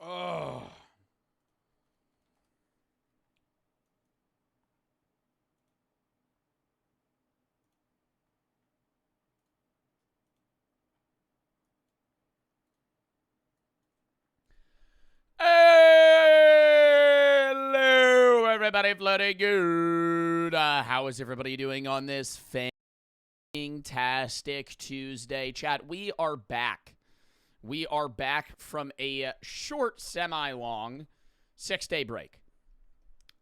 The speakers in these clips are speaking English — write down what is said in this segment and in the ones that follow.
Oh. Hello, everybody. Bloody good. How is everybody doing on this fantastic Tuesday, chat? We are back. We are back from a short, semi-long 6-day break.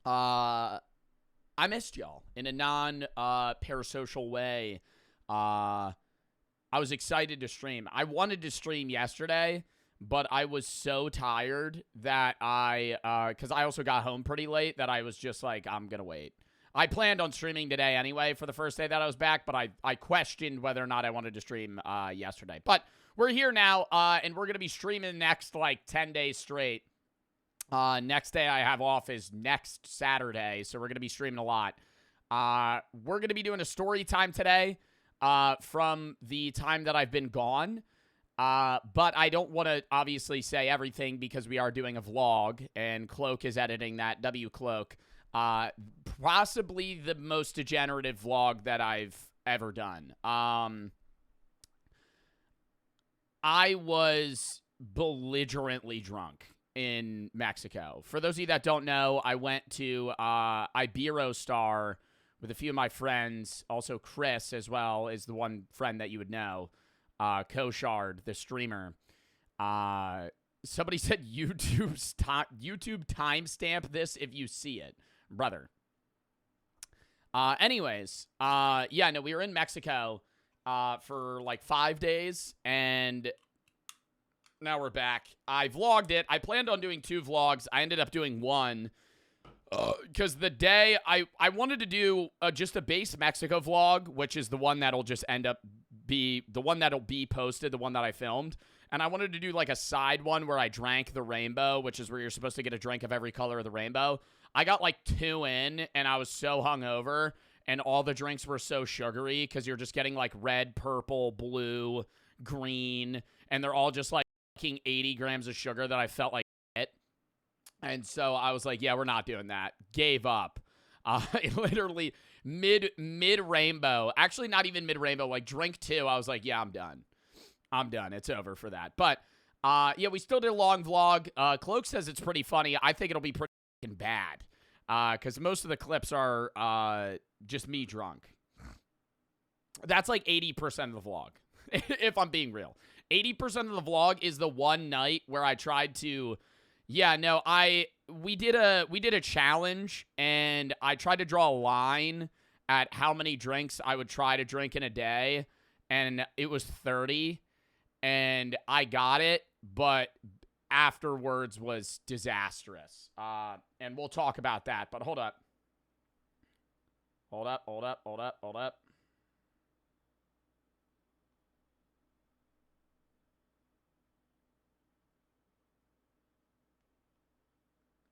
I missed y'all in a non-parasocial way. I was excited to stream. I wanted to stream yesterday, but I was so tired that because I also got home pretty late, that I was just like, I'm going to wait. I planned on streaming today anyway for the first day that I was back, but I questioned whether or not I wanted to stream yesterday. But we're here now, and we're going to be streaming next, 10 days straight. Next day I have off is next Saturday, so we're going to be streaming a lot. We're going to be doing a story time today from the time that I've been gone. But I don't want to obviously say everything because we are doing a vlog, and Cloak is editing that. W Cloak. Possibly the most degenerative vlog that I've ever done. I was belligerently drunk in Mexico. For those of you that don't know, I went to Iberostar with a few of my friends. Also, Chris as well is the one friend that you would know. Koshard, the streamer. Somebody said YouTube timestamp this if you see it. Brother. Anyways, yeah, no, we were in Mexico for 5 days, and now we're back. I vlogged it. I planned on doing 2 vlogs. I ended up doing 1 because the day I wanted to do just a base Mexico vlog, which is the one that'll just end up be the one that'll be posted, the one that I filmed. And I wanted to do a side one where I drank the rainbow, which is where you're supposed to get a drink of every color of the rainbow. I got 2 in, and I was so hungover, and all the drinks were so sugary because you're just getting red, purple, blue, green, and they're all just 80 grams of sugar that I felt like it. And so I was like, yeah, we're not doing that. Gave up. Literally mid-rainbow. Actually, not even mid-rainbow. Drink 2. I was like, yeah, I'm done. I'm done. It's over for that. But, yeah, we still did a long vlog. Cloak says it's pretty funny. I think it'll be pretty bad. Because most of the clips are just me drunk. That's 80% of the vlog. If I'm being real. 80% of the vlog is the one night where I tried to... Yeah, no, we did a challenge, and I tried to draw a line at how many drinks I would try to drink in a day, and it was 30, and I got it, but afterwards was disastrous. And we'll talk about that, but hold up. Hold up.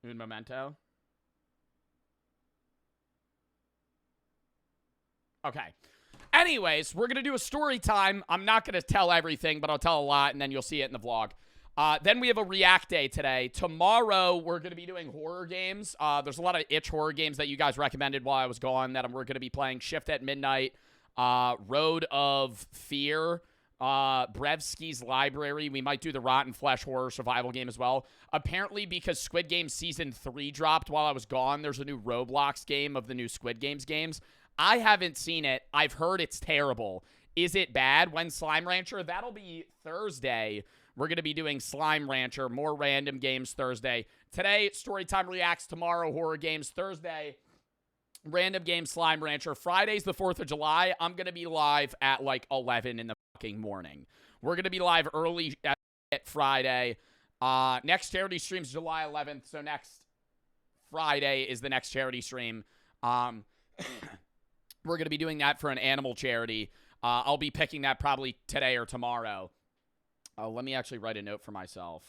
Un momento. Okay. Anyways, we're going to do a story time. I'm not going to tell everything, but I'll tell a lot, and then you'll see it in the vlog. Then we have a react day today. Tomorrow, we're going to be doing horror games. There's a lot of itch horror games that you guys recommended while I was gone that we're going to be playing. Shift at Midnight, Road of Fear, Brevsky's Library. We might do the Rotten Flesh horror survival game as well. Apparently, because Squid Game Season 3 dropped while I was gone, there's a new Roblox game of the new Squid Games games. I haven't seen it. I've heard it's terrible. Is it bad? When Slime Rancher? That'll be Thursday. We're going to be doing Slime Rancher, more random games Thursday. Today, Storytime Reacts. Tomorrow, horror games. Thursday, random game Slime Rancher. Friday's the 4th of July. I'm going to be live at 11 in the fucking morning. We're going to be live early at Friday. Next charity stream's July 11th, so next Friday is the next charity stream. We're going to be doing that for an animal charity. I'll be picking that probably today or tomorrow. Let me actually write a note for myself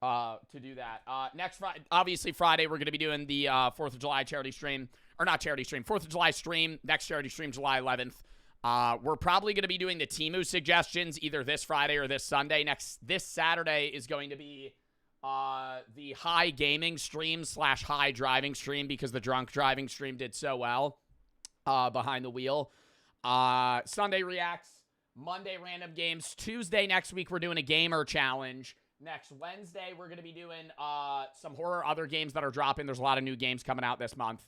to do that. Next Friday, obviously Friday, we're going to be doing the 4th of July charity stream. Or not charity stream, 4th of July stream. Next charity stream, July 11th. We're probably going to be doing the Temu suggestions either this Friday or this Sunday. This Saturday is going to be the high gaming stream / high driving stream because the drunk driving stream did so well behind the wheel. Sunday reacts, Monday random games. Tuesday next week we're doing a gamer challenge. Next Wednesday we're going to be doing some horror other games that are dropping. There's a lot of new games coming out this month,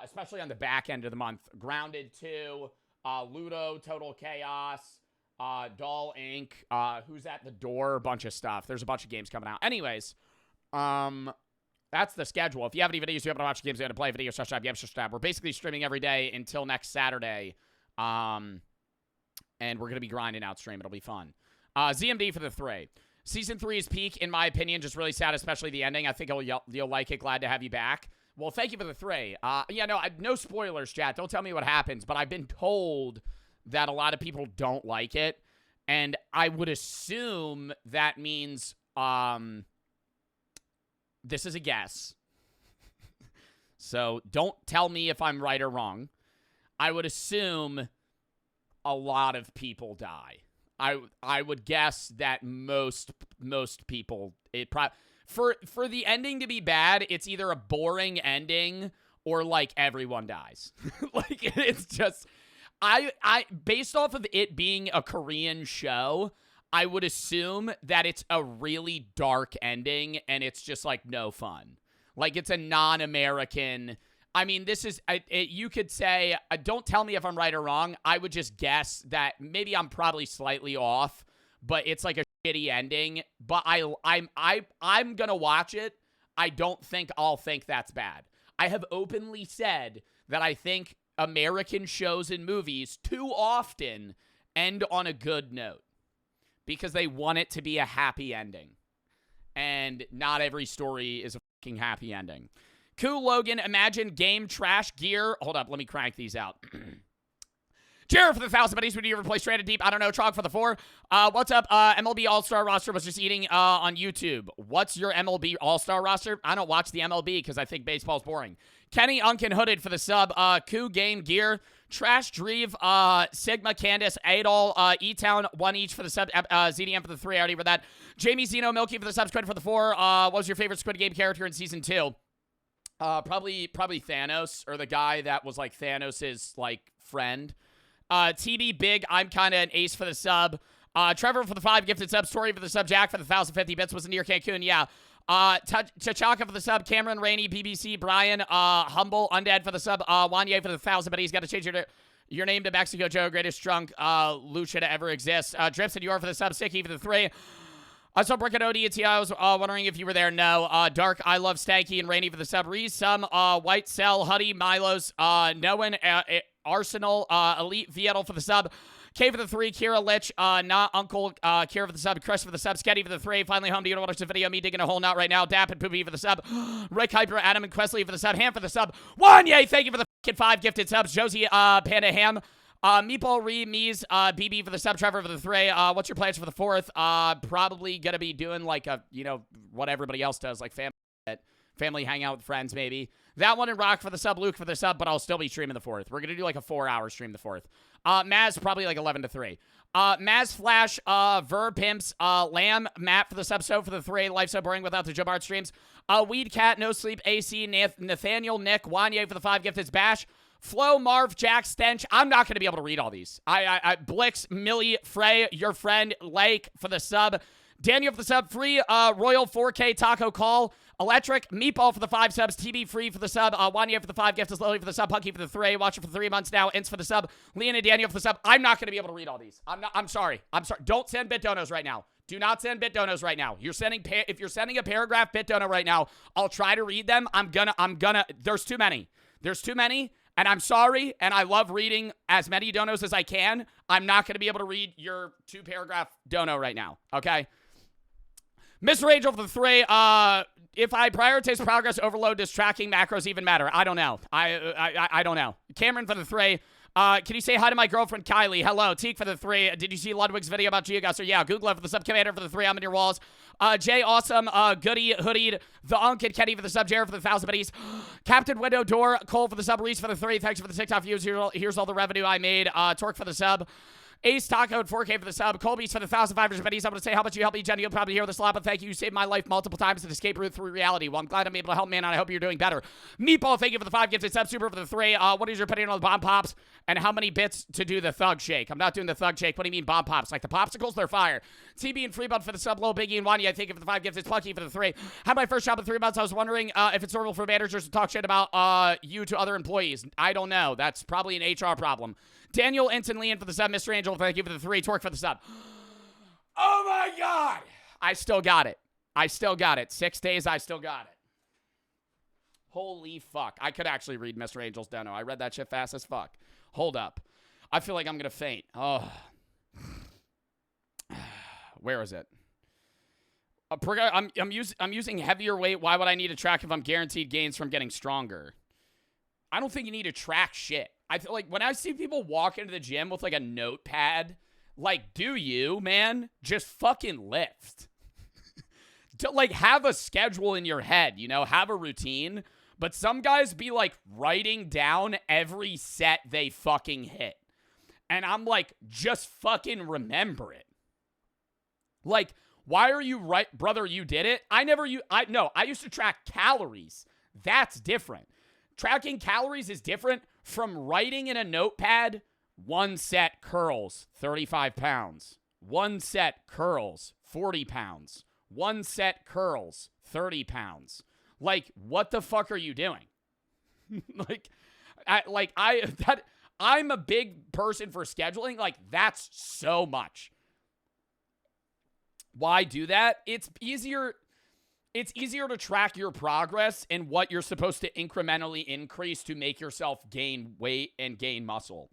especially on the back end of the month. Grounded 2, Ludo, Total Chaos, Doll Inc., Who's at the Door, a bunch of stuff. There's a bunch of games coming out. Anyways, that's the schedule. If you have any videos you have to watch, games you have to play, videos, games, we're basically streaming every day until next Saturday. And we're going to be grinding out stream. It'll be fun. ZMD for the 3. Season 3 is peak, in my opinion. Just really sad, especially the ending. I think you'll like it. Glad to have you back. Well, thank you for the 3. Yeah, no spoilers, chat. Don't tell me what happens, but I've been told that a lot of people don't like it, and I would assume that means, this is a guess. So don't tell me if I'm right or wrong. I would assume a lot of people die. I would guess that most people, for the ending to be bad, it's either a boring ending or like everyone dies. Like it's just I based off of it being a Korean show, I would assume that it's a really dark ending and it's just like no fun. Like it's a non-American. I mean, this is, you could say, don't tell me if I'm right or wrong. I would just guess that maybe I'm probably slightly off, but it's like a shitty ending. But I'm going to watch it. I don't think I'll think that's bad. I have openly said that I think American shows and movies too often end on a good note because they want it to be a happy ending. And not every story is a fucking happy ending. Cool Logan, imagine game trash gear. Hold up, let me crank these out. Cheer for the 1,000 buddies. Would you ever play Stranded Deep? I don't know. Chalk for the 4. What's up? MLB All-Star roster was just eating on YouTube. What's your MLB All-Star roster? I don't watch the MLB because I think baseball's boring. Kenny Unkin Hooded for the sub. Coup Game Gear. Trash Dreve. Sigma Candace. Adol. E-Town. 1 each for the sub. ZDM for the 3. I already read that. Jamie Zeno. Milky for the subs. Credit for the 4. What was your favorite Squid Game character in Season 2? Probably Thanos, or the guy that was like Thanos' like friend. TB Big, I'm kind of an ace for the sub. Trevor for the 5 gifted subs. Tori for the sub. Jack for the 1,050 bits. Was near Cancun, yeah. T'Chaka for the sub. Cameron Rainey, BBC. Brian, Humble, Undead for the sub. Wanye for the 1,000, but he's got to change your name to Mexico Joe, greatest drunk lucha to ever exist. Drips and Yor for the sub. Sticky for the 3. I saw Brick and OD. I was wondering if you were there. No. Dark, I love Stanky and Rainy for the sub. Reese, some White Cell, Huddy, Milos, Noan, Arsenal, Elite, Viettel for the sub. K for the 3, Kira Lich, not Uncle, Kira for the sub, Chris for the sub, Sketty for the 3, finally home. Do you want to watch the video? Me digging a hole not right now. Dap and Poopy for the sub. Rick Hyper, Adam and Questley for the sub. Ham for the sub. Wanye, thank you for the fucking 5 gifted subs. Josie, Panda Ham. Meatball, Ree, Mies, BB for the sub, Trevor for the 3. What's your plans for the 4th? Probably gonna be doing like a, what everybody else does, like family hangout with friends, maybe. That one and Rock for the sub, Luke for the sub, but I'll still be streaming the 4th. We're gonna do like a 4-hour stream the 4th. Maz, probably like 11 to 3. Maz Flash, Ver Pimps, Lamb, Matt for the sub, So for the 3. Life so boring without the Joe Bart streams. Weed Cat, No Sleep, AC, Nathaniel, Nick, Wanye for the 5 gifted, Bash. Flo, Marv, Jack, Stench. I'm not going to be able to read all these. Blix, Millie, Frey, your friend, Lake for the sub. Daniel for the sub. Free, Royal 4K, Taco Call. Electric, Meatball for the 5 subs. TB Free for the sub. Wanya for the 5 gifts. Lily for the sub. Punky for the 3. Watcher for 3 months now. Ince for the sub. Leon and Daniel for the sub. I'm not going to be able to read all these. I'm sorry. Don't send bit donos right now. Do not send bit donos right now. If you're sending a paragraph bit dono right now, I'll try to read them. I'm gonna, there's too many. And I'm sorry, and I love reading as many donos as I can. I'm not going to be able to read your 2-paragraph dono right now, okay? Mr. Angel for the 3. If I prioritize progress overload, does tracking macros even matter? I don't know. I don't know. Cameron for the 3. Can you say hi to my girlfriend, Kylie? Hello. Teak for the 3. Did you see Ludwig's video about Geoguster? Yeah. Google for the sub. Commander for the 3. I'm in your walls. Jay Awesome. Goody Hoodied. The Unk and Kenny for the sub. Jared for the 1,000 buddies. Captain Window Door. Cole for the sub. Reese for the 3. Thanks for the TikTok views. Here's all the revenue I made. Torque for the sub. Ace Taco at 4K for the sub. Colby's for the 1,500 pennies. I'm going to say how much you helped me, Jenny. You'll probably hear this a lot, but thank you. You saved my life multiple times. An escape route through reality. Well, I'm glad I'm able to help, man, and I hope you're doing better. Meatball, thank you for the 5 gifted sub. Super for the 3. What is your opinion on the bomb pops? And how many bits to do the thug shake? I'm not doing the thug shake. What do you mean bomb pops? Like the popsicles? They're fire. TB and Freebud for the sub. Lil Biggie and Wanya, I think for the 5 gifted. Plucky for the 3. Had my first job in 3 months. I was wondering if it's normal for managers to talk shit about you to other employees. I don't know. That's probably an HR problem. Daniel Ensign Leon for the sub. Mr. Angel, thank you for the 3. Torque for the sub. Oh my God. I still got it. 6 days, I still got it. Holy fuck. I could actually read Mr. Angel's dono. I read that shit fast as fuck. Hold up. I feel like I'm going to faint. Oh. Where is it? I'm using heavier weight. Why would I need to track if I'm guaranteed gains from getting stronger? I don't think you need to track shit. I feel like when I see people walk into the gym with like a notepad, like, do you, man? Just fucking lift. Like, have a schedule in your head, you know? Have a routine. But some guys be like writing down every set they fucking hit. And I'm like, just fucking remember it. Like, why are you right, brother? You did it. I used to track calories. That's different. Tracking calories is different from writing in a notepad, 1 set curls, 35 pounds. 1 set curls, 40 pounds. 1 set curls, 30 pounds. Like, what the fuck are you doing? I'm a big person for scheduling. Like, that's so much. Why do that? It's easier to track your progress and what you're supposed to incrementally increase to make yourself gain weight and gain muscle.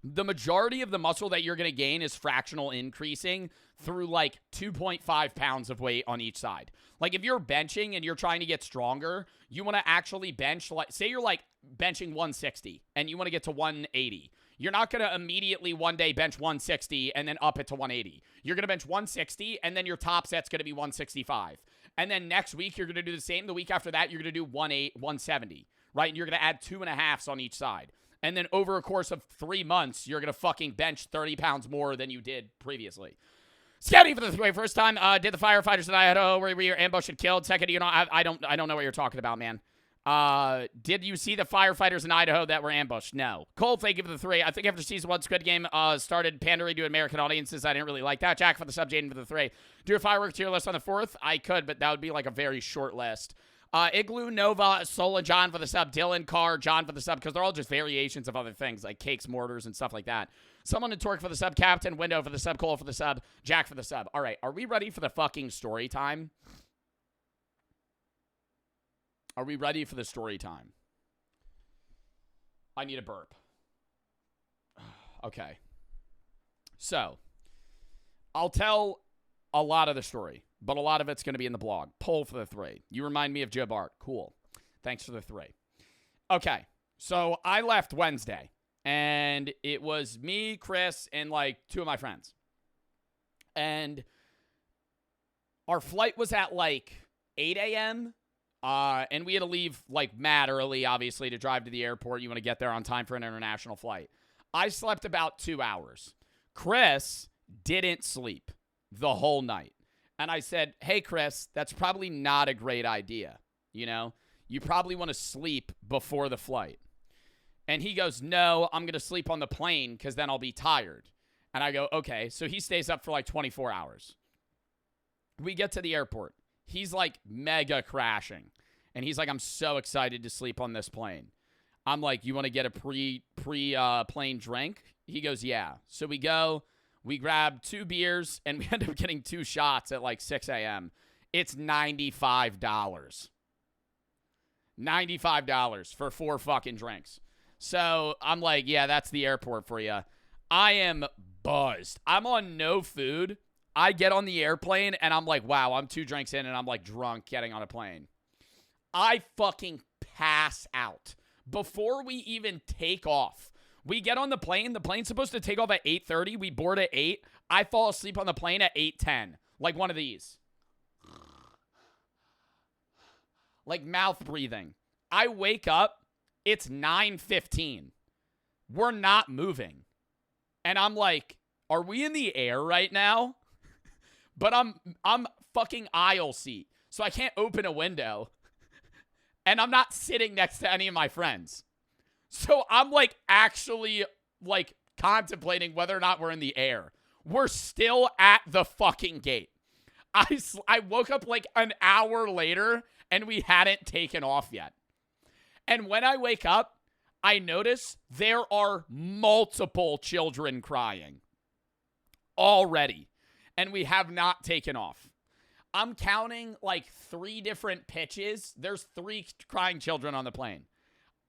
The majority of the muscle that you're going to gain is fractional increasing through like 2.5 pounds of weight on each side. Like if you're benching and you're trying to get stronger, you want to actually bench, like say you're like benching 160 and you want to get to 180. You're not going to immediately one day bench 160 and then up it to 180. You're going to bench 160 and then your top set's going to be 165. And then next week, you're going to do the same. The week after that, you're going to do 170, right? And you're going to add 2.5s on each side. And then over a course of 3 months, you're going to fucking bench 30 pounds more than you did previously. Scouting for the first time, did the firefighters in Idaho where we were ambushed and killed? Second, I don't know what you're talking about, man. Did you see the firefighters in Idaho that were ambushed? No. Cole, thank you for the 3. I think after season 1 Squid Game started pandering to American audiences, I didn't really like that. Jack for the sub, Jaden for the 3. Do a firework tier list on the 4th? I could, but that would be like a very short list. Igloo, Nova, Sola, John for the sub, Dylan, Carr, John for the sub, because they're all just variations of other things, like cakes, mortars, and stuff like that. Someone in Torque for the sub, Captain, Window for the sub, Cole for the sub, Jack for the sub. All right, are we ready for the fucking story time? Are we ready for the story time? I need a burp. Okay. So, I'll tell a lot of the story, but a lot of it's going to be in the blog. Poll for the 3. You remind me of Joe Bart. Cool. Thanks for the 3. Okay. So, I left Wednesday, and it was me, Chris, and like 2 of my friends. And our flight was at like 8 a.m., and we had to leave, like, mad early, obviously, to drive to the airport. You want to get there on time for an international flight. I slept about 2 hours. Chris didn't sleep the whole night. And I said, hey, Chris, that's probably not a great idea. You know, you probably want to sleep before the flight. And he goes, no, I'm going to sleep on the plane because then I'll be tired. And I go, okay. So he stays up for like 24 hours. We get to the airport. He's like mega crashing. And he's like, I'm so excited to sleep on this plane. I'm like, you want to get a pre-plane drink? He goes, yeah. So we go, we grab 2 beers, and we end up getting 2 shots at like 6 a.m. It's $95. $95 for 4 fucking drinks. So I'm like, yeah, that's the airport for you. I am buzzed. I'm on no food. I get on the airplane, and I'm like, wow, I'm 2 drinks in, and I'm like drunk getting on a plane. I fucking pass out before we even take off. We get on the plane. The plane's supposed to take off at 8:30. We board at 8. I fall asleep on the plane at 8:10. Like one of these. Like mouth breathing. I wake up. It's 9:15. We're not moving. And I'm like, are we in the air right now? But I'm fucking aisle seat. So I can't open a window. And I'm not sitting next to any of my friends. So I'm like actually like contemplating whether or not we're in the air. We're still at the fucking gate. I woke up like an hour later and we hadn't taken off yet. And when I wake up, I notice there are multiple children crying already. And we have not taken off. I'm counting like 3 different pitches. There's 3 crying children on the plane.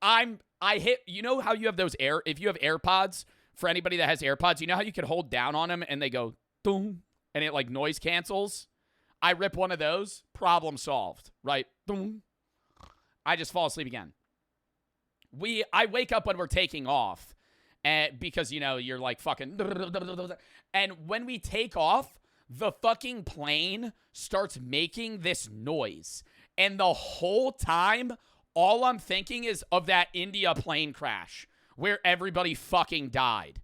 I hit, you know how you have those if you have AirPods, for anybody that has AirPods, you know how you can hold down on them and they go, boom, and it like noise cancels? I rip one of those, problem solved, right? Boom. I just fall asleep again. I wake up when we're taking off, because, you know, you're like fucking, and when we take off, the fucking plane starts making this noise. And the whole time, all I'm thinking is of that India plane crash where everybody fucking died,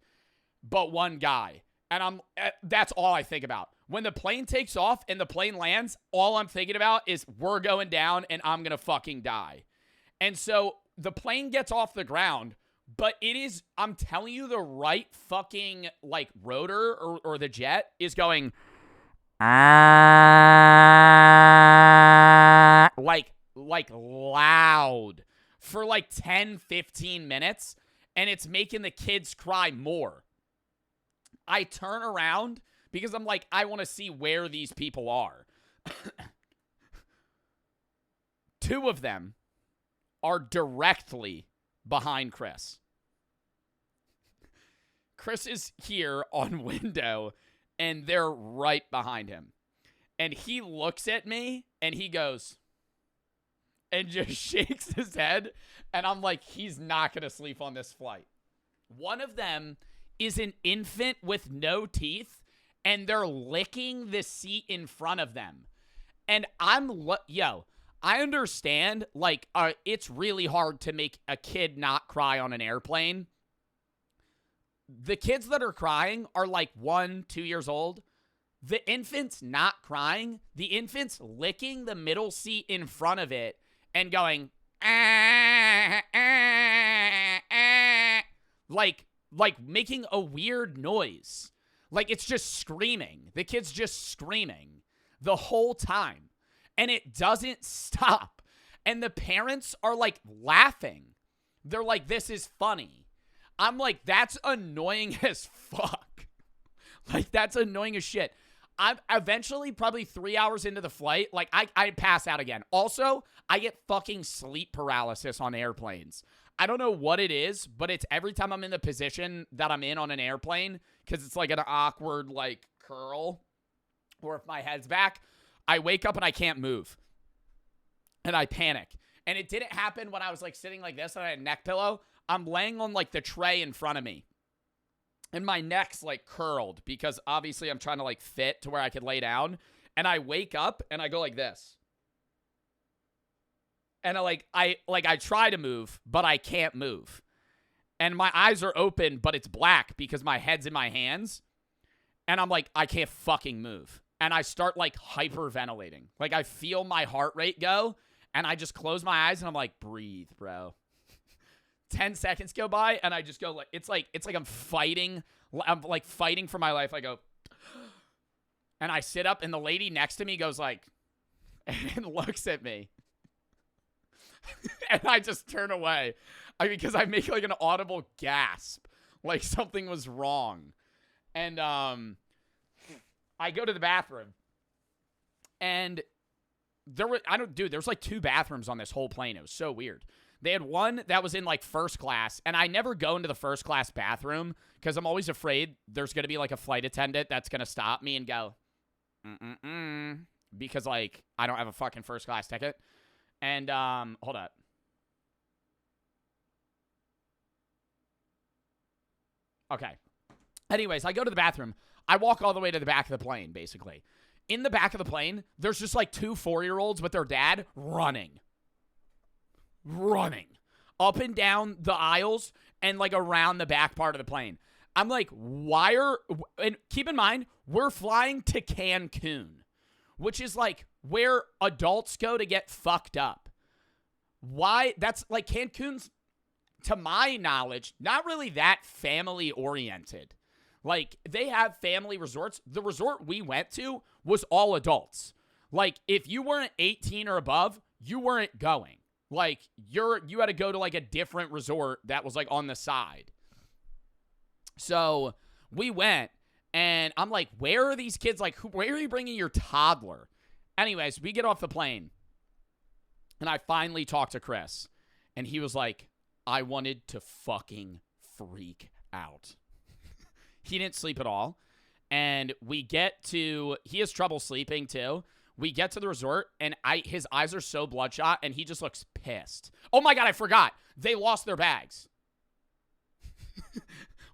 but one guy. And that's all I think about. When the plane takes off and the plane lands, all I'm thinking about is we're going down and I'm going to fucking die. And so the plane gets off the ground, but it is, I'm telling you, the right fucking like rotor or the jet is going like loud for like 10, 15 minutes, and it's making the kids cry more. I turn around because I'm like, I want to see where these people are. 2 of them are directly behind Chris. Chris is here on window, and they're right behind him. And he looks at me, and he goes, and just shakes his head, and I'm like, he's not going to sleep on this flight. One of them is an infant with no teeth, and they're licking the seat in front of them. And I understand, like, it's really hard to make a kid not cry on an airplane. The kids that are crying are like 1, 2 years old. The infant's not crying. The infant's licking the middle seat in front of it and going, like making a weird noise. Like it's just screaming. The kid's just screaming the whole time. And it doesn't stop. And the parents are like laughing. They're like, this is funny. I'm like, that's annoying as fuck. Like, that's annoying as shit. I'm eventually, probably 3 hours into the flight, like, I pass out again. Also, I get fucking sleep paralysis on airplanes. I don't know what it is, but it's every time I'm in the position that I'm in on an airplane, because it's like an awkward, like, curl, or if my head's back, I wake up and I can't move. And I panic. And it didn't happen when I was, like, sitting like this and I had a neck pillow. I'm laying on, like, the tray in front of me. And my neck's, like, curled because, obviously, I'm trying to, like, fit to where I could lay down. And I wake up and I go like this. And I try to move, but I can't move. And my eyes are open, but it's black because my head's in my hands. And I'm like, I can't fucking move. And I start, like, hyperventilating. Like, I feel my heart rate go. And I just close my eyes and I'm like, breathe, bro. 10 seconds go by and I just go like, it's like I'm fighting. I'm like fighting for my life. I go, and I sit up and the lady next to me goes like, and looks at me. And I just turn away because I make like an audible gasp, like something was wrong. And I go to the bathroom and there's like 2 bathrooms on this whole plane. It was so weird. They had one that was in, like, first class, and I never go into the first class bathroom because I'm always afraid there's going to be, like, a flight attendant that's going to stop me and go, because, like, I don't have a fucking first class ticket. And, hold up. Okay. Anyways, I go to the bathroom. I walk all the way to the back of the plane, basically. In the back of the plane, there's just, like, 2 4-year-olds with their dad running up and down the aisles and like around the back part of the plane. I'm like, and keep in mind, we're flying to Cancun, which is like where adults go to get fucked up. Why? That's like Cancun's, to my knowledge, not really that family oriented. Like, they have family resorts. The resort we went to was all adults. Like, if you weren't 18 or above, you weren't going. Like, you had to go to like a different resort that was like on the side. So we went, and I'm like, where are these kids? Like, where are you bringing your toddler? Anyways, we get off the plane, and I finally talked to Chris, and he was like, I wanted to fucking freak out. He didn't sleep at all, and he has trouble sleeping too. We get to the resort, and his eyes are so bloodshot, and he just looks pissed. Oh my God, I forgot. They lost their bags.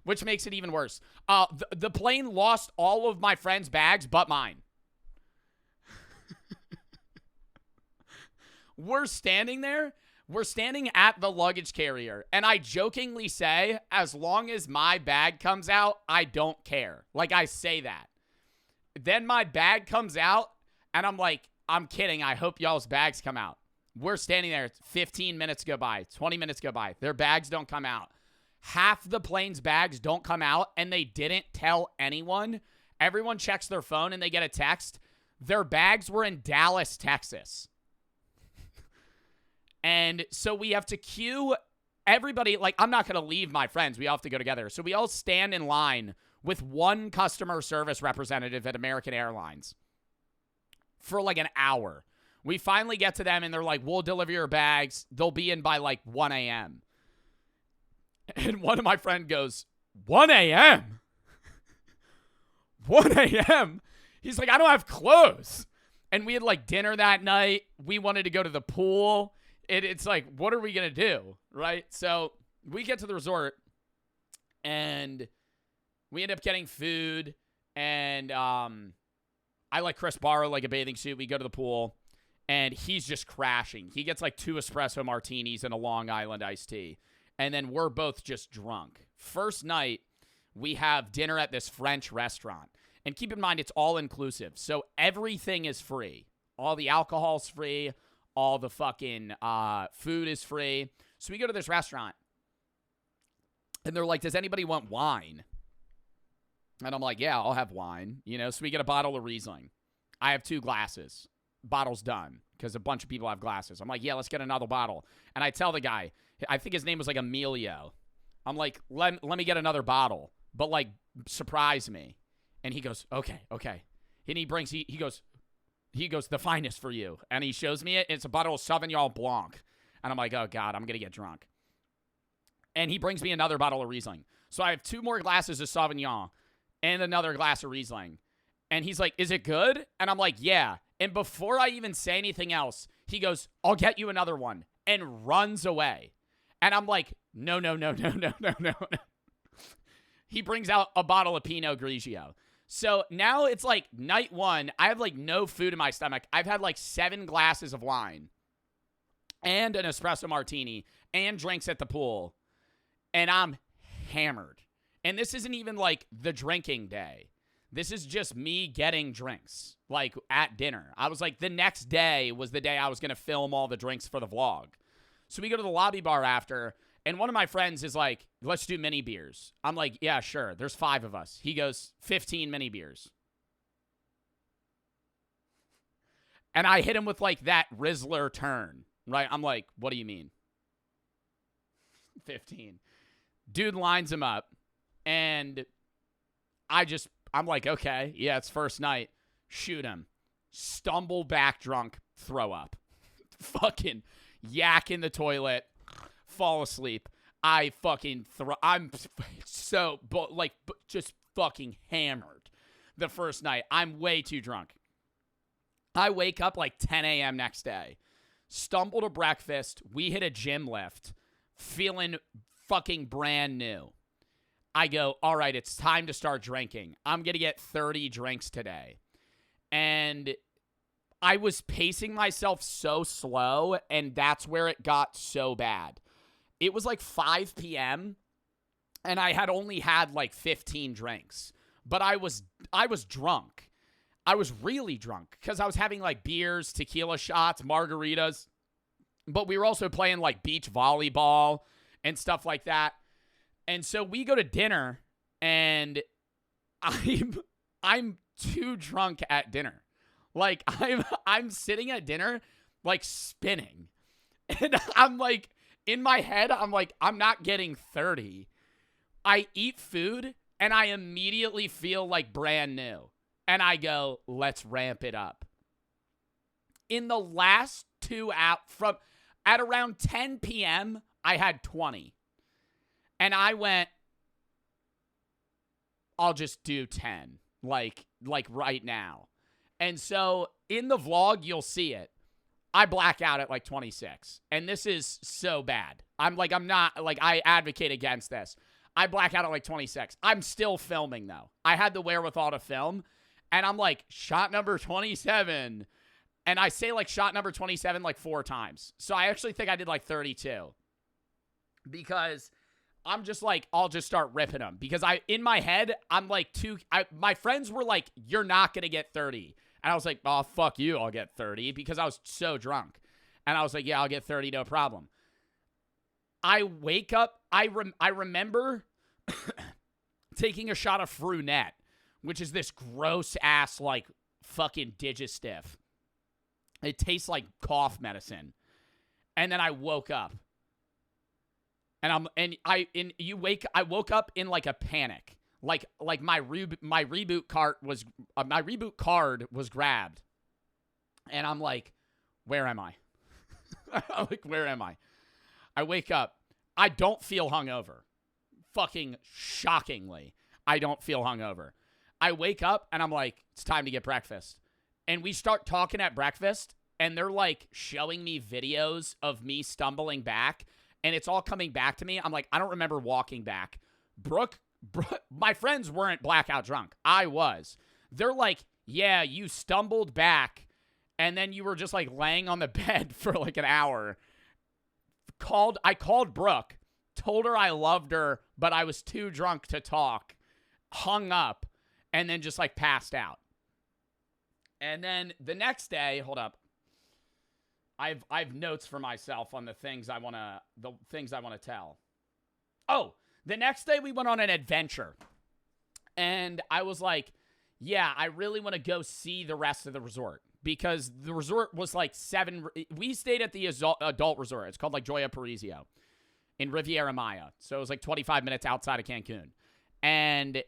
Which makes it even worse. The plane lost all of my friends' bags but mine. We're standing there. We're standing at the luggage carrier, and I jokingly say, as long as my bag comes out, I don't care. Like, I say that. Then my bag comes out, and I'm like, I'm kidding. I hope y'all's bags come out. We're standing there. 15 minutes go by. 20 minutes go by. Their bags don't come out. Half the plane's bags don't come out, and they didn't tell anyone. Everyone checks their phone, and they get a text. Their bags were in Dallas, Texas. And so we have to queue everybody. Like, I'm not going to leave my friends. We all have to go together. So we all stand in line with one customer service representative at American Airlines for like an hour. We finally get to them, and they're like, we'll deliver your bags. They'll be in by like 1 a.m. And one of my friend goes, 1 a.m.? 1 a.m.? He's like, I don't have clothes. And we had like dinner that night. We wanted to go to the pool. It's like, what are we going to do? Right? So we get to the resort, and we end up getting food. And I let Chris borrow like a bathing suit. We go to the pool, and he's just crashing. He gets like 2 espresso martinis and a Long Island iced tea. And then we're both just drunk. First night, we have dinner at this French restaurant. And keep in mind, it's all inclusive. So everything is free. All the alcohol's free. All the fucking food is free. So we go to this restaurant. And they're like, does anybody want wine? And I'm like, yeah, I'll have wine. You know, so we get a bottle of Riesling. I have 2 glasses. Bottle's done. Because a bunch of people have glasses. I'm like, yeah, let's get another bottle. And I tell the guy, I think his name was like Emilio. I'm like, let me get another bottle. But like, surprise me. And he goes, okay. And he goes, the finest for you. And he shows me it. It's a bottle of Sauvignon Blanc. And I'm like, oh God, I'm going to get drunk. And he brings me another bottle of Riesling. So I have 2 more glasses of Sauvignon and another glass of Riesling. And he's like, is it good? And I'm like, yeah. And before I even say anything else, he goes, I'll get you another one. And runs away. And I'm like, no. He brings out a bottle of Pinot Grigio. So now it's like night 1. I have like no food in my stomach. I've had like 7 glasses of wine and an espresso martini and drinks at the pool. And I'm hammered. And this isn't even like the drinking day. This is just me getting drinks, like at dinner. I was like, the next day was the day I was going to film all the drinks for the vlog. So we go to the lobby bar after, and one of my friends is like, let's do mini beers. I'm like, yeah, sure. There's 5 of us. He goes, 15 mini beers. And I hit him with like that Rizzler turn, right? I'm like, what do you mean? 15. Dude lines him up, and I'm like, okay, yeah, it's first night. Shoot him. Stumble back drunk, throw up. Fucking yak in the toilet, fall asleep. I'm so, just fucking hammered the first night. I'm way too drunk. I wake up like 10 a.m. next day. Stumble to breakfast. We hit a gym lift. Feeling fucking brand new. I go, all right, it's time to start drinking. I'm going to get 30 drinks today. And I was pacing myself so slow, and that's where it got so bad. It was like 5 p.m., and I had only had like 15 drinks, but I was drunk. I was really drunk because I was having like beers, tequila shots, margaritas, but we were also playing like beach volleyball and stuff like that. And so we go to dinner, and I'm too drunk at dinner. Like I'm sitting at dinner like spinning. And I'm like, in my head, I'm like, I'm not getting 30. I eat food and I immediately feel like brand new. And I go, let's ramp it up. In the last 2 hours, at around 10 p.m., I had 20. And I went, I'll just do 10, like right now. And so in the vlog, you'll see it. I black out at like 26. And this is so bad. I advocate against this. I black out at like 26. I'm still filming, though. I had the wherewithal to film. And I'm like, shot number 27. And I say like shot number 27 like 4 times. So I actually think I did like 32. Because I'm just like, I'll just start ripping them. Because in my head, I'm like, my friends were like, you're not going to get 30. And I was like, oh, fuck you, I'll get 30. Because I was so drunk. And I was like, yeah, I'll get 30, no problem. I wake up, I remember taking a shot of Frunet, which is this gross-ass, like, fucking digestif. It tastes like cough medicine. And then I woke up. And I woke up in like a panic. Like my reboot card was grabbed. And I'm like, where am I? I'm like, where am I? I wake up. I don't feel hungover. Fucking shockingly, I don't feel hungover. I wake up and I'm like, it's time to get breakfast. And we start talking at breakfast, and they're like showing me videos of me stumbling back, and it's all coming back to me. I'm like, I don't remember walking back. Brooke, my friends weren't blackout drunk. I was. They're like, yeah, you stumbled back, and then you were just like laying on the bed for like an hour. I called Brooke, told her I loved her, but I was too drunk to talk, hung up, and then just like passed out. And then the next day, hold up. I've notes for myself on the things I want to tell. Oh, the next day we went on an adventure. And I was like, yeah, I really want to go see the rest of the resort. Because the resort was like we stayed at the adult resort. It's called like Joya Parisio in Riviera Maya. So it was like 25 minutes outside of Cancun. And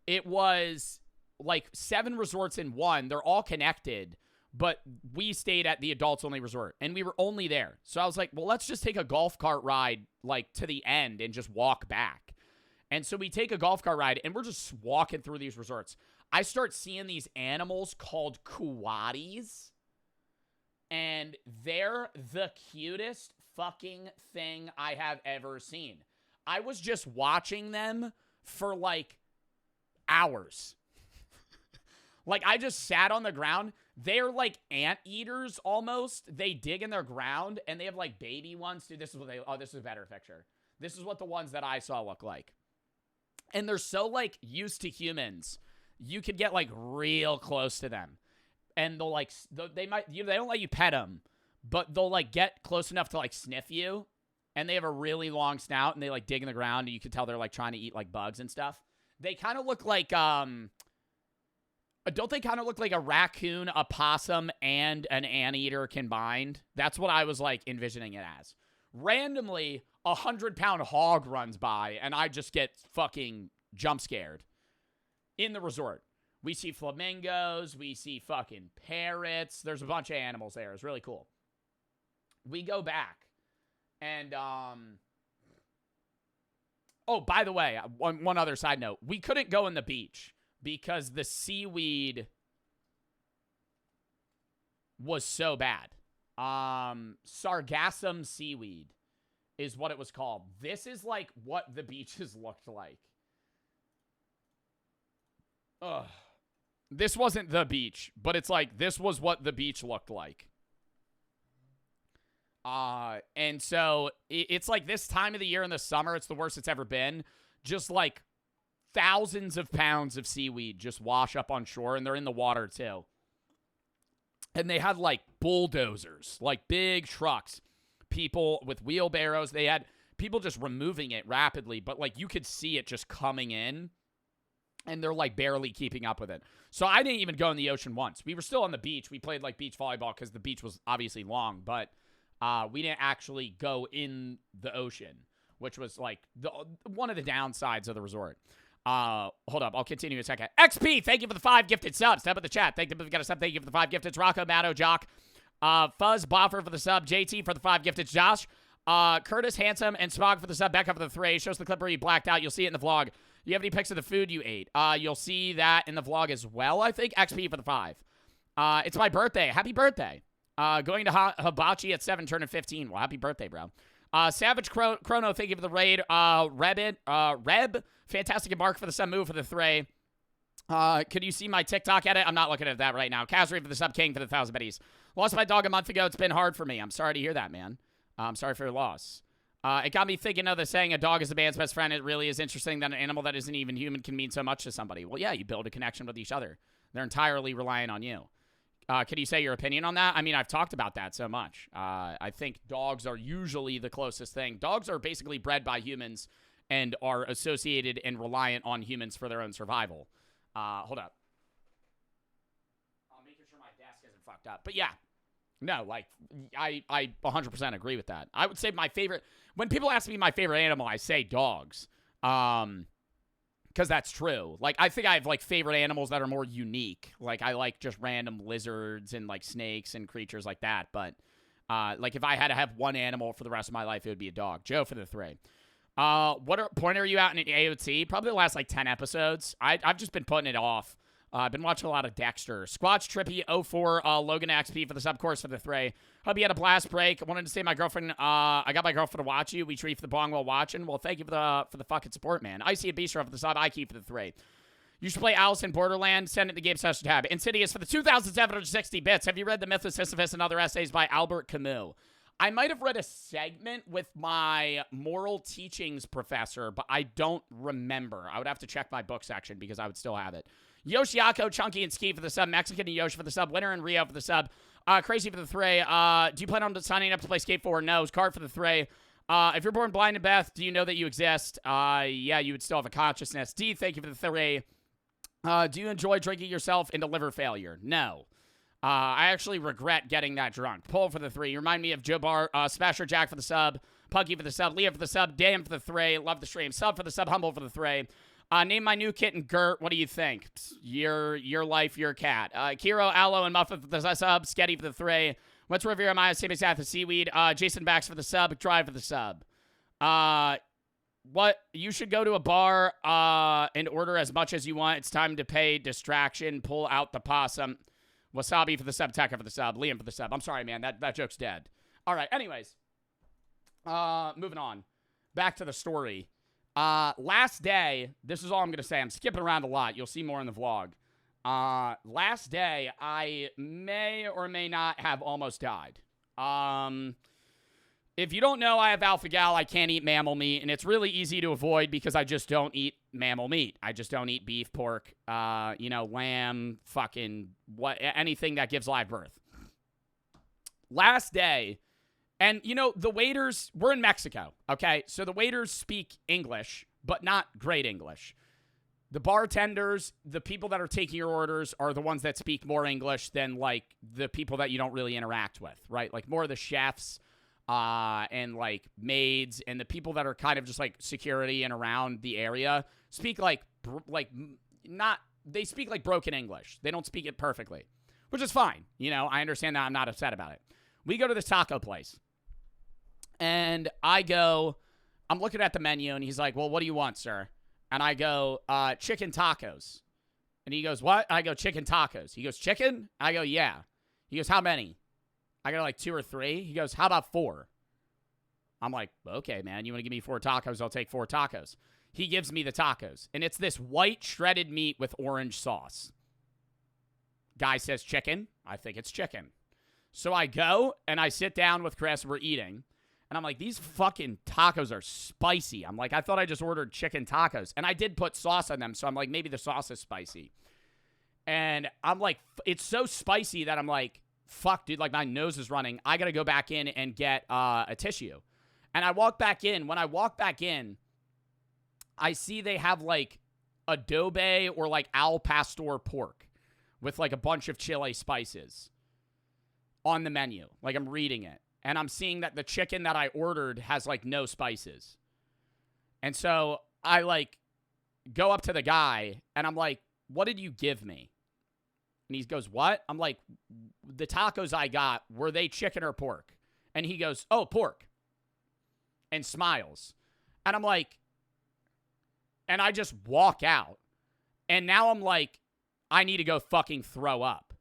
it was like 7 resorts in one. They're all connected. But we stayed at the adults only resort. And we were only there. So I was like, well, let's just take a golf cart ride like to the end and just walk back. And so we take a golf cart ride and we're just walking through these resorts. I start seeing these animals called coatis, and they're the cutest fucking thing I have ever seen. I was just watching them for like hours. Like I just sat on the ground. They're like anteaters almost. They dig in their ground, and they have like baby ones. Dude, this is a better picture. This is what the ones that I saw look like. And they're so like used to humans. You could get like real close to them, and they'll like they don't let you pet them, but they'll like get close enough to like sniff you, and they have a really long snout, and they like dig in the ground, and you can tell they're like trying to eat like bugs and stuff. They kind of look like don't they kind of look like a raccoon, a possum, and an anteater combined? That's what I was like envisioning it as. Randomly, 100-pound hog runs by, and I just get fucking jump scared. In the resort, we see flamingos, we see fucking parrots. There's a bunch of animals there. It's really cool. We go back, and oh, by the way, one other side note: we couldn't go in the beach because the seaweed was so bad. Sargassum seaweed is what it was called. This is like what the beaches looked like. Ugh. This wasn't the beach, but it's like this was what the beach looked like. And so it's like this time of the year in the summer, it's the worst it's ever been. Just like thousands of pounds of seaweed just wash up on shore, and they're in the water too. And they had like bulldozers, like big trucks, people with wheelbarrows. They had people just removing it rapidly, but like you could see it just coming in, and they're like barely keeping up with it. So I didn't even go in the ocean once. We were still on the beach. We played like beach volleyball because the beach was obviously long, but we didn't actually go in the ocean, which was like one of the downsides of the resort. Hold up. I'll continue in a second. XP, thank you for the 5 gifted subs. Step in the chat. Thank you for the sub. Thank you for the 5 gifted. Rocco, Matto, Jock, Fuzz, Boffer for the sub. JT for the 5 gifted. Josh, Curtis, Handsome, and Smog for the sub. Becca for the 3. Shows the clip where you blacked out. You'll see it in the vlog. You have any pics of the food you ate? You'll see that in the vlog as well, I think. XP for the 5. It's my birthday. Happy birthday. Going to Hibachi at 7, turning 15. Well, happy birthday, bro. Savage Chrono, thank you for the raid. Reb, fantastic, and Mark for the sub. Move for the 3. Could you see my TikTok edit? I'm not looking at that right now. Kazri for the sub. King for the 1,000 biddies. Lost my dog a month ago. It's been hard for me. I'm sorry to hear that, man. I'm sorry for your loss. It got me thinking of the saying, a dog is a man's best friend. It really is interesting that an animal that isn't even human can mean so much to somebody. Well, yeah, you build a connection with each other. They're entirely relying on you. Can you say your opinion on that? I mean, I've talked about that so much. I think dogs are usually the closest thing. Dogs are basically bred by humans and are associated and reliant on humans for their own survival. Hold up. I'm making sure my desk isn't fucked up. But yeah. No, like, I 100% agree with that. I would say my favorite, when people ask me my favorite animal, I say dogs. Because that's true. Like, I think I have, like, favorite animals that are more unique. Like, I like just random lizards and, like, snakes and creatures like that. But, like, if I had to have one animal for the rest of my life, it would be a dog. Joe for the 3. What point are you out in AOT? Probably the last, like, 10 episodes. I've just been putting it off. I've been watching a lot of Dexter. Squatch Trippy 04, Logan XP for the subcourse for the 3. Hope you had a blast break. I wanted to say my girlfriend, I got my girlfriend to watch you. We treat for the bong while watching. Well, thank you for the fucking support, man. Icy and Bistro for the sub. I keep for the 3. You should play Alice in Borderland. Send it to the game session tab. Insidious for the 2,760 bits. Have you read The Myth of Sisyphus and Other Essays by Albert Camus? I might have read a segment with my moral teachings professor, but I don't remember. I would have to check my book section because I would still have it. Yoshiako, Chunky, and Ski for the sub. Mexican and Yoshi for the sub. Winner and Rio for the sub. Crazy for the 3. Do you plan on signing up to play Skate 4? No. Card for the 3. If you're born blind and Beth, do you know that you exist? Yeah, you would still have a consciousness. D, thank you for the 3. Do you enjoy drinking yourself into liver failure? No. I actually regret getting that drunk. Pull for the 3. You remind me of Joe Bar, Smasher Jack for the sub. Puggy for the sub. Leah for the sub. Dan for the 3. Love the stream. Sub for the sub. Humble for the 3. Name my new kitten, Gert. What do you think? Your life, your cat. Kiro, Aloe, and Muffin for the sub. Sketty for the 3. What's Rivera, Maya, Same Sath, the Seaweed. Jason Bax for the sub. Drive for the sub. What? You should go to a bar and order as much as you want. It's time to pay. Distraction. Pull out the possum. Wasabi for the sub. Tekka for the sub. Liam for the sub. I'm sorry, man. That joke's dead. All right. Anyways. Moving on. Back to the story. Last day, this is all I'm going to say. I'm skipping around a lot. You'll see more in the vlog. Last day, I may or may not have almost died. If you don't know, I have alpha-gal. I can't eat mammal meat, and it's really easy to avoid because I just don't eat mammal meat. I just don't eat beef, pork, lamb, fucking anything that gives live birth. Last day, and, the waiters, we're in Mexico, okay? So the waiters speak English, but not great English. The bartenders, the people that are taking your orders are the ones that speak more English than, like, the people that you don't really interact with, right? Like, more of the chefs and, like, maids and the people that are kind of just, like, security and around the area speak, they speak, like, broken English. They don't speak it perfectly, which is fine. I understand that. I'm not upset about it. We go to this taco place. And I'm looking at the menu, and he's like, well, what do you want, sir? And I go, chicken tacos. And he goes, what? I go, chicken tacos. He goes, chicken? I go, yeah. He goes, how many? I go, like 2 or 3. He goes, how about 4? I'm like, okay, man, you want to give me 4 tacos? I'll take 4 tacos. He gives me the tacos, and it's this white shredded meat with orange sauce. Guy says chicken. I think it's chicken. So I go and I sit down with Chris. We're eating. And I'm like, these fucking tacos are spicy. I'm like, I thought I just ordered chicken tacos. And I did put sauce on them. So I'm like, maybe the sauce is spicy. And I'm like, it's so spicy that I'm like, fuck, dude, like my nose is running. I got to go back in and get a tissue. And I walk back in. When I walk back in, I see they have like adobe or like al pastor pork with like a bunch of chili spices on the menu. Like I'm reading it. And I'm seeing that the chicken that I ordered has like no spices. And so I like go up to the guy and I'm like, what did you give me? And he goes, what? I'm like, the tacos I got, were they chicken or pork? And he goes, oh, pork. And smiles. And I'm like, and I just walk out. And now I'm like, I need to go fucking throw up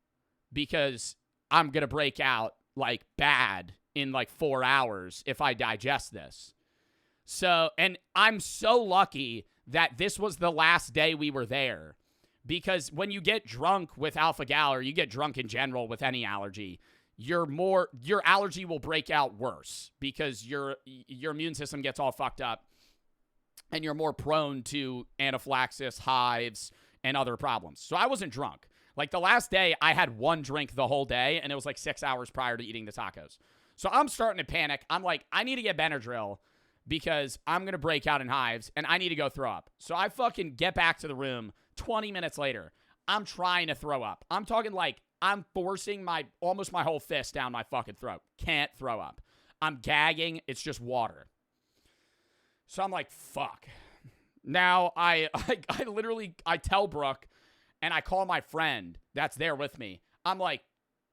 because I'm going to break out like bad in like 4 hours if I digest this. So, and I'm so lucky that this was the last day we were there, because when you get drunk with alpha gal, or you get drunk in general with any allergy, your allergy will break out worse because your immune system gets all fucked up and you're more prone to anaphylaxis, hives, and other problems. So I wasn't drunk. Like the last day I had one drink the whole day, and it was like 6 hours prior to eating the tacos. So I'm starting to panic. I'm like, I need to get Benadryl because I'm going to break out in hives and I need to go throw up. So I fucking get back to the room 20 minutes later. I'm trying to throw up. I'm talking like I'm forcing almost my whole fist down my fucking throat. Can't throw up. I'm gagging. It's just water. So I'm like, fuck. Now I literally tell Brooke and I call my friend that's there with me. I'm like,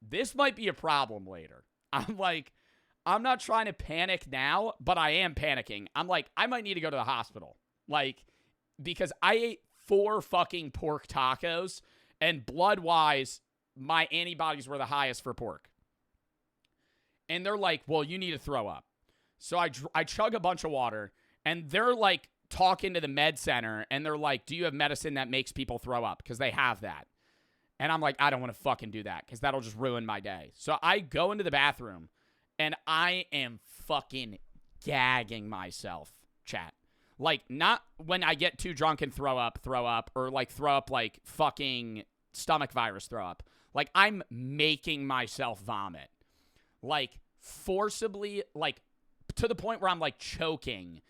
this might be a problem later. I'm like, I'm not trying to panic now, but I am panicking. I'm like, I might need to go to the hospital. Like, because I ate 4 fucking pork tacos, and blood-wise, my antibodies were the highest for pork. And they're like, well, you need to throw up. So I chug a bunch of water, and they're like talking to the med center, and they're like, do you have medicine that makes people throw up? Because they have that. And I'm like, I don't want to fucking do that because that'll just ruin my day. So I go into the bathroom and I am fucking gagging myself, chat. Like, not when I get too drunk and throw up, or like throw up like fucking stomach virus throw up. Like, I'm making myself vomit. Like, forcibly, like, to the point where I'm like choking.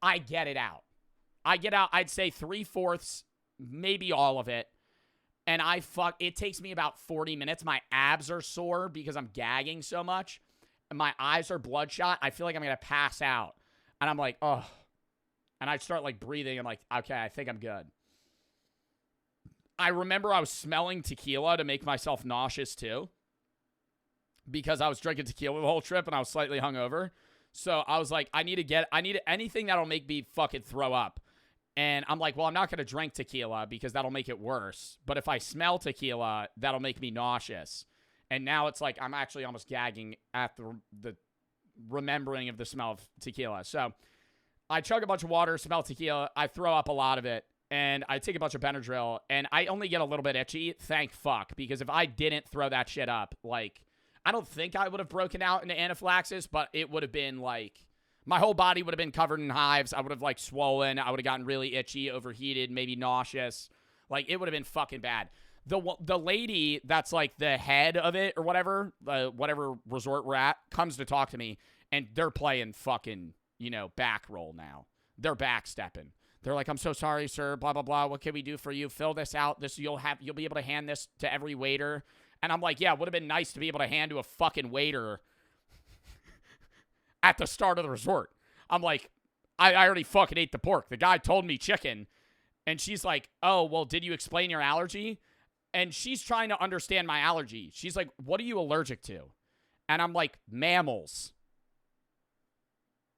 I get it out. I'd say 3/4, maybe all of it. And it takes me about 40 minutes. My abs are sore because I'm gagging so much. And my eyes are bloodshot. I feel like I'm going to pass out. And I'm like, oh. And I start like breathing. I'm like, okay, I think I'm good. I remember I was smelling tequila to make myself nauseous too, because I was drinking tequila the whole trip and I was slightly hungover. So I was like, I need anything that'll make me fucking throw up. And I'm like, well, I'm not going to drink tequila because that'll make it worse. But if I smell tequila, that'll make me nauseous. And now it's like I'm actually almost gagging at the remembering of the smell of tequila. So I chug a bunch of water, smell tequila. I throw up a lot of it. And I take a bunch of Benadryl. And I only get a little bit itchy. Thank fuck. Because if I didn't throw that shit up, like, I don't think I would have broken out into anaphylaxis. But it would have been like, my whole body would have been covered in hives. I would have, like, swollen. I would have gotten really itchy, overheated, maybe nauseous. Like, it would have been fucking bad. The lady that's, like, the head of it or whatever, whatever resort we're at, comes to talk to me. And they're playing fucking, back roll now. They're backstepping. They're like, I'm so sorry, sir, blah, blah, blah. What can we do for you? Fill this out. You'll be able to hand this to every waiter. And I'm like, yeah, it would have been nice to be able to hand to a fucking waiter at the start of the resort. I'm like, I already fucking ate the pork. The guy told me chicken. And she's like, oh, well, did you explain your allergy? And she's trying to understand my allergy. She's like, what are you allergic to? And I'm like, mammals.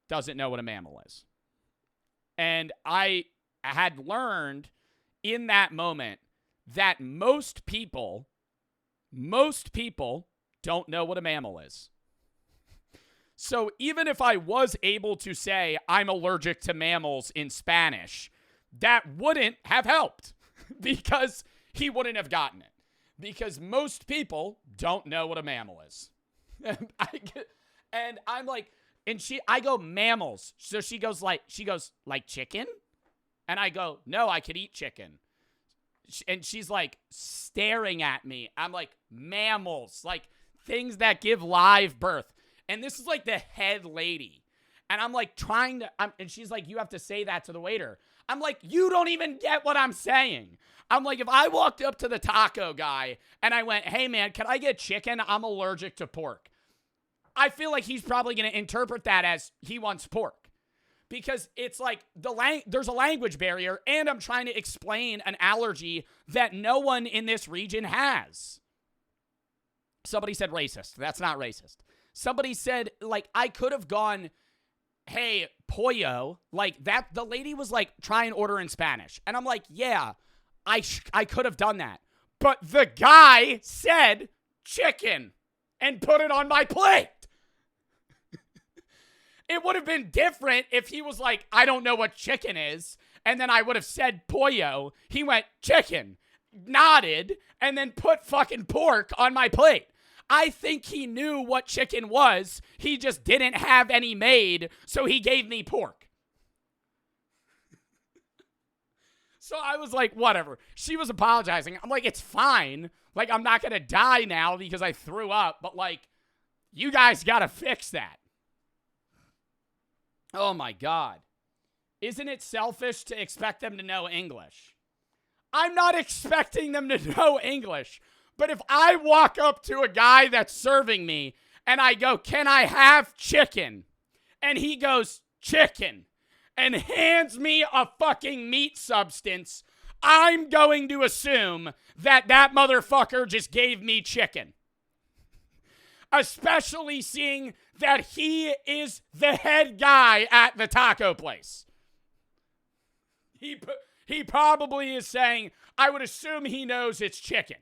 Doesn't know what a mammal is. And I had learned in that moment that most people don't know what a mammal is. So even if I was able to say I'm allergic to mammals in Spanish, that wouldn't have helped because he wouldn't have gotten it. because most people don't know what a mammal is. And I'm like, I go mammals. So she goes like chicken? And I go, no, I could eat chicken. And she's like staring at me. I'm like, mammals, like things that give live birth. And this is like the head lady. And I'm like and she's like, you have to say that to the waiter. I'm like, you don't even get what I'm saying. I'm like, if I walked up to the taco guy and I went, hey man, can I get chicken? I'm allergic to pork. I feel like he's probably going to interpret that as he wants pork. Because it's like there's a language barrier, and I'm trying to explain an allergy that no one in this region has. Somebody said racist. That's not racist. Somebody said, like, I could have gone, hey, pollo. Like, that, the lady was like, try and order in Spanish. And I'm like, yeah, I could have done that. But the guy said chicken and put it on my plate. It would have been different if he was like, I don't know what chicken is. And then I would have said pollo. He went, chicken, nodded, and then put fucking pork on my plate. I think he knew what chicken was. He just didn't have any made, so he gave me pork. So I was like, whatever. She was apologizing. I'm like, it's fine. Like, I'm not going to die now because I threw up. But, like, you guys got to fix that. Oh, my God. Isn't it selfish to expect them to know English? I'm not expecting them to know English. But if I walk up to a guy that's serving me and I go, can I have chicken? And he goes, chicken, and hands me a fucking meat substance, I'm going to assume that that motherfucker just gave me chicken. Especially seeing that he is the head guy at the taco place. He probably is saying, I would assume he knows it's chicken.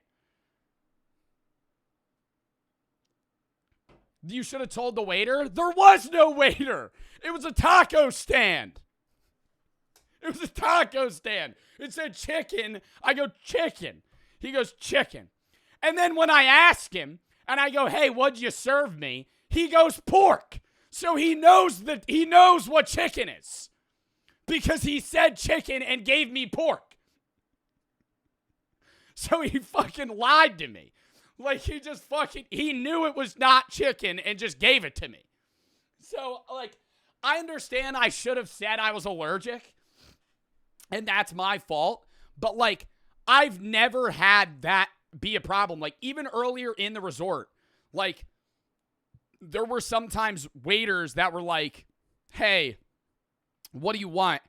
You should have told the waiter. There was no waiter. It was a taco stand. It was a taco stand. It said chicken. I go, chicken. He goes, chicken. And then when I ask him, and I go, hey, what'd you serve me? He goes, pork. So he knows what chicken is. Because he said chicken and gave me pork. So he fucking lied to me. Like, he knew it was not chicken and just gave it to me. So, like, I understand I should have said I was allergic. And that's my fault. But, like, I've never had that be a problem. Like, even earlier in the resort, like, there were sometimes waiters that were like, hey, what do you want?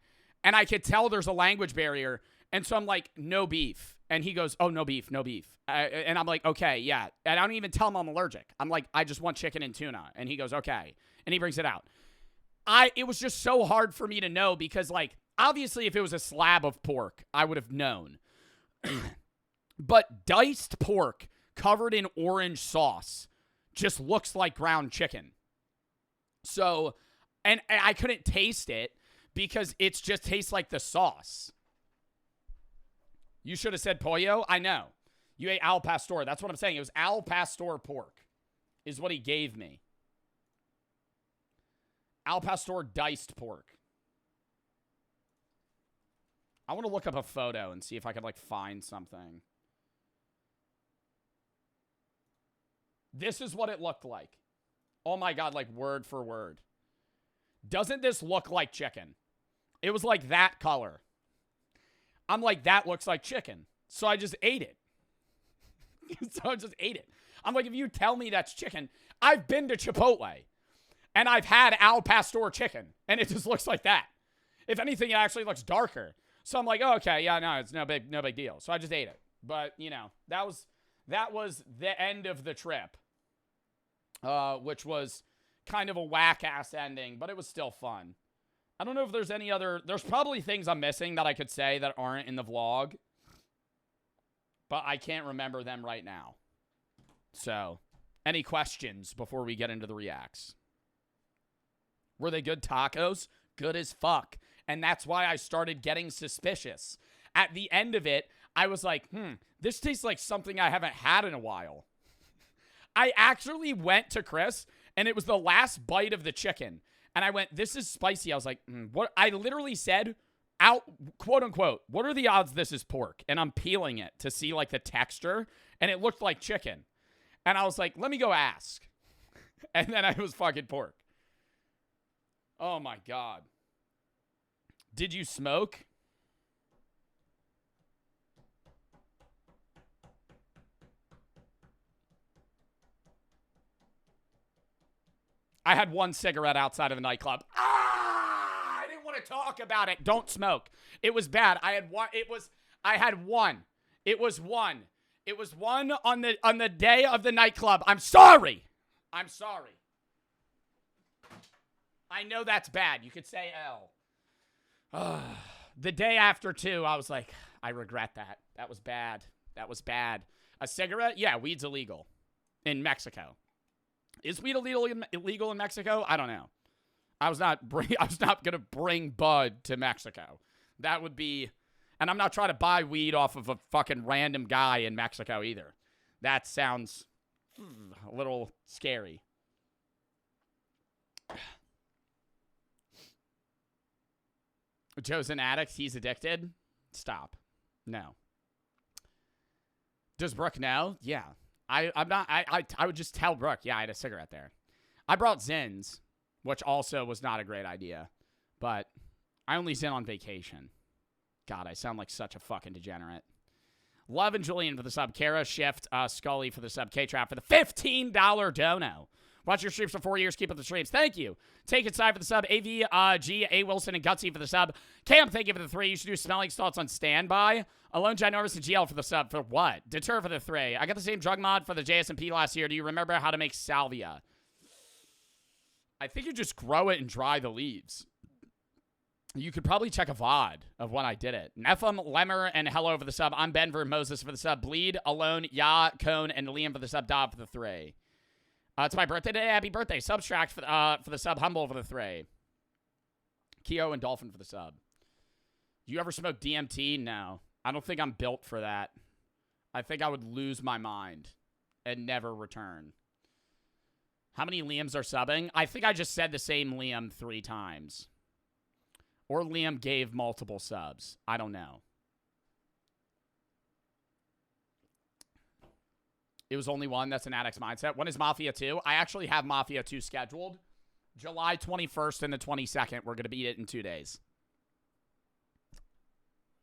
And I could tell there's a language barrier. And so I'm like, no beef. And he goes, oh, no beef, no beef. And I'm like, okay, yeah. And I don't even tell him I'm allergic. I'm like, I just want chicken and tuna. And he goes, okay. And he brings it out. It was just so hard for me to know because, like, obviously if it was a slab of pork, I would have known. But diced pork covered in orange sauce just looks like ground chicken. So, and I couldn't taste it because it just tastes like the sauce. You should have said pollo. I know. You ate al pastor. That's what I'm saying. It was al pastor pork is what he gave me. Al pastor diced pork. I want to look up a photo and see if I could, like, find something. This is what it looked like. Oh my God, like word for word. Doesn't this look like chicken? It was like that color. I'm like, that looks like chicken. So I just ate it. I'm like, if you tell me that's chicken, I've been to Chipotle and I've had al pastor chicken and it just looks like that. If anything, it actually looks darker. So I'm like, oh, okay, yeah, no, it's no big deal. So I just ate it. But, you know, that was the end of the trip, which was kind of a whack-ass ending, but it was still fun. I don't know if there's there's probably things I'm missing that I could say that aren't in the vlog, but I can't remember them right now. So, any questions before we get into the reacts? Were they good tacos? Good as fuck. And that's why I started getting suspicious. At the end of it, I was like, this tastes like something I haven't had in a while. I actually went to Chris, and it was the last bite of the chicken. And I went, this is spicy. I was like, what? I literally said, out, quote unquote, what are the odds this is pork? And I'm peeling it to see like the texture, and it looked like chicken. And I was like, let me go ask. And then it was fucking pork. Oh my God. Did you smoke? I had one cigarette outside of the nightclub. I didn't want to talk about it. Don't smoke. It was bad. I had one. It was one on the day of the nightclub. I'm sorry. I know that's bad. You could say L. The day after, too, I was like, I regret that. That was bad. A cigarette? Yeah, weed's illegal in Mexico. Is weed illegal in Mexico? I don't know. I was not going to bring bud to Mexico. That would be, and I'm not trying to buy weed off of a fucking random guy in Mexico either. That sounds a little scary. Joe's an addict. He's addicted. Stop. No. Does Brooke know? Yeah. I'm not. I would just tell Brooke. Yeah, I had a cigarette there. I brought Zins, which also was not a great idea. But I only Zin on vacation. God, I sound like such a fucking degenerate. Love and Julian for the sub. Kara, Shift, Scully for the sub. K-Trap for the $15 dono. Watch your streams for 4 years. Keep up the streams. Thank you. Take it side for the sub. AVG, A. Wilson, and Gutsy for the sub. Cam, thank you for the 3. You should do smelling salts on standby. Alone Ginormous and GL for the sub. For what? Deter for the 3. I got the same drug mod for the JSMP last year. Do you remember how to make salvia? I think you just grow it and dry the leaves. You could probably check a VOD of when I did it. Nepham, Lemmer, and Hello for the sub. I'm Benver, Moses for the sub. Bleed, Alone, Ya, Cone, and Liam for the sub. Dob for the 3. It's my birthday today. Happy birthday. Subtract for the sub. Humble for the 3. Keo and Dolphin for the sub. Do you ever smoke DMT? No. I don't think I'm built for that. I think I would lose my mind and never return. How many Liams are subbing? I think I just said the same Liam 3 times. Or Liam gave multiple subs. I don't know. It was only one. That's an addict's mindset. When is Mafia 2? I actually have Mafia 2 scheduled. July 21st and the 22nd. We're going to beat it in 2 days.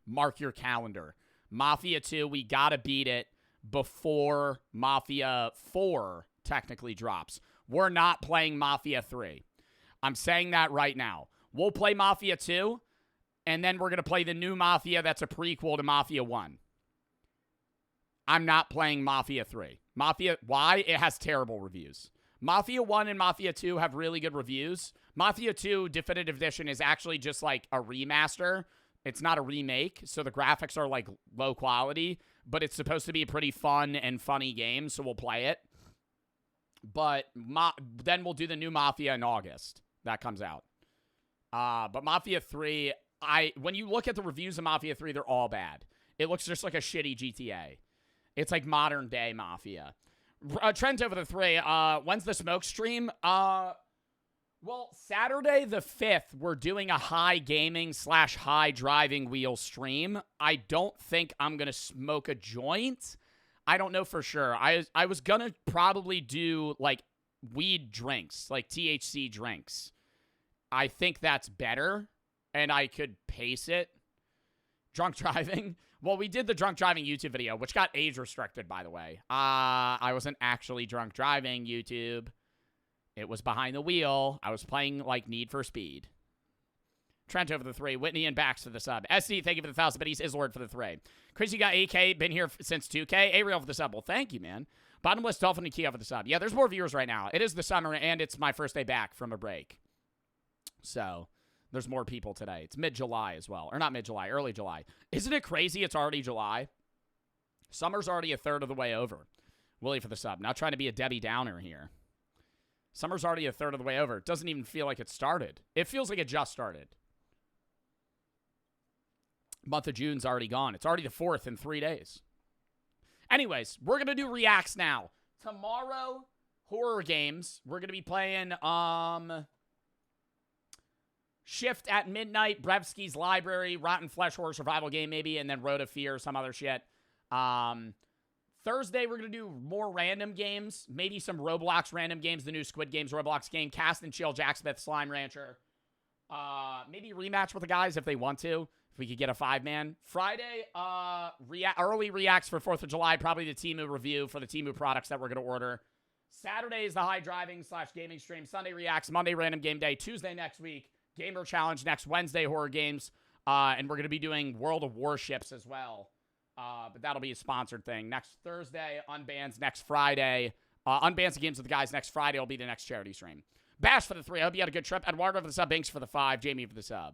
Mark your calendar. Mafia 2, we got to beat it before Mafia 4 technically drops. We're not playing Mafia 3. I'm saying that right now. We'll play Mafia 2, and then we're going to play the new Mafia that's a prequel to Mafia 1. I'm not playing Mafia 3. Mafia, why? It has terrible reviews. Mafia 1 and Mafia 2 have really good reviews. Mafia 2 Definitive Edition is actually just like a remaster. It's not a remake, so the graphics are like low quality, but it's supposed to be a pretty fun and funny game, so we'll play it. But then we'll do the new Mafia in August. That comes out. But Mafia 3, when you look at the reviews of Mafia 3, they're all bad. It looks just like a shitty GTA. It's like modern day Mafia. Trent over the 3. When's the smoke stream? Well, Saturday the 5th, we're doing a high gaming / high driving wheel stream. I don't think I'm going to smoke a joint. I don't know for sure. I was going to probably do like weed drinks, like THC drinks. I think that's better, and I could pace it. Drunk driving. Well, we did the drunk driving YouTube video, which got age restricted, by the way. I wasn't actually drunk driving, YouTube. It was behind the wheel. I was playing, like, Need for Speed. Trent over the 3. Whitney and Bax for the sub. SD, thank you for the 1,000 biddies. Islord for the 3. Crazy got AK, been here since 2K. Ariel for the sub. Well, thank you, man. Bottomless Dolphin and Kia for the sub. Yeah, there's more viewers right now. It is the summer, and it's my first day back from a break. So, there's more people today. It's mid-July as well. Or not mid-July, early July. Isn't it crazy it's already July? Summer's already a third of the way over. Willie for the sub. Not trying to be a Debbie Downer here. Summer's already a third of the way over. It doesn't even feel like it started. It feels like it just started. Month of June's already gone. It's already the 4th in 3 days. Anyways, we're going to do reacts now. Tomorrow, horror games. We're going to be playing Shift at midnight, Brevsky's Library, Rotten Flesh horror survival game maybe, and then Road of Fear, some other shit. Thursday, we're going to do more random games. Maybe some Roblox random games, the new Squid Games Roblox game, Cast and Chill, Jack Smith, Slime Rancher. Maybe rematch with the guys if they want to. If we could get a 5-man. Friday, early reacts for 4th of July. Probably the Temu review for the Temu products that we're going to order. Saturday is the high driving / gaming stream. Sunday reacts. Monday random game day. Tuesday next week. Gamer challenge next Wednesday. Horror games. And we're going to be doing World of Warships as well. But that'll be a sponsored thing. Next Thursday, Unbans. Next Friday. Unbans the games with the guys. Next Friday will be the next charity stream. Bash for the 3. I hope you had a good trip. Eduardo for the sub. Binks for the 5. Jamie for the sub.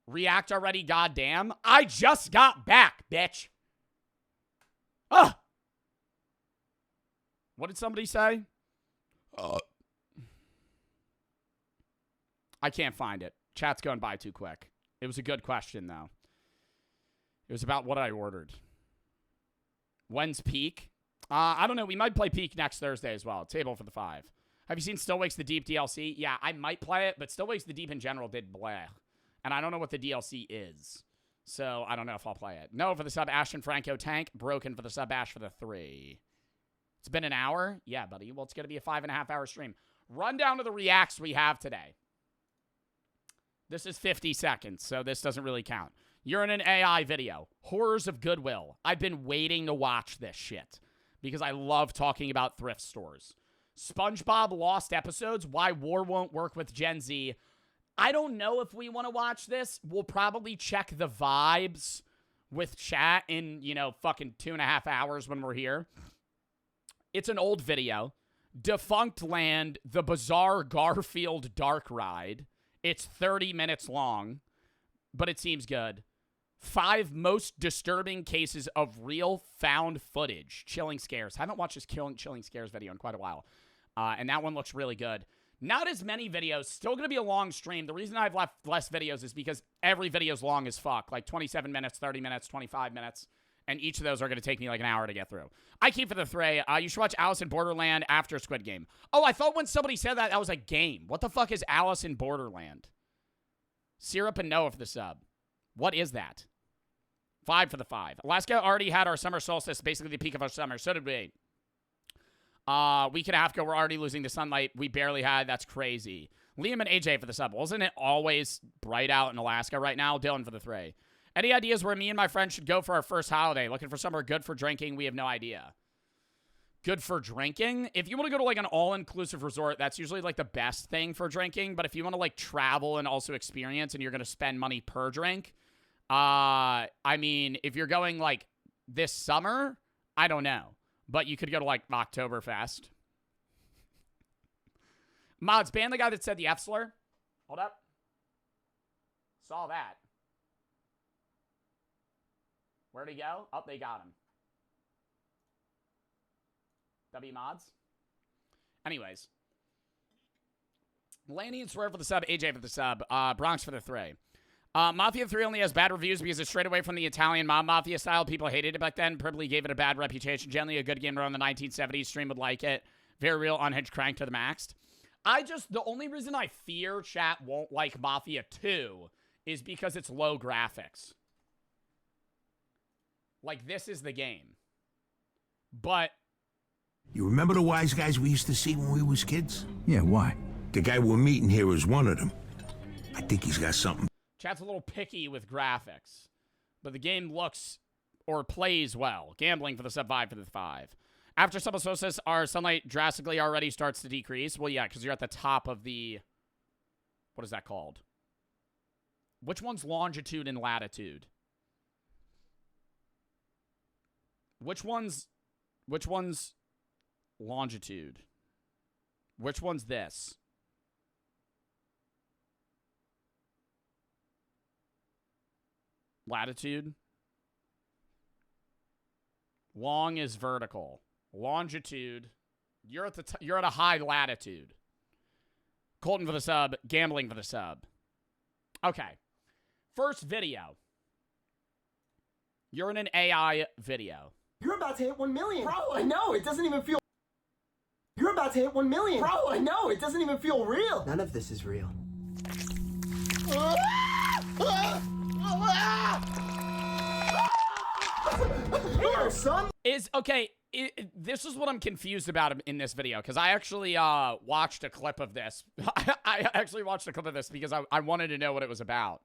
React already, goddamn. I just got back, bitch. Ugh. What did somebody say? I can't find it. Chat's going by too quick. It was a good question, though. It was about what I ordered. When's Peak? I don't know. We might play Peak next Thursday as well. Table for the 5. Have you seen Still Wakes the Deep DLC? Yeah, I might play it, but Still Wakes the Deep in general did bleh. And I don't know what the DLC is. So I don't know if I'll play it. No for the sub, Ashton Franco Tank. Broken for the sub, Ash for the 3. It's been an hour? Yeah, buddy. Well, it's going to be a 5.5-hour stream. Run down to the reacts we have today. This is 50 seconds, so this doesn't really count. You're in an AI video. Horrors of Goodwill. I've been waiting to watch this shit because I love talking about thrift stores. SpongeBob Lost Episodes. Why War Won't Work with Gen Z. I don't know if we want to watch this. We'll probably check the vibes with chat in, fucking 2.5 hours when we're here. It's an old video. Defunctland, the bizarre Garfield dark ride. It's 30 minutes long, but it seems good. 5 most disturbing cases of real found footage. Chilling scares. Haven't watched this chilling scares video in quite a while. And that one looks really good. Not as many videos. Still going to be a long stream. The reason I've left less videos is because every video is long as fuck. Like 27 minutes, 30 minutes, 25 minutes. And each of those are going to take me like an hour to get through. I keep for the 3. You should watch Alice in Borderland after Squid Game. Oh, I thought when somebody said that was a game. What the fuck is Alice in Borderland? Syrup and Noah for the sub. What is that? 5 for the 5. Alaska already had our summer solstice, basically the peak of our summer. So did we. Week and a half ago, we're already losing the sunlight we barely had. That's crazy. Liam and AJ for the sub. Wasn't it always bright out in Alaska right now? Dylan for the 3. Any ideas where me and my friends should go for our first holiday? Looking for somewhere good for drinking? We have no idea. Good for drinking? If you want to go to like an all-inclusive resort, that's usually like the best thing for drinking. But if you want to like travel and also experience and you're going to spend money per drink, I mean, if you're going like this summer, I don't know. But you could go to, like, Oktoberfest. Mods, ban the guy that said the F slur. Hold up. Saw that. Where'd he go? Oh, they got him. W mods. Anyways. Laney and Swerve for the sub. AJ for the sub. Bronx for the 3. Mafia 3 only has bad reviews because it's straight away from the Italian mob mafia style. People hated it back then. Probably gave it a bad reputation. Generally a good game around the 1970s. Stream would like it. Very real, unhinged, crank to the max. The only reason I fear chat won't like Mafia 2 is because it's low graphics. Like, this is the game. But... You remember the wise guys we used to see when we was kids? Yeah, why? The guy we're meeting here is one of them. I think he's got something. Chat's a little picky with graphics, but the game looks or plays well. Gambling for the sub 5 for the 5. After summer solstice, our sunlight drastically already starts to decrease. Well, yeah, because you're at the top of the... What is that called? Which one's longitude and latitude? Which one's longitude? Which one's this? Latitude. Long is vertical. Longitude. You're at a high latitude. Colton for the sub. Gambling for the sub. Okay. First video. You're in an AI video. You're about to hit 1 million. Bro, I know, it doesn't even feel... You're about to hit 1 million. Bro, I know, it doesn't even feel real. None of this is real. Here, son. This is what I'm confused about in this video, because I actually watched a clip of this. I actually watched a clip of this because I wanted to know what it was about.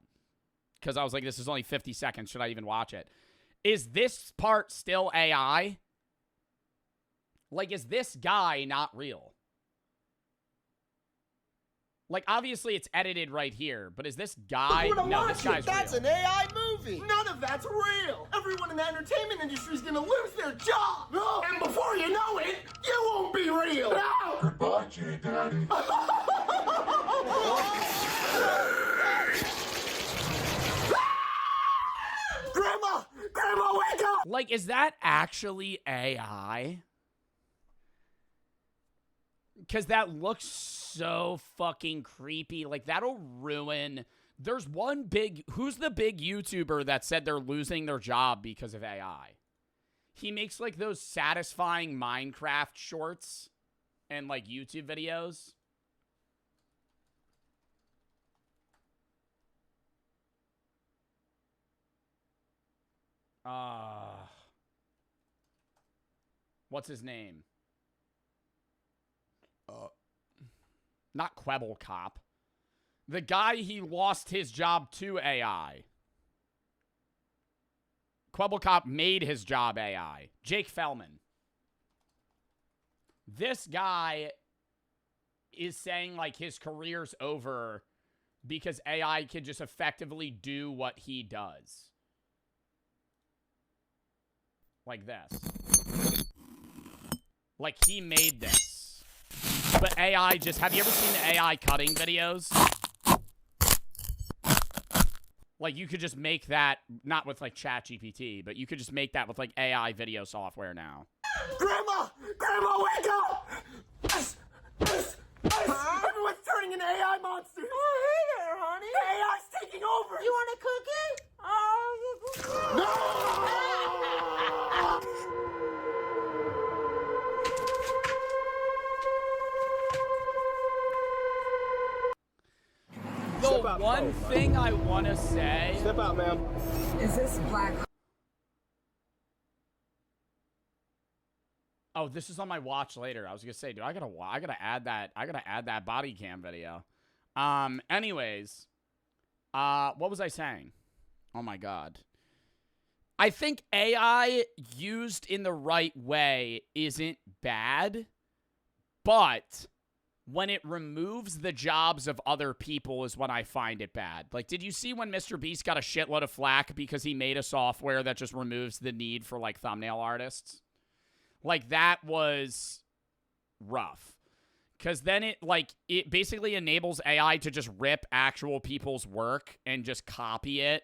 Because I was like, this is only 50 seconds. Should I even watch it? Is this part still AI? Like, is this guy not real? Like, obviously it's edited right here, but is this guy... No, this guy's That's real. an AI movie. None of that's real. Everyone in the entertainment industry is gonna lose their job. No. And before you know it, you won't be real. No. Goodbye, J-Daddy. Grandma, wake up! Like, is that actually AI? Because that looks so fucking creepy. Like, that'll ruin... There's one big... Who's the big YouTuber that said they're losing their job because of AI? He makes, like, those satisfying Minecraft shorts and, like, YouTube videos. What's his name? Not Quebble Cop. The guy he lost his job to AI. Quebble Cop made his job AI. Jake Fellman. This guy is saying, like, his career's over because AI can just effectively do what he does. Like this. Like, he made this. But AI just... Have you ever seen the AI cutting videos? Like, you could just make that... Not with, like, ChatGPT, but you could just make that with, like, AI video software now. Grandma, wake up! Everyone's turning into AI monsters. Oh, hey there, honey. AI's taking over. You want a cookie? Oh, no! The one thing I want to say... Step out, ma'am. Is this black? Oh, this is on my watch later. I was gonna say, dude, I gotta add that body cam video. Anyways, what was I saying? Oh my god. I think AI used in the right way isn't bad, but when it removes the jobs of other people is when I find it bad. Like, did you see when Mr. Beast got a shitload of flack because he made a software that just removes the need for, like, thumbnail artists? Like, that was rough. Because then it basically enables AI to just rip actual people's work and just copy it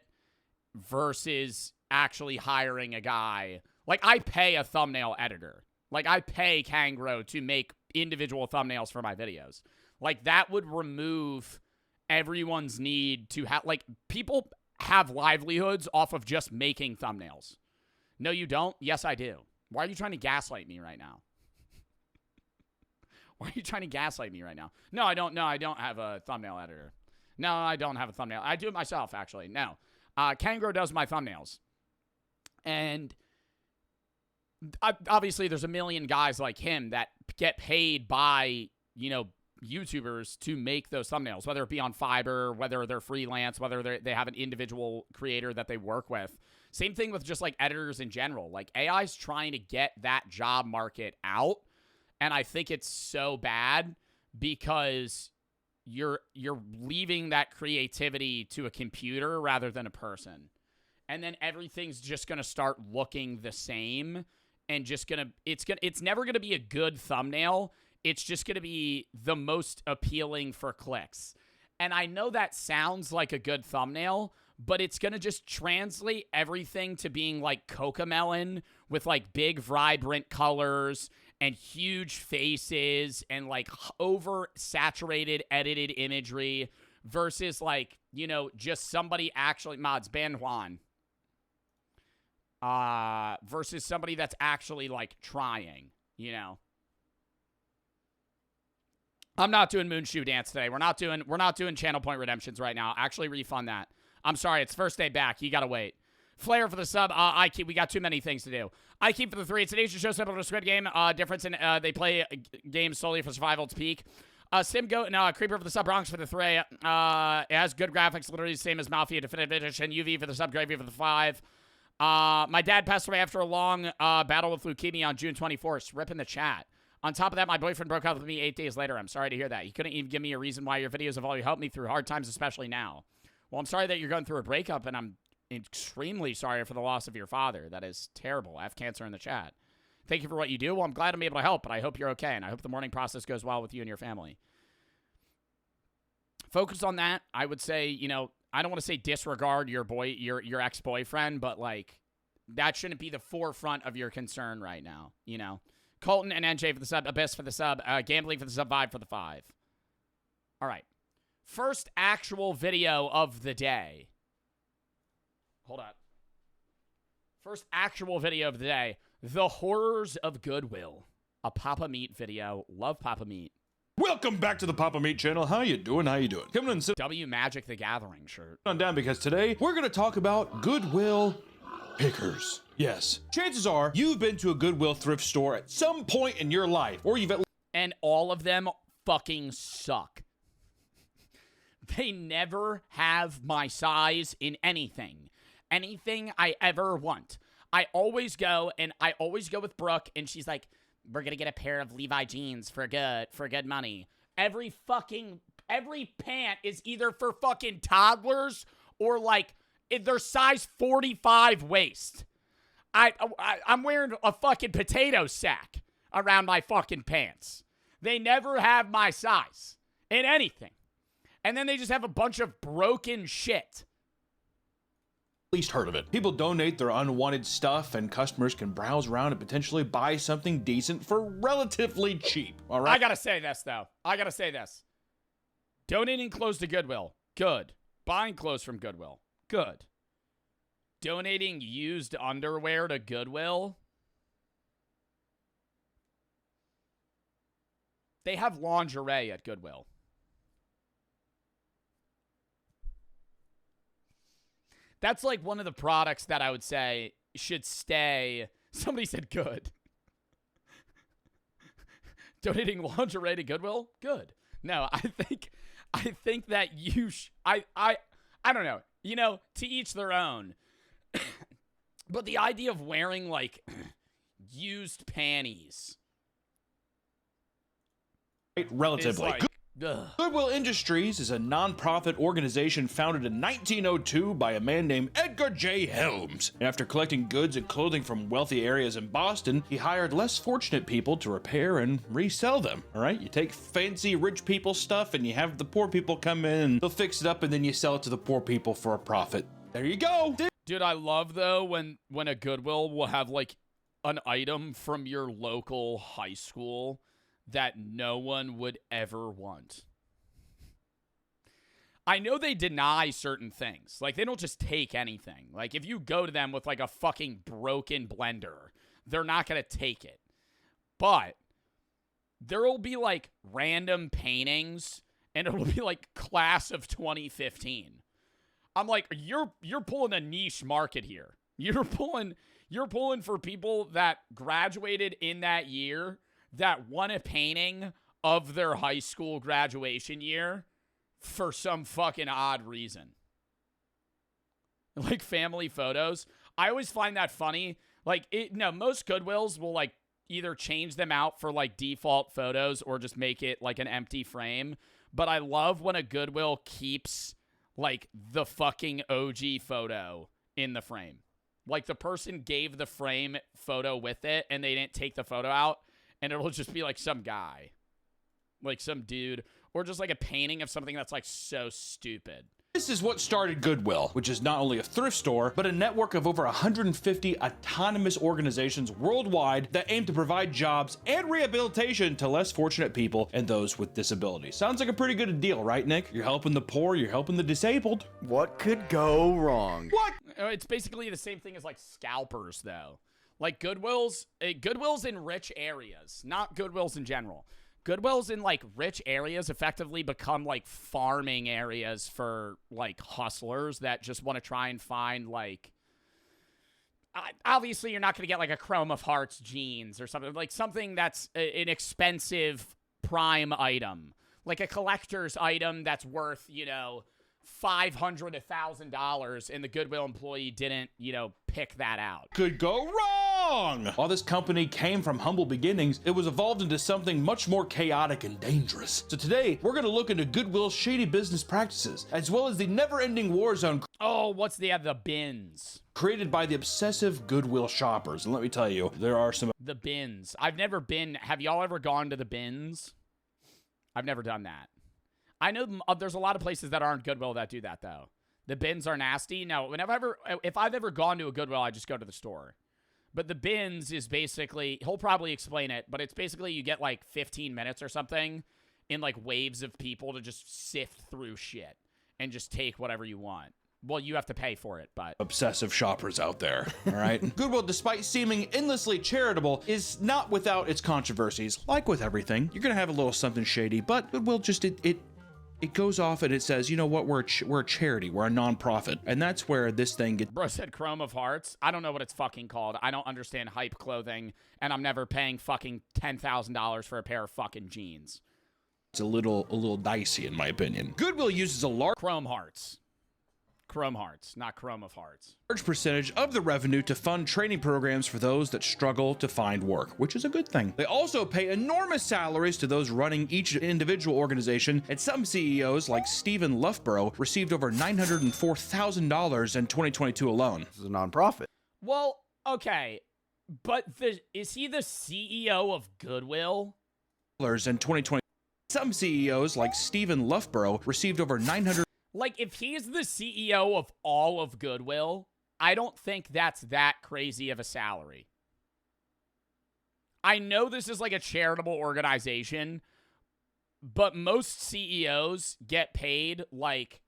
versus actually hiring a guy. Like, I pay a thumbnail editor. Like, I pay Kangro to make individual thumbnails for my videos. Like, that would remove everyone's need to have... Like, people have livelihoods off of just making thumbnails. No, you don't? Yes, I do. Why are you trying to gaslight me right now? Why are you trying to gaslight me right now? No, I don't. No, I don't have a thumbnail editor. No, I don't have a thumbnail. I do it myself, actually. No. Kangro does my thumbnails. And obviously there's a million guys like him that get paid by, you know, YouTubers to make those thumbnails, whether it be on Fiverr, whether they're freelance, whether they have an individual creator that they work with. Same thing with just, like, editors in general. Like, AI's trying to get that job market out, and I think it's so bad because you're leaving that creativity to a computer rather than a person. And then everything's just going to start looking the same and it's never going to be a good thumbnail. It's just going to be the most appealing for clicks. And I know that sounds like a good thumbnail, but it's going to just translate everything to being like Cocomelon with, like, big vibrant colors and huge faces and, like, over-saturated edited imagery versus like, you know, just somebody actually mods ban Juan. Versus somebody that's actually like trying, you know. I'm not doing Moonshoe Dance today. We're not doing channel point redemptions right now. Actually refund that. I'm sorry, it's first day back. You gotta wait. Flair for the sub. I keep. We got too many things to do. I keep for the 3. It's an Asian show similar to Squid Game. Difference in they play games solely for survival. It's peak. Sim Goat and Creeper for the sub. Bronx for the 3. It has good graphics, literally the same as Mafia Definitive Edition. UV for the sub. Gravy for the 5. My dad passed away after a long battle with leukemia on June 24th. Rip in the chat. On top of that, my boyfriend broke up with me 8 days later. I'm sorry to hear that. You couldn't even give me a reason why your videos have always helped me through hard times, especially now. Well, I'm sorry that you're going through a breakup, and I'm extremely sorry for the loss of your father. That is terrible. I have cancer in the chat. Thank you for what you do. Well, I'm glad I'm able to help, but I hope you're okay, and I hope the mourning process goes well with you and your family. Focus on that. I would say, you know, I don't want to say disregard your ex-boyfriend, but, like, that shouldn't be the forefront of your concern right now, you know? Colton and NJ for the sub, Abyss for the sub, Gambling for the sub, Vibe for the 5. All right. First actual video of the day. Hold on. First actual video of the day. The Horrors of Goodwill. A Papa Meat video. Love Papa Meat. Welcome back to the Papa Meat channel. How you doing? How you doing? Coming in and sit W Magic the Gathering shirt. on down because today we're going to talk about Goodwill pickers. Yes. Chances are you've been to a Goodwill thrift store at some point in your life, or you've at And all of them fucking suck. They never have my size in anything. Anything I ever want. I always go with Brooke, and she's like, we're gonna get a pair of Levi jeans for good money. Every pant is either for fucking toddlers or like they're size 45 waist. I'm wearing a fucking potato sack around my fucking pants. They never have my size in anything. And then they just have a bunch of broken shit. least heard of it. People donate their unwanted stuff, and customers can browse around and potentially buy something decent for relatively cheap. All right. I gotta say this, though. Donating clothes to Goodwill, good. Buying clothes from Goodwill, good. Donating used underwear to Goodwill? They have lingerie at Goodwill. That's like one of the products that I would say should stay. Somebody said good. Donating lingerie to Goodwill? Good. No, I think that you I don't know. You know, to each their own. But the idea of wearing like used panties. Relatively. Like, Goodwill Industries is a non-profit organization founded in 1902 by a man named Edgar J. Helms. And after collecting goods and clothing from wealthy areas in Boston, he hired less fortunate people to repair and resell them. All right, you take fancy rich people stuff and you have the poor people come in and they'll fix it up and then you sell it to the poor people for a profit. There you go. Dude, I love though when a Goodwill will have like an item from your local high school that no one would ever want. I know they deny certain things. Like, they don't just take anything. Like, if you go to them with, like, a fucking broken blender, they're not going to take it. But there will be, like, random paintings, and it'll be, like, class of 2015. I'm like, you're pulling a niche market here. You're pulling for people that graduated in that year that won a painting of their high school graduation year for some fucking odd reason. Like family photos. I always find that funny. Like, most Goodwills will like either change them out for like default photos or just make it like an empty frame. But I love when a Goodwill keeps like the fucking OG photo in the frame. Like the person gave the frame photo with it and they didn't take the photo out. And it'll just be like some guy, like some dude, or just like a painting of something that's like so stupid. This is what started Goodwill, which is not only a thrift store, but a network of over 150 autonomous organizations worldwide that aim to provide jobs and rehabilitation to less fortunate people and those with disabilities. Sounds like a pretty good deal, right, Nick? You're helping the poor, you're helping the disabled. What could go wrong? What? It's basically the same thing as like scalpers, though. Like Goodwill's in rich areas, not Goodwill's in general. Goodwills in, like, rich areas effectively become, like, farming areas for, like, hustlers that just want to try and find, like... obviously, you're not going to get, like, a Chrome of Hearts jeans or something. Like, something that's an expensive prime item. Like, a collector's item that's worth, you know, $500, $1,000, and the Goodwill employee didn't, you know, pick that out. Could go wrong! While this company came from humble beginnings, it was evolved into something much more chaotic and dangerous. So today, we're going to look into Goodwill's shady business practices, as well as the never-ending war zone What's the bins? created by the obsessive Goodwill shoppers. And let me tell you, there are some... The bins. I've never been... Have y'all ever gone to the bins? I've never done that. I know there's a lot of places that aren't Goodwill that do that, though. The bins are nasty. No, if I've ever gone to a Goodwill, I just go to the store. But the bins is basically, he'll probably explain it, but it's basically you get like 15 minutes or something in like waves of people to just sift through shit and just take whatever you want. Well, you have to pay for it, but... Obsessive shoppers out there, all right? Goodwill, despite seeming endlessly charitable, is not without its controversies. Like with everything, you're gonna have a little something shady, but Goodwill just, it goes off and it says, you know what, we're a charity, we're a non-profit. And that's where this thing gets... Bro said Chrome of Hearts. I don't know what it's fucking called. I don't understand hype clothing, and I'm never paying fucking $10,000 for a pair of fucking jeans. It's a little dicey, in my opinion. Goodwill uses a large Chrome Hearts. Chrome Hearts, not Chrome of Hearts. Large percentage of the revenue to fund training programs for those that struggle to find work, which is a good thing. They also pay enormous salaries to those running each individual organization, and some CEOs, like Stephen Loughborough, received over $904,000 in 2022 alone. This is a nonprofit. Well, okay, but is he the CEO of Goodwill? In 2020, some CEOs, like Stephen Loughborough, received over 900. Like, if he's the CEO of all of Goodwill, I don't think that's that crazy of a salary. I know this is like a charitable organization, but most CEOs get paid like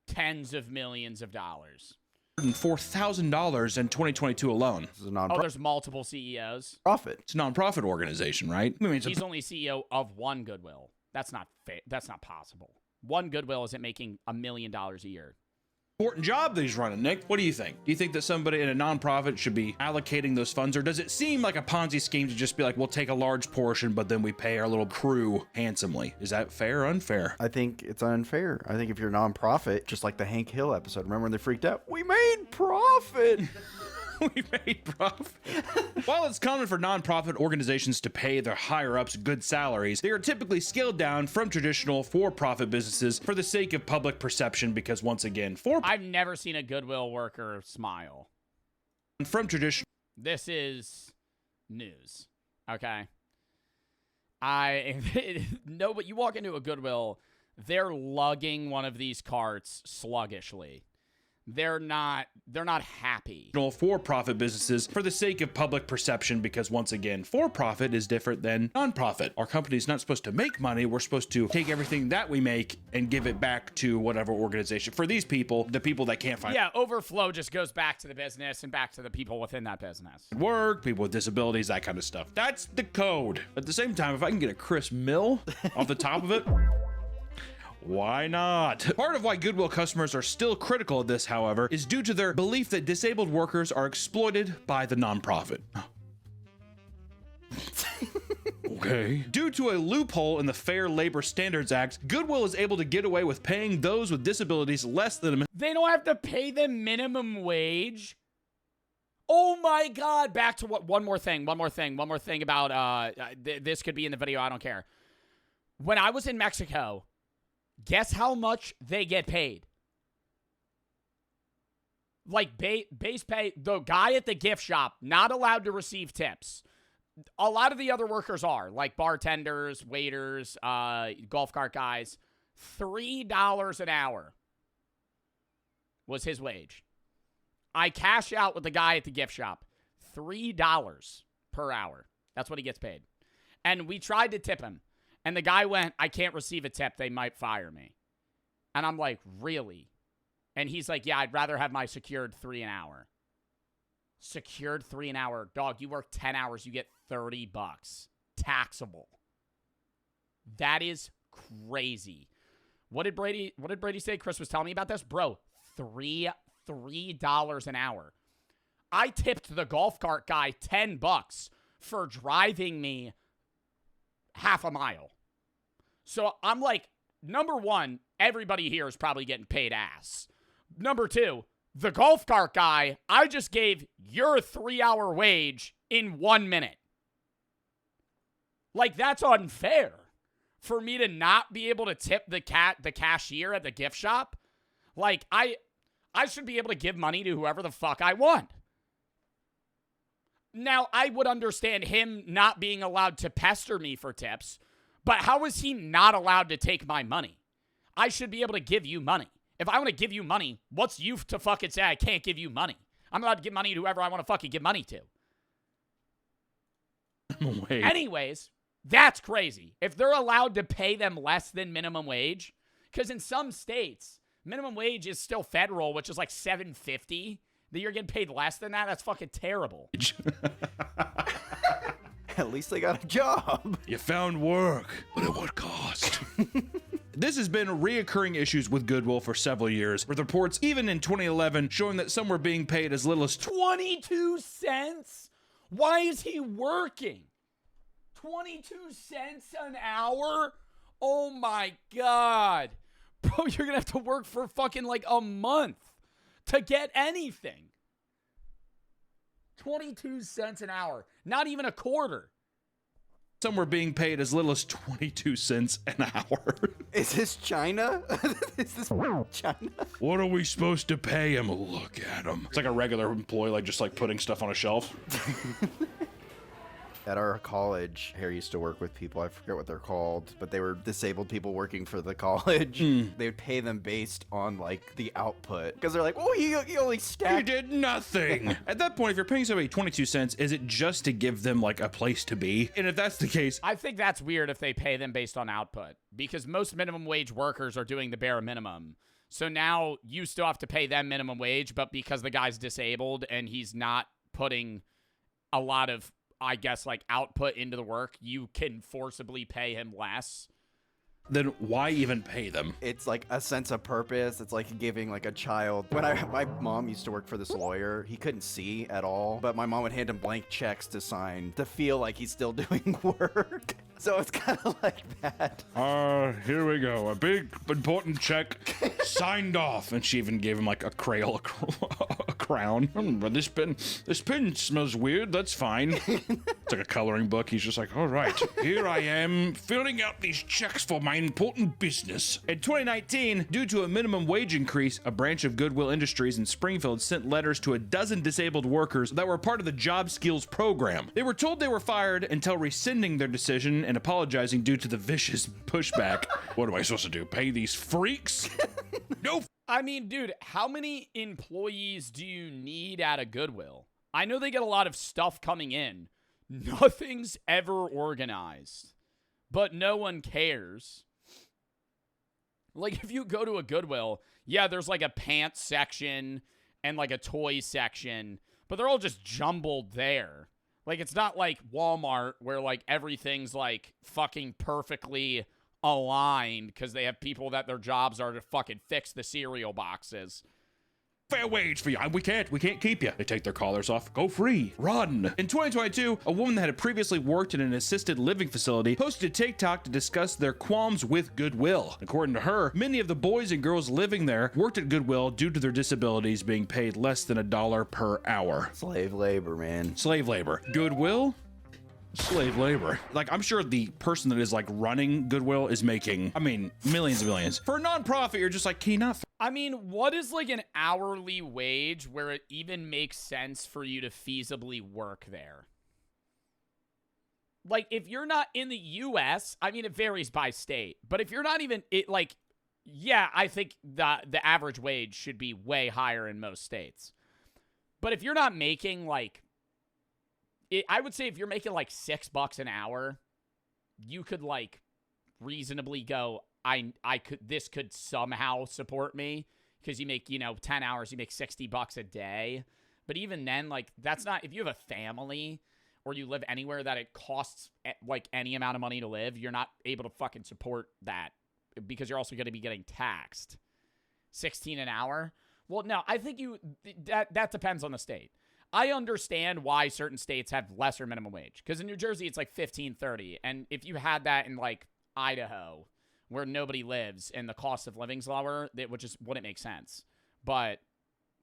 tens of millions of dollars. $4,000 in 2022 alone. This is a nonprofit. There's multiple CEOs. Profit. It's a nonprofit organization, right? I mean, He's only CEO of one Goodwill. That's not that's not possible. One Goodwill isn't making $1 million a year. Important job that he's running, Nick. What do you think? Do you think that somebody in a nonprofit should be allocating those funds, or does it seem like a Ponzi scheme to just be like, we'll take a large portion, but then we pay our little crew handsomely? Is that fair or unfair? I think it's unfair. I think if you're a nonprofit, just like the Hank Hill episode, remember when they freaked out? We made profit! We made profit. While it's common for nonprofit organizations to pay their higher-ups good salaries, they are typically scaled down from traditional for-profit businesses for the sake of public perception, because once again, I've never seen a Goodwill worker smile. From traditional... This is news, okay? No, but you walk into a Goodwill, they're lugging one of these carts sluggishly. They're not happy. For-profit businesses for the sake of public perception, because once again, for-profit is different than non-profit. Our company's not supposed to make money. We're supposed to take everything that we make and give it back to whatever organization. For these people, the people that can't find overflow just goes back to the business and back to the people within that business. Work, people with disabilities, that kind of stuff. That's the code. At the same time, if I can get a crisp mill off the top of it, why not? Part of why Goodwill customers are still critical of this, however, is due to their belief that disabled workers are exploited by the nonprofit. Okay. Due to a loophole in the Fair Labor Standards Act, Goodwill is able to get away with paying those with disabilities less than They don't have to pay them minimum wage? Oh my God. Back to one more thing about, this could be in the video, I don't care. When I was in Mexico, guess how much they get paid? Like base pay, the guy at the gift shop, not allowed to receive tips. A lot of the other workers are, like bartenders, waiters, golf cart guys, $3 an hour. was his wage. I cash out with the guy at the gift shop. $3 per hour. That's what he gets paid. And we tried to tip him. And the guy went, I can't receive a tip. They might fire me. And I'm like, really? And he's like, yeah, I'd rather have my secured $3 an hour. Secured $3 an hour. Dog, you work 10 hours, you get $30. Taxable. That is crazy. What did Brady say? Chris was telling me about this. Bro, $3 an hour. I tipped the golf cart guy $10 for driving me half a mile. So I'm like, number one, everybody here is probably getting paid ass. Number two, the golf cart guy, I just gave your 3-hour wage in 1 minute. Like, that's unfair for me to not be able to tip the cashier at the gift shop. Like, I should be able to give money to whoever the fuck I want. Now, I would understand him not being allowed to pester me for tips, but how is he not allowed to take my money? I should be able to give you money. If I want to give you money, what's you to fucking say I can't give you money? I'm allowed to give money to whoever I want to fucking give money to. Wait. Anyways, that's crazy. If they're allowed to pay them less than minimum wage, because in some states, minimum wage is still federal, which is like $7.50. That you're getting paid less than that? That's fucking terrible. At least they got a job. You found work, but at what cost? This has been reoccurring issues with Goodwill for several years, with reports even in 2011 showing that some were being paid as little as 22 cents? Why is he working? 22 cents an hour? Oh my God. Bro, you're gonna have to work for fucking like a month to get anything. 22 cents an hour. Not even a quarter. some were being paid as little as 22 cents an hour. Is this China? Is this China? What are we supposed to pay him? Look at him. It's like a regular employee, like just like putting stuff on a shelf. At our college, Harry used to work with people, I forget what they're called, but they were disabled people working for the college. They would pay them based on, like, the output. Because they're like, oh, he only He stacked. did nothing. At that point, if you're paying somebody 22 cents, is it just to give them, like, a place to be? And if that's the case, I think that's weird if they pay them based on output, because most minimum wage workers are doing the bare minimum. So now you still have to pay them minimum wage, but because the guy's disabled and he's not putting a lot of, I guess, like, output into the work, you can forcibly pay him less. then why even pay them? It's like a sense of purpose. It's like giving like a child. When my mom used to work for this lawyer, he couldn't see at all, but my mom would hand him blank checks to sign to feel like he's still doing work. So it's kind of like that. Here we go. A big, important check signed off. And she even gave him like a crayon, a crown. But this pen smells weird. That's fine. It's like a coloring book. He's just like, all right, here I am filling out these checks for my important business. In 2019, due to a minimum wage increase, a branch of Goodwill Industries in Springfield sent letters to a dozen disabled workers that were part of the job skills program. They were told they were fired until rescinding their decision and apologizing due to the vicious pushback. What am I supposed to do? Pay these freaks? No. I mean, dude, how many employees do you need at a Goodwill? I know they get a lot of stuff coming in. Nothing's ever organized, but no one cares. Like, if you go to a Goodwill, yeah, there's like a pants section and like a toy section, but they're all just jumbled there. Like, it's not like Walmart where, like, everything's, like, fucking perfectly aligned because they have people that their jobs are to fucking fix the cereal boxes. Fair wage for you. We can't keep you. They take their collars off. Go free. Run. In 2022, a woman that had previously worked in an assisted living facility posted a TikTok to discuss their qualms with Goodwill. According to her, many of the boys and girls living there worked at Goodwill due to their disabilities being paid less than $1 per hour. Slave labor, man. Slave labor. Goodwill? Slave labor. Like, I'm sure the person that is like running Goodwill is making, I mean, millions and millions. For a nonprofit, you're just like, can you not? I mean, what is like an hourly wage where it even makes sense for you to feasibly work there? Like, if you're not in the US, I mean, it varies by state, but if you're not even, yeah, I think the average wage should be way higher in most states. But if you're not making like, I would say if you're making like $6 an hour, you could like reasonably go, this could somehow support me, because you make, 10 hours, you make $60 a day. But even then, like, that's not, if you have a family or you live anywhere that it costs like any amount of money to live, you're not able to fucking support that, because you're also going to be getting taxed. 16 an hour? Well, no, I think that depends on the state. I understand why certain states have lesser minimum wage, because in New Jersey, it's like $15.30. And if you had that in like Idaho, where nobody lives and the cost of living's lower, that wouldn't make sense. But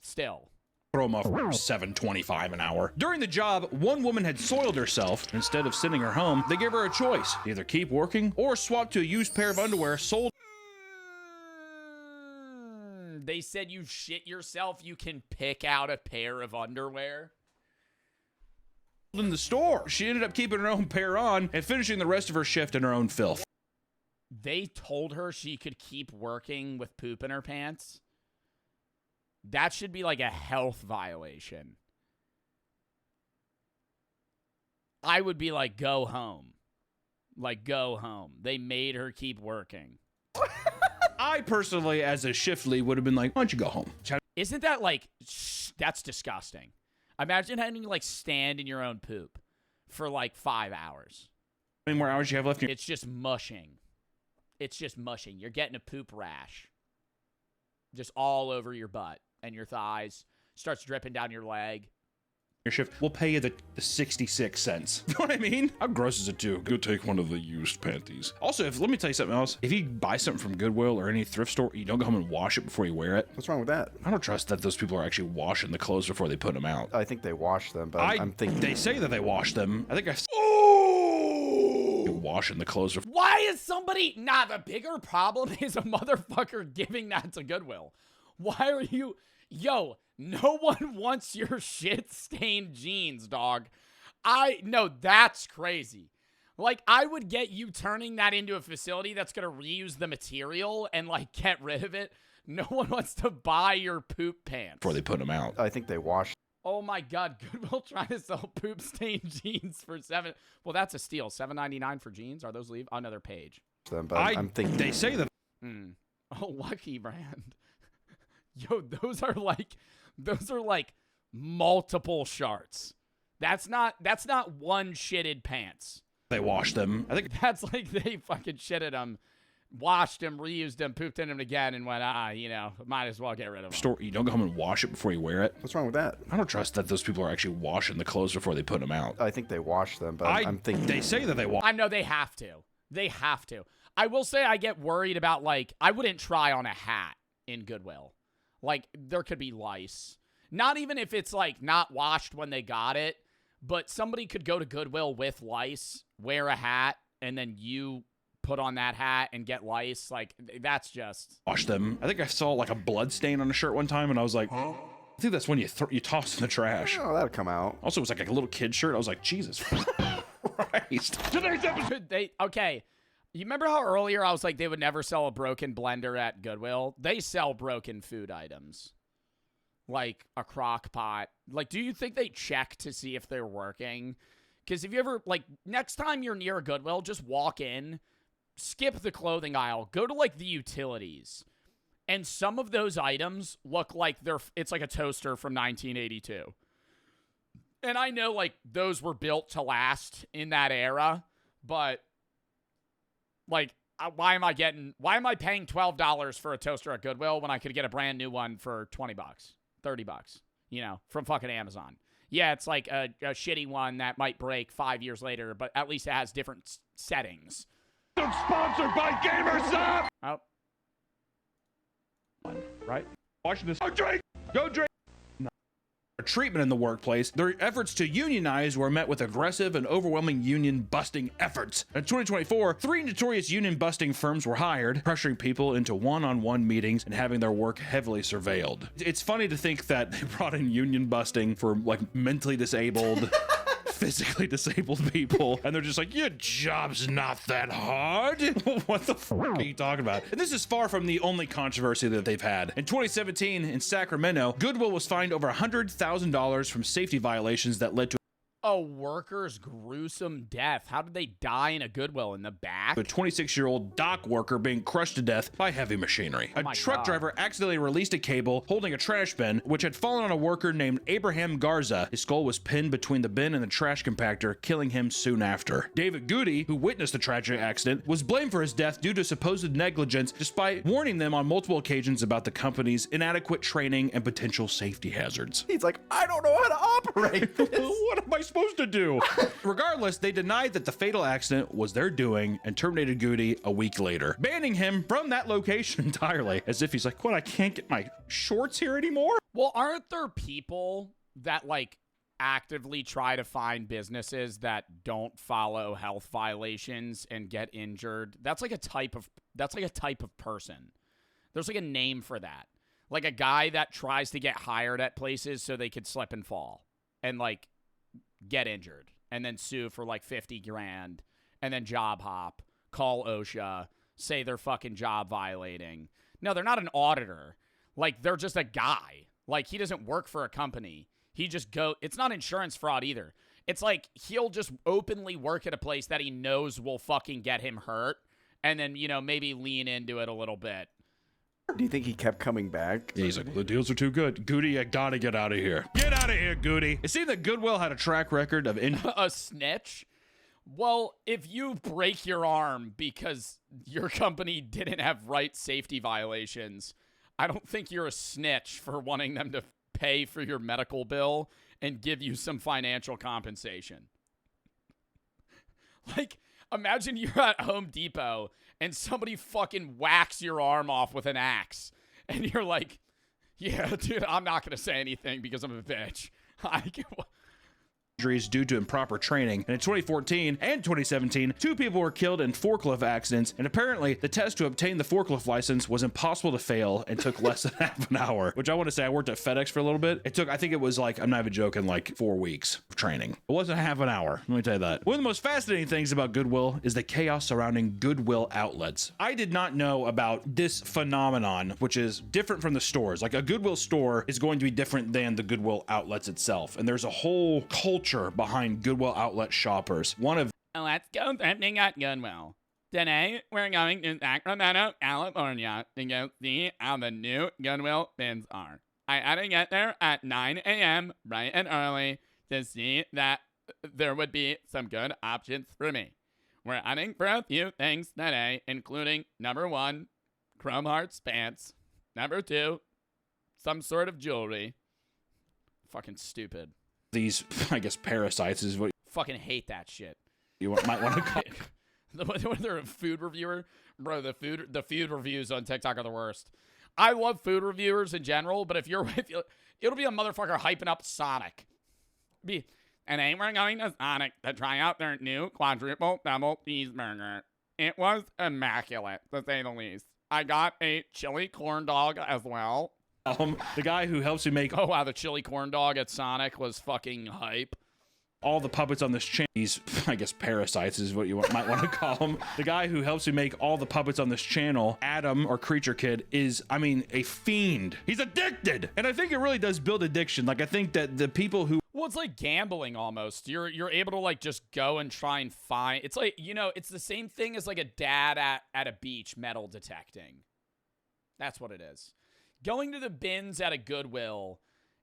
still. Throw them off $7.25 an hour. During the job, one woman had soiled herself. Instead of sending her home, they gave her a choice: either keep working or swap to a used pair of underwear sold. They said you shit yourself, you can pick out a pair of underwear. In the store. She ended up keeping her own pair on and finishing the rest of her shift in her own filth. They told her she could keep working with poop in her pants. That should be like a health violation. I would be like, go home. Like, go home. They made her keep working. I personally, as a shift lead, would have been like, why don't you go home? Isn't that like, that's disgusting. Imagine having to like stand in your own poop for like 5 hours. How many more hours you have left? It's just mushing. It's just mushing. You're getting a poop rash. Just all over your butt and your thighs. Starts dripping down your leg. Your shift, we'll pay you the 66 cents. You know what I mean? How gross is it too? Go take one of the used panties. Also, let me tell you something else. If you buy something from Goodwill or any thrift store, you don't go home and wash it before you wear it. What's wrong with that? I don't trust that those people are actually washing the clothes before they put them out. I think they wash them, but I'm thinking they say that they wash them. I think washing the clothes. Why is somebody... Nah, the bigger problem is a motherfucker giving that to Goodwill. Why are you... Yo, no one wants your shit-stained jeans, dog. No, that's crazy. Like, I would get you turning that into a facility that's going to reuse the material and, like, get rid of it. No one wants to buy your poop pants. Before they put them out. I think they wash. Oh, my God. Goodwill trying to sell poop-stained jeans for $7... Well, that's a steal. $7.99 for jeans? Are those leave? Another page. Them, but I'm thinking... They say that... Oh, Lucky Brand. Yo, those are like multiple sharts. That's not one shitted pants. They wash them. I think that's like they fucking shitted them, washed them, reused them, pooped in them again, and went, might as well get rid of them. Store, you don't go home and wash it before you wear it. What's wrong with that? I don't trust that those people are actually washing the clothes before they put them out. I think they wash them, but I'm thinking... They say that they wash. I know they have to. They have to. I will say I get worried about, like, I wouldn't try on a hat in Goodwill. Like, there could be lice. Not even if it's, like, not washed when they got it, but somebody could go to Goodwill with lice, wear a hat, and then you put on that hat and get lice. Like, that's just... Wash them. I think I saw, like, a blood stain on a shirt one time, and I was like, huh? I think that's when you toss in the trash. Oh, that'll come out. Also, it was like a little kid shirt. I was like, Jesus Christ. Today's episode... Okay. You remember how earlier I was like they would never sell a broken blender at Goodwill? They sell broken food items. Like a crock pot. Like, do you think they check to see if they're working? Because if you ever, like, next time you're near a Goodwill, just walk in, skip the clothing aisle, go to, like, the utilities. And some of those items look like it's like a toaster from 1982. And I know, like, those were built to last in that era, but... Like, why am I paying $12 for a toaster at Goodwill when I could get a brand new one for $20, $30, from fucking Amazon? Yeah, it's like a shitty one that might break 5 years later, but at least it has different settings. Sponsored by GamerStop! Oh. Right? Watching this. Go drink! Go drink! Treatment in the workplace, their efforts to unionize were met with aggressive and overwhelming union-busting efforts. In 2024, 3 notorious union-busting firms were hired, pressuring people into one-on-one meetings and having their work heavily surveilled. It's funny to think that they brought in union-busting for, like, mentally disabled, physically disabled people, and they're just like, your job's not that hard. What the fuck are you talking about? And this is far from the only controversy that they've had. In 2017, in Sacramento, Goodwill was fined over $100,000 from safety violations that led to A worker's gruesome death. How did they die in a Goodwill? In the back? a 26-year-old dock worker being crushed to death by heavy machinery. Oh A my truck God. driver accidentally released a cable holding a trash bin, which had fallen on a worker named Abraham Garza. His skull was pinned between the bin and the trash compactor, killing him soon after. David Goody, who witnessed the tragic accident, was blamed for his death due to supposed negligence, despite warning them on multiple occasions about the company's inadequate training and potential safety hazards. He's like, I don't know how to operate this. What am I supposed to do? Regardless, they denied that the fatal accident was their doing and terminated Goody a week later, banning him from that location entirely, as if he's like, what, I can't get my shorts here anymore? Well, aren't there people that like actively try to find businesses that don't follow health violations and get injured? That's like a type of person. There's like a name for that. Like a guy that tries to get hired at places so they could slip and fall and like get injured and then sue for like 50 grand and then job hop, call OSHA, say they're fucking job violating. No, they're not an auditor. Like they're just a guy. Like he doesn't work for a company. He just it's not insurance fraud either. It's like he'll just openly work at a place that he knows will fucking get him hurt and then, you know, maybe lean into it a little bit. Do you think he kept coming back? Yeah, he's like, the deals are too good. Goody, you gotta get out of here. Get out of here, Goody. It seemed that Goodwill had a track record of A snitch? Well, if you break your arm because your company didn't have right safety violations, I don't think you're a snitch for wanting them to pay for your medical bill and give you some financial compensation. Like, imagine you're at Home Depot and somebody fucking whacks your arm off with an axe. And you're like, yeah, dude, I'm not going to say anything because I'm a bitch. injuries due to improper training. And in 2014 and 2017, 2 people were killed in forklift accidents, and apparently the test to obtain the forklift license was impossible to fail and took less than half an hour, which I want to say I worked at FedEx for a little bit. It took, I think it was like, I'm not even joking, like 4 weeks of training. It wasn't half an hour, let me tell you that. One of the most fascinating things about Goodwill is the chaos surrounding Goodwill outlets. I did not know about this phenomenon, which is different from the stores. Like a Goodwill store is going to be different than the Goodwill outlets itself, and there's a whole culture behind Goodwill outlet shoppers. One of Let's go thrifting at Goodwill. Today, we're going to Sacramento, California to go see how the new Goodwill bins are. I had to get there at 9 a.m. bright and early to see that there would be some good options for me. We're hunting for a few things today, including number 1, Chrome Hearts pants. Number 2, some sort of jewelry. Fucking stupid. these, I guess, parasites is what Fucking hate that shit. you might want to call When they're a food reviewer, bro, the food reviews on TikTok are the worst. I love food reviewers in general, but if it'll be a motherfucker hyping up Sonic. And we're going to Sonic to try out their new quadruple double cheeseburger. It was immaculate, to say the least. I got a chili corn dog as well. the guy who helps you make Oh, wow, the chili corn dog at Sonic was fucking hype. all the puppets on this channel, these, I guess, parasites is what you might want to call them. The guy who helps you make all the puppets on this channel, Adam or Creature Kid, is, I mean, a fiend. He's addicted. And I think it really does build addiction. Like, I think that the people who Well, it's like gambling almost. You're able to like just go and try and find. It's like, you know, it's the same thing as like a dad at a beach metal detecting. That's what it is. Going to the bins at a Goodwill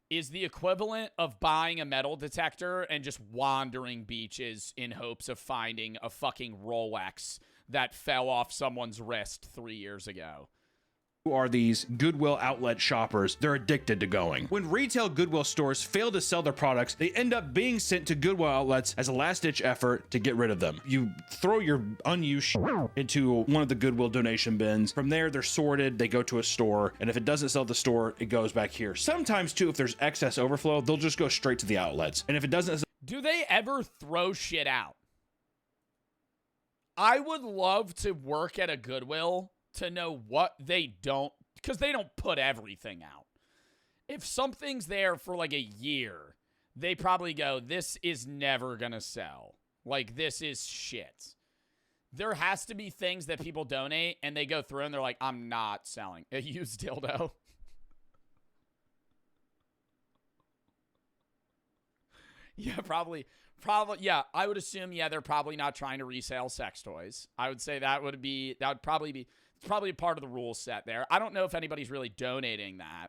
is the equivalent of buying a metal detector and just wandering beaches in hopes of finding a fucking Rolex that fell off someone's wrist 3 years ago. are these Goodwill outlet shoppers, they're addicted to going. When retail Goodwill stores fail to sell their products, they end up being sent to Goodwill outlets as a last-ditch effort to get rid of them. You throw your unused shit into one of the Goodwill donation bins. From there, they're sorted, they go to a store, and if it doesn't sell at the store, it goes back here. Sometimes, too, if there's excess overflow, they'll just go straight to the outlets. And if it doesn't... Do they ever throw shit out? I would love to work at a Goodwill to know what they don't, because they don't put everything out. If something's there for like a year, they probably go, this is never going to sell. Like, this is shit. There has to be things that people donate, and they go through, and they're like, I'm not selling a used dildo. Yeah, probably, yeah, I would assume, yeah, they're probably not trying to resell sex toys. I would say that would probably be, it's probably part of the rule set there. I don't know if anybody's really donating that.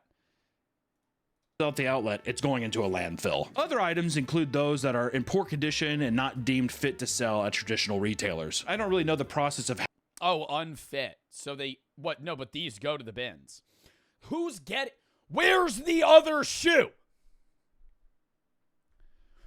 At the outlet, it's going into a landfill. Other items include those that are in poor condition and not deemed fit to sell at traditional retailers. I don't really know the process of Oh, unfit. So they, what? No, but these go to the bins. Where's the other shoe?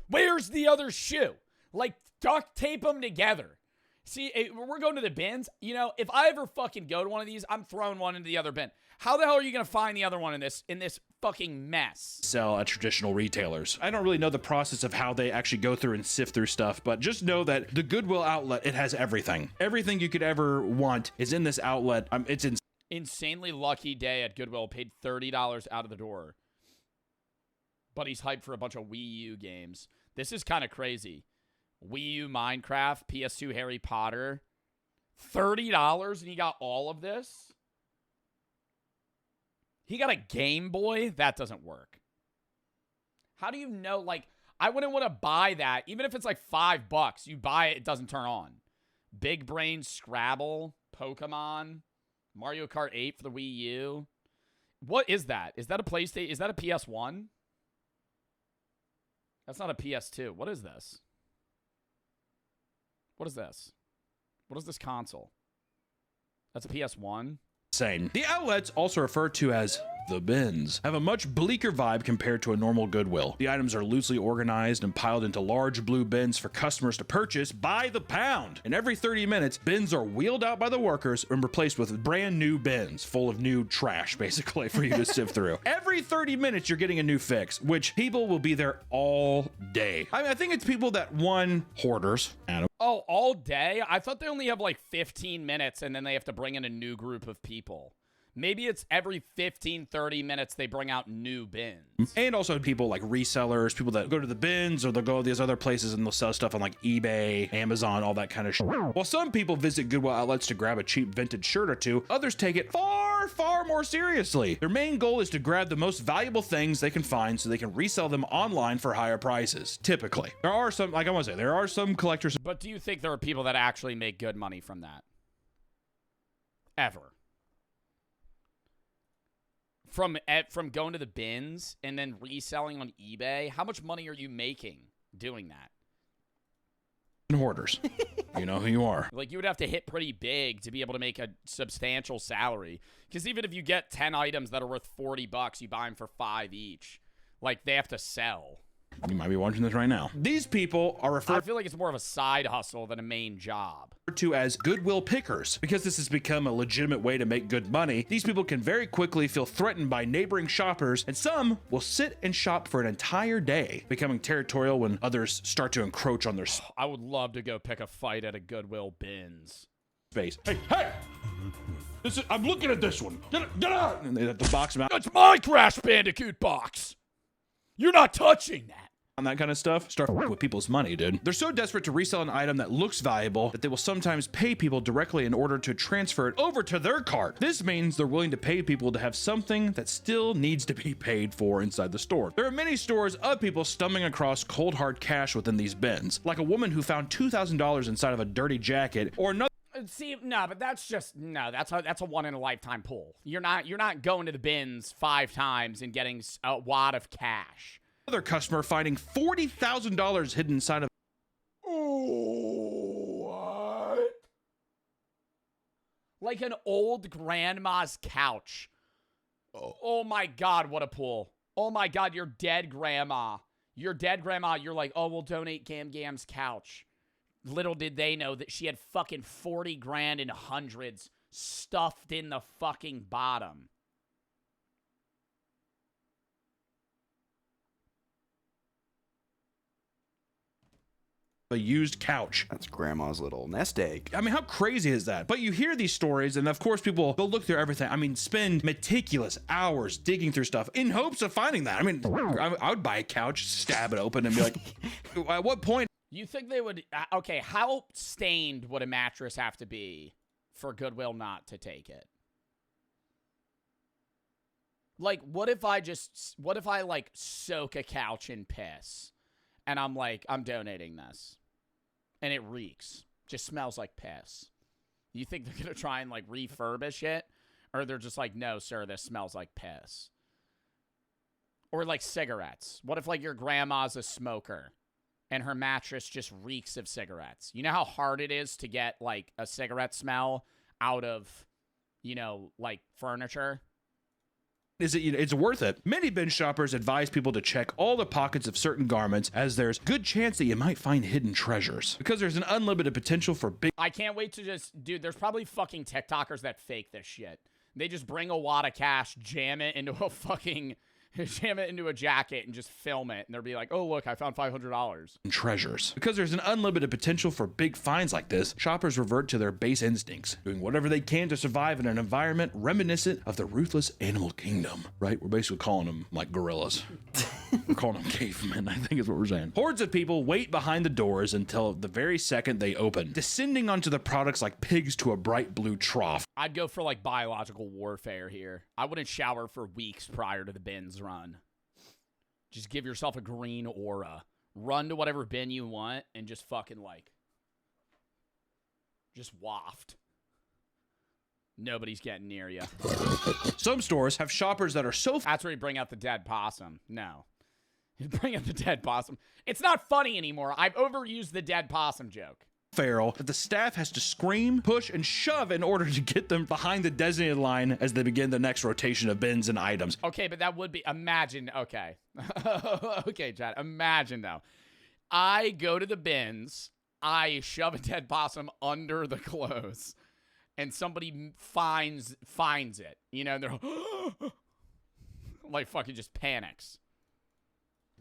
Where's the other shoe? Like, duct tape them together. See, we're going to the bins. You know, if I ever fucking go to one of these, I'm throwing one into the other bin. How the hell are you going to find the other one in this fucking mess? Sell at traditional retailers. I don't really know the process of how they actually go through and sift through stuff, but just know that the Goodwill outlet, it has everything. Everything you could ever want is in this outlet. It's insanely lucky day at Goodwill. Paid $30 out of the door. But he's hyped for a bunch of Wii U games. This is kind of crazy. Wii U Minecraft, PS2 Harry Potter. $30 and he got all of this? He got a Game Boy? That doesn't work. How do you know? Like, I wouldn't want to buy that. Even if it's like $5. You buy it, it doesn't turn on. Big Brain Scrabble, Pokemon, Mario Kart 8 for the Wii U. What is that? Is that a PlayStation? Is that a PS1? That's not a PS2. What is this? What is this? What is this console? That's a PS1? insane. The outlets, also referred to as the bins, have a much bleaker vibe compared to a normal Goodwill. The items are loosely organized and piled into large blue bins for customers to purchase by the pound. And every 30 minutes, bins are wheeled out by the workers and replaced with brand new bins full of new trash, basically, for you to sift through. Every 30 minutes, you're getting a new fix, which people will be there all day. I think it's people that, one, hoarders. Oh, all day? I thought they only have like 15 minutes and then they have to bring in a new group of people. Maybe it's every 15, 30 minutes they bring out new bins. And also people like resellers, people that go to the bins or they'll go to these other places and they'll sell stuff on like eBay, Amazon, all that kind of shit. While some people visit Goodwill outlets to grab a cheap vintage shirt or two, others take it far more seriously. Their main goal is to grab the most valuable things they can find so they can resell them online for higher prices, typically. There are some, like I want to say, there are some collectors. But do you think there are people that actually make good money from that? Ever? From going to the bins and then reselling on eBay, how much money are you making doing that? Hoarders. You know who you are. Like, you would have to hit pretty big to be able to make a substantial salary. Because even if you get 10 items that are worth $40, you buy them for $5 each. Like, they have to sell. You might be watching this right now. These people are I referred feel like it's more of a side hustle than a main job. to as Goodwill pickers. Because this has become a legitimate way to make good money, these people can very quickly feel threatened by neighboring shoppers, and some will sit and shop for an entire day, becoming territorial when others start to encroach on their I would love to go pick a fight at a Goodwill bins. space. Hey! I'm looking at this one. Get out! And they have to box them out. That's my Crash Bandicoot box! You're not touching that! On that kind of stuff, start with people's money, dude. They're so desperate to resell an item that looks valuable that they will sometimes pay people directly in order to transfer it over to their cart. This means they're willing to pay people to have something that still needs to be paid for inside the store. There are many stores of people stumbling across cold hard cash within these bins, like a woman who found $2,000 inside of a dirty jacket, or another. See, no, but that's just that's a one in a lifetime pull. You're not going to the bins 5 times and getting a wad of cash. Another customer finding $40,000 hidden inside of. What? Like an old grandma's couch. Oh my God, what a pull. Oh my God, your dead grandma. Your dead grandma, you're like, oh, we'll donate Gam Gam's couch. Little did they know that she had fucking 40 grand in hundreds stuffed in the fucking bottom. a used couch. That's grandma's little nest egg. I mean, how crazy is that? But you hear these stories, and of course, people, they'll look through everything. I mean, spend meticulous hours digging through stuff in hopes of finding that. I mean, I would buy a couch, stab it open, and be like, at what point? You think they would... okay, how stained would a mattress have to be for Goodwill not to take it? Like, what if I, like, soak a couch in piss? And I'm like, I'm donating this. And it reeks. Just smells like piss. You think they're going to try and, like, refurbish it? Or they're just like, no, sir, this smells like piss. Or, like, cigarettes. What if, like, your grandma's a smoker and her mattress just reeks of cigarettes? You know how hard it is to get, like, a cigarette smell out of, you know, like, furniture? It's worth it. Many bin shoppers advise people to check all the pockets of certain garments, as there's good chance that you might find hidden treasures, because there's an unlimited potential for big... I can't wait to just... Dude, there's probably fucking TikTokers that fake this shit. They just bring a wad of cash, jam it into a jacket and just film it. And they'll be like, oh, look, I found $500. Treasures. Because there's an unlimited potential for big finds like this, shoppers revert to their base instincts, doing whatever they can to survive in an environment reminiscent of the ruthless animal kingdom, right? We're basically calling them like gorillas. We're calling them cavemen, I think is what we're saying. Hordes of people wait behind the doors until the very second they open, descending onto the products like pigs to a bright blue trough. I'd go for, like, biological warfare here. I wouldn't shower for weeks prior to the bins run. Just give yourself a green aura. Run to whatever bin you want and just fucking, like, just waft. Nobody's getting near you. Some stores have shoppers that are so... That's where you bring out the dead possum. No. You bring out the dead possum. It's not funny anymore. I've overused the dead possum joke. Feral that the staff has to scream, push, and shove in order to get them behind the designated line as they begin the next rotation of bins and items. Okay, but that would be... Imagine... Okay. Okay, Chad. Imagine, though. I go to the bins. I shove a dead possum under the clothes. And somebody finds it. You know, and they're... like, fucking just panics.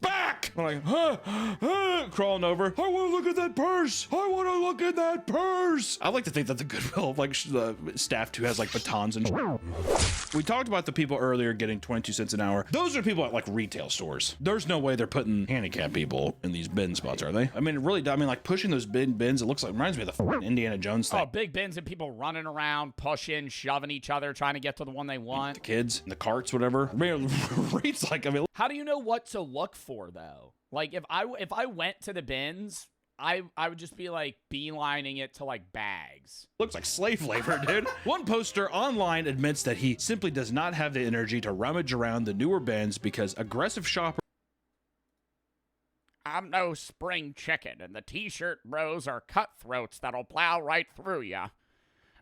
Back! I'm like, crawling over. I want to look at that purse. I want to look at that purse. I like to think that the Goodwill, like, staff too has like batons and. We talked about the people earlier getting 22 cents an hour. Those are people at like retail stores. There's no way they're putting handicapped people in these bin spots, are they? I mean, it really. I mean, like pushing those bins. It looks like reminds me of the Indiana Jones thing. Oh, big bins and people running around, pushing, shoving each other, trying to get to the one they want. The kids, in the carts, whatever. I mean, it reads like. I mean, how do you know what to look for though? Like if I went to the bins, I would just be like beelining it to like bags. Looks like slave labor, dude. One poster online admits that he simply does not have the energy to rummage around the newer bins because aggressive shoppers. I'm no spring chicken, and the t-shirt bros are cutthroats that'll plow right through ya.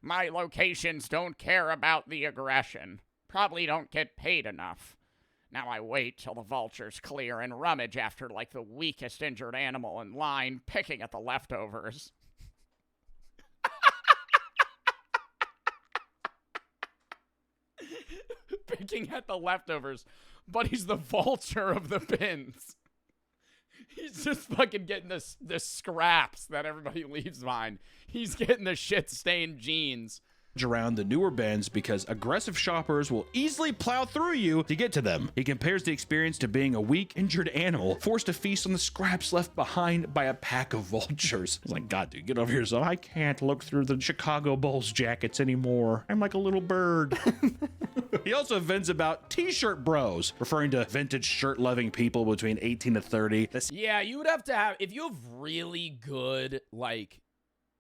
My locations don't care about the aggression. Probably don't get paid enough. Now I wait till the vultures clear and rummage after like the weakest injured animal in line, picking at the leftovers. Picking at the leftovers, but he's the vulture of the bins. He's just fucking getting the scraps that everybody leaves behind. He's getting the shit-stained jeans. Around the newer bins because aggressive shoppers will easily plow through you to get to them. He compares the experience to being a weak, injured animal forced to feast on the scraps left behind by a pack of vultures. He's like, God, dude, get over here. So I can't look through the Chicago Bulls jackets anymore. I'm like a little bird. He also vents about t-shirt bros, referring to vintage shirt-loving people between 18 to 30. Yeah, you would have to have, if you have really good, like,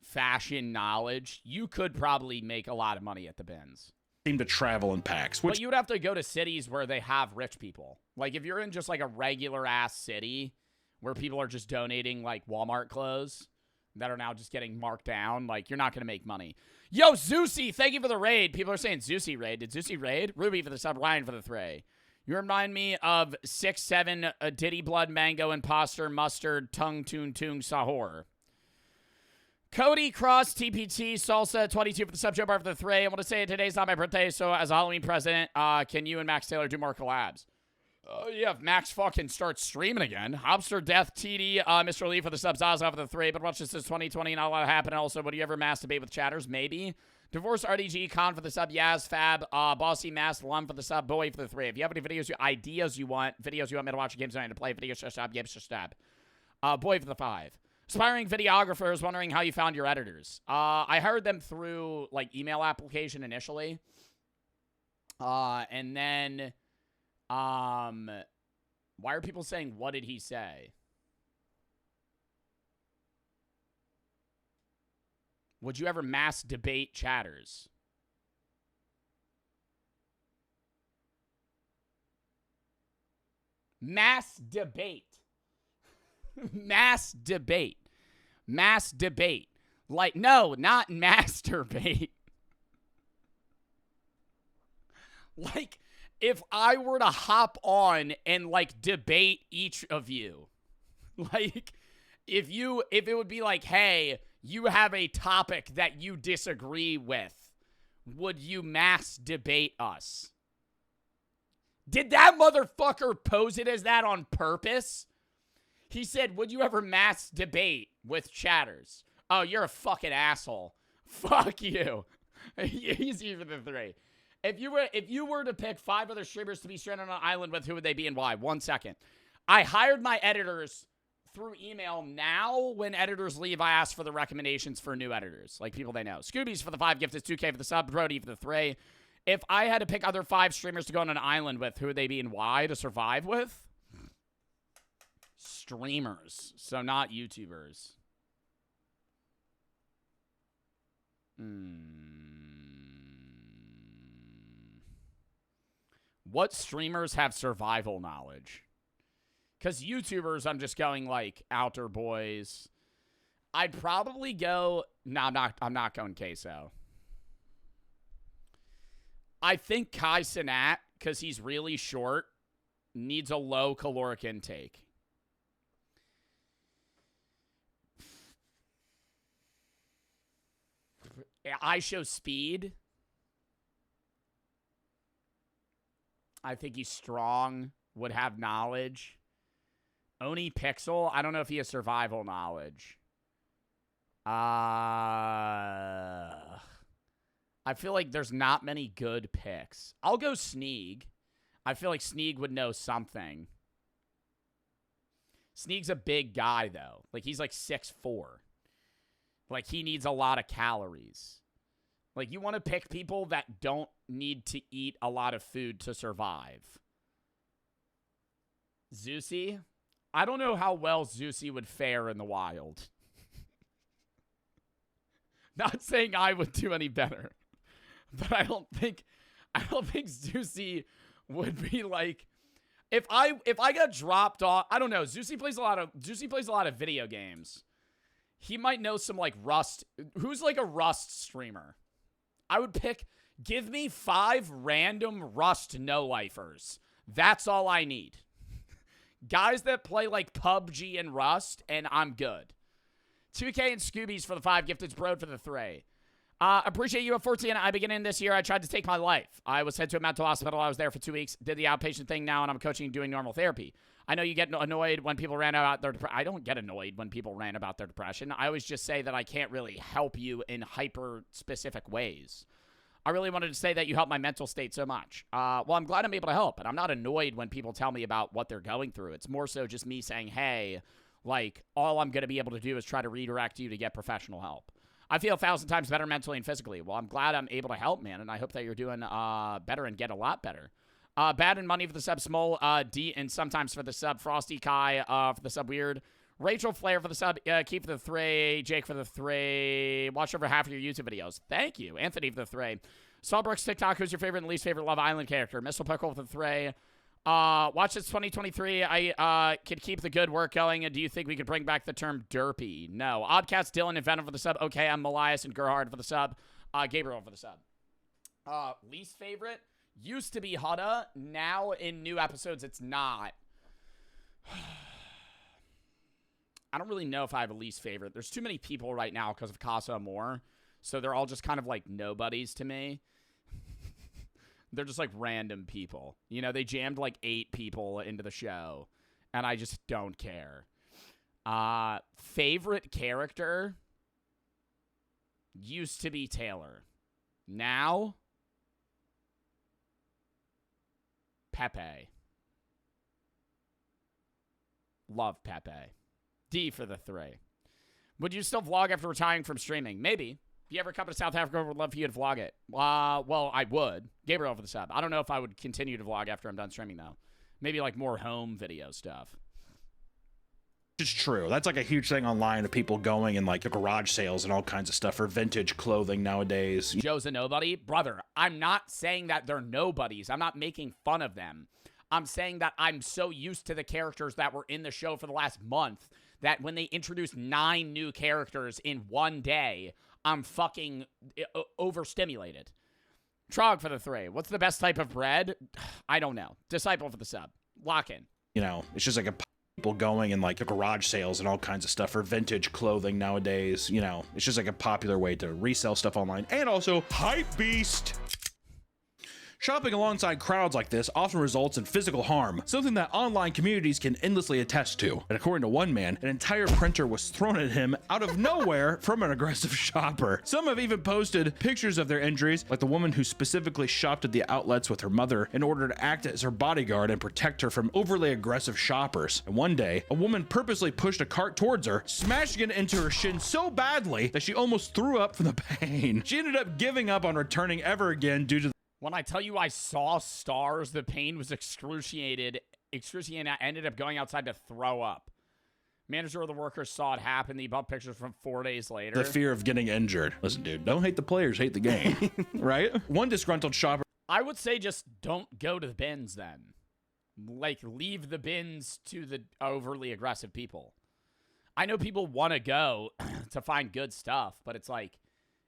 fashion knowledge, you could probably make a lot of money at the bins. Seem to travel in packs. But you would have to go to cities where they have rich people. Like, if you're in just, like, a regular-ass city where people are just donating, like, Walmart clothes that are now just getting marked down, like, you're not going to make money. Yo, Zeusy, thank you for the raid. People are saying Zeusy raid. Did Zeusy raid? Ruby for the sub, Ryan for the three. You remind me of 6'7", Diddy Blood, Mango, Imposter, Mustard, Tung, Toon, Sahur. Cody Cross, TPT, Salsa, 22 for the sub, Joe Bar for the three. I want to say today's not my birthday, so as a Halloween present, can you and Max Taylor do more collabs? Oh, yeah, if Max fucking starts streaming again. Hobster Death, TD, Mr. Lee for the subs, Oz for the 3. But watch this is 2020, not a lot happening. Also, would you ever masturbate with chatters? Maybe. Divorce RDG, Con for the sub, Yaz, Fab, Bossy Mass, Lum for the sub, Boy for the 3. If you have any ideas you want me to watch, games I need to play, videos, stab, games, stab. Boy for the 5. Aspiring videographers, wondering how you found your editors. I hired them through, like, email application initially. And then... why are people saying, what did he say? Would you ever mass debate chatters? Mass debate. Mass debate. Mass debate. Like, no, not masturbate. Like... if I were to hop on and, like, debate each of you, like, if it would be like, hey, you have a topic that you disagree with, would you mass debate us? Did that motherfucker pose it as that on purpose? He said, would you ever mass debate with chatters? Oh, you're a fucking asshole. Fuck you. Easy for the 3. If you were to pick 5 other streamers to be stranded on an island with, who would they be and why? 1 second. I hired my editors through email. Now, when editors leave, I ask for the recommendations for new editors, like people they know. Scoobies for the 5, Gifted 2K for the sub, Brody for the 3. If I had to pick other 5 streamers to go on an island with, who would they be and why to survive with? Streamers, so not YouTubers. What streamers have survival knowledge? Because YouTubers, I'm just going, like, Outer Boys. I'd probably go... No, I'm not going Queso. I think Kai Cenat, because he's really short, needs a low caloric intake. I show speed. I think he's strong, would have knowledge. Oni Pixel, I don't know if he has survival knowledge. I feel like there's not many good picks. I'll go Sneeg. I feel like Sneeg would know something. Sneeg's a big guy, though. Like, he's like 6'4". Like, he needs a lot of calories. Like, you want to pick people that don't need to eat a lot of food to survive. Zeusy? I don't know how well Zeusy would fare in the wild. Not saying I would do any better. But I don't think Zeusy would be like... If I got dropped off... I don't know. Zeusy plays a lot of video games. He might know some, like, Rust... Who's, like, a Rust streamer? I would pick, give me 5 random Rust no-lifers. That's all I need. Guys that play, like, PUBG and Rust, and I'm good. 2K and Scoobies for the 5, Gifted Broad for the 3. Appreciate you at 14. I beginning this year, I tried to take my life. I was sent to a mental hospital. I was there for 2 weeks. Did the outpatient thing now, and I'm coaching and doing normal therapy. I know you get annoyed when people rant about their depression. I don't get annoyed when people rant about their depression. I always just say that I can't really help you in hyper-specific ways. I really wanted to say that you helped my mental state so much. Well, I'm glad I'm able to help, but I'm not annoyed when people tell me about what they're going through. It's more so just me saying, hey, like, all I'm going to be able to do is try to redirect you to get professional help. I feel 1,000 times better mentally and physically. Well, I'm glad I'm able to help, man, and I hope that you're doing better and get a lot better. Bad and Money for the sub, Small, D, and sometimes for the sub, Frosty Kai for the sub, Weird. Rachel Flair for the sub, Keep for the 3, Jake for the 3. Watch over half of your YouTube videos. Thank you. Anthony for the 3. Sawbrooks TikTok, who's your favorite and least favorite Love Island character? Missile Pickle for the 3. Watch this 2023. I could keep the good work going, and do you think we could bring back the term derpy? No. Oddcats, Dylan, and Venom for the sub. Okay, I'm Malias and Gerhard for the sub. Gabriel for the sub. Least favorite? Used to be Hudda. Now in new episodes, it's not. I don't really know if I have a least favorite. There's too many people right now because of Casa Amor. So they're all just kind of like nobodies to me. They're just like random people. You know, they jammed like 8 people into the show, and I just don't care. Favorite character used to be Taylor. Now, Pepe. Love Pepe. D for the 3. Would you still vlog after retiring from streaming? Maybe. If you ever come to South Africa, I would love for you to vlog it. Well, I would. Gabriel for the sub. I don't know if I would continue to vlog after I'm done streaming, though. Maybe like more home video stuff. It's true. That's like a huge thing online of people going and like the garage sales and all kinds of stuff for vintage clothing nowadays. Joe's a nobody? Brother, I'm not saying that they're nobodies. I'm not making fun of them. I'm saying that I'm so used to the characters that were in the show for the last month that when they introduced 9 new characters in one day, I'm fucking overstimulated. Trog for the 3. What's the best type of bread? I don't know. Disciple for the sub. Lock in. You know, it's just like a people going and like the garage sales and all kinds of stuff for vintage clothing nowadays. You know, it's just like a popular way to resell stuff online. And also, Hype Beast. Shopping alongside crowds like this often results in physical harm, something that online communities can endlessly attest to. And according to one man, an entire printer was thrown at him out of nowhere from an aggressive shopper. Some have even posted pictures of their injuries, like the woman who specifically shopped at the outlets with her mother in order to act as her bodyguard and protect her from overly aggressive shoppers. And one day, a woman purposely pushed a cart towards her, smashing it into her shin so badly that she almost threw up from the pain. She ended up giving up on returning ever again due to When I tell you I saw stars, the pain was excruciating. I ended up going outside to throw up. Manager of the workers saw it happen. He bought pictures from 4 days later. the fear of getting injured. Listen, dude, don't hate the players, hate the game, right? One disgruntled shopper I would say just don't go to the bins then. Like, leave the bins to the overly aggressive people. I know people want to go to find good stuff, but it's like,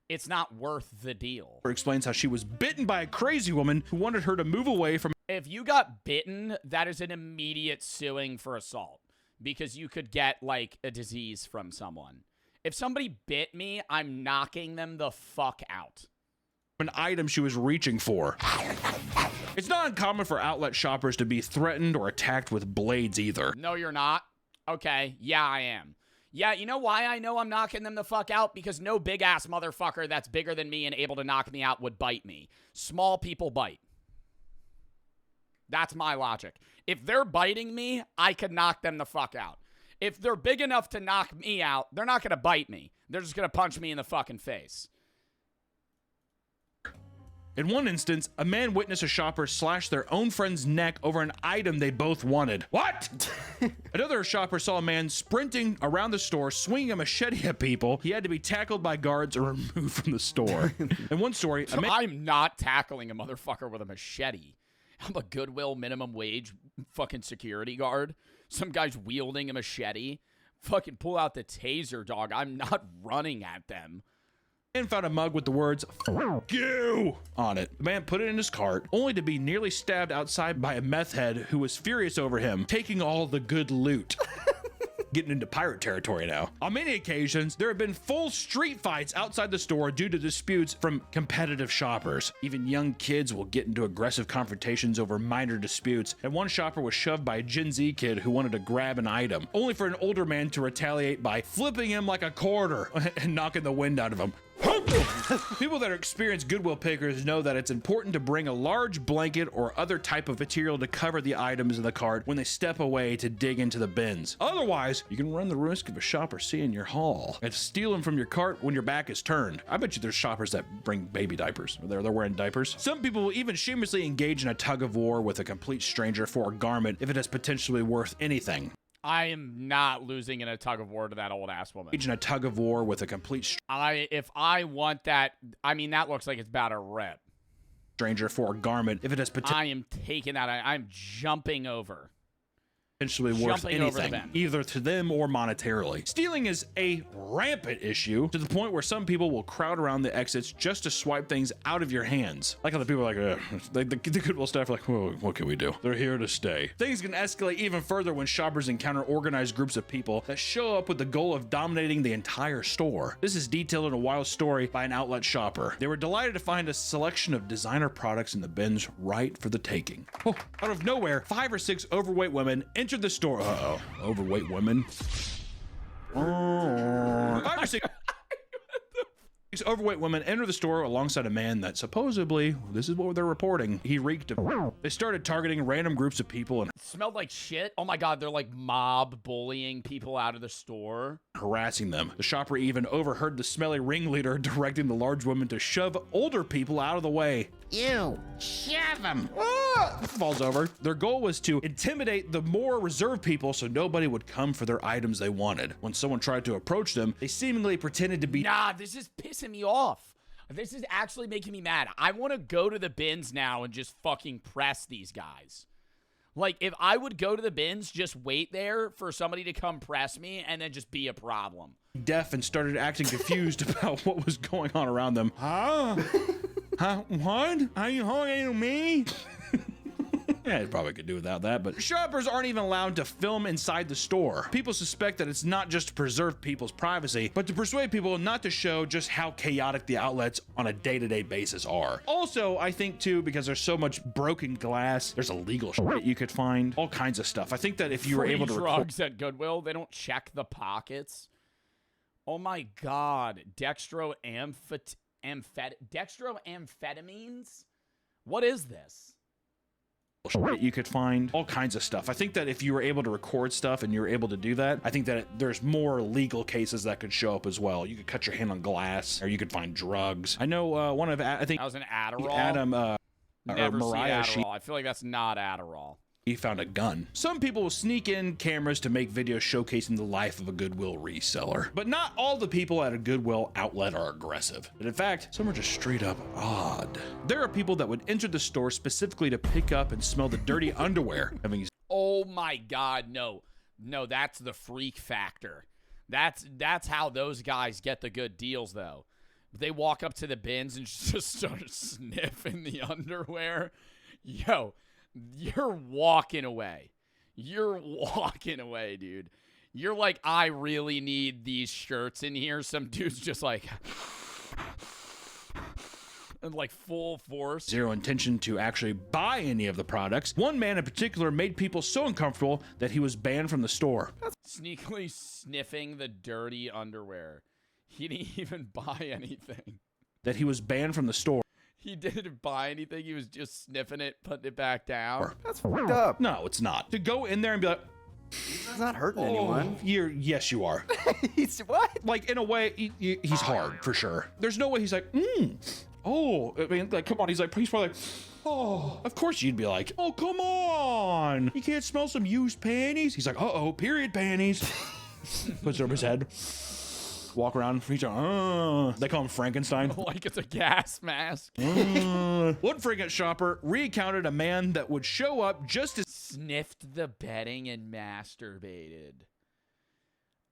it's not worth the deal. explains how she was bitten by a crazy woman who wanted her to move away from If you got bitten, that is an immediate suing for assault because you could get, like, a disease from someone. If somebody bit me, I'm knocking them the fuck out. an item she was reaching for. It's not uncommon for outlet shoppers to be threatened or attacked with blades either. No, you're not. Okay, yeah, I am. Yeah, you know why I know I'm knocking them the fuck out? Because no big-ass motherfucker that's bigger than me and able to knock me out would bite me. Small people bite. That's my logic. If they're biting me, I could knock them the fuck out. If they're big enough to knock me out, they're not going to bite me. They're just going to punch me in the fucking face. In one instance, a man witnessed a shopper slash their own friend's neck over an item they both wanted. What? Another shopper saw a man sprinting around the store, swinging a machete at people. He had to be tackled by guards or removed from the store. In one story, a man I'm not tackling a motherfucker with a machete. I'm a Goodwill minimum wage fucking security guard. Some guy's wielding a machete. Fucking pull out the taser, dog. I'm not running at them. found a mug with the words "F you" on it. The man put it in his cart, only to be nearly stabbed outside by a meth head who was furious over him, taking all the good loot. Getting into pirate territory now. On many occasions, there have been full street fights outside the store due to disputes from competitive shoppers. Even young kids will get into aggressive confrontations over minor disputes, and one shopper was shoved by a Gen Z kid who wanted to grab an item, only for an older man to retaliate by flipping him like a quarter and knocking the wind out of him. People that are experienced Goodwill pickers know that it's important to bring a large blanket or other type of material to cover the items in the cart when they step away to dig into the bins. Otherwise, you can run the risk of a shopper seeing your haul and steal them from your cart when your back is turned. I bet you there's shoppers that bring baby diapers. They're wearing diapers. Some people will even shamelessly engage in a tug of war with a complete stranger for a garment if it is potentially worth anything. I am not losing in a tug of war to that old ass woman. In a tug of war with a complete If I want that, I mean, that looks like it's about to rip. stranger for a garment if it has potential. I am taking that. I'm jumping over. potentially worth Jumping over the anything, bin. either to them or monetarily. Stealing is a rampant issue to the point where some people will crowd around the exits just to swipe things out of your hands. Like how the people are like, the Goodwill staff are like, whoa, what can we do? They're here to stay. Things can escalate even further when shoppers encounter organized groups of people that show up with the goal of dominating the entire store. This is detailed in a wild story by an outlet shopper. They were delighted to find a selection of designer products in the bins right for the taking. Oh, out of nowhere, 5 or 6 overweight women entered the store. Uh-oh, overweight women. 5 or 6 overweight women enter the store alongside a man that supposedly, this is what they're reporting, he reeked of. They started targeting random groups of people and Smelled like shit. Oh my God, they're like mob bullying people out of the store. harassing them. The shopper even overheard the smelly ringleader directing the large woman to shove older people out of the way. Ew, shove him. Falls over. Their goal was to intimidate the more reserved people so nobody would come for their items they wanted. When someone tried to approach them, they seemingly pretended to be Nah, this is pissing me off. This is actually making me mad. I want to go to the bins now and just fucking press these guys. Like, if I would go to the bins, just wait there for somebody to come press me and then just be a problem. deaf and started acting confused about what was going on around them. Huh? What? Are you talking to me? Yeah, it probably could do without that, but shoppers aren't even allowed to film inside the store. People suspect that it's not just to preserve people's privacy, but to persuade people not to show just how chaotic the outlets on a day-to-day basis are. Also, I think too, because there's so much broken glass, there's illegal shit you could find, all kinds of stuff. I think that if you were able to drugs at Goodwill, they don't check the pockets. Oh my God, dextroamphetamines? What is this? Shit you could find, all kinds of stuff. I think that if you were able to record stuff and you were able to do that, I think that there's more legal cases that could show up as well. You could cut your hand on glass, or you could find drugs. I know one of, I think That was an Adderall. Adam, or Never see Mariah, Adderall. I feel like that's not Adderall. he found a gun. Some people will sneak in cameras to make videos showcasing the life of a Goodwill reseller. But not all the people at a Goodwill outlet are aggressive. And in fact, some are just straight up odd. There are people that would enter the store specifically to pick up and smell the dirty underwear, having Oh my God, no. No, that's the freak factor. That's how those guys get the good deals, though. They walk up to the bins and just start sniffing the underwear. Yo, you're walking away. You're walking away, dude. You're like, I really need these shirts in here. Some dude's just like, and like full force. zero intention to actually buy any of the products. One man in particular made people so uncomfortable that he was banned from the store. Sneakily sniffing the dirty underwear. He didn't even buy anything. That he was banned from the store. He didn't buy anything. He was just sniffing it, putting it back down. That's fucked up. No, it's not. To go in there and be like, He's not hurting anyone. yes, you are. He's what? Like, in a way, he's hard, for sure. There's no way he's like, oh, I mean, like, come on. He's probably like, oh, of course you'd be like, oh, come on. You can't smell some used panties? He's like, uh-oh, period panties. Puts it over his head. Walk around. They call him Frankenstein. Like it's a gas mask. One frequent shopper recounted a man that would show up just as Sniffed the bedding and masturbated.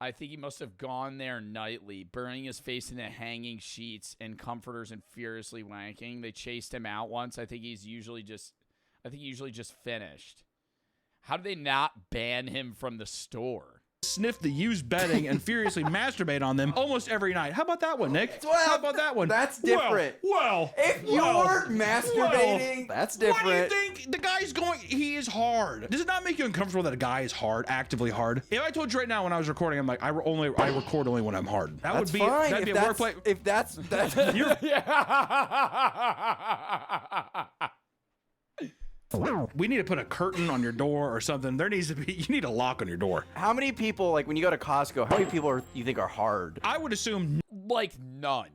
I think he must have gone there nightly, burning his face in the hanging sheets and comforters and furiously wanking. They chased him out once. I think he usually just finished. How did they not ban him from the store? sniff the used bedding and furiously masturbate on them almost every night. How about that one, Nick? Well, How about that one? That's different. If you weren't masturbating, that's different. What do you think? The guy's going, he is hard. Does it not make you uncomfortable that a guy is hard, actively hard? If I told you right now when I was recording, I'm like, I record only when I'm hard. That That's would be, fine. that'd be If a workplace. If that's You're, we need to put a curtain on your door or something. There needs to be, you need a lock on your door. How many people, like when you go to Costco, how many people you think are hard? I would assume Like none.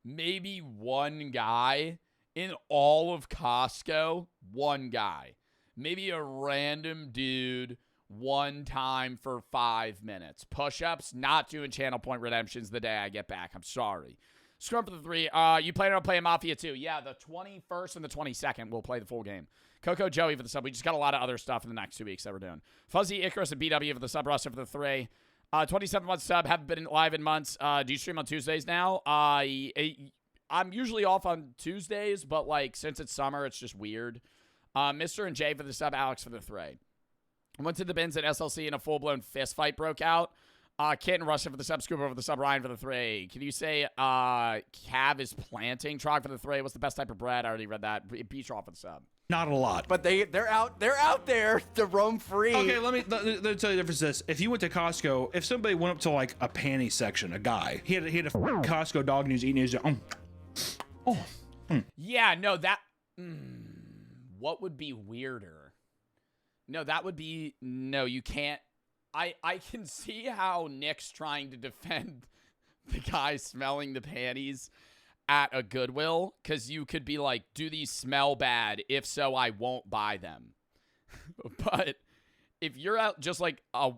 Maybe one guy in all of Costco. One guy. Maybe a random dude one time for 5 minutes. Push-ups, not doing channel point redemptions the day I get back. I'm sorry. Scrum for the 3. You planning on playing Mafia 2? Yeah, the 21st and the 22nd we'll play the full game. Coco Joey for the sub. We just got a lot of other stuff in the next 2 weeks that we're doing. Fuzzy Icarus and BW for the sub roster for the 3. 27-month sub. Haven't been live in months. Do you stream on Tuesdays now? I'm usually off on Tuesdays, but like since it's summer, it's just weird. Mr. and Jay for the sub. Alex for the 3. I went to the bins at SLC and a full-blown fist fight broke out. Kit and Russia for the sub. Scuba for the sub. Ryan for the 3. Can you say Cav is planting? Trog for the 3. What's the best type of bread? I already read that. Beach off for the sub. Not a lot. But they're out there to roam free. Okay, let me tell you the difference. This: if you went to Costco, if somebody went up to like a panty section, a guy, he had a Costco dog and he was eating his. Yeah, no, that. What would be weirder? No, that would be no. You can't. I can see how Nick's trying to defend the guy smelling the panties at a Goodwill, because you could be like, do these smell bad? If so, I won't buy them. But if you're out just like a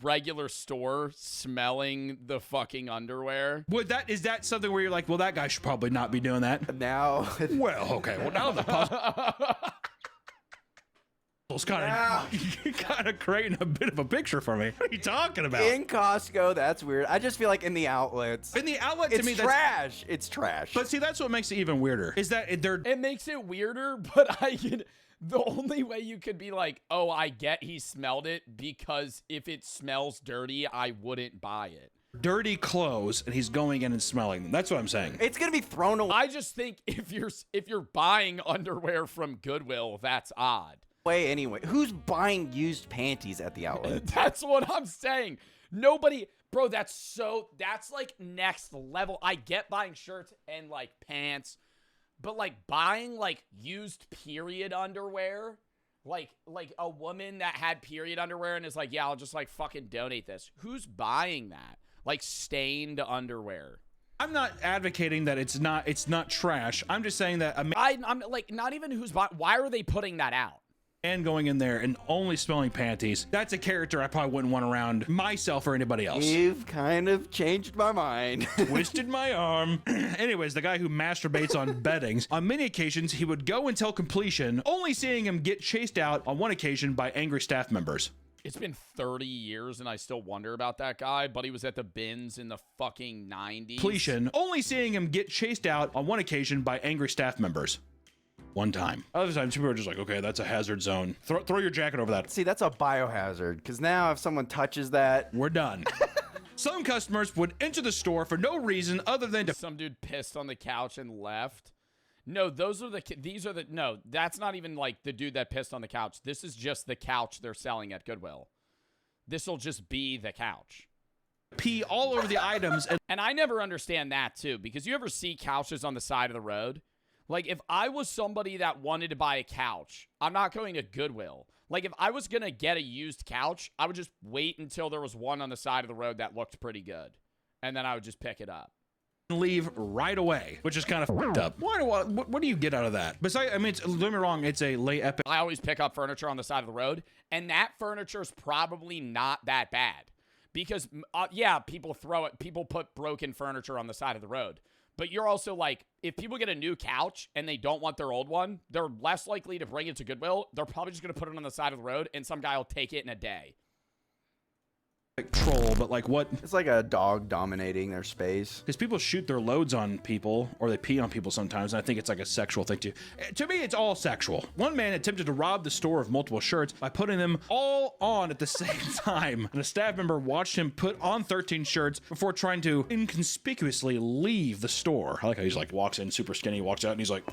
regular store smelling the fucking underwear, Is that something where you're like, well, that guy should probably not be doing that? Now. Well, okay. Well, now the puzzle's kind of creating a bit of a picture for me. What are you talking about? In Costco, that's weird. I just feel like in the outlets. In the outlet, to it's me, trash. It's trash. But see, that's what makes it even weirder. Is that it makes it weirder, but the only way you could be like, oh, I get he smelled it, because if it smells dirty, I wouldn't buy it. dirty clothes and he's going in and smelling them. That's what I'm saying. It's gonna be thrown away. I just think if you're buying underwear from Goodwill, that's odd. Anyway, who's buying used panties at the outlet? That's what I'm saying. Nobody, bro, that's like next level. I get buying shirts and like pants, but like buying like used period underwear, like a woman that had period underwear and is like, yeah, I'll just like fucking donate this. Who's buying that? Like stained underwear. I'm not advocating that it's not trash. I'm just saying that I'm like, not even who's buying. Why are they putting that out? and going in there and only smelling panties, that's a character I probably wouldn't want around myself or anybody else. You've kind of changed my mind. Twisted my arm. Anyways, the guy who masturbates on beddings, on many occasions, he would go until completion, only seeing him get chased out on one occasion by angry staff members. It's been 30 years and I still wonder about that guy, but he was at the bins in the fucking 90s. Completion, only seeing him get chased out on one occasion by angry staff members. One time. Other times, people are just like, okay, that's a hazard zone. Throw your jacket over that. See, that's a biohazard, because now if someone touches that... We're done. Some customers would enter the store for no reason other than to... Some dude pissed on the couch and left. No, no, that's not even like the dude that pissed on the couch. This is just the couch they're selling at Goodwill. This'll just be the couch. Pee all over the items. And I never understand that too, because you ever see couches on the side of the road? Like, if I was somebody that wanted to buy a couch, I'm not going to Goodwill. Like, if I was going to get a used couch, I would just wait until there was one on the side of the road that looked pretty good. And then I would just pick it up. Leave right away, which is kind of fucked up. What do you get out of that? Besides, I mean, don't get me wrong, it's a late epic. I always pick up furniture on the side of the road, and that furniture is probably not that bad. Because, yeah, people put broken furniture on the side of the road. But you're also like, if people get a new couch and they don't want their old one, they're less likely to bring it to Goodwill. They're probably just going to put it on the side of the road and some guy will take it in a day. Troll, but like what? It's like a dog dominating their space. Because people shoot their loads on people or they pee on people sometimes, and I think it's like a sexual thing too. To me, it's all sexual. One man attempted to rob the store of multiple shirts by putting them all on at the same time, and a staff member watched him put on 13 shirts before trying to inconspicuously leave the store. I like how he's like walks in super skinny, walks out, and he's like,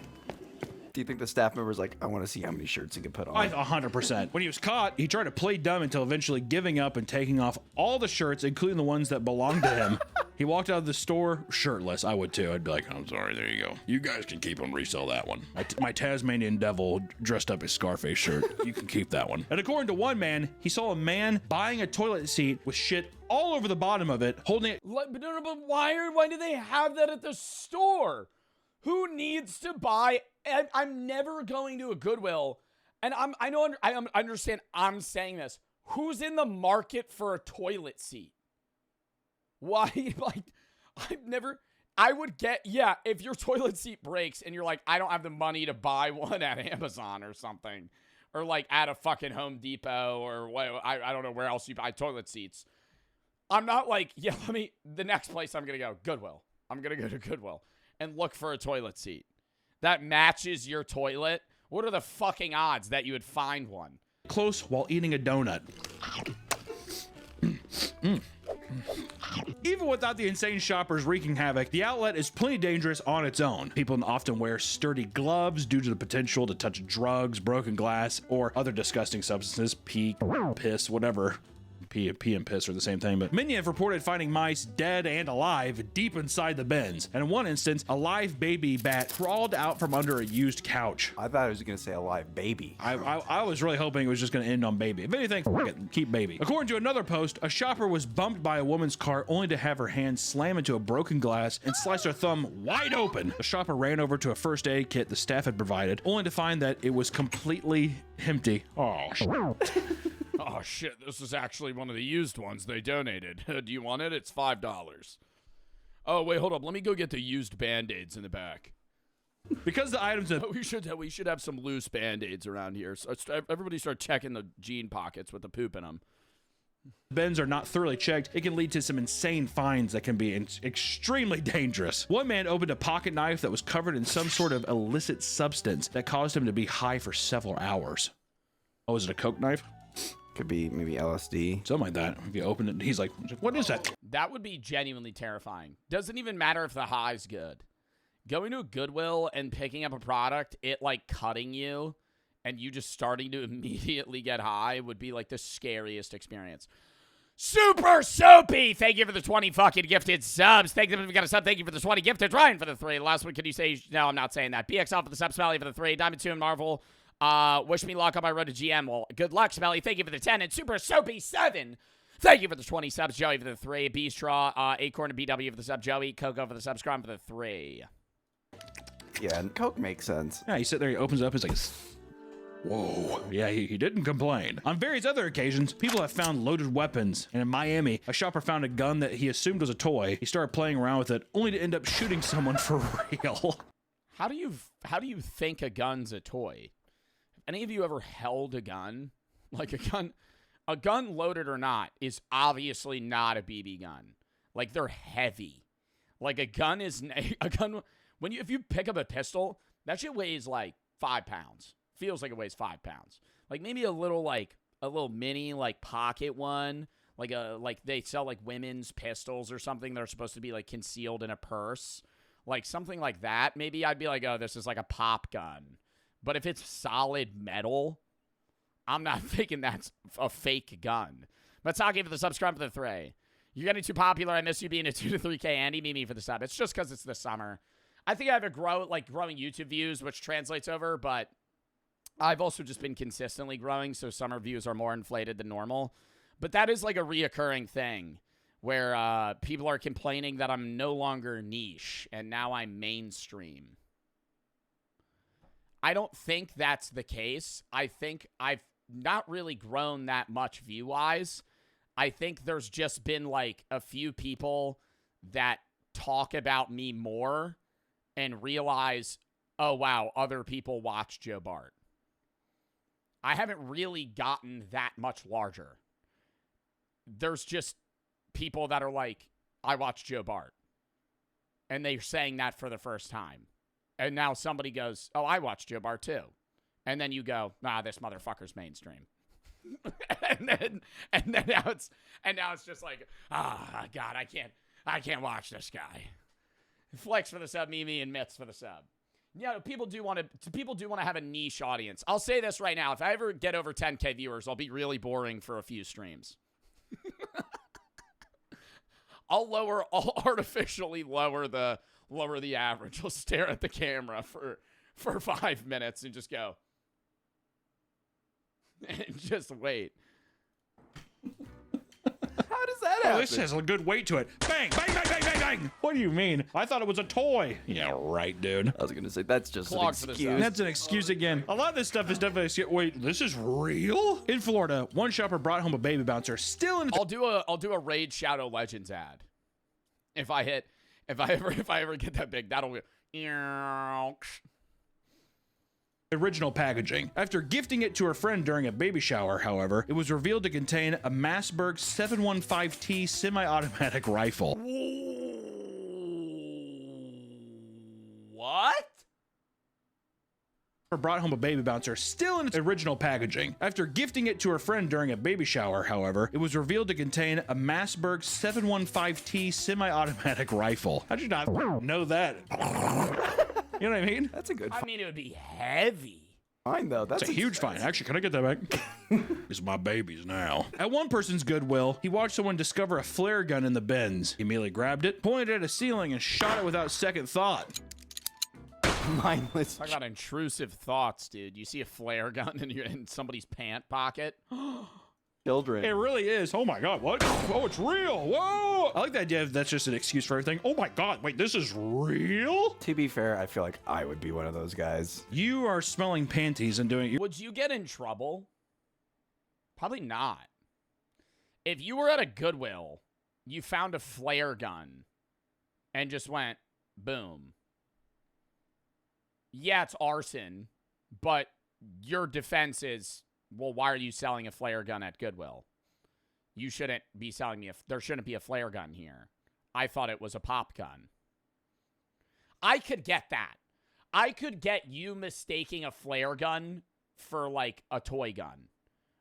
do you think the staff member's like, I want to see how many shirts he can put on? 100%. When he was caught, he tried to play dumb until eventually giving up and taking off all the shirts, including the ones that belonged to him. He walked out of the store shirtless. I would too. I'd be like, I'm sorry, there you go. You guys can keep them, resell that one. My Tasmanian devil dressed up as Scarface shirt. You can keep that one. And according to one man, he saw a man buying a toilet seat with shit all over the bottom of it, holding it. But why do they have that at the store? Who needs to buy? I'm never going to a Goodwill, and I understand I'm saying this. Who's in the market for a toilet seat? Why? Like, I've never. I would get, yeah, if your toilet seat breaks and you're like, I don't have the money to buy one at Amazon or something, or like at a fucking Home Depot or what, I don't know where else you buy toilet seats. I'm not like, yeah, the next place I'm going to go, Goodwill. I'm going to go to Goodwill and look for a toilet seat that matches your toilet. What are the fucking odds that you would find one? Close while eating a donut. Even without the insane shoppers wreaking havoc, the outlet is plenty dangerous on its own. People often wear sturdy gloves due to the potential to touch drugs, broken glass, or other disgusting substances. Pee, piss, whatever. Pee and piss are the same thing, but many have reported finding mice dead and alive deep inside the bins. And in one instance, a live baby bat crawled out from under a used couch. I thought I was gonna say a live baby. I was really hoping it was just gonna end on baby. If anything, f it, keep baby. According to another post, a shopper was bumped by a woman's cart only to have her hand slam into a broken glass and slice her thumb wide open. The shopper ran over to a first aid kit the staff had provided, only to find that it was completely empty. Oh, Oh shit, this is actually one of the used ones they donated. Do you want it? It's $5. Oh wait, hold up. Let me go get the used Band-Aids in the back. because the items that We should have some loose Band-Aids around here. So everybody start checking the jean pockets with the poop in them. bins are not thoroughly checked, it can lead to some insane finds that can be extremely dangerous. One man opened a pocket knife that was covered in some sort of illicit substance that caused him to be high for several hours. Oh, is it a coke knife? Could be maybe LSD. Something like that. If you open it, he's like, what is that? That would be genuinely terrifying. Doesn't even matter if the high's good. Going to a Goodwill and picking up a product, it like cutting you, and you just starting to immediately get high would be like the scariest experience. Super Soapy, thank you for the 20 fucking gifted subs. Thank you if you got a sub. Thank you for the 20 gifted. Ryan for the 3. The last one, could you say, no, I'm not saying that. BXL for the sub. Smelly for the 3. Diamond 2 and Marvel. Wish me luck on my road to GM. Well, good luck, Smelly. Thank you for the 10. And Super Soapy 7. Thank you for the 20 subs. Joey for the 3. B-Straw, Acorn and BW for the sub. Joey, Coco for the sub. Scrum for the 3. Yeah, and Coke makes sense. Yeah, he sits there, he opens up, he's like, whoa. Yeah, he didn't complain. On various other occasions, people have found loaded weapons. And in Miami, a shopper found a gun that he assumed was a toy. He started playing around with it, only to end up shooting someone for real. How do you think a gun's a toy? Any of you ever held a gun? Like a gun loaded or not is obviously not a BB gun. Like they're heavy. Like a gun if you pick up a pistol, that shit weighs like 5 pounds. Feels like it weighs 5 pounds. Like maybe a little mini like pocket one, like they sell like women's pistols or something that are supposed to be like concealed in a purse. Like something like that. Maybe I'd be like, oh, this is like a pop gun. But if it's solid metal, I'm not thinking that's a fake gun. But Saki for the subscribe for the 3. You're getting too popular. I miss you being a 2 to 3K. Andy, Mimi for the sub. It's just because it's the summer. I think I have growing YouTube views, which translates over, but I've also just been consistently growing, so summer views are more inflated than normal. But that is like a reoccurring thing where people are complaining that I'm no longer niche and now I'm mainstream. I don't think that's the case. I think I've not really grown that much view-wise. I think there's just been like a few people that talk about me more and realize, oh, wow, other people watch Joe Bart. I haven't really gotten that much larger. There's just people that are like, I watch Joe Bart. And they're saying that for the first time. And now somebody goes, oh, I watch Joe Bart too. And then you go, nah, this motherfucker's mainstream. and now it's just like, God, I can't watch this guy. Flex for the sub, Mimi, and Mitz for the sub. Yeah, people do want to have a niche audience. I'll say this right now. If I ever get over 10K viewers, I'll be really boring for a few streams. I'll artificially lower the average. I'll stare at the camera for 5 minutes and just go. And just wait. How does that happen? Oh, this has a good weight to it. Bang, bang, bang, bang, bang, bang. What do you mean? I thought it was a toy. Yeah, right, dude. I was going to say, that's just an Clog for the excuse. sub. That's an excuse again. A lot of this stuff is definitely an excuse. Wait, this is real? In Florida, one shopper brought home a baby bouncer still in I'll do a Raid Shadow Legends ad. If I hit If I ever get that big, that'll be. Original packaging. After gifting it to her friend during a baby shower, however, it was revealed to contain a Massberg 715T semi-automatic rifle. What? Brought home a baby bouncer still in its original packaging. After gifting it to her friend during a baby shower, however, it was revealed to contain a Massberg 715T semi-automatic rifle. How'd you not know that? You know what I mean? That's a good I mean, it would be heavy. fine, though. That's It's a huge fine. Actually, can I get that back? It's my baby's now. At one person's Goodwill, he watched someone discover a flare gun in the bins. He immediately grabbed it, pointed it at a ceiling, and shot it without second thought. mindless. Talk about intrusive thoughts, dude. You see a flare gun in somebody's pant pocket. Children. It really is. Oh my God, what? Oh, it's real. Whoa! I like the idea of that's just an excuse for everything. Oh my God, wait, this is real? To be fair, I feel like I would be one of those guys. You are smelling panties and doing... Would you get in trouble? Probably not. If you were at a Goodwill, you found a flare gun, and just went, boom. Yeah, it's arson, but your defense is, well, why are you selling a flare gun at Goodwill? You shouldn't be selling me there shouldn't be a flare gun here. I thought it was a pop gun. I could get that. I could get you mistaking a flare gun for, like, a toy gun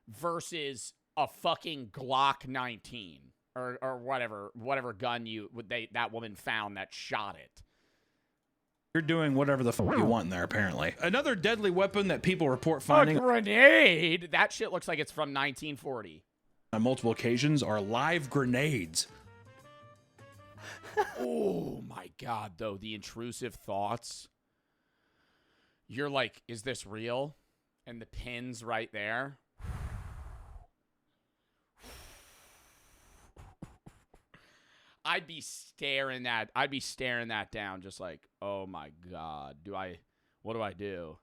versus a fucking Glock 19 or whatever gun that woman found that shot it. You're doing whatever the fuck you want in there, apparently. Another deadly weapon that people report finding A grenade? That shit looks like it's from 1940. on multiple occasions are live grenades. Oh my God, though, the intrusive thoughts. You're like, is this real? And the pin's right there. I'd be staring that down, just like, oh my God, what do I do?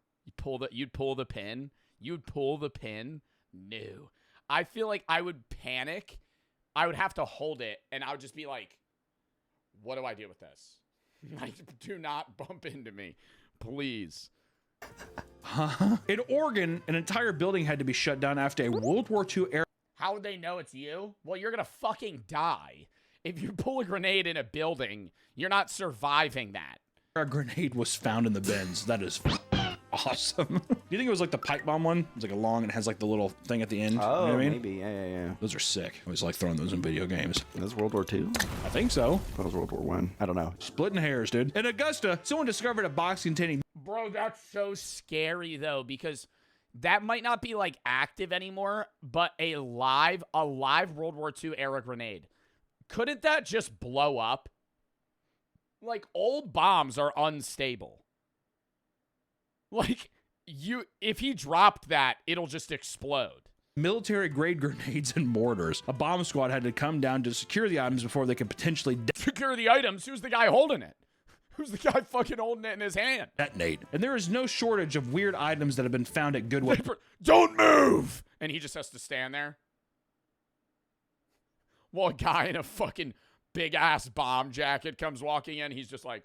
You'd pull the pin? You'd pull the pin? No. I feel like I would panic. I would have to hold it, and I would just be like, what do I do with this? Like, do not bump into me, please. In Oregon, an entire building had to be shut down after a World War II air... How would they know it's you? Well, you're gonna fucking die. If you pull a grenade in a building, you're not surviving that. A grenade was found in the bins. That is awesome. Do you think it was like the pipe bomb one? It's like a long and it has like the little thing at the end. Oh, you know what I mean? maybe. Yeah. Those are sick. I always like throwing those in video games. That was World War II? I think so. That was World War One. I don't know. Splitting hairs, dude. In Augusta, someone discovered a box containing... Bro, that's so scary, though, because that might not be, like, active anymore, but a live World War II era grenade. Couldn't that just blow up? Like, old bombs are unstable. Like, if he dropped that, it'll just explode. military-grade grenades and mortars. A bomb squad had to come down to secure the items before they could potentially Secure the items? Who's the guy holding it? Who's the guy fucking holding it in his hand? detonate. And there is no shortage of weird items that have been found at Goodwill. Don't move! And he just has to stand there. Well, a guy in a fucking big-ass bomb jacket comes walking in. He's just like,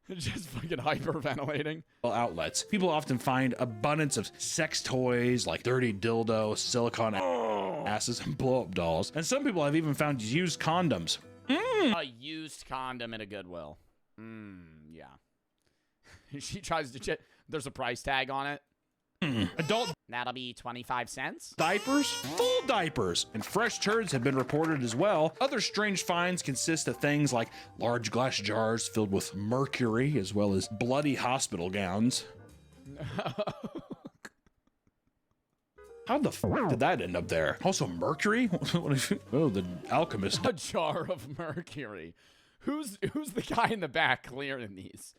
just fucking hyperventilating. Outlets. People often find abundance of sex toys like dirty dildo, silicone asses, and blow-up dolls. And some people have even found used condoms. A used condom in a Goodwill. Yeah. She tries to check. There's a price tag on it. Adult That'll be 25 cents. diapers, full diapers, and fresh turds have been reported as well. Other strange finds consist of things like large glass jars filled with mercury, as well as bloody hospital gowns. How the fuck did that end up there? Also mercury? Oh, the alchemist. A jar of mercury. Who's the guy in the back clearing these?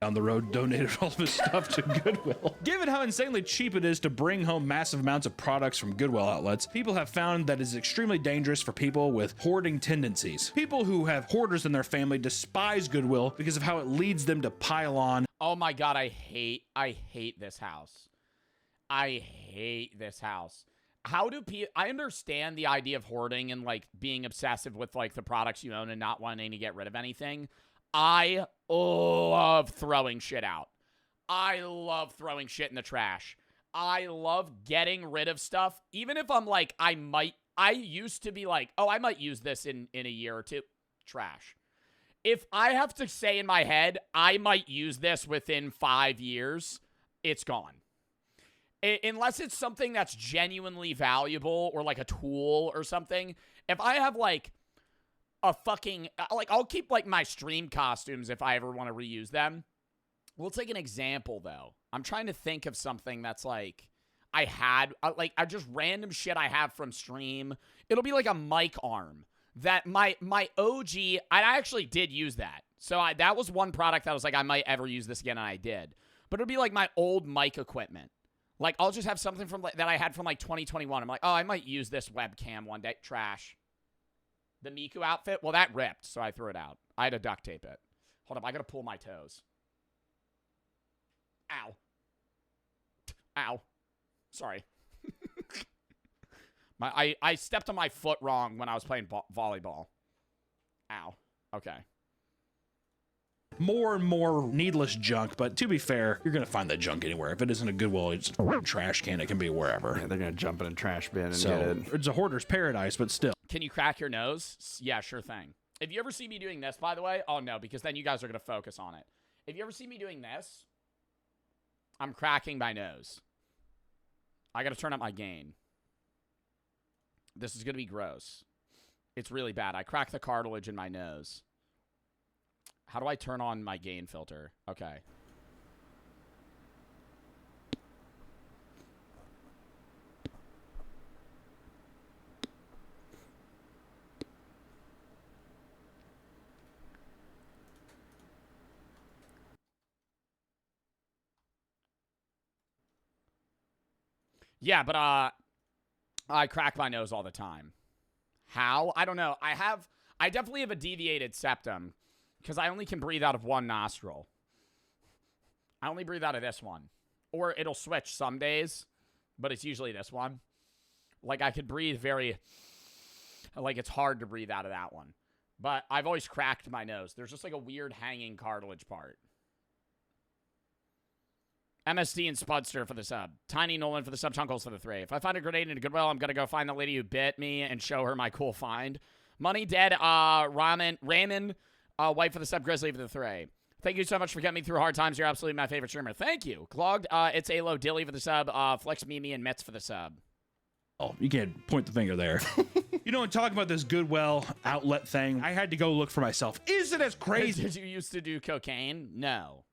Down the road donated all of his stuff to Goodwill. Given how insanely cheap it is to bring home massive amounts of products from Goodwill outlets, people have found that it's extremely dangerous for people with hoarding tendencies. People who have hoarders in their family despise Goodwill because of how it leads them to pile on. Oh my God, I hate this house. I hate this house. how do people... I understand the idea of hoarding and, like, being obsessive with, like, the products you own and not wanting to get rid of anything. I love throwing shit out. I love throwing shit in the trash. I love getting rid of stuff. Even if I'm like, I used to be like, oh, I might use this in a year or two. Trash. If I have to say in my head, I might use this within 5 years, it's gone. Unless it's something that's genuinely valuable or like a tool or something. If I have like a fucking, like I'll keep like my stream costumes if I ever want to reuse them. We'll take an example though. I'm trying to think of something that's like I had, like I just random shit I have from stream. It'll be like a mic arm that my OG, I actually did use that. So that was one product that I was like, I might ever use this again, and I did. But it'll be like my old mic equipment. Like I'll just have something from that I had from like 2021. I'm like, oh, I might use this webcam one day. Trash. The Miku outfit, well, that ripped, so I threw it out. I had to duct tape it. Hold up, I gotta pull my toes. Ow. Ow. Sorry. I stepped on my foot wrong when I was playing volleyball. Ow. Okay. More and more needless junk, but to be fair, you're gonna find that junk anywhere. If it isn't a Goodwill, it's a trash can. It can be wherever. Yeah, they're gonna jump in a trash bin and get So it. it's a hoarder's paradise, but still. Can you crack your nose? Yeah, sure thing. If you ever see me doing this, by the way, oh no, because then you guys are gonna focus on it. If you ever see me doing this, I'm cracking my nose. I gotta turn up my gain. This is gonna be gross. It's really bad. I cracked the cartilage in my nose. How do I turn on my gain filter? Okay. Yeah, but I crack my nose all the time. How? I don't know. I definitely have a deviated septum because I only can breathe out of one nostril. I only breathe out of this one. Or it'll switch some days, but it's usually this one. Like I could breathe like it's hard to breathe out of that one. But I've always cracked my nose. There's just like a weird hanging cartilage part. MSD and Spudster for the sub. Tiny Nolan for the sub. Chunkles for the 3. If I find a grenade in a Goodwill, I'm going to go find the lady who bit me and show her my cool find. Money Dead, Ramen, White for the sub. Grizzly for the 3. Thank you so much for getting me through hard times. You're absolutely my favorite streamer. Thank you. Clogged, it's Alo Dilly for the sub. Flex Mimi and Mitz for the sub. Oh, you can't point the finger there. You know, and talking about this Goodwill outlet thing, I had to go look for myself. Is it as crazy Did you used to do cocaine? No.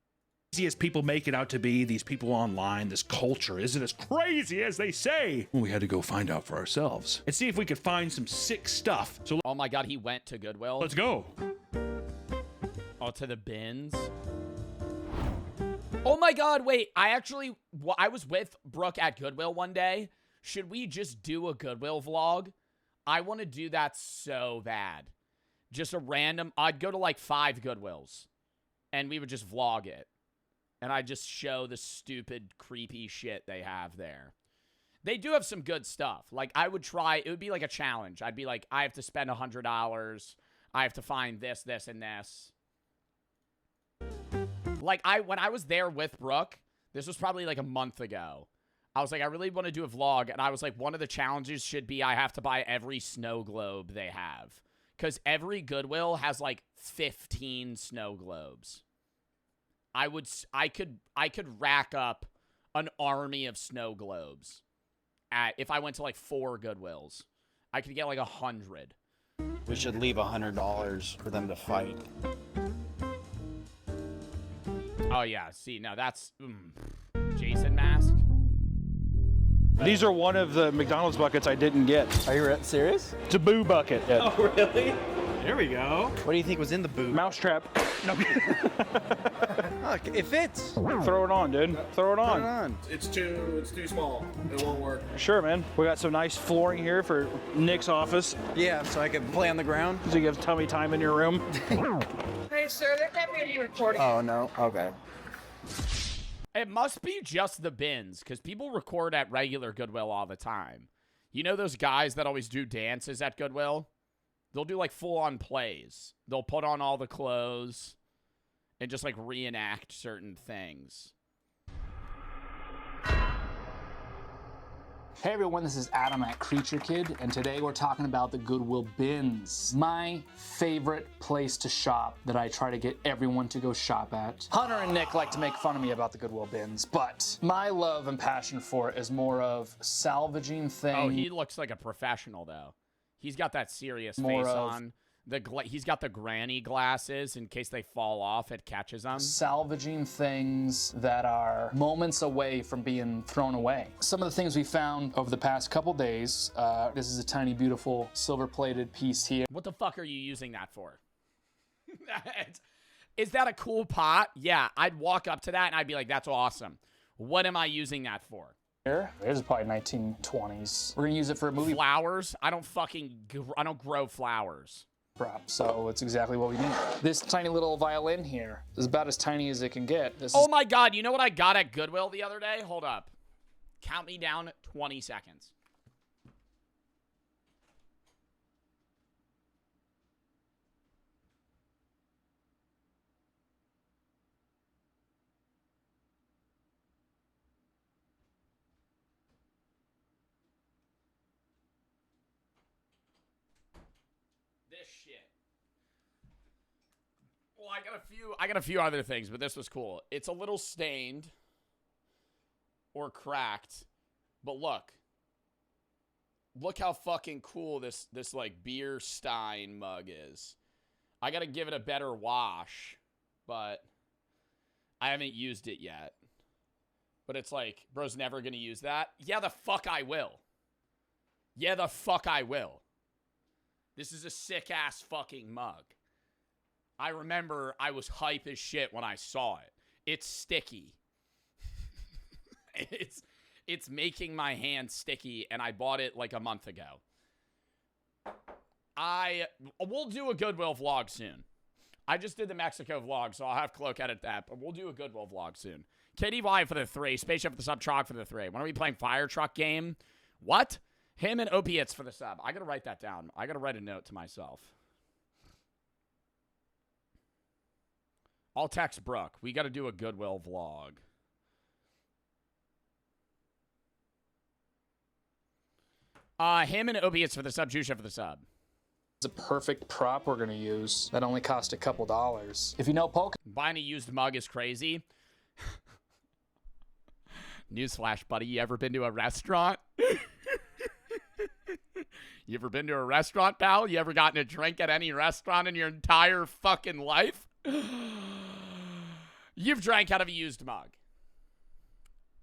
as people make it out to be, these people online, this culture, is it as crazy as they say? Well, we had to go find out for ourselves and see if we could find some sick stuff. So Oh my god, he went to Goodwill. let's go. Oh, to the bins. Oh my god, wait. I was with Brooke at Goodwill one day. Should we just do a Goodwill vlog? I want to do that so bad. Just a random, I'd go to like 5 Goodwills and we would just vlog it. And I'd just show the stupid, creepy shit they have there. They do have some good stuff. Like, I would try, it would be like a challenge. I'd be like, I have to spend $100. I have to find this, this, and this. Like, when I was there with Brooke, this was probably like a month ago. I was like, I really want to do a vlog. And I was like, one of the challenges should be I have to buy every snow globe they have. Because every Goodwill has like 15 snow globes. I could rack up an army of snow globes if I went to like 4 Goodwills. I could get like 100. We should leave $100 for them to fight. Oh yeah, see, no, that's Jason mask. These are one of the McDonald's buckets I didn't get. Are you serious? It's a boo bucket. Oh, really? There we go. What do you think was in the boot? Mousetrap. No. Look, it fits. Throw it on, dude. Throw it Put on. it on. It's too small. It won't work. Sure, man. We got some nice flooring here for Nick's office. Yeah, so I can play on the ground. So you have tummy time in your room. Hey, sir, there can't be any recording. Oh, no? Okay. It must be just the bins, because people record at regular Goodwill all the time. You know those guys that always do dances at Goodwill? They'll do like full-on plays. They'll put on all the clothes and just like reenact certain things. Hey everyone, this is Adam at Creature Kid, and today we're talking about the Goodwill bins. My favorite place to shop that I try to get everyone to go shop at. Hunter and Nick like to make fun of me about the Goodwill bins, but my love and passion for it is more of salvaging things. Oh, he looks like a professional though. He's got that serious More face of- on. He's got the granny glasses in case they fall off, it catches them. Salvaging things that are moments away from being thrown away. Some of the things we found over the past couple days, this is a tiny, beautiful, silver-plated piece here. What the fuck are you using that for? Is that a cool pot? Yeah, I'd walk up to that and I'd be like, that's awesome. What am I using that for? This is probably 1920s. We're gonna use it for a movie Flowers? I don't grow flowers. prop, so it's exactly what we need. This tiny little violin here is about as tiny as it can get. This Oh is my God, you know what I got at Goodwill the other day? Hold up. Count me down 20 seconds. This shit. Well, I got a few other things, but this was cool. It's a little stained or cracked, but look. Look how fucking cool this like beer stein mug is. I got to give it a better wash, but I haven't used it yet. But it's like, bro's never going to use that. Yeah, the fuck I will. Yeah, the fuck I will. This is a sick-ass fucking mug. I remember I was hype as shit when I saw it. It's sticky. It's making my hands sticky, and I bought it like a month ago. We'll do a Goodwill vlog soon. I just did the Mexico vlog, so I'll have Cloak edit that, but we'll do a Goodwill vlog soon. KDY for the 3, Spaceship for the sub, Chalk for the 3. When are we playing Fire Truck game? What? Him and Opiates for the sub. I gotta write that down. I gotta write a note to myself. I'll text Brooke. We gotta do a Goodwill vlog. Him and Opiates for the sub, Jusha for the sub. a perfect prop we're gonna use that only cost a couple dollars. If you know poker, Buying a used mug is crazy. Newsflash, buddy. You ever been to a restaurant? You ever been to a restaurant, pal? You ever gotten a drink at any restaurant in your entire fucking life? You've drank out of a used mug.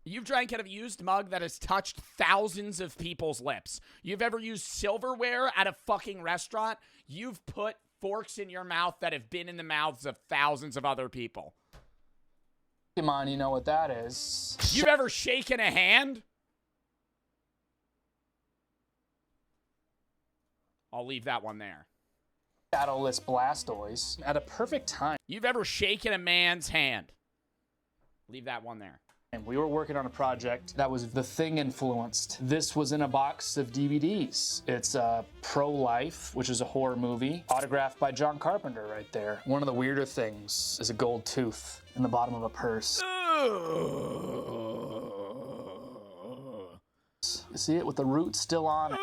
You've drank out of a used mug that has touched thousands of people's lips. You've ever used silverware at a fucking restaurant? You've put forks in your mouth that have been in the mouths of thousands of other people. come on, you know what that is. You've ever shaken a hand? I'll leave that one there. Shadowless Blastoise at a perfect time. You've ever shaken a man's hand? Leave that one there. And we were working on a project that was The Thing influenced. This was in a box of DVDs. It's Pro-Life, which is a horror movie, autographed by John Carpenter right there. One of the weirder things is a gold tooth in the bottom of a purse. You see it with the root still on it.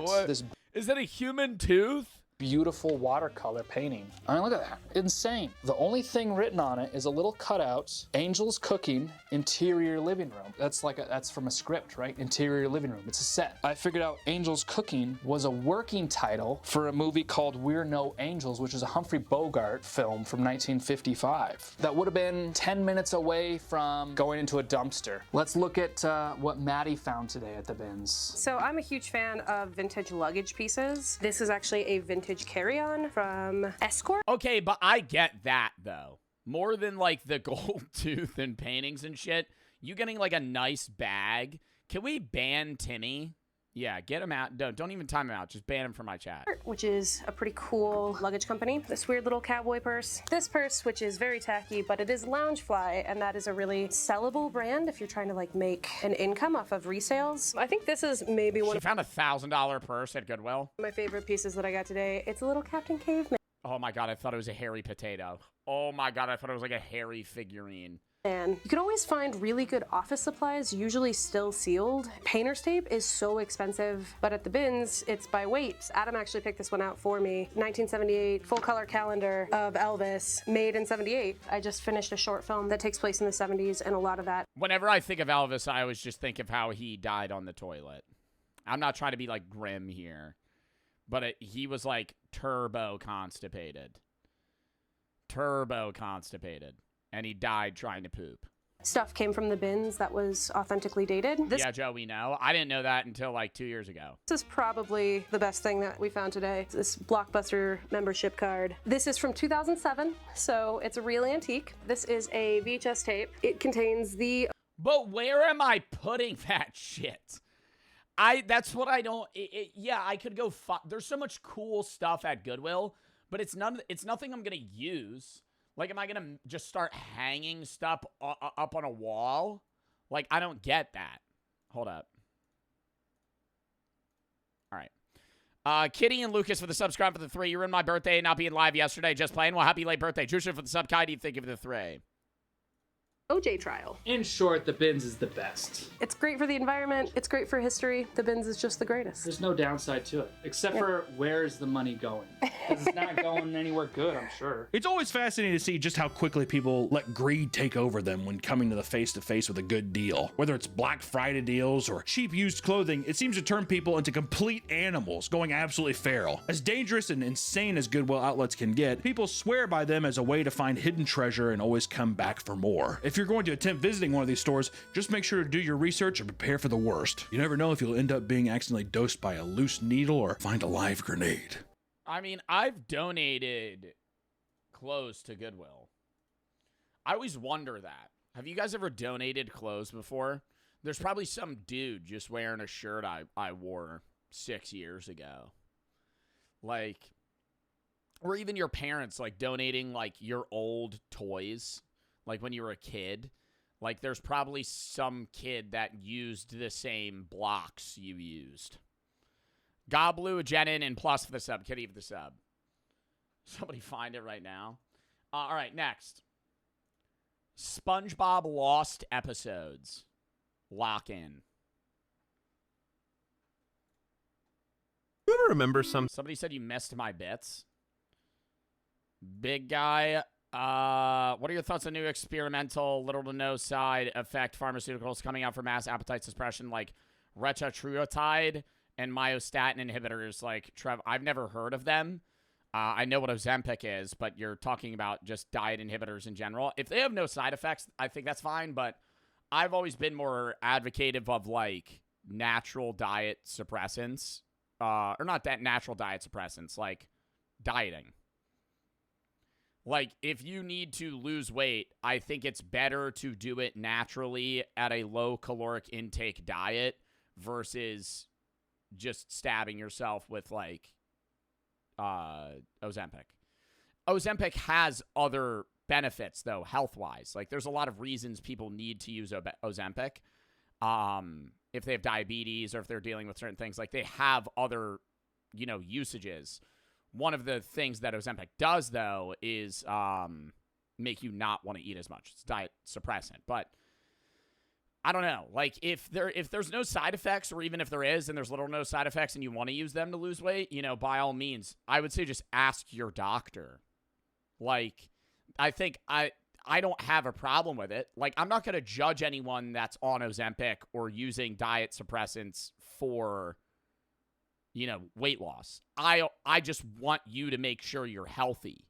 What? This Is that a human tooth? beautiful watercolor painting. I mean, look at that. Insane. The only thing written on it is a little cutout, Angel's Cooking, interior living room. That's from a script, right? Interior living room. It's a set. I figured out Angel's Cooking was a working title for a movie called We're No Angels, which is a Humphrey Bogart film from 1955. That would have been 10 minutes away from going into a dumpster. Let's look at what Maddie found today at the bins. So I'm a huge fan of vintage luggage pieces. This is actually a vintage carry-on from Escort. Okay, but I get that, though. More than, like, the gold tooth and paintings and shit, you getting, like, a nice bag. Can we ban Timmy? Yeah, get him out. Don't even time him out. Just ban him from my chat. Which is a pretty cool luggage company. This weird little cowboy purse. This purse, which is very tacky, but it is Loungefly, and that is a really sellable brand if you're trying to like make an income off of resales. I think this is maybe one She of found a $1,000 purse at Goodwill. my favorite pieces that I got today. It's a little Captain Caveman. Oh my god, I thought it was a hairy potato. Oh my god, I thought it was like a hairy figurine. And you can always find really good office supplies, usually still sealed. Painter's tape is so expensive, but at the bins, it's by weight. Adam actually picked this one out for me. 1978 full color calendar of Elvis, made in 78. I just finished a short film that takes place in the 70s, and a lot of that. Whenever I think of Elvis, I always just think of how he died on the toilet. I'm not trying to be like grim here, but he was like turbo constipated. Turbo constipated. And he died trying to poop. Stuff came from the bins that was authentically dated. Yeah, Joe, we know. I didn't know that until like 2 years ago. This is probably the best thing that we found today. This Blockbuster membership card. This is from 2007, so it's a real antique. This is a VHS tape. It contains the... But where am I putting that shit? That's what I don't... yeah, I could go... There's so much cool stuff at Goodwill, but it's nothing I'm going to use. Like, am I going to just start hanging stuff up on a wall? Like, I don't get that. Hold up. All right. Kitty and Lucas for the subscribe for the 3. You ruined my birthday not being live yesterday. Just playing. Well, happy late birthday. Jushin for the sub. Kai, do you think of the 3? OJ trial. In short, the bins is the best. It's great for the environment. It's great for history. The bins is just the greatest. There's no downside to it, except for where's the money going? Because it's not going anywhere good, I'm sure. It's always fascinating to see just how quickly people let greed take over them when coming to the face-to-face with a good deal. Whether it's Black Friday deals or cheap used clothing, it seems to turn people into complete animals, going absolutely feral. As dangerous and insane as Goodwill outlets can get, people swear by them as a way to find hidden treasure and always come back for more. If you're going to attempt visiting one of these stores, just make sure to do your research and prepare for the worst. You never know if you'll end up being accidentally dosed by a loose needle or find a live grenade. I mean, I've donated clothes to Goodwill. I always wonder that. Have you guys ever donated clothes before? There's probably some dude just wearing a shirt I wore 6 years ago. Like, or even your parents, like, donating, like, your old toys, like, when you were a kid. Like, there's probably some kid that used the same blocks you used. Goblu, Jenin, and plus for the sub. Kitty for the sub. Somebody find it right now. All right, next. SpongeBob Lost episodes. Lock in. You ever remember Somebody said you missed my bits. Big guy. What are your thoughts on new experimental, little to no side effect pharmaceuticals coming out for mass appetite suppression like retatrutide and myostatin inhibitors? Like, Trev, I've never heard of them. I know what Ozempic is, but you're talking about just diet inhibitors in general. If they have no side effects, I think that's fine, but I've always been more advocative of, like, natural diet suppressants. Or not that natural diet suppressants, like dieting. Like, if you need to lose weight, I think it's better to do it naturally at a low caloric intake diet versus just stabbing yourself with, like, Ozempic. Ozempic has other benefits, though, health-wise. Like, there's a lot of reasons people need to use Ozempic. If they have diabetes or if they're dealing with certain things, like, they have other, usages. One of the things that Ozempic does, though, is make you not want to eat as much. It's diet suppressant. But I don't know. Like, if there's no side effects, or even if there is and there's little or no side effects and you want to use them to lose weight, by all means, I would say just ask your doctor. Like, I think I don't have a problem with it. Like, I'm not going to judge anyone that's on Ozempic or using diet suppressants for weight loss. I just want you to make sure you're healthy,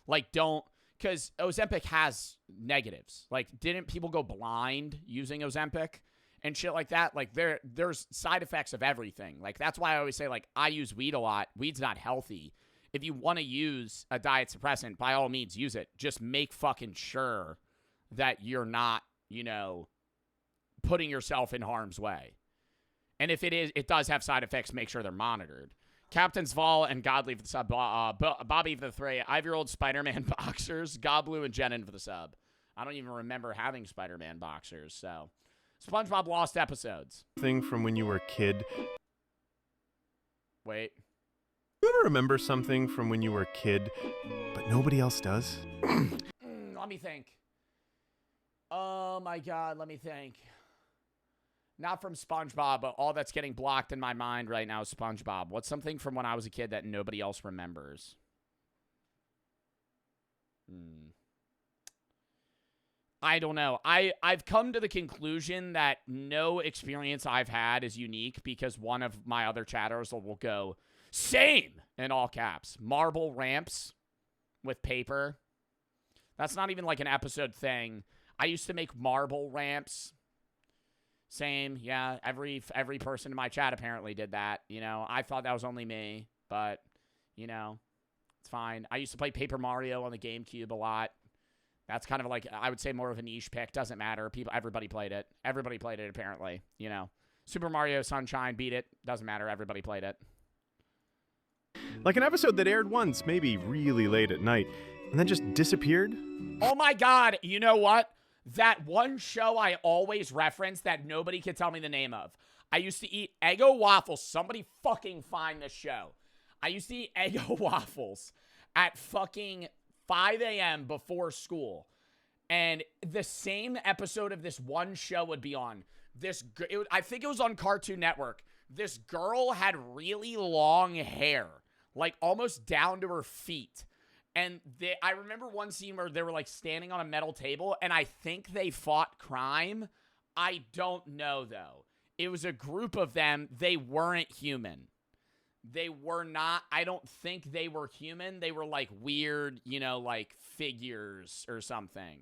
Like, because Ozempic has negatives. Like, didn't people go blind using Ozempic and shit like that? Like, there's side effects of everything. Like, that's why I always say, like, I use weed a lot. Weed's not healthy. If you want to use a diet suppressant, by all means, use it. Just make fucking sure that you're not, putting yourself in harm's way. And if it does have side effects, make sure they're monitored. Captain's Vol and Godly for the sub. Bobby for the 3. 5-year-old Spider-Man boxers. Goblu and Jenin for the sub. I don't even remember having Spider-Man boxers, so. SpongeBob Lost Episodes. Thing from when you were a kid. Wait. You ever remember something from when you were a kid, but nobody else does? Let me think. Oh my God, let me think. Not from SpongeBob, but all that's getting blocked in my mind right now is SpongeBob. What's something from when I was a kid that nobody else remembers? I don't know. I've come to the conclusion that no experience I've had is unique because one of my other chatters will go, same, in all caps. Marble ramps with paper. That's not even like an episode thing. I used to make marble ramps. Same, yeah. Every person in my chat apparently did that. You know, I thought that was only me, but, you know, it's fine. I used to play Paper Mario on the GameCube a lot. That's kind of like, I would say, more of a niche pick. Doesn't matter. Everybody played it. Everybody played it, apparently. You know, Super Mario Sunshine, beat it. Doesn't matter. Everybody played it. Like an episode that aired once, maybe really late at night, and then just disappeared? Oh my God. You know what? That one show I always reference that nobody could tell me the name of. I used to eat Eggo waffles. Somebody fucking find this show. I used to eat Eggo waffles at fucking 5 a.m. before school. And the same episode of this one show would be on. I think it was on Cartoon Network. This girl had really long hair, like almost down to her feet. And I remember one scene where they were like standing on a metal table, and I think they fought crime. I don't know, though. It was a group of them. They weren't human. They were not, I don't think they were human. They were like weird, you know, like figures or something.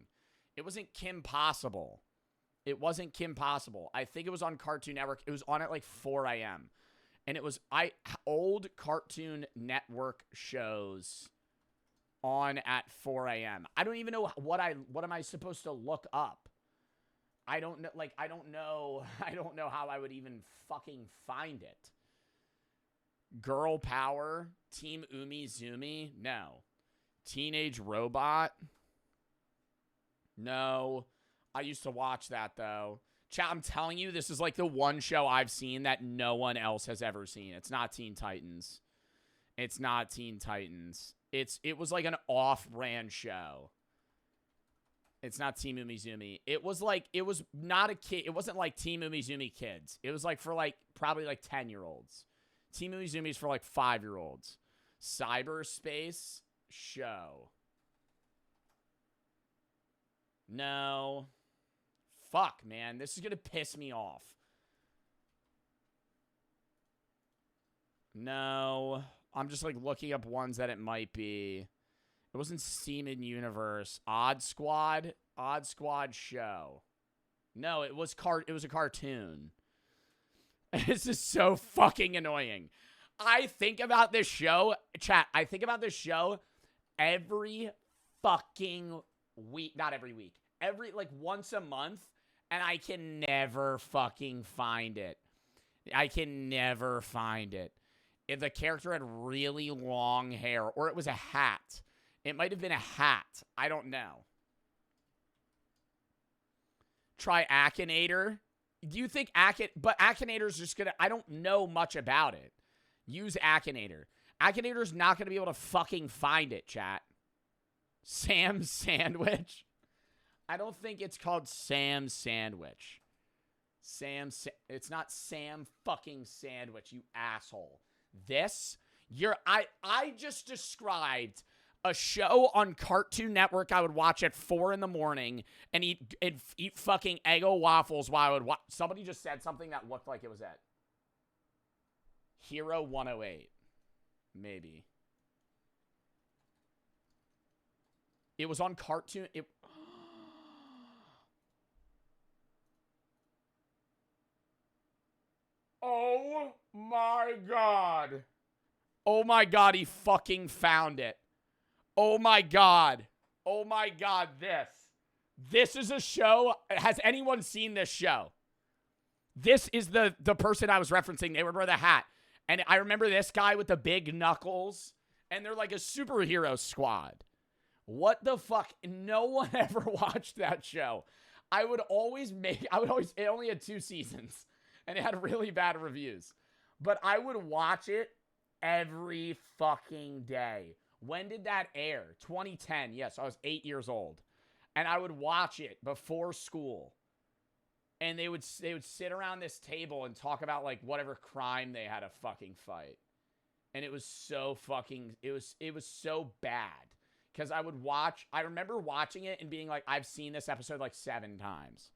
It wasn't Kim Possible. It wasn't Kim Possible. I think it was on Cartoon Network. It was on at like 4 a.m. And it was old Cartoon Network shows on at 4 a.m. I don't even know what am I supposed to look up? I don't know. Like, I don't know how I would even fucking find it. Girl Power, Team Umi Zumi, no. Teenage Robot, no. I used to watch that, though. Chat, I'm telling you, this is like the one show I've seen that no one else has ever seen. It's not Teen Titans. It's not Teen Titans. It was like an off-brand show. It's not Team Umizoomi. It was not a kid. It wasn't like Team Umizoomi Kids. It was like for like probably like 10-year-olds. Team Umizoomi is for like 5-year-olds. Cyberspace show. No. Fuck, man. This is gonna piss me off. No. I'm just like looking up ones that it might be. It wasn't Steamin' Universe. Odd Squad show. No, it was a cartoon. This is so fucking annoying. I think about this show, chat. I think about this show every fucking week. Not every week. Every like once a month, and I can never fucking find it. I can never find it. If the character had really long hair, or it was a hat. It might have been a hat. I don't know. Try Akinator. Do you think but Akinator's just gonna, I don't know much about it. Use Akinator. Akinator's not gonna be able to fucking find it, chat. Sam Sandwich. I don't think it's called Sam Sandwich. It's not Sam fucking Sandwich, you asshole. I just described a show on Cartoon Network I would watch at 4 in the morning and eat fucking Eggo waffles while I would watch. Somebody just said something that looked like it was it. Hero 108. Maybe. It was on Cartoon. Oh my God. Oh my God, he fucking found it. Oh my God. Oh my God, this. This is a show. Has anyone seen this show? This is the person I was referencing. They would wear the hat. And I remember this guy with the big knuckles. And they're like a superhero squad. What the fuck? No one ever watched that show. It only had 2 seasons. And it had really bad reviews. But I would watch it every fucking day. When did that air? 2010. Yes, I was 8 years old. And I would watch it before school. And they would sit around this table and talk about like whatever crime they had to fucking fight. And it was so fucking, it was so bad. Because I remember watching it and being like, I've seen this episode like 7 times.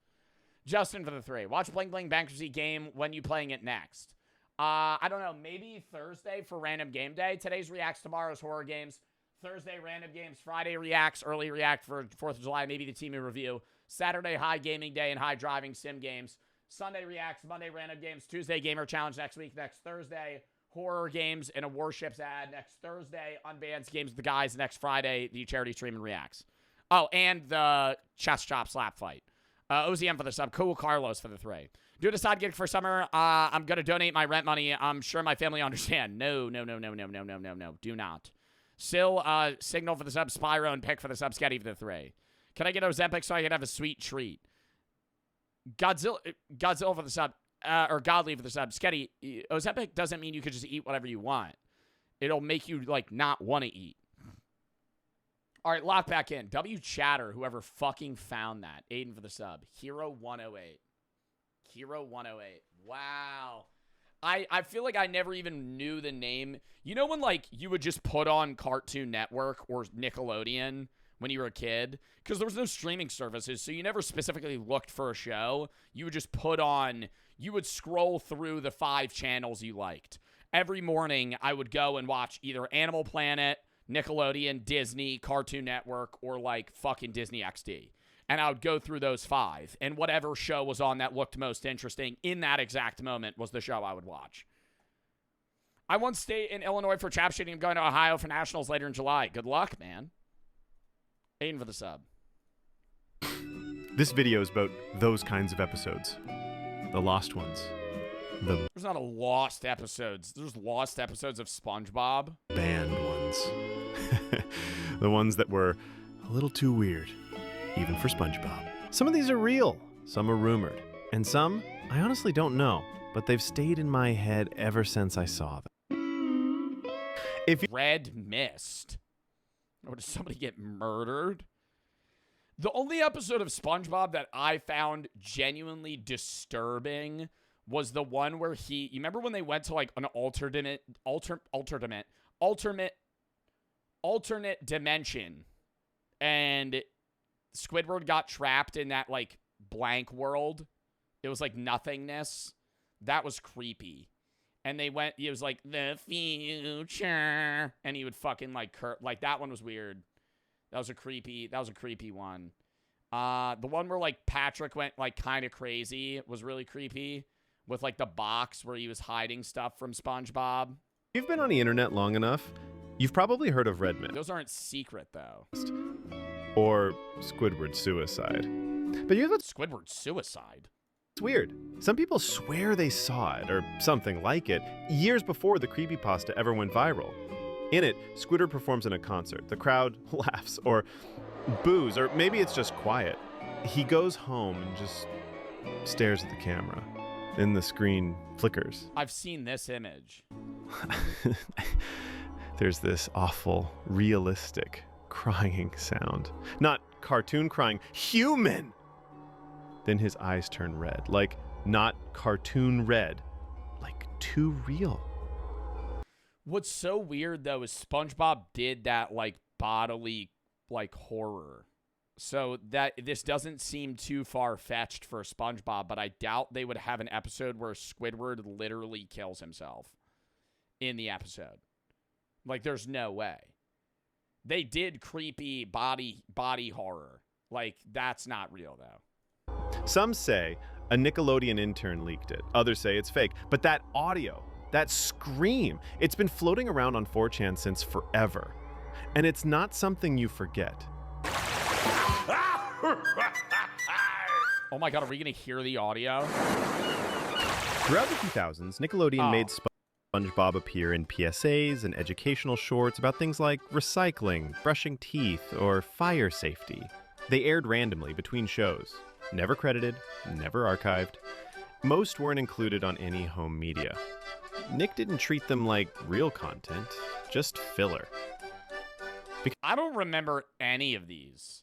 Justin for the 3. Watch Bling Bling Bankruptcy Game. When you playing it next? I don't know. Maybe Thursday for Random Game Day. Today's Reacts, tomorrow's Horror Games. Thursday, Random Games. Friday, Reacts. Early React for 4th of July. Maybe the Team Review. Saturday, High Gaming Day and High Driving Sim Games. Sunday, Reacts. Monday, Random Games. Tuesday, Gamer Challenge next week. Next Thursday, Horror Games and a Warships ad. Next Thursday, Unbanned Games with the Guys. Next Friday, the Charity Stream and Reacts. Oh, and the Chest Chop Slap Fight. OZM for the sub. Cool Carlos for the 3. Do a side gig for summer. I'm going to donate my rent money. I'm sure my family understand. No. Do not. Still, Signal for the sub. Spyro and Pick for the sub. Sketty for the 3. Can I get Ozempic so I can have a sweet treat? Godzilla for the sub. Or Godly for the sub. Sketty, Ozempic doesn't mean you could just eat whatever you want. It'll make you, like, not want to eat. All right, lock back in. W Chatter, whoever fucking found that. Aiden for the sub. Hero 108. Hero 108. Wow. I feel like I never even knew the name. You know when, like, you would just put on Cartoon Network or Nickelodeon when you were a kid? Because there was no streaming services, so you never specifically looked for a show. You would just put on... You would scroll through the 5 channels you liked. Every morning, I would go and watch either Animal Planet, Nickelodeon, Disney, Cartoon Network, or, like, fucking Disney XD. And I would go through those 5. And whatever show was on that looked most interesting in that exact moment was the show I would watch. I once stayed in Illinois for trap shooting. I'm going to Ohio for nationals later in July. Good luck, man. Aiden for the sub. This video is about those kinds of episodes. The lost ones. There's not a lost episodes. There's lost episodes of SpongeBob. Banned ones. The ones that were a little too weird, even for SpongeBob. Some of these are real, some are rumored, and some I honestly don't know, but they've stayed in my head ever since I saw them. Red Mist. Or did somebody get murdered? The only episode of SpongeBob that I found genuinely disturbing was the one where you remember when they went to like an alternate dimension and Squidward got trapped in that like blank world? It was like nothingness. That was creepy. And they went, it was like the future, and he would fucking like like that one was weird. That was a creepy one. The one where like Patrick went like kind of crazy was really creepy with like the box where he was hiding stuff from SpongeBob. If you've been on the internet long enough, you've probably heard of Red Mist. Those aren't secret though. Or Squidward suicide. But you know Squidward suicide? It's weird. Some people swear they saw it, or something like it, years before the creepypasta ever went viral. In it, Squidward performs in a concert. The crowd laughs, or boos, or maybe it's just quiet. He goes home and just stares at the camera. Then the screen flickers. I've seen this image. There's this awful, realistic crying sound. Not cartoon crying, human! Then his eyes turn red. Like, not cartoon red. Like, too real. What's so weird, though, is SpongeBob did that, like, bodily, like, horror. So that this doesn't seem too far-fetched for SpongeBob, but I doubt they would have an episode where Squidward literally kills himself in the episode. Like, there's no way. They did creepy body horror. Like, that's not real, though. Some say a Nickelodeon intern leaked it. Others say it's fake. But that audio, that scream, it's been floating around on 4chan since forever. And it's not something you forget. Oh my god, are we gonna hear the audio? Throughout the 2000s, Nickelodeon made SpongeBob appear in PSAs and educational shorts about things like recycling, brushing teeth, or fire safety. They aired randomly between shows. Never credited, never archived. Most weren't included on any home media. Nick didn't treat them like real content, just filler. I don't remember any of these.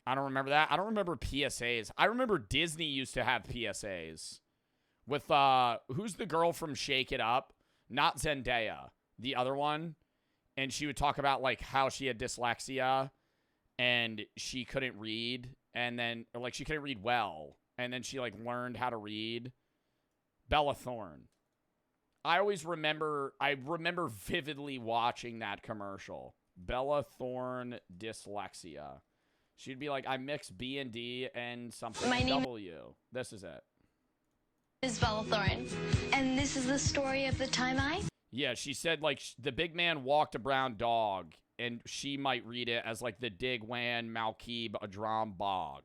I don't remember that. I don't remember PSAs. I remember Disney used to have PSAs with, who's the girl from Shake It Up? Not Zendaya, the other one. And she would talk about, like, how she had dyslexia and she couldn't read. And then, or, like, she couldn't read well. And then she, like, learned how to read. Bella Thorne. I remember vividly watching that commercial. Bella Thorne dyslexia. She'd be like, I mix B and D and something W. This is it. Is Bella Thorne, and this is the story of the time I... Yeah, she said, like, the big man walked a brown dog, and she might read it as, like, the Dig Wan Malkib Adram Bog.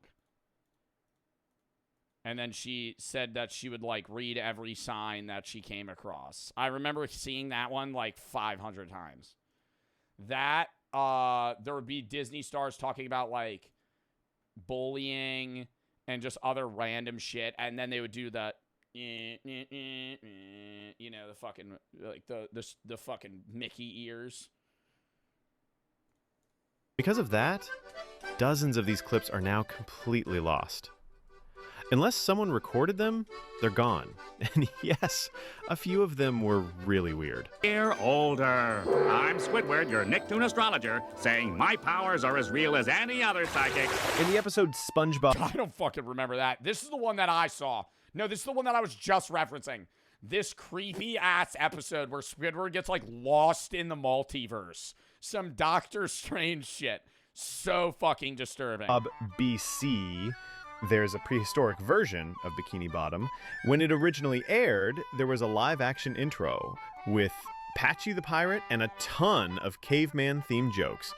And then she said that she would, like, read every sign that she came across. I remember seeing that one, like, 500 times. That, there would be Disney stars talking about, like, bullying and just other random shit. And then they would do the, you know, the fucking, like, the fucking Mickey ears. Because of that, dozens of these clips are now completely lost. Unless someone recorded them, they're gone. And yes, a few of them were really weird. Dear older, I'm Squidward, your Nicktoon astrologer, saying my powers are as real as any other psychic. In the episode SpongeBob... I don't fucking remember that. This is the one that I saw. No, this is the one that I was just referencing. This creepy-ass episode where Squidward gets, like, lost in the multiverse. Some Doctor Strange shit. So fucking disturbing. BC... There's a prehistoric version of Bikini Bottom. When it originally aired, there was a live-action intro with Patchy the Pirate and a ton of caveman-themed jokes.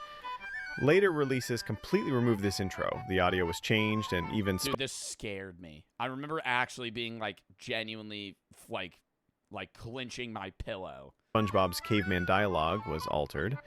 Later releases completely removed this intro. The audio was changed and even... Dude, this scared me. I remember actually being, like, genuinely, like clinching my pillow. SpongeBob's caveman dialogue was altered.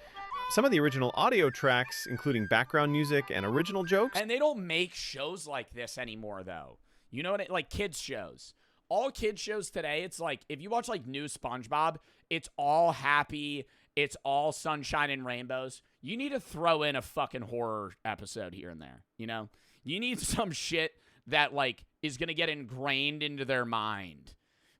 Some of the original audio tracks, including background music and original jokes. And they don't make shows like this anymore, though. You know what? Like kids shows. All kids shows today, it's like, if you watch like new SpongeBob, it's all happy. It's all sunshine and rainbows. You need to throw in a fucking horror episode here and there, you know? You need some shit that like is going to get ingrained into their mind.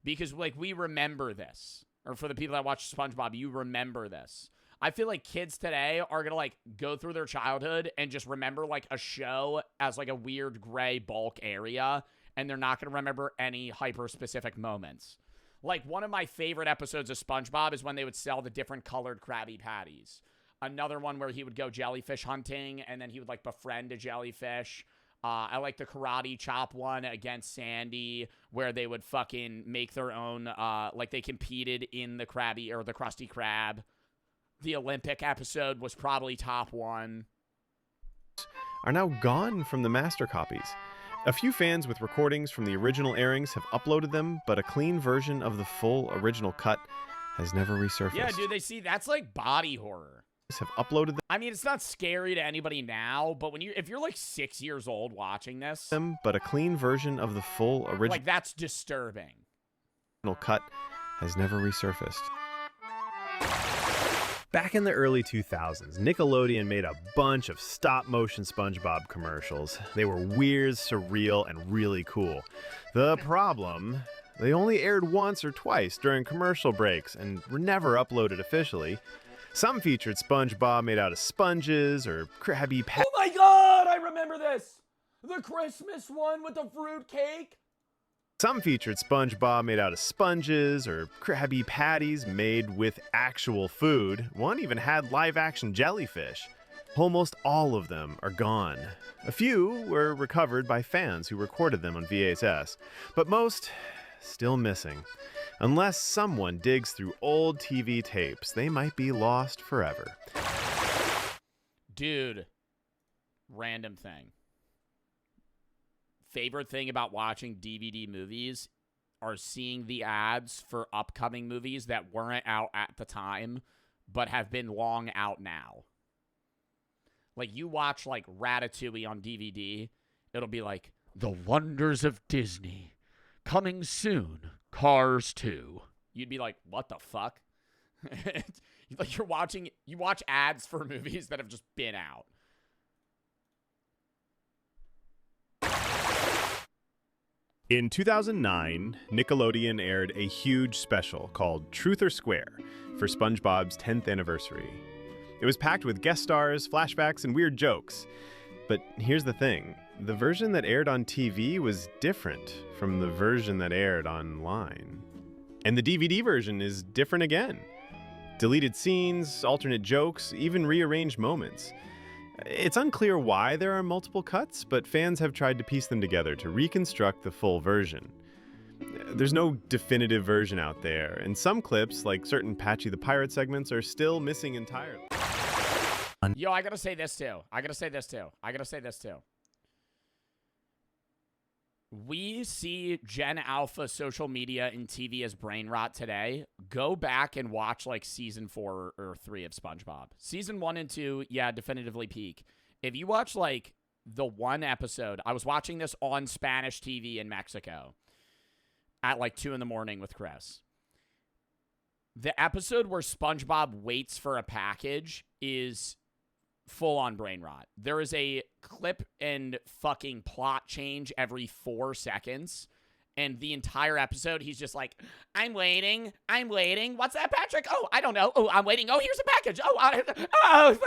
Because like we remember this. Or for the people that watch SpongeBob, you remember this. I feel like kids today are going to, like, go through their childhood and just remember, like, a show as, like, a weird gray bulk area, and they're not going to remember any hyper-specific moments. Like, one of my favorite episodes of SpongeBob is when they would sell the different colored Krabby Patties. Another one where he would go jellyfish hunting, and then he would, like, befriend a jellyfish. I like the karate chop one against Sandy, where they would fucking make their own, like, they competed in the Krabby, or the Krusty Krab. The Olympic episode was probably top one. Are now gone from the master copies. A few fans with recordings from the original airings have uploaded them, but a clean version of the full original cut has never resurfaced. Yeah, dude, they see that's like body horror. Have uploaded them. I mean, it's not scary to anybody now, but if you're like 6 years old watching this, but a clean version of the full original, like that's disturbing. Cut has never resurfaced. Back in the early 2000s, Nickelodeon made a bunch of stop-motion SpongeBob commercials. They were weird, surreal, and really cool. The problem, they only aired once or twice during commercial breaks and were never uploaded officially. Some featured SpongeBob made out of sponges or Krabby Patties. Oh my god, I remember this! The Christmas one with the fruit cake? Some featured SpongeBob made out of sponges or Krabby Patties made with actual food. One even had live-action jellyfish. Almost all of them are gone. A few were recovered by fans who recorded them on VHS, but most still missing. Unless someone digs through old TV tapes, they might be lost forever. Dude, random thing. favorite thing about watching DVD movies are seeing the ads for upcoming movies that weren't out at the time, but have been long out now. Like, you watch, like, Ratatouille on DVD, it'll be like, The Wonders of Disney, coming soon, Cars 2. You'd be like, what the fuck? Like, you watch ads for movies that have just been out. In 2009, Nickelodeon aired a huge special called Truth or Square for SpongeBob's 10th anniversary. It was packed with guest stars, flashbacks, and weird jokes. But here's the thing. The version that aired on TV was different from the version that aired online. And the DVD version is different again. Deleted scenes, alternate jokes, even rearranged moments. It's unclear why there are multiple cuts, but fans have tried to piece them together to reconstruct the full version. There's no definitive version out there, and some clips, like certain Patchy the Pirate segments, are still missing entirely. Yo, I gotta say this too. We see Gen Alpha social media and TV as brain rot today. Go back and watch like season 4 or 3 of SpongeBob. Season 1 and 2, yeah, definitively peak. If you watch like the one episode, I was watching this on Spanish TV in Mexico at like 2 in the morning with Chris. The episode where SpongeBob waits for a package is full on brain rot. There is a clip and fucking plot change every 4 seconds. And the entire episode, he's just like, I'm waiting. What's that, Patrick? Oh, I don't know. Oh, I'm waiting. Oh, here's a package.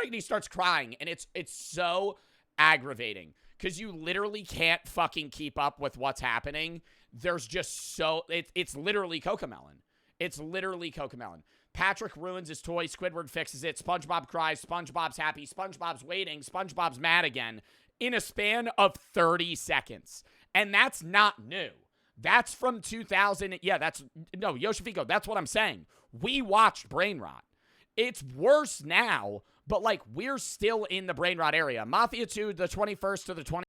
And he starts crying. And it's so aggravating because you literally can't fucking keep up with what's happening. There's just it's literally Cocomelon. Patrick ruins his toy. Squidward fixes it. SpongeBob cries. SpongeBob's happy. SpongeBob's waiting. SpongeBob's mad again in a span of 30 seconds. And that's not new. That's from 2000. Yeah, Yoshifico, that's what I'm saying. We watched brain rot. It's worse now, but like we're still in the brain rot area. Mafia 2, the 21st to the 20th.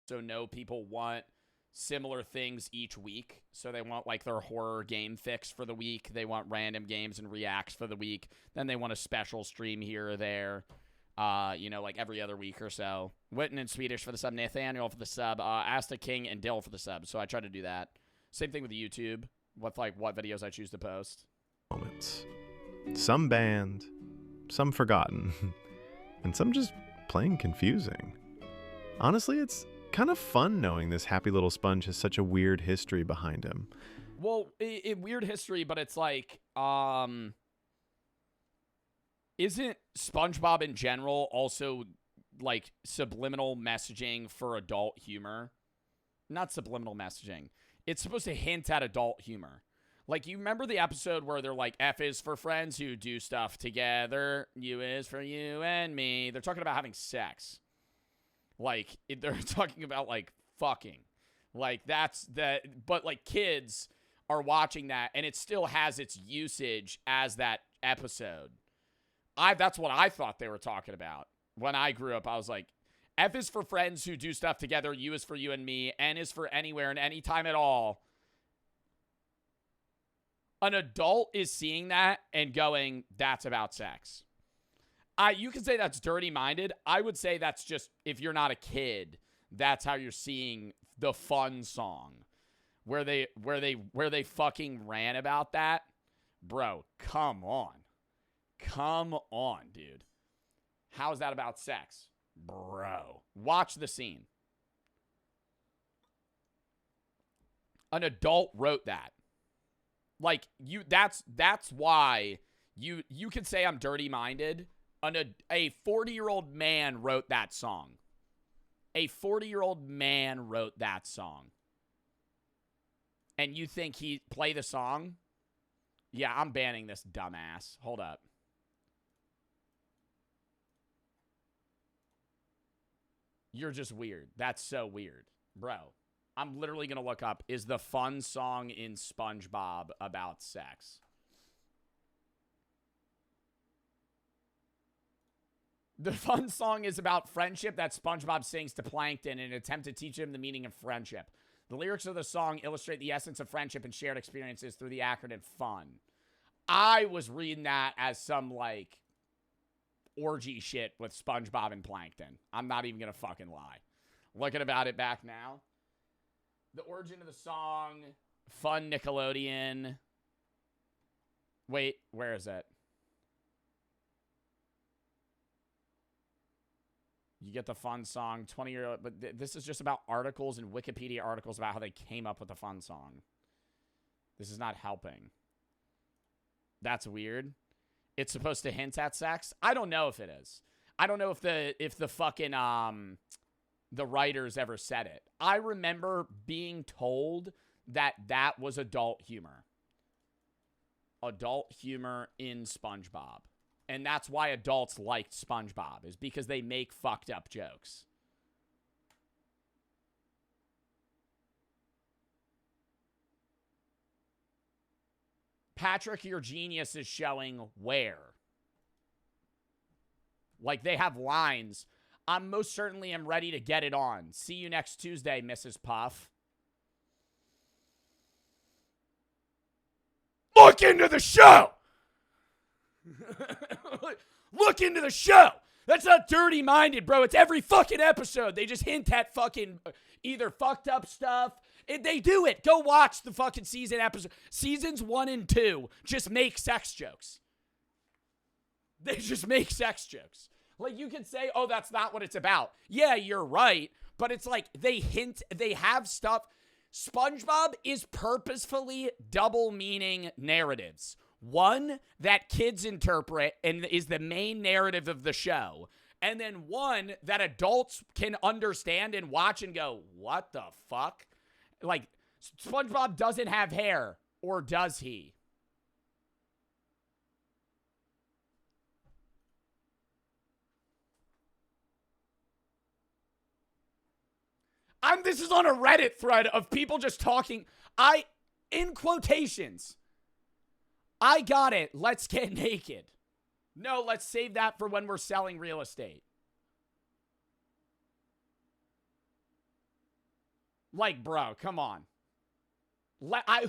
So know people want similar things each week. So they want like their horror game fix for the week. They want random games and reacts for the week. Then they want a special stream here or there. You know, like every other week or so. Witten in Swedish for the sub, Nathaniel for the sub, Asta King and Dill for the sub. So I try to do that. Same thing with YouTube, with like what videos I choose to post. Moments. Some banned, some forgotten, and some just plain confusing. Honestly, it's kind of fun knowing this happy little sponge has such a weird history behind him. Well, weird history, but it's like, isn't SpongeBob in general also like subliminal messaging for adult humor? Not subliminal messaging. It's supposed to hint at adult humor. Like, you remember the episode where they're like, F is for friends who do stuff together. U is for you and me. They're talking about having sex. Like, they're talking about, like, fucking. Like, that's the... But, like, kids are watching that, and it still has its usage as that episode. That's what I thought they were talking about. When I grew up, I was like, F is for friends who do stuff together. U is for you and me. N is for anywhere and anytime at all. An adult is seeing that and going, that's about sex. You can say that's dirty-minded. I would say that's just, if you're not a kid, that's how you're seeing the fun song. Where they fucking ran about that. Bro, come on. Come on, dude. How is that about sex? Bro. Watch the scene. An adult wrote that. Like, that's why you could say I'm dirty-minded. A 40-year-old man wrote that song. A 40-year-old man wrote that song. And you think he play the song? Yeah, I'm banning this dumbass. Hold up. You're just weird. That's so weird. Bro, I'm literally going to look up, is the fun song in SpongeBob about sex? The fun song is about friendship that SpongeBob sings to Plankton in an attempt to teach him the meaning of friendship. The lyrics of the song illustrate the essence of friendship and shared experiences through the acronym FUN. I was reading that as some, like, orgy shit with SpongeBob and Plankton. I'm not even going to fucking lie. Looking about it back now. The origin of the song, Fun Nickelodeon. Wait, where is it? You get the fun song, 20-year-old, but this is just about articles and Wikipedia articles about how they came up with the fun song. This is not helping. That's weird. It's supposed to hint at sex? I don't know if it is. I don't know if the fucking the writers ever said it. I remember being told that was adult humor. Adult humor in SpongeBob. And that's why adults liked SpongeBob, is because they make fucked up jokes. Patrick, your genius is showing where. Like, they have lines. I most certainly am ready to get it on. See you next Tuesday, Mrs. Puff. Look into the show! Look into the show! That's not dirty-minded, bro. It's every fucking episode. They just hint at fucking either fucked up stuff. They do it. Go watch the fucking season episode. Seasons 1 and 2 just make sex jokes. They just make sex jokes. Like, you can say, oh, that's not what it's about. Yeah, you're right. But it's like they hint, they have stuff. SpongeBob is purposefully double-meaning narratives. One that kids interpret and is the main narrative of the show. And then one that adults can understand and watch and go, what the fuck? Like, SpongeBob doesn't have hair, or does he? This is on a Reddit thread of people just talking. In quotations, I got it. Let's get naked. No, let's save that for when we're selling real estate. Like, bro, come on.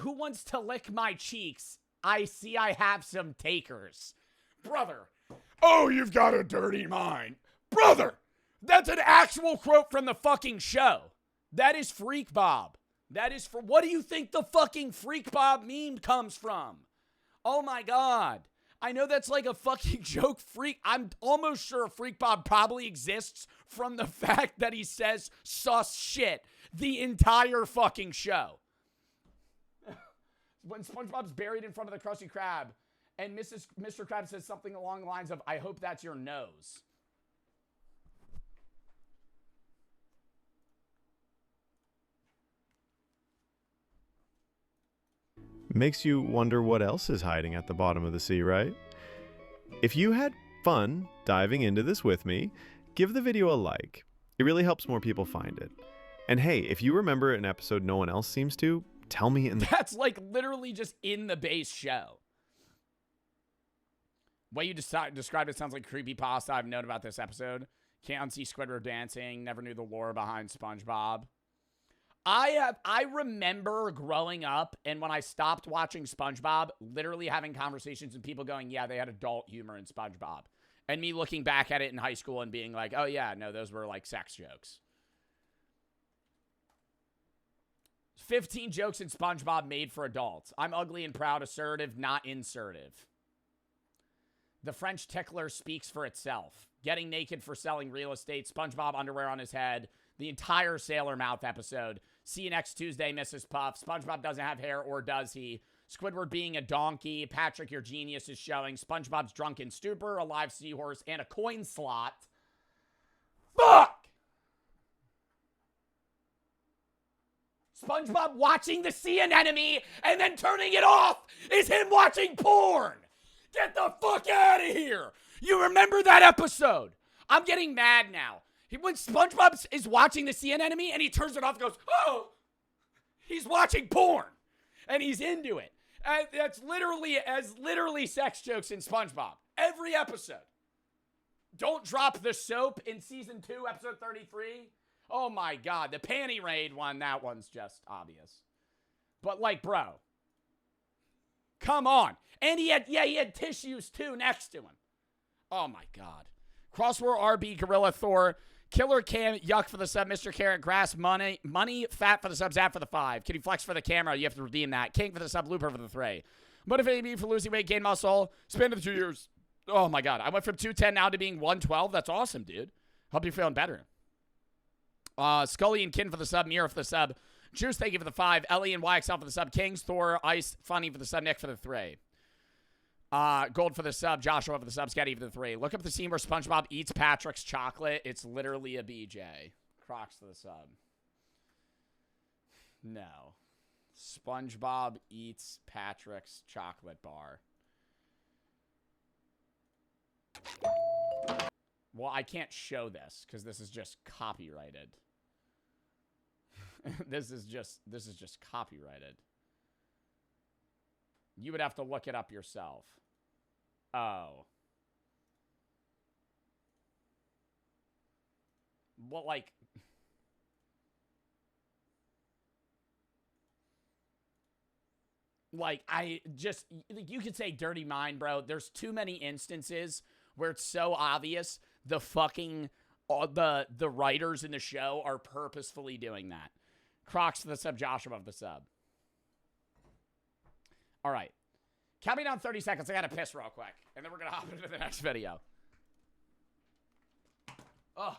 Who wants to lick my cheeks? I see I have some takers. Brother. Oh, you've got a dirty mind. Brother, that's an actual quote from the fucking show. That is Freak Bob. That is for, what do you think the fucking Freak Bob meme comes from? Oh my God. I know that's like a fucking joke. I'm almost sure Freak Bob probably exists from the fact that he says sus shit the entire fucking show. When SpongeBob's buried in front of the Krusty Krab and Mr. Krabs says something along the lines of, I hope that's your nose. Makes you wonder what else is hiding at the bottom of the sea, right? If you had fun diving into this with me, give the video a like. It really helps more people find it. And hey, if you remember an episode no one else seems to, tell me in the... That's like literally just in the base show. What you described it sounds like creepypasta I've known about this episode. Can't unsee Squidward dancing. Never knew the lore behind SpongeBob. I remember growing up and when I stopped watching SpongeBob, literally having conversations and people going, yeah, they had adult humor in SpongeBob. And me looking back at it in high school and being like, oh yeah, no, those were like sex jokes. 15 jokes in SpongeBob made for adults. I'm ugly and proud, assertive, not insertive. The French tickler speaks for itself. Getting naked for selling real estate. SpongeBob underwear on his head. The entire Sailor Mouth episode. See you next Tuesday, Mrs. Puff. SpongeBob doesn't have hair, or does he? Squidward being a donkey. Patrick, your genius is showing. SpongeBob's drunken stupor, a live seahorse, and a coin slot. Fuck! SpongeBob watching the sea anemone and then turning it off is him watching porn. Get the fuck out of here. You remember that episode? I'm getting mad now. When SpongeBob is watching the sea anemone and he turns it off and goes, oh, he's watching porn. And he's into it. And that's literally sex jokes in SpongeBob. Every episode. Don't drop the soap in season 2, episode 33. Oh my God. The panty raid one, that one's just obvious. But like, bro. Come on. And he had tissues too next to him. Oh my God. Crossword RB, Gorilla Thor, Killer Cam, Yuck for the sub, Mr. Carrot, Grass, Money, Fat for the sub, Zap for the 5. Kitty Flex for the camera, you have to redeem that. King for the sub, Looper for the 3. Motivating me for losing weight, gain muscle, span of 2 years. Oh my God. I went from 210 now to being 112. That's awesome, dude. Hope you're feeling better. Scully and Kin for the sub, Mira for the sub, Juice, thank you for the 5. Ellie and YXL for the sub, Kings, Thor, Ice, Funny for the sub, Nick for the 3. Gold for the sub, Joshua for the sub, Scatty for the 3. Look up the scene where SpongeBob eats Patrick's chocolate. It's literally a BJ. Crocs for the sub. No. SpongeBob eats Patrick's chocolate bar. Well, I can't show this because this is just copyrighted. This is just copyrighted. You would have to look it up yourself. Oh. Well, like... Like, you could say dirty mind, bro. There's too many instances where it's so obvious the fucking, the writers in the show are purposefully doing that. Crocs for the sub, Joshua of the sub. All right. Count me down 30 seconds. I gotta piss real quick. And then we're gonna hop into the next video. Ugh.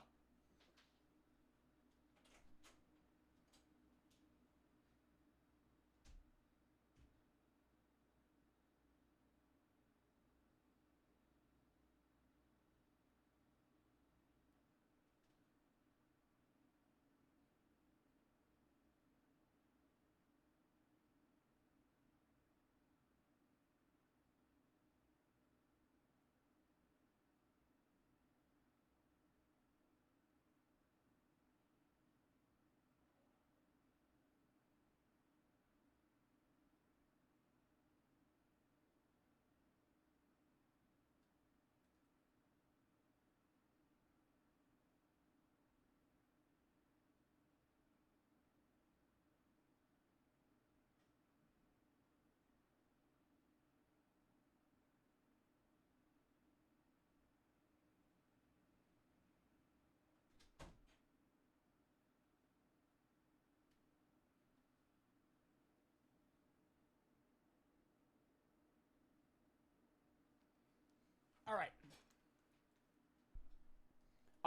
All right.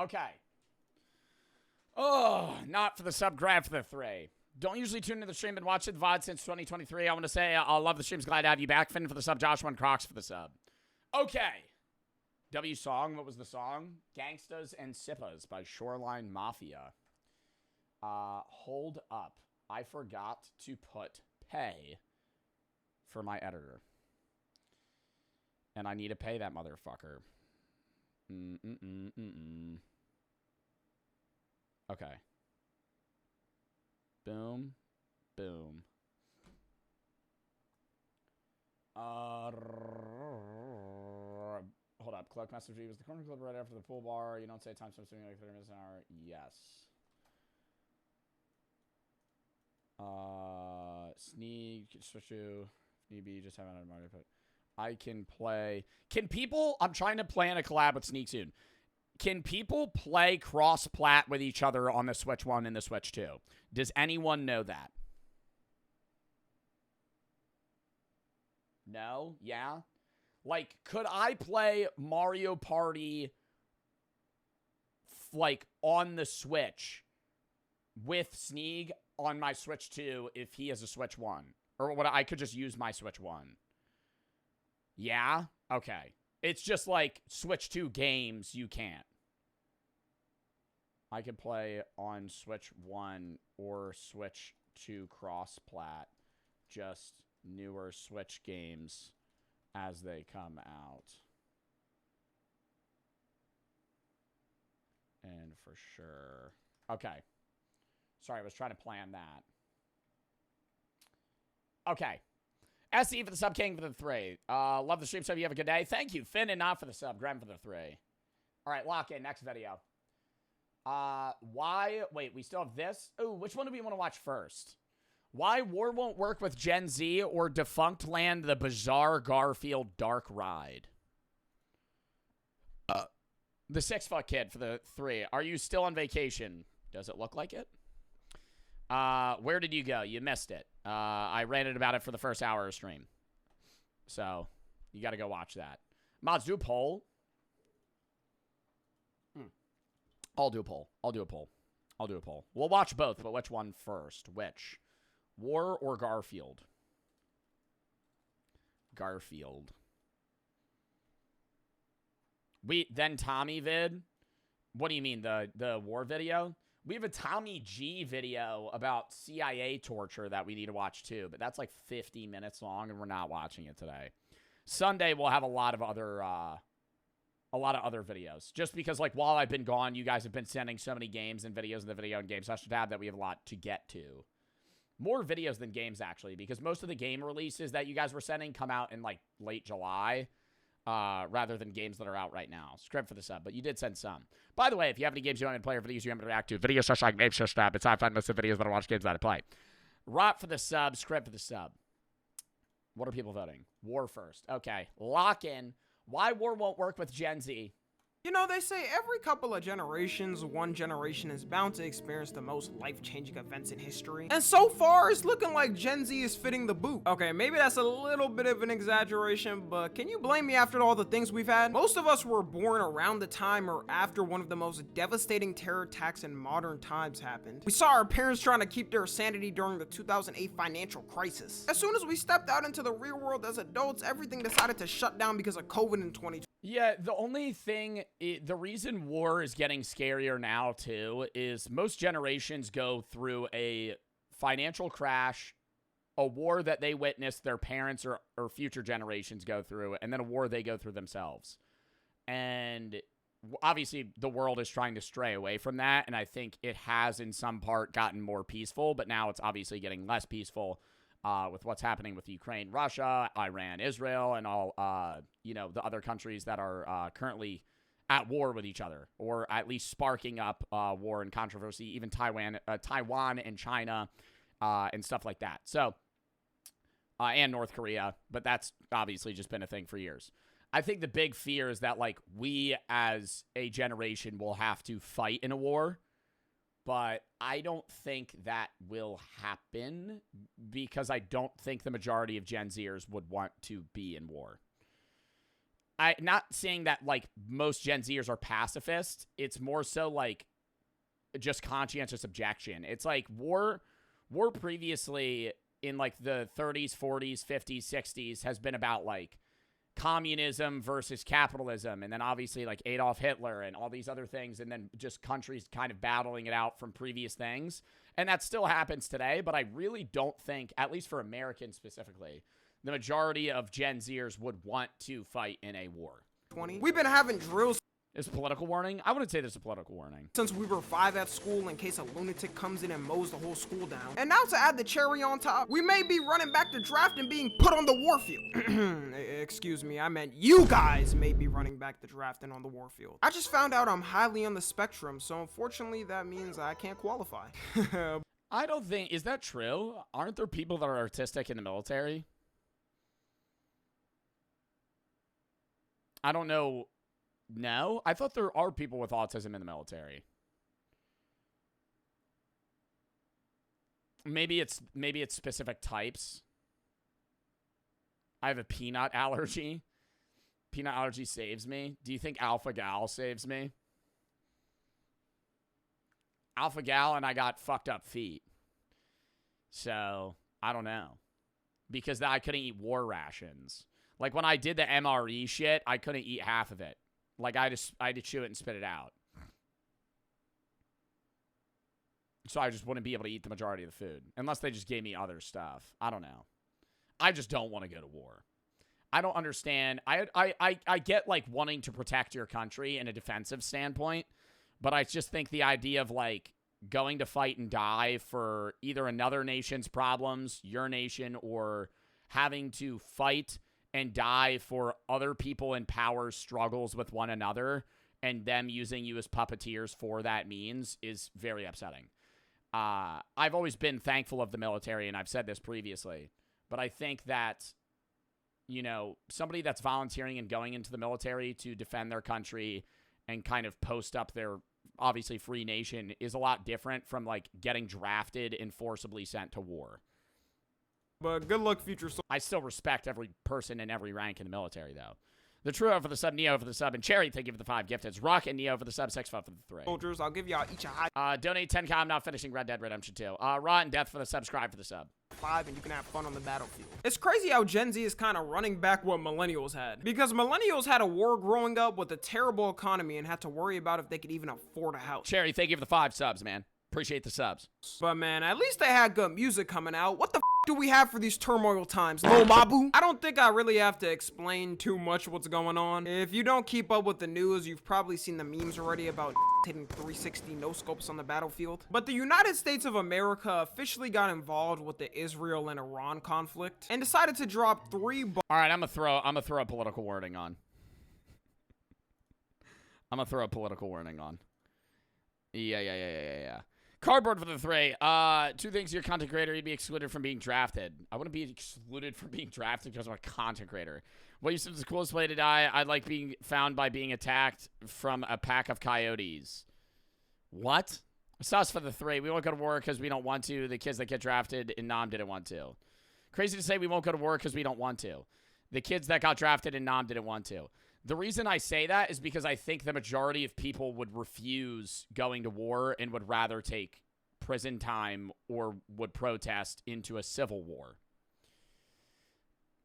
Okay. Oh, not for the sub, grab for the 3. Don't usually tune into the stream and watch it VOD since 2023. I want to say I love the streams. Glad to have you back. Finn for the sub. Joshua and Crocs for the sub. Okay. W song. What was the song? Gangstas and Sippas by Shoreline Mafia. Hold up. I forgot to put pay for my editor. And I need to pay that motherfucker. Okay. Boom. Boom. Hold up. Cloak message was the corner club right after the pool bar. You don't say time something like 30 minutes an hour. Yes. Sneak, switch to need be just having a Mario put. I can play. Can people? I'm trying to plan a collab with Sneak soon. Can people play cross-plat with each other on the Switch 1 and the Switch 2? Does anyone know that? No? Yeah? Like, could I play Mario Party, like, on the Switch with Sneak on my Switch 2 if he has a Switch 1? Or what? I could just use my Switch 1. Yeah? Okay. It's just like Switch 2 games you can't. I can play on Switch 1 or Switch 2 cross-plat. Just newer Switch games as they come out. And for sure. Okay. Sorry, I was trying to plan that. Okay. SE for the sub, King for the 3. Love the stream, so you have a good day. Thank you, Finn, and not for the sub, Graham for the 3. All right, lock in. Next video. Why? Wait, we still have this? Oh, which one do we want to watch first? Why War Won't Work with Gen Z or Defunctland, the Bizarre Garfield Dark Ride? The 6-foot kid for the 3. Are you still on vacation? Does it look like it? Where did you go? You missed it. I ranted about it for the first hour of stream. So, you got to go watch that. Mods, do a poll. I'll do a poll. I'll do a poll. I'll do a poll. We'll watch both, but which one first? Which? War or Garfield? Garfield. Then Tommy vid? What do you mean, the war video? We have a Tommy G video about CIA torture that we need to watch too, but that's like 50 minutes long, and we're not watching it today. Sunday we'll have a lot of other videos. Just because, like, while I've been gone, you guys have been sending so many games and videos in the video and game session tab that we have a lot to get to. More videos than games, actually, because most of the game releases that you guys were sending come out in, like, late July, rather than games that are out right now. Script for the sub, but you did send some. By the way, if you have any games you want me to play or videos you want me to react to, video slash like game slash tab. It's I find most of the videos that I watch games that I play. Rot for the sub, script for the sub. What are people voting? War first. Okay, lock in. Why War Won't Work with Gen Z? You know, they say every couple of generations, one generation is bound to experience the most life-changing events in history. And so far, it's looking like Gen Z is fitting the boot. Okay, maybe that's a little bit of an exaggeration, but can you blame me after all the things we've had? Most of us were born around the time or after one of the most devastating terror attacks in modern times happened. We saw our parents trying to keep their sanity during the 2008 financial crisis. As soon as we stepped out into the real world as adults, everything decided to shut down because of COVID in 2020. Yeah, the only thing, the reason war is getting scarier now, too, is most generations go through a financial crash, a war that they witnessed their parents or future generations go through, and then a war they go through themselves. And obviously, the world is trying to stray away from that, and I think it has, in some part, gotten more peaceful, but now it's obviously getting less peaceful. With what's happening with Ukraine, Russia, Iran, Israel, and all, the other countries that are currently at war with each other, or at least sparking up war and controversy, even Taiwan and China, and stuff like that. So, and North Korea, but that's obviously just been a thing for years. I think the big fear is that, like, we as a generation will have to fight in a war. But I don't think that will happen because I don't think the majority of Gen Zers would want to be in war. not saying that like most Gen Zers are pacifist. It's more so like just conscientious objection. It's like war previously in like the 30s, 40s, 50s, 60s has been about like communism versus capitalism, and then obviously like Adolf Hitler and all these other things, and then just countries kind of battling it out from previous things. And that still happens today, but I really don't think, at least for Americans specifically, the majority of Gen Zers would want to fight in a war. We've been having drills. Is political warning? I wouldn't say there's a political warning. Since we were 5 at school in case a lunatic comes in and mows the whole school down. And now to add the cherry on top, we may be running back to draft and being put on the warfield. Excuse me, I meant you guys may be running back to draft and on the warfield. I just found out I'm highly on the spectrum, so unfortunately that means I can't qualify. I don't think, is that true? Aren't there people that are artistic in the military? I don't know. No? I thought there are people with autism in the military. Maybe it's specific types. I have a peanut allergy. Peanut allergy saves me. Do you think Alpha Gal saves me? Alpha Gal and I got fucked up feet. So, I don't know. Because I couldn't eat war rations. Like when I did the MRE shit, I couldn't eat half of it. Like, I had to chew it and spit it out. So I just wouldn't be able to eat the majority of the food. Unless they just gave me other stuff. I don't know. I just don't want to go to war. I don't understand. I get, like, wanting to protect your country in a defensive standpoint. But I just think the idea of, like, going to fight and die for either another nation's problems, your nation, or having to fight and die for other people in power's struggles with one another and them using you as puppeteers for that means is very upsetting. I've always been thankful of the military, and I've said this previously, but I think that, you know, somebody that's volunteering and going into the military to defend their country and kind of post up their obviously free nation is a lot different from like getting drafted and forcibly sent to war. But good luck, future soldiers. I still respect every person in every rank in the military, though. The True for the sub, Neo for the sub, and Cherry, thank you for the 5 gifteds. Rock and Neo for the sub, 6 for the 3. Soldiers, I'll give y'all each a high. Donate 10k. I'm not finishing Red Dead Redemption 2. Raw and Death for the subscribe for the sub. 5 and you can have fun on the battlefield. It's crazy how Gen Z is kind of running back what millennials had. Because millennials had a war growing up with a terrible economy and had to worry about if they could even afford a house. Cherry, thank you for the 5 subs, man. Appreciate the subs. But man, at least they had good music coming out. What the do we have for these turmoil times, Lil Mabu? I don't think I really have to explain too much what's going on. If you don't keep up with the news, you've probably seen the memes already about hitting 360 no-scopes on the battlefield. But the United States of America officially got involved with the Israel and Iran conflict and decided to drop 3 bombs. All right, I'm gonna throw a political warning on. I'm gonna throw a political warning on. Yeah. Cardboard for the 3. 2 things. You're a content creator. You'd be excluded from being drafted. I wouldn't be excluded from being drafted because I'm a content creator. What you said is the coolest way to die. I'd like being found by being attacked from a pack of coyotes. What? Sus for the 3. We won't go to war because we don't want to. The kids that get drafted in Nam didn't want to. Crazy to say we won't go to war because we don't want to. The kids that got drafted in Nam didn't want to. The reason I say that is because I think the majority of people would refuse going to war and would rather take prison time or would protest into a civil war.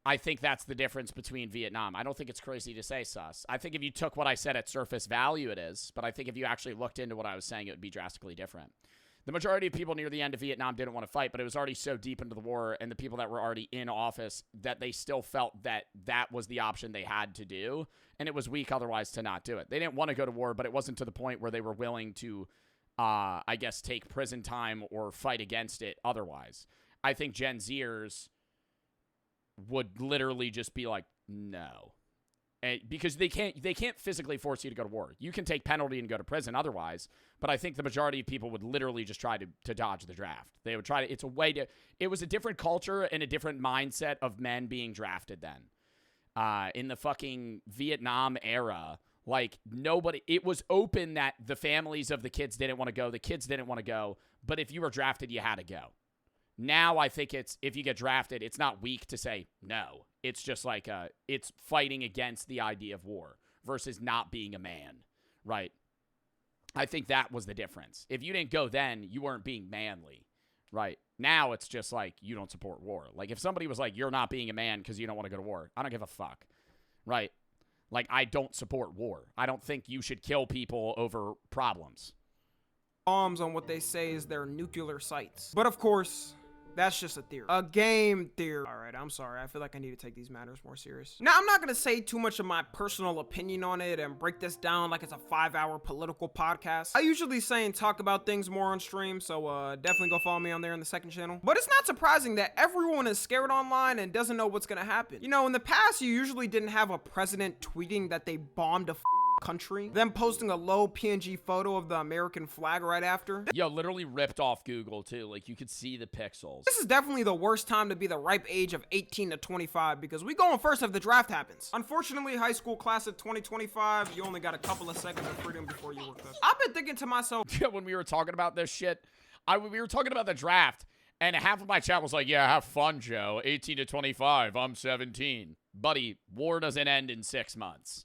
I think that's the difference between Vietnam. I don't think it's crazy to say, Sus. I think if you took what I said at surface value, it is. But I think if you actually looked into what I was saying, it would be drastically different. The majority of people near the end of Vietnam didn't want to fight, but it was already so deep into the war and the people that were already in office that they still felt that that was the option they had to do, and it was weak otherwise to not do it. They didn't want to go to war, but it wasn't to the point where they were willing to, I guess, take prison time or fight against it otherwise. I think Gen Zers would literally just be like, no. Because they can't physically force you to go to war. You can take penalty and go to prison otherwise, but I think the majority of people would literally just try to dodge the draft. They would try to, it's a way to, it was a different culture and a different mindset of men being drafted then. In the fucking Vietnam era, like nobody, it was open that the families of the kids didn't want to go, the kids didn't want to go, but if you were drafted, you had to go. Now I think it's, if you get drafted, it's not weak to say no. It's just like it's fighting against the idea of war versus not being a man, right? I think that was the difference. If you didn't go then, you weren't being manly, right? Now it's just like you don't support war. Like if somebody was like, you're not being a man because you don't want to go to war, I don't give a fuck, right? Like I don't support war. I don't think you should kill people over problems. Bombs on what they say is their nuclear sites. But of course, that's just a theory. A game theory. All right, I'm sorry. I feel like I need to take these matters more serious. Now, I'm not going to say too much of my personal opinion on it and break this down like it's a 5-hour political podcast. I usually say and talk about things more on stream, so definitely go follow me on there in the second channel. But it's not surprising that everyone is scared online and doesn't know what's going to happen. You know, in the past, you usually didn't have a president tweeting that they bombed a country, then posting a low PNG photo of the American flag right after. Yo, literally ripped off Google too. Like you could see the pixels. This is definitely the worst time to be the ripe age of 18 to 25 because we going first if the draft happens. Unfortunately, high school class of 2025, you only got a couple of seconds of freedom before you were cooked. I've been thinking to myself, yeah, when we were talking about this shit, we were talking about the draft, and half of my chat was like, yeah, have fun, Joe. 18 to 25, I'm 17. Buddy, war doesn't end in 6 months.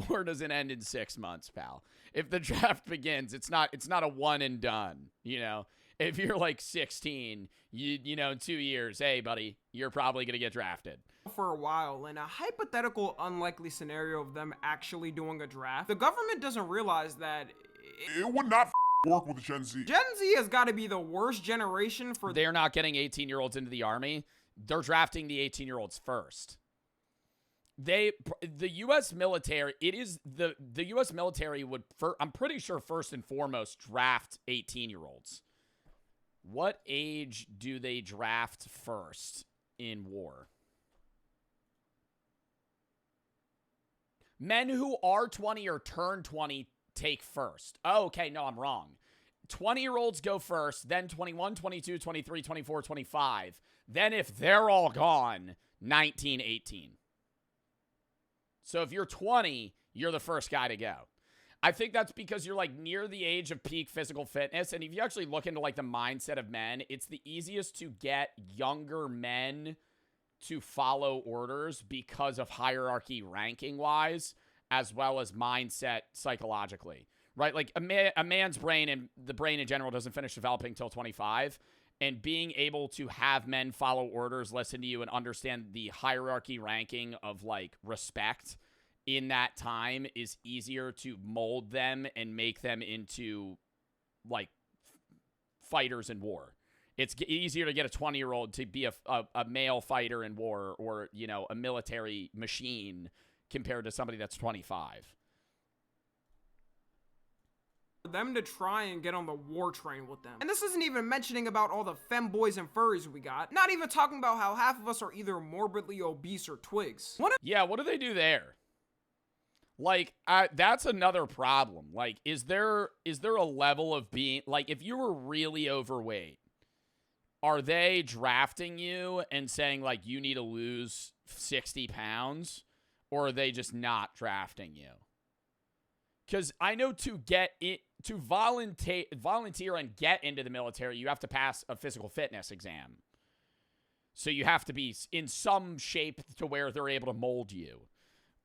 War doesn't end in 6 months, pal. If the draft begins, it's not a one and done, you know. If you're like 16, you know, in 2 years, hey, buddy, you're probably going to get drafted. For a while, in a hypothetical unlikely scenario of them actually doing a draft, the government doesn't realize that it would not work with Gen Z. Gen Z has got to be the worst generation for... They're not getting 18-year-olds into the army. They're drafting the 18-year-olds first. The U.S. military, the U.S. military would, I'm pretty sure, first and foremost, draft 18-year-olds. What age do they draft first in war? Men who are 20 or turn 20 take first. Oh, okay, no, I'm wrong. 20-year-olds go first, then 21, 22, 23, 24, 25. Then if they're all gone, 19, 18. So if you're 20, you're the first guy to go. I think that's because you're like near the age of peak physical fitness. And if you actually look into like the mindset of men, it's the easiest to get younger men to follow orders because of hierarchy ranking wise, as well as mindset psychologically, right? Like a man's brain and the brain in general doesn't finish developing till 25. And being able to have men follow orders, listen to you, and understand the hierarchy ranking of, like, respect in that time is easier to mold them and make them into, like, fighters in war. It's easier to get a 20-year-old to be a male fighter in war or, you know, a military machine compared to somebody that's 25. Them to try and get on the war train with them. And this isn't even mentioning about all the femboys and furries we got. Not even talking about how half of us are either morbidly obese or twigs. Yeah, what do they do there? Like, that's another problem. Like, is there a level of being, like, if you were really overweight, are they drafting you and saying, like, you need to lose 60 pounds? Or are they just not drafting you? Because I know to get it, to volunteer and get into the military, you have to pass a physical fitness exam. So you have to be in some shape to where they're able to mold you.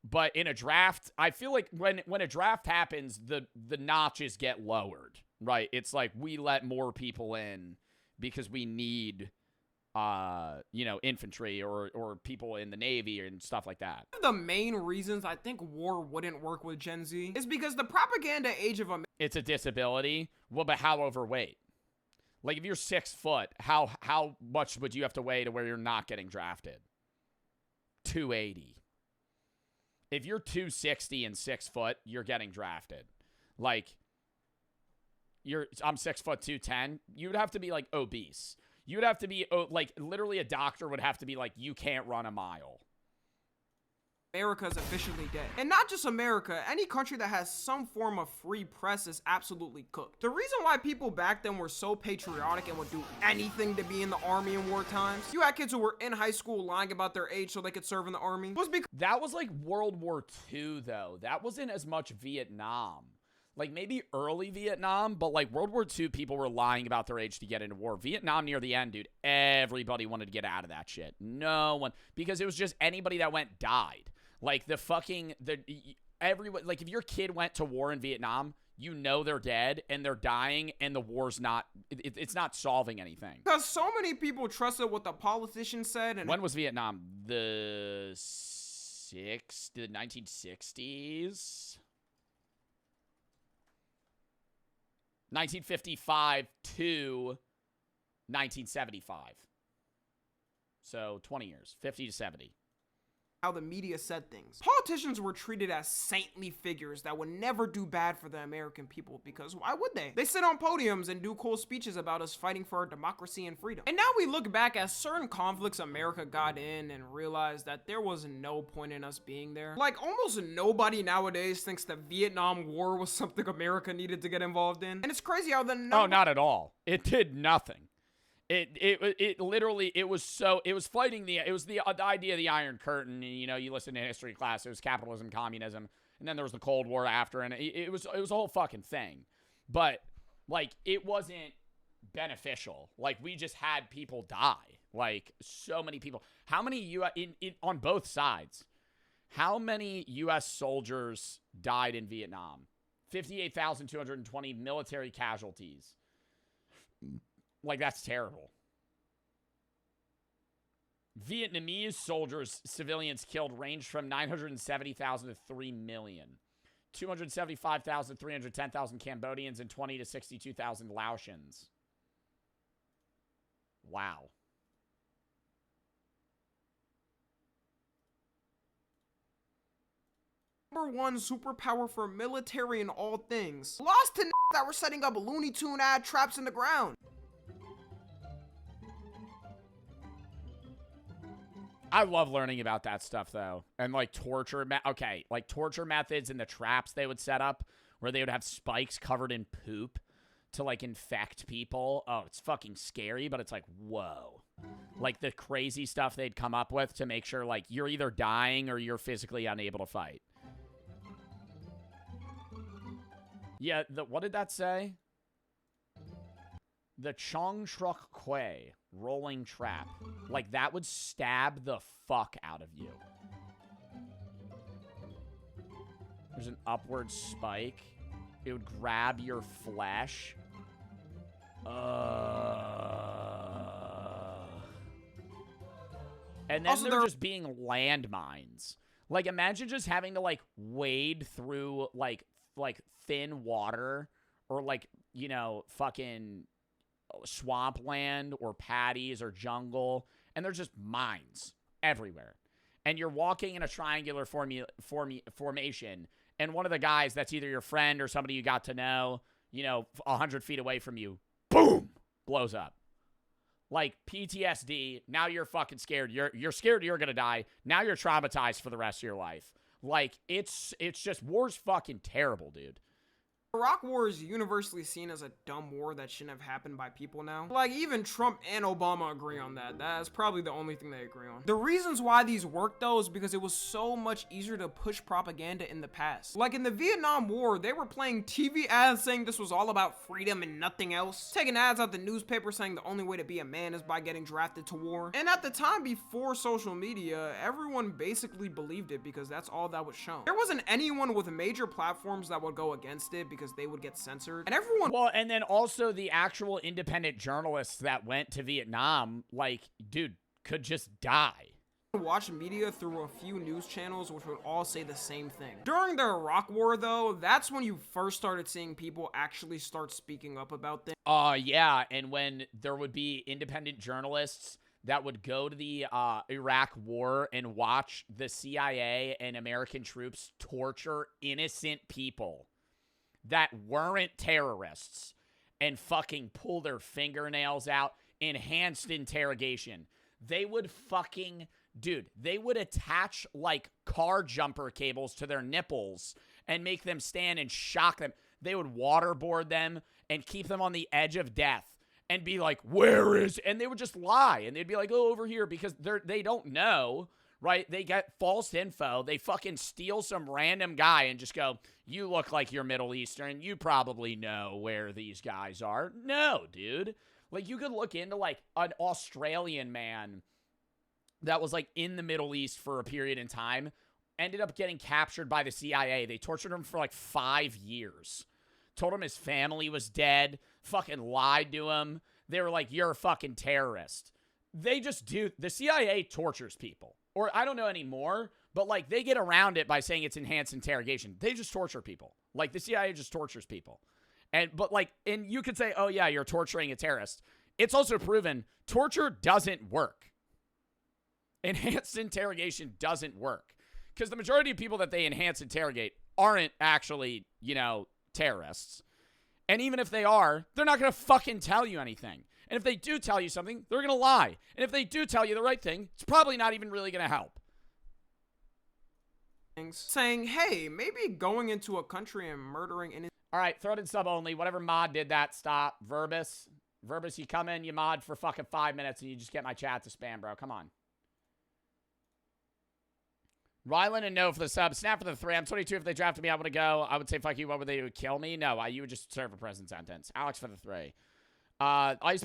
But in a draft, I feel like when a draft happens, the notches get lowered, right? It's like we let more people in because we need, you know, infantry or people in the Navy and stuff like that. One of the main reasons I think war wouldn't work with Gen Z is because the propaganda age of America. It's a disability. Well, but how overweight? Like if you're 6 foot, how much would you have to weigh to where you're not getting drafted? 280. If you're 260 and 6 foot, you're getting drafted. Like I'm 6 foot 210. You'd have to be like obese. You'd have to be like literally a doctor would have to be like, you can't run a mile. America is officially dead. And not just America, any country that has some form of free press is absolutely cooked. The reason why people back then were so patriotic and would do anything to be in the army in war times, you had kids who were in high school lying about their age so they could serve in the army, was because that was like World War II though. That wasn't as much Vietnam. like maybe early Vietnam, but like World War II, people were lying about their age to get into war. Vietnam near the end, dude, everybody wanted to get out of that shit. No one, because it was just anybody that went died. Like everyone, like if your kid went to war in Vietnam, you know they're dead and they're dying and the war's not, it's not solving anything. Because so many people trusted what the politicians said. And when was Vietnam? The 1960s? 1955 to 1975. So 20 years, 50 to 70. How the media said things. Politicians were treated as saintly figures that would never do bad for the American people, because why would they? They sit on podiums and do cool speeches about us fighting for our democracy and freedom. And now we look back at certain conflicts America got in and realized that there was no point in us being there. Like almost nobody nowadays thinks the Vietnam War was something America needed to get involved in. And it's crazy how the Oh, not at all. It did nothing. It literally, it was fighting the idea of the Iron Curtain, and you know, you listen to history class, it was capitalism, communism, and then there was the Cold War after, and it was a whole fucking thing. But like, it wasn't beneficial. Like, we just had people die. Like, so many people. How many on both sides? How many U.S. soldiers died in Vietnam? 58,220 military casualties. Like, that's terrible. Vietnamese soldiers, civilians killed, ranged from 970,000 to 3 million. 275,000, 310,000 Cambodians, and 20 to 62,000 Laotians. Wow. #1 superpower for military in all things. Lost to that were setting up Looney Tune ad traps in the ground. I love learning about that stuff, though. And, like, torture methods and the traps they would set up where they would have spikes covered in poop to, like, infect people. Oh, it's fucking scary, but it's like, whoa. Like, the crazy stuff they'd come up with to make sure, like, you're either dying or you're physically unable to fight. Yeah, what did that say? The Chong Truck Quay rolling trap. Like, that would stab the fuck out of you. There's an upward spike. It would grab your flesh. And then Also, they're just being landmines. Like, imagine just having to, like, wade through, like thin water or, like, you know, fucking swampland or paddies or jungle, and there's just mines everywhere. And you're walking in a triangular formation, and one of the guys that's either your friend or somebody you got to know, you know, 100 feet away from you, boom, blows up. Like, PTSD, now you're fucking scared. You're scared you're gonna die. Now you're traumatized for the rest of your life. Like, it's just, war's fucking terrible, dude. Iraq War is universally seen as a dumb war that shouldn't have happened by people now. Like, even Trump and Obama agree on that. That's probably the only thing they agree on. The reasons why these work, though, is because it was so much easier to push propaganda in the past. Like, in the Vietnam War, they were playing TV ads saying this was all about freedom and nothing else. Taking ads out the newspaper saying the only way to be a man is by getting drafted to war. And at the time before social media, everyone basically believed it because that's all that was shown. There wasn't anyone with major platforms that would go against it because they would get censored, and everyone— Well, and then also the actual independent journalists that went to Vietnam, like, dude, could just die. Watch media through a few news channels which would all say the same thing. During the Iraq War, though, that's when you first started seeing people actually start speaking up about things. Yeah, and when there would be independent journalists that would go to the Iraq War and watch the CIA and American troops torture innocent people that weren't terrorists and fucking pull their fingernails out, enhanced interrogation. They would fucking, dude, they would attach like car jumper cables to their nipples and make them stand and shock them. They would waterboard them and keep them on the edge of death and be like, where is, and they would just lie. And they'd be like, oh, over here, because they don't know, right? They get false info. They fucking steal some random guy and just go, you look like you're Middle Eastern. You probably know where these guys are. No, dude. Like, you could look into, like, an Australian man that was, like, in the Middle East for a period in time, ended up getting captured by the CIA. They tortured him for, like, 5 years. Told him his family was dead. Fucking lied to him. They were like, you're a fucking terrorist. They just do. The CIA tortures people. Or I don't know anymore, but like they get around it by saying it's enhanced interrogation. They just torture people. Like the CIA just tortures people. And you could say, oh yeah, you're torturing a terrorist. It's also proven torture doesn't work. Enhanced interrogation doesn't work. Because the majority of people that they enhance interrogate aren't actually, terrorists. And even if they are, they're not going to fucking tell you anything. And if they do tell you something, they're going to lie. And if they do tell you the right thing, it's probably not even really going to help. Saying, hey, maybe going into a country and murdering innocent. All right, throw it in sub only. Whatever mod did that, stop. Verbus, you come in, you mod for fucking 5 minutes, and you just get my chat to spam, bro. Come on. Rylan and no for the sub. Snap for the 3. I'm 22. If they drafted me, I would go. I would say, fuck you. What would they do? Kill me? No, you would just serve a prison sentence. Alex for the 3. Ice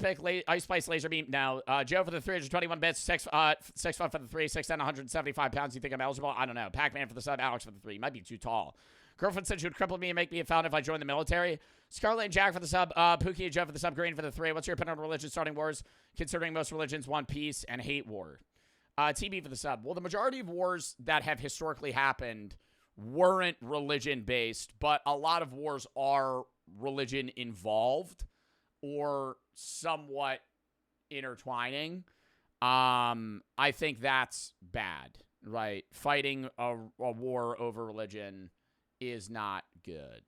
Spice Laser Beam. No. Joe for the 321 bits. 6'5" for the 3. 6'10", 175 pounds. You think I'm eligible? I don't know. Pac-Man for the sub. Alex for the 3. Might be too tall. Girlfriend said she would cripple me and make me a felon if I joined the military. Scarlet and Jack for the sub. Pookie and Joe for the sub. Green for the 3. What's your opinion on religion starting wars? Considering most religions want peace and hate war. TB for the sub. Well, the majority of wars that have historically happened weren't religion-based, but a lot of wars are religion-involved or somewhat intertwining. I think that's bad, right? Fighting a war over religion is not good.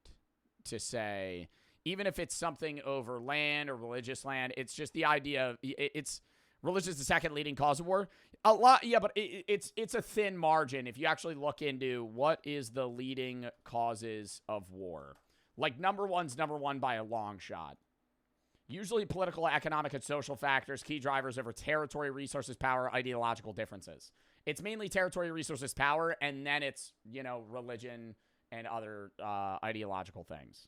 To say, even if it's something over land or religious land, it's just the idea of it's religion is the second leading cause of war. A lot, yeah, but it's a thin margin if you actually look into what is the leading causes of war. Like number one by a long shot. Usually political, economic, and social factors, key drivers over territory, resources, power, ideological differences. It's mainly territory, resources, power, and then it's, religion and other ideological things.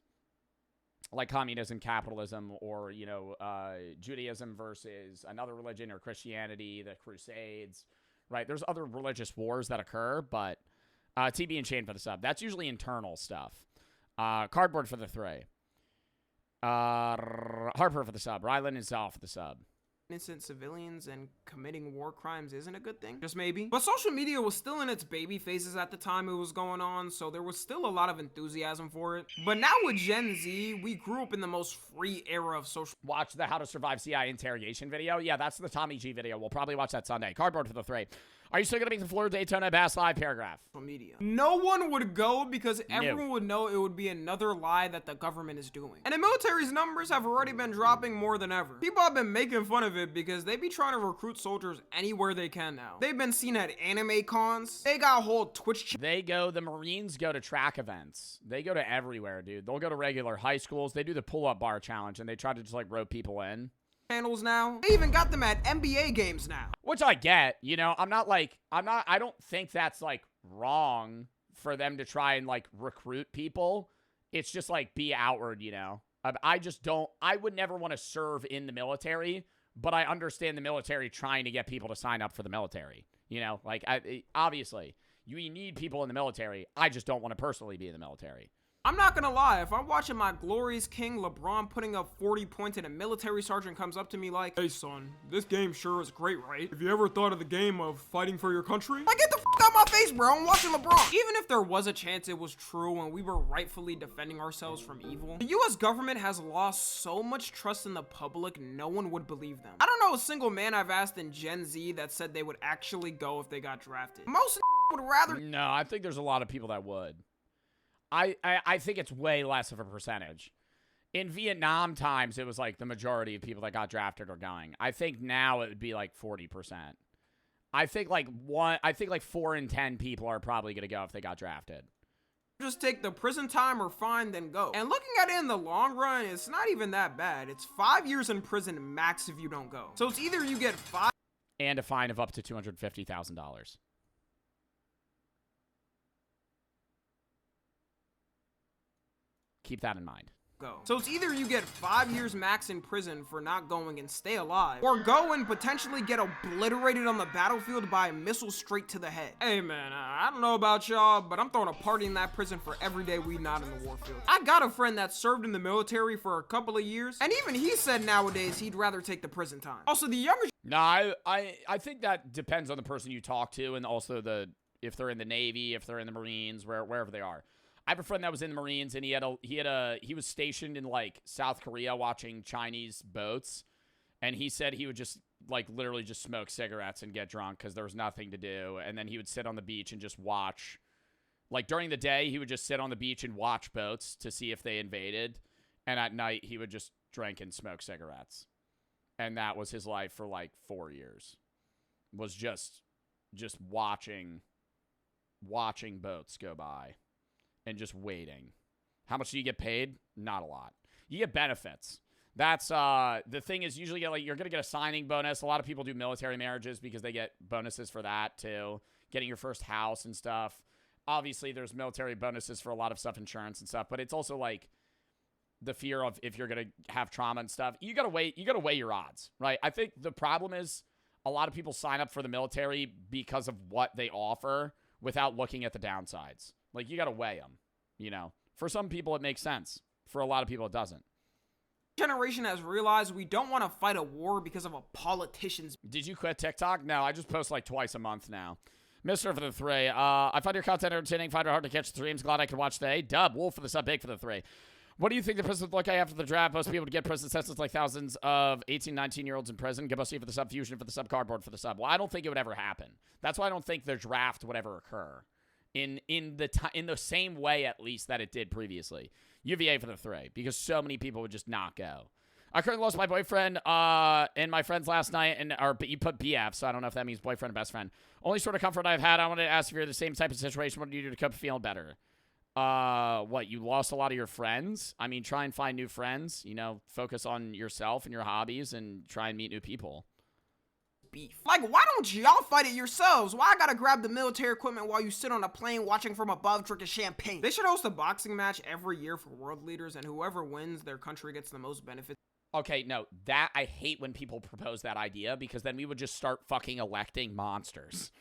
Like communism, capitalism, or, Judaism versus another religion or Christianity, the Crusades, right? There's other religious wars that occur, but TB and Shane for the sub. That's usually internal stuff. Cardboard for the 3. Harper for the sub. Rylan is off for the sub. Innocent civilians and committing war crimes isn't a good thing. Just maybe. But social media was still in its baby phases at the time it was going on, so there was still a lot of enthusiasm for it. But now with Gen Z, we grew up in the most free era of social. Watch the How to Survive CIA interrogation video. Yeah, that's the Tommy G video. We'll probably watch that Sunday. Cardboard for the 3. Are you still going to make the Florida Daytona Bass Live paragraph? Media. No one would go because everyone would know it would be another lie that the government is doing. And the military's numbers have already been dropping more than ever. People have been making fun of it because they be trying to recruit soldiers anywhere they can now. They've been seen at anime cons. They got a whole Twitch. The Marines go to track events. They go to everywhere, dude. They'll go to regular high schools. They do the pull-up bar challenge and they try to just like rope people in. Channels now. They even got them at NBA games now. Which I get, I don't think that's like wrong for them to try and like recruit people. It's just like be outward, I would never want to serve in the military, but I understand the military trying to get people to sign up for the military. Obviously you need people in the military. I just don't want to personally be in the military. I'm not gonna lie, if I'm watching my Glory's King LeBron putting up 40 points and a military sergeant comes up to me like, hey son, this game sure is great, right? Have you ever thought of the game of fighting for your country? Like, get the f out my face, bro, I'm watching LeBron. Even if there was a chance it was true and we were rightfully defending ourselves from evil, the US government has lost so much trust in the public, no one would believe them. I don't know a single man I've asked in Gen Z that said they would actually go if they got drafted. Most would rather. No, I think there's a lot of people that would. I think it's way less of a percentage. In Vietnam times, it was like the majority of people that got drafted are going. I think now it would be like 40%. I think like 4 in 10 people are probably going to go if they got drafted. Just take the prison time or fine, then go. And looking at it in the long run, it's not even that bad. It's 5 years in prison max if you don't go. So it's either you get 5 and a fine of up to $250,000. keep that in mind. So it's either you get 5 years max in prison for not going and stay alive, or go and potentially get obliterated on the battlefield by a missile straight to the head. Hey man, I don't know about y'all, but I'm throwing a party in that prison for every day we not in the warfield. I got a friend that served in the military for a couple of years, and even he said nowadays he'd rather take the prison time. Also, the younger... No, I think that depends on the person you talk to, and also if they're in the Navy, if they're in the Marines, wherever they are. I have a friend that was in the Marines, and he was stationed in like South Korea watching Chinese boats, and he said he would just like literally just smoke cigarettes and get drunk because there was nothing to do, and then he would sit on the beach and just watch. Like during the day, he would just sit on the beach and watch boats to see if they invaded, and at night he would just drink and smoke cigarettes, and that was his life for like 4 years. Was just watching boats go by. And just waiting. How much do you get paid? Not a lot. You get benefits. That's the thing is usually you're gonna get a signing bonus. A lot of people do military marriages because they get bonuses for that too. Getting your first house and stuff. Obviously, there's military bonuses for a lot of stuff, insurance and stuff. But it's also like the fear of if you're gonna have trauma and stuff. You gotta weigh your odds, right? I think the problem is a lot of people sign up for the military because of what they offer without looking at the downsides. Like, you got to weigh them, you know. For some people, it makes sense. For a lot of people, it doesn't. Generation has realized we don't want to fight a war because of a politician's... Did you quit TikTok? No, I just post like twice a month now. Mr. for the 3. I find your content entertaining. Find it hard to catch streams. Glad I could watch today. Dub. Wolf for the sub. Big for the 3. What do you think the prison would look like after the draft? Most people to get prison sentences like thousands of 18, 19-year-olds in prison. Gabussi for the sub. Fusion for the sub. Cardboard for the sub. Well, I don't think it would ever happen. That's why I don't think the draft would ever occur. In the same way, at least, that it did previously. UVA for the 3, because so many people would just not go. I currently lost my boyfriend and my friends last night, but you put BF, so I don't know if that means boyfriend or best friend. Only sort of comfort I've had, I wanted to ask if you're the same type of situation. What do you do to cope feeling better? What, you lost a lot of your friends? I mean, try and find new friends, you know, focus on yourself and your hobbies, and try and meet new people. Beef. Like, why don't y'all fight it yourselves? Why I gotta grab the military equipment while you sit on a plane watching from above drinking champagne? They should host a boxing match every year for world leaders, and whoever wins, their country gets the most benefits. Okay, no, that I hate when people propose that idea, because then we would just start fucking electing monsters.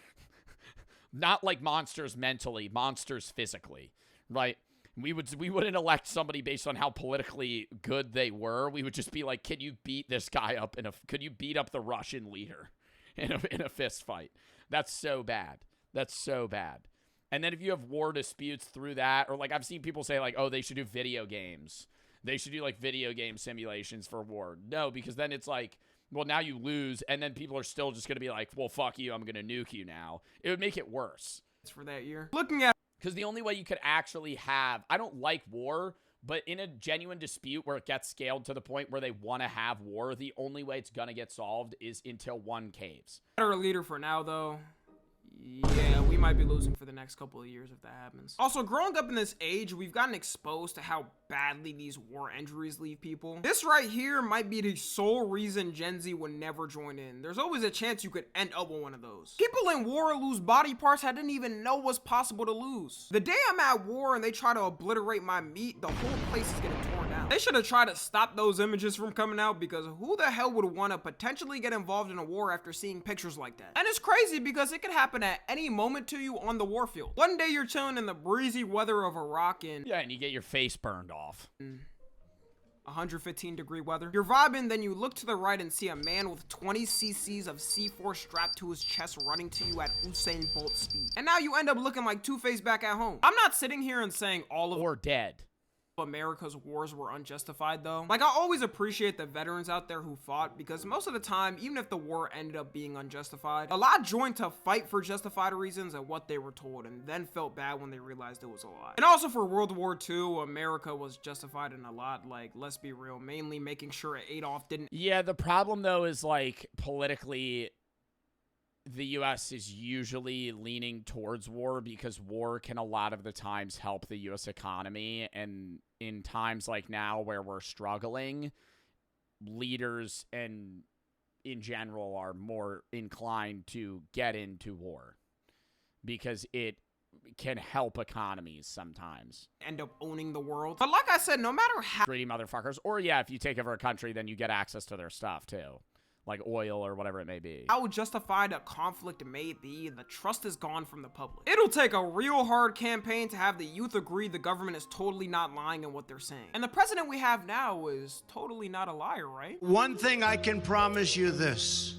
Not like monsters mentally, monsters physically, right? We wouldn't elect somebody based on how politically good they were. We would just be like, can you beat this guy up could you beat up the Russian leader in a fist fight? That's so bad. That's so bad. And then if you have war disputes through that, or like I've seen people say like, oh, they should do video games. They should do like video game simulations for war. No, because then it's like, well, now you lose, and then people are still just going to be like, well, fuck you, I'm going to nuke you now. It would make it worse. It's for that year. Looking at... Because the only way you could actually have... I don't like war, but in a genuine dispute where it gets scaled to the point where they want to have war, the only way it's going to get solved is until one caves. Better leader for now, though. Yeah, we might be losing for the next couple of years if that happens. Also, growing up in this age, we've gotten exposed to how badly these war injuries leave people. This right here might be the sole reason Gen Z would never join in. There's always a chance you could end up with one of those. People in war lose body parts I didn't even know was possible to lose. The day I'm at war and they try to obliterate my meat, the whole place is getting torn down. They should have tried to stop those images from coming out, because who the hell would want to potentially get involved in a war after seeing pictures like that? And it's crazy because it could happen at any moment to you on the warfield. One day you're chilling in the breezy weather of Iraq and... Yeah, and you get your face burned off. 115-degree weather. You're vibing, then you look to the right and see a man with 20 cc's of C4 strapped to his chest running to you at Usain Bolt speed. And now you end up looking like Two-Face back at home. I'm not sitting here and saying all of... Or dead. America's wars were unjustified though. Like, I always appreciate the veterans out there who fought, because most of the time, even if the war ended up being unjustified, a lot joined to fight for justified reasons at what they were told, and then felt bad when they realized it was a lie. And also for World War II, America was justified in a lot, like, let's be real, mainly making sure Adolf didn't... Yeah, the problem though is like politically, the U.S. is usually leaning towards war because war can a lot of the times help the U.S. economy. And in times like now where we're struggling, leaders and in general are more inclined to get into war because it can help economies sometimes. End up owning the world. But like I said, no matter how Greedy motherfuckers. Or yeah, if you take over a country, then you get access to their stuff too. Like oil or whatever it may be. how justified a conflict may be, the trust is gone from the public. It'll take a real hard campaign to have the youth agree the government is totally not lying in what they're saying. And the president we have now is totally not a liar, right? One thing I can promise you this.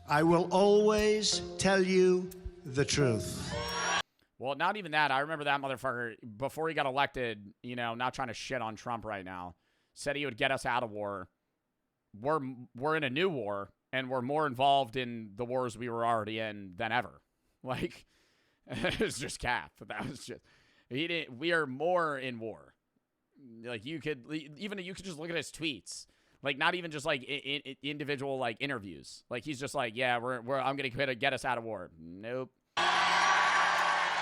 I will always tell you the truth. Well, not even that. I remember that motherfucker, before he got elected, you know, not trying to shit on Trump right now, said he would get us out of war. We're in a new war, and we're more involved in the wars we were already in than ever. Like, it's just cap. That was just, we are more in war. Like, you could just look at his tweets. Like, not even just, like, individual, like, interviews. Like, he's just like, yeah, I'm going to get us out of war. Nope.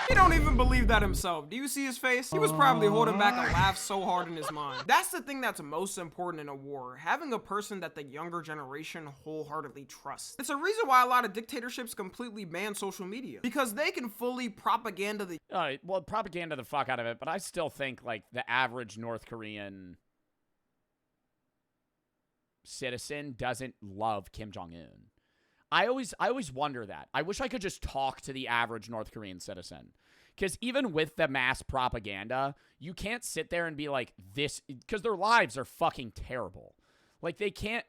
He don't even believe that himself. Do you see his face? He was probably holding back a laugh so hard in his mind. That's the thing that's most important in a war. Having a person that the younger generation wholeheartedly trusts. It's a reason why a lot of dictatorships completely ban social media. Because they can fully propaganda the... Well, propaganda the fuck out of it, but I still think, like, the average North Korean citizen doesn't love Kim Jong-un. I always wonder that. I wish I could just talk to the average North Korean citizen. Because even with the mass propaganda, you can't sit there and be like, this... Because their lives are fucking terrible. Like, they can't...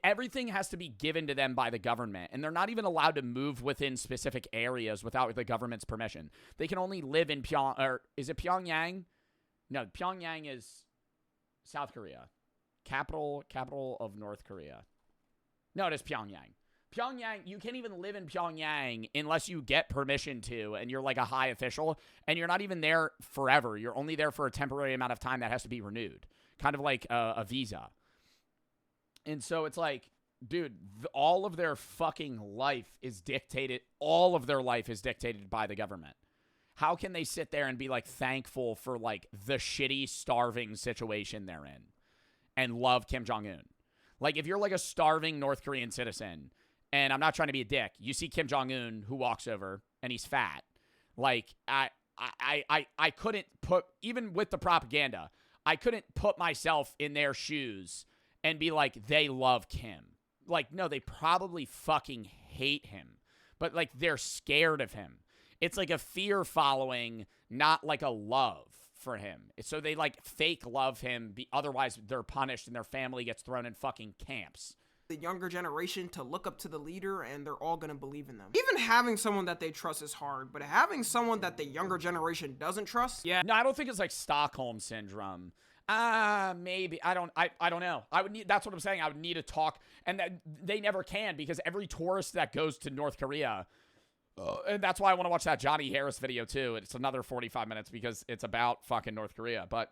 Everything has to be given to them by the government. And they're not even allowed to move within specific areas without the government's permission. They can only live in is it Pyongyang? No, Pyongyang is South Korea. Capital of North Korea. No, it is Pyongyang. Pyongyang, you can't even live in Pyongyang unless you get permission to, and you're like a high official, and you're not even there forever. You're only there for a temporary amount of time that has to be renewed. Kind of like a visa. And so it's like, dude, all of their fucking life is dictated, by the government. How can they sit there and be like thankful for like the shitty starving situation they're in and love Kim Jong-un? Like, if you're like a starving North Korean citizen, and I'm not trying to be a dick, you see Kim Jong-un who walks over and he's fat. Like, I couldn't put, even with the propaganda, I couldn't put myself in their shoes and be like, they love Kim. Like, no, they probably fucking hate him, but like they're scared of him. It's like a fear following, not like a love for him. So they like fake love him, otherwise they're punished and their family gets thrown in fucking camps. The younger generation to look up to the leader, and they're all gonna believe in them. Even having someone that they trust is hard, but having someone that the younger generation doesn't trust, yeah. No, I don't think it's like Stockholm syndrome. Maybe. I don't know. That's what I'm saying. I would need to talk, and they never can, because every tourist that goes to North Korea, and that's why I want to watch that Johnny Harris video too. It's another 45 minutes because it's about fucking North Korea, but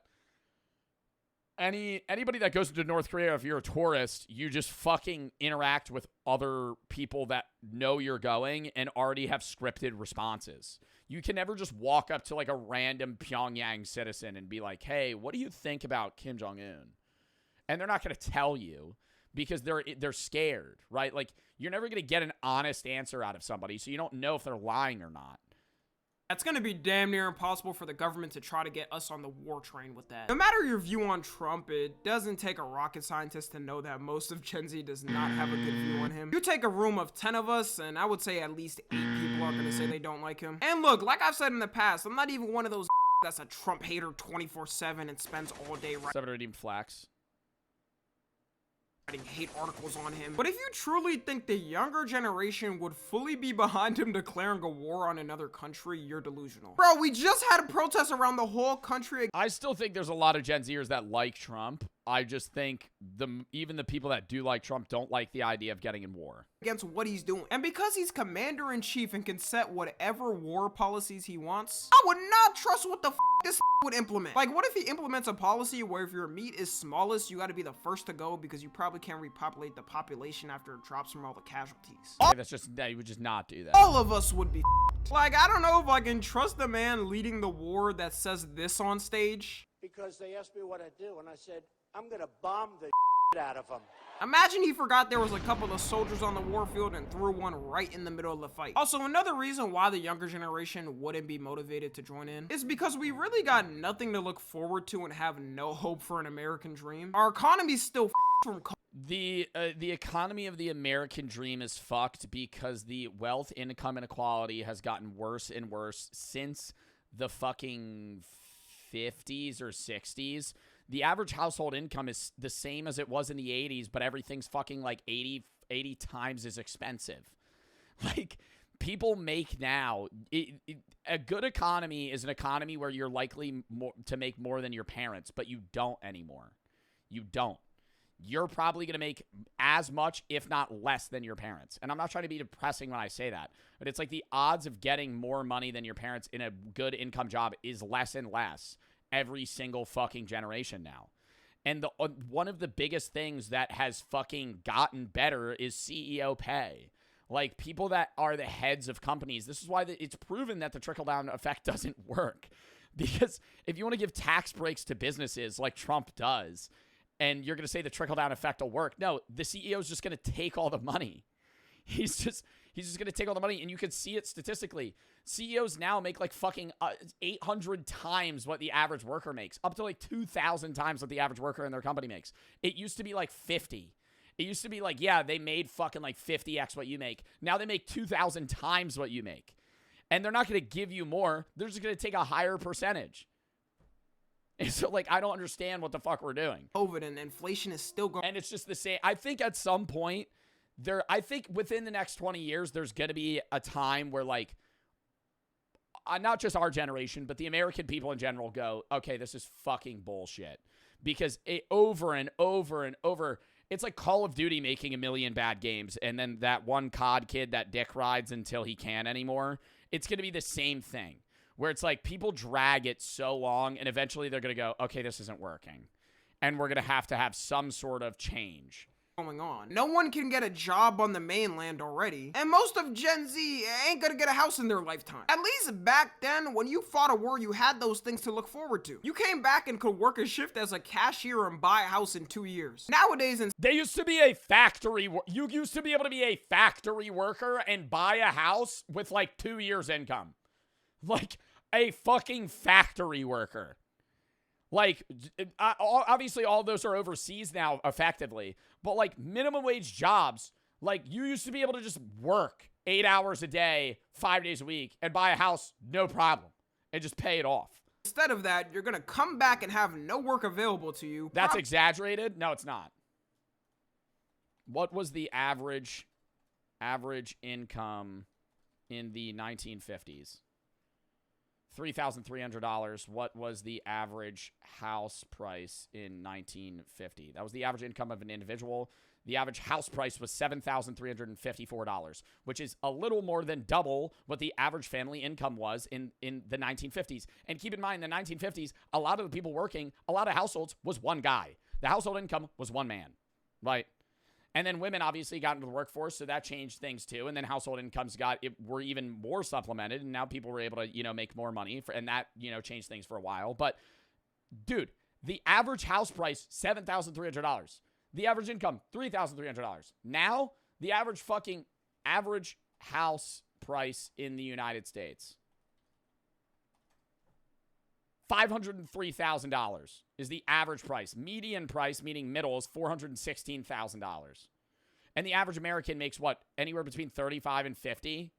anybody that goes to North Korea, if you're a tourist, you just fucking interact with other people that know you're going and already have scripted responses. You can never just walk up to like a random Pyongyang citizen and be like, hey, what do you think about Kim Jong-un? And they're not going to tell you because they're scared, right? Like, you're never going to get an honest answer out of somebody, so you don't know if they're lying or not. It's gonna be damn near impossible for the government to try to get us on the war train with that. No matter your view on Trump, it doesn't take a rocket scientist to know that most of Gen Z does not have a good view on him. You take a room of 10 of us, and I would say at least 8 people are gonna say they don't like him. And look, like I've said in the past, I'm not even one of those that's a Trump hater 24/7 and spends all day writing flax. Writing hate articles on him. But if you truly think the younger generation would fully be behind him declaring a war on another country, you're delusional. Bro, we just had a protest around the whole country. I still think there's a lot of Gen Zers that like Trump. I just think even the people that do like Trump don't like the idea of getting in war. Against what he's doing. And because he's commander-in-chief and can set whatever war policies he wants, I would not trust what the this would implement. Like, what if he implements a policy where if your meat is smallest, you gotta be the first to go because you probably can't repopulate the population after it drops from all the casualties? He would just not do that. All of us would be like, I don't know if I can trust the man leading the war that says this on stage. Because they asked me what I do, and I said, I'm gonna bomb the out of them. Imagine he forgot there was a couple of soldiers on the warfield and threw one right in the middle of the fight. Also, another reason why the younger generation wouldn't be motivated to join in is because we really got nothing to look forward to and have no hope for an American dream. Our economy's still from the economy of the American dream is fucked because the wealth income inequality has gotten worse and worse since the fucking 50s or 60s. The average household income is the same as it was in the 80s, but everything's fucking like 80 times as expensive. Like, people make now, a good economy is an economy where you're likely to make more than your parents, but you don't anymore. You don't. You're probably going to make as much, if not less, than your parents. And I'm not trying to be depressing when I say that, but it's like the odds of getting more money than your parents in a good income job is less and less every single fucking generation now. And one of the biggest things that has fucking gotten better is CEO pay. Like, people that are the heads of companies, this is why it's proven that the trickle-down effect doesn't work. Because if you want to give tax breaks to businesses like Trump does, and you're going to say the trickle-down effect will work, no, the CEO is just going to take all the money. He's just going to take all the money, and you can see it statistically. CEOs now make like fucking 800 times what the average worker makes, up to like 2,000 times what the average worker in their company makes. It used to be like 50. It used to be like, yeah, they made fucking like 50x what you make. Now they make 2,000 times what you make. And they're not going to give you more. They're just going to take a higher percentage. And so, like, I don't understand what the fuck we're doing. COVID and inflation is still going. And it's just the same. I think at some point, I think within the next 20 years, there's going to be a time where, like, not just our generation, but the American people in general go, okay, this is fucking bullshit. Because over and over and over, it's like Call of Duty making a million bad games, and then that one COD kid that dick rides until he can't anymore. It's going to be the same thing, where it's like people drag it so long, and eventually they're going to go, okay, this isn't working. And we're going to have some sort of change going on. No one can get a job on the mainland already, and most of Gen Z ain't gonna get a house in their lifetime. At least back then, when you fought a war, you had those things to look forward to. You came back and could work a shift as a cashier and buy a house in 2 years. Nowadays, they used to be a factory. You used to be able to be a factory worker and buy a house with like 2 years income. Like a fucking factory worker. Like, obviously all those are overseas now, effectively. But, like, minimum wage jobs, like, you used to be able to just work 8 hours a day, 5 days a week, and buy a house, no problem, and just pay it off. Instead of that, you're going to come back and have no work available to you. That's exaggerated? No, it's not. What was the average income in the 1950s? $3,300. What was the average house price in 1950? That was the average income of an individual. The average house price was $7,354, which is a little more than double what the average family income was in the 1950s. And keep in mind, in the 1950s, a lot of the people working, a lot of households was one guy. The household income was one man, right? And then women obviously got into the workforce, so that changed things too. And then household incomes were even more supplemented, and now people were able to, make more money, and that, changed things for a while. But, dude, the average house price, $7,300. The average income, $3,300. Now, the average house price in the United States, $503,000 is the average price. Median price, meaning middle, is $416,000. And the average American makes what? Anywhere between 35 and 50?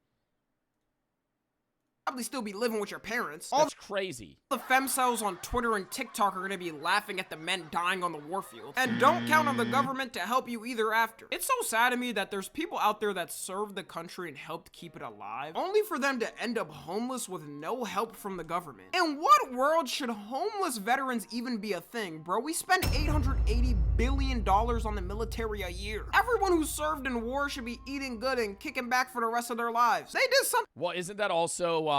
Probably still be living with your parents. That's crazy. The femcells on Twitter and TikTok are gonna be laughing at the men dying on the warfield. And don't count on the government to help you either after. It's so sad to me that there's people out there that served the country and helped keep it alive, only for them to end up homeless with no help from the government. In what world should homeless veterans even be a thing, bro? We spend $880 billion on the military a year. Everyone who served in war should be eating good and kicking back for the rest of their lives. They did something. Well, isn't that also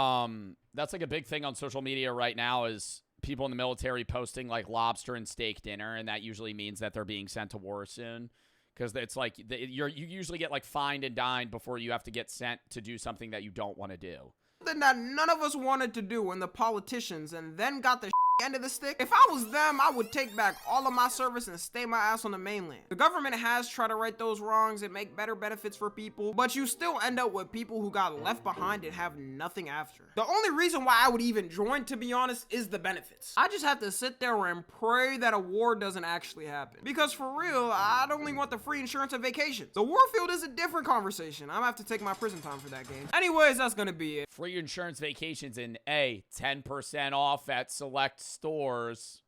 that's like a big thing on social media right now, is people in the military posting like lobster and steak dinner, and that usually means that they're being sent to war soon, because it's like you usually get like fined and dined before you have to get sent to do something that you don't want to do. Something that none of us wanted to do, and the politicians, and then got the end of the stick. If I was them, I would take back all of my service and stay my ass on the mainland. The government has tried to right those wrongs and make better benefits for people, but you still end up with people who got left behind and have nothing after. The only reason why I would even join, to be honest, is the benefits. I just have to sit there and pray that a war doesn't actually happen. Because for real, I'd only want the free insurance and vacations. The Warfield is a different conversation. I'm gonna have to take my prison time for that game. Anyways, that's gonna be it. Free insurance, vacations, and 10% off at select stores.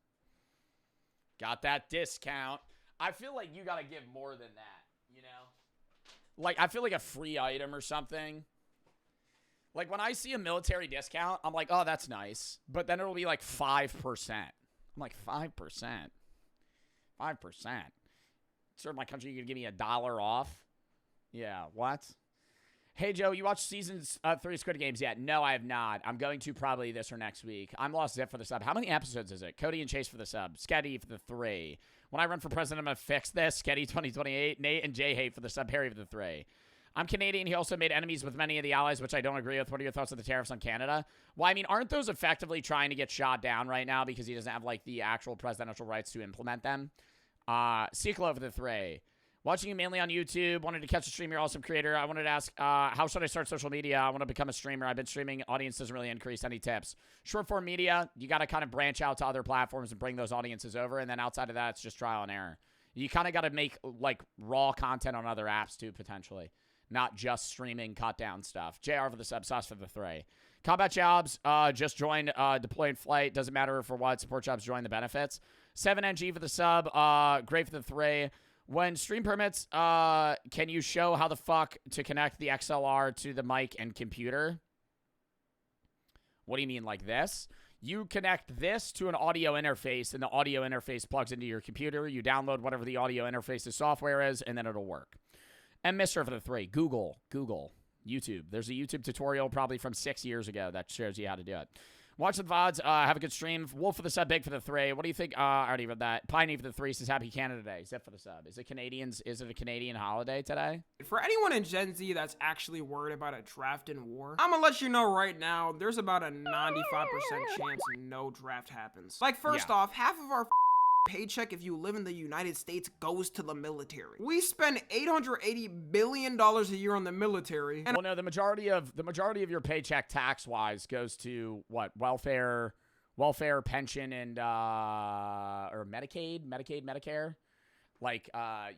Got that discount. I feel like you gotta give more than that, you know? Like, I feel like a free item or something. Like, when I see a military discount, I'm like, oh, that's nice. But then it'll be like 5%. I'm like, 5%? 5%? Serve my country, you gonna give me $1 off? Yeah, what? Hey, Joe, you watched seasons 3 of Squid Games yet? No, I have not. I'm going to probably this or next week. I'm Lost Zip for the sub. How many episodes is it? Cody and Chase for the sub. Sketty for the 3. When I run for president, I'm going to fix this. Sketty 2028. Nate and Jay Hate for the sub. Harry for the 3. I'm Canadian. He also made enemies with many of the allies, which I don't agree with. What are your thoughts on the tariffs on Canada? Well, I mean, aren't those effectively trying to get shot down right now because he doesn't have, like, the actual presidential rights to implement them? Ciclo for the 3. Watching you mainly on YouTube. Wanted to catch a stream. You're an awesome creator. I wanted to ask, how should I start social media? I want to become a streamer. I've been streaming. Audience doesn't really increase. Any tips? Short form media, you got to kind of branch out to other platforms and bring those audiences over. And then outside of that, it's just trial and error. You kind of got to make, like, raw content on other apps, too, potentially. Not just streaming cut down stuff. JR for the sub. Sauce for the 3. Combat Jobs, just joined Deploy in Flight. Doesn't matter for what. Support Jobs join the benefits. 7NG for the sub. Great for the 3. When stream permits, can you show how the fuck to connect the XLR to the mic and computer? What do you mean, like this? You connect this to an audio interface, and the audio interface plugs into your computer. You download whatever the audio interface's software is, and then it'll work. And Mr. for the 3. Google, YouTube. There's a YouTube tutorial probably from 6 years ago that shows you how to do it. Watch the VODs. Have a good stream. Wolf for the sub. Big for the 3. What do you think? I already read that. Piney for the 3 says Happy Canada Day. Zip for the sub. Is it a Canadian holiday today? For anyone in Gen Z that's actually worried about a draft in war, I'm gonna let you know right now, there's about a 95% chance no draft happens. Like, first off, half of our paycheck if you live in the United States goes to the military. We spend $880 billion a year on the military. And well, no, the majority of your paycheck tax-wise goes to what? Welfare, pension, and or Medicaid, Medicare. Like,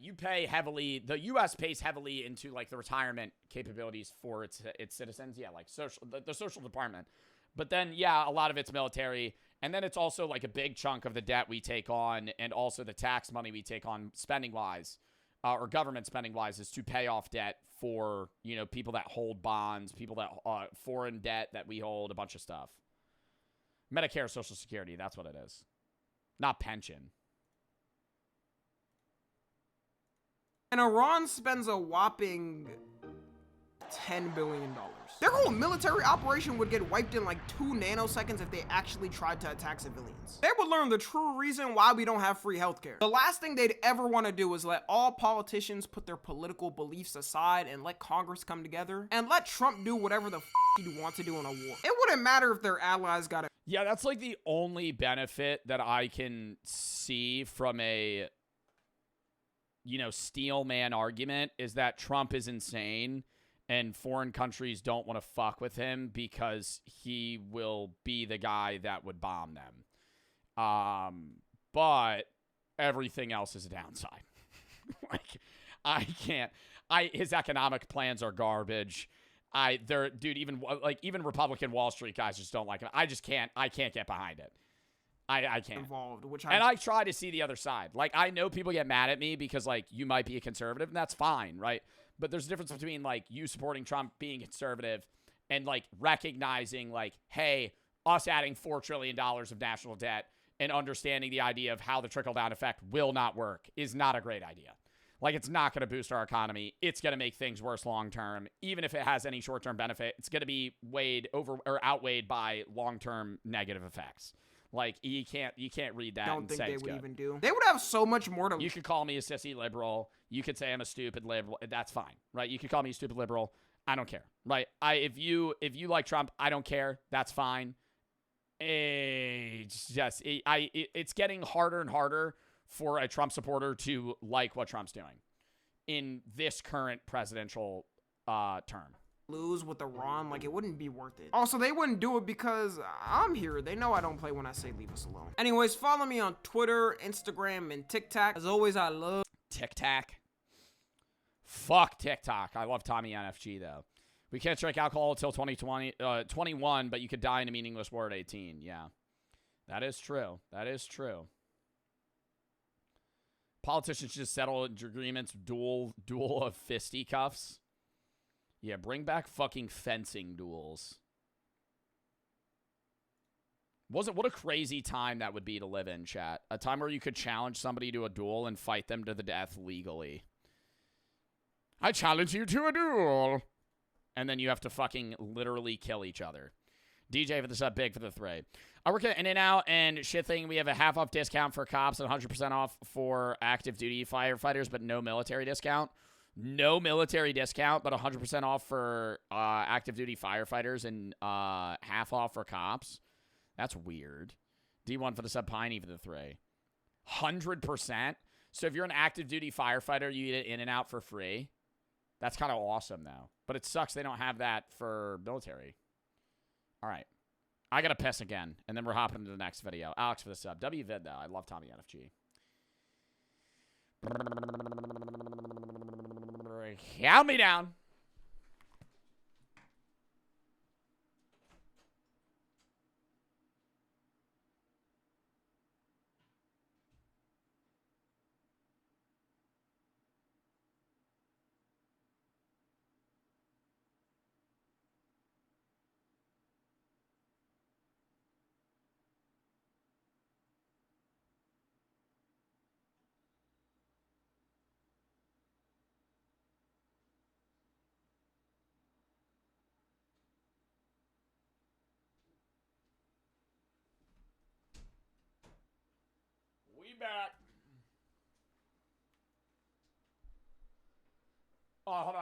you pay heavily. The U.S. pays heavily into, like, the retirement capabilities for its citizens. Yeah, like the social department. But then, yeah, a lot of it's military. And then it's also like a big chunk of the debt we take on, and also the tax money we take on spending-wise, or government spending-wise, is to pay off debt for, you know, people that hold bonds, people that foreign debt that we hold, a bunch of stuff. Medicare, Social Security, that's what it is. Not pension. And Iran spends a whopping $10 billion. Their whole military operation would get wiped in like 2 nanoseconds if they actually tried to attack civilians. They would learn the true reason why we don't have free healthcare. The last thing they'd ever want to do is let all politicians put their political beliefs aside and let Congress come together and let Trump do whatever the he'd want to do in a war. It wouldn't matter if their allies got it. Yeah, that's like the only benefit that I can see from a, you know, steel man argument, is that Trump is insane and foreign countries don't want to fuck with him because he will be the guy that would bomb them. But everything else is a downside. Like, his economic plans are garbage. Even Republican Wall Street guys just don't like him. I can't get behind it. I can't. Involved, and I try to see the other side. Like, I know people get mad at me because, like, you might be a conservative, and that's fine, right? But there's a difference between, like, you supporting Trump being conservative and, like, recognizing, like, hey, us adding $4 trillion of national debt and understanding the idea of how the trickle-down effect will not work is not a great idea. Like, it's not going to boost our economy. It's going to make things worse long-term. Even if it has any short-term benefit, it's going to be outweighed by long-term negative effects. Like, you can't read that and say it's good. They would even do. They would have so much more to. You could call me a sissy liberal. You could say I'm a stupid liberal. That's fine, right? You could call me a stupid liberal. I don't care, right? If you like Trump, I don't care. That's fine. It's getting harder and harder for a Trump supporter to like what Trump's doing in this current presidential term. Lose with Iran, like it wouldn't be worth it. Also, they wouldn't do it because I'm here. They know I don't play when I say leave us alone. Anyways, follow me on Twitter, Instagram, and TikTok. As always, I love TikTok. Fuck TikTok. I love Tommy NFG though. We can't drink alcohol until 21, but you could die in a meaningless war at 18. Yeah, that is true. That is true. Politicians just settle agreements, duel of fisticuffs. Yeah, bring back fucking fencing duels. What a crazy time that would be to live in, chat. A time where you could challenge somebody to a duel and fight them to the death legally. I challenge you to a duel. And then you have to fucking literally kill each other. DJ for the sub, big for the 3. I work at In-N-Out and shit thing. We have a half off discount for cops and 100% off for active duty firefighters, but no military discount. No military discount, but 100% off for active duty firefighters and half off for cops. That's weird. D1 for the sub, Piney for the 3. 100%? So if you're an active duty firefighter, you get it In-N-Out for free. That's kind of awesome, though. But it sucks they don't have that for military. All right. I got to piss again, and then we're hopping into the next video. Alex for the sub. WVid, though. I love Tommy NFG. Count me down. We back. Oh,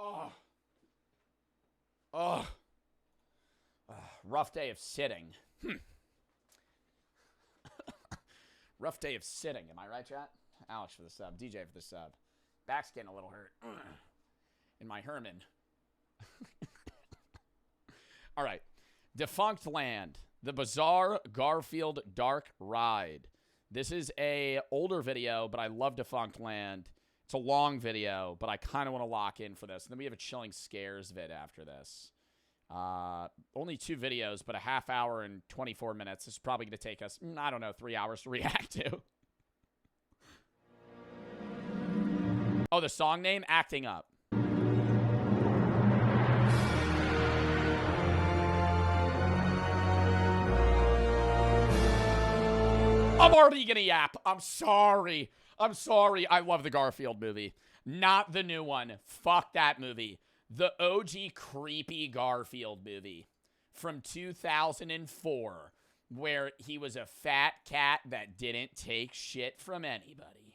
hold on. Rough day of sitting. Rough day of sitting. Am I right, chat? Alex for the sub. DJ for the sub. Back's getting a little hurt. In my Herman. All right. Defunctland. The Bizarre Garfield Dark Ride. This is a older video, but I love Defunctland. It's a long video, but I kind of want to lock in for this. And then we have a Chilling Scares vid after this. Only 2 videos, but a half hour and 24 minutes. This is probably going to take us, I don't know, 3 hours to react to. Oh, the song name? Acting Up. I'm already gonna yap. I'm sorry. I love the Garfield movie. Not the new one. Fuck that movie. The OG creepy Garfield movie from 2004, where he was a fat cat that didn't take shit from anybody.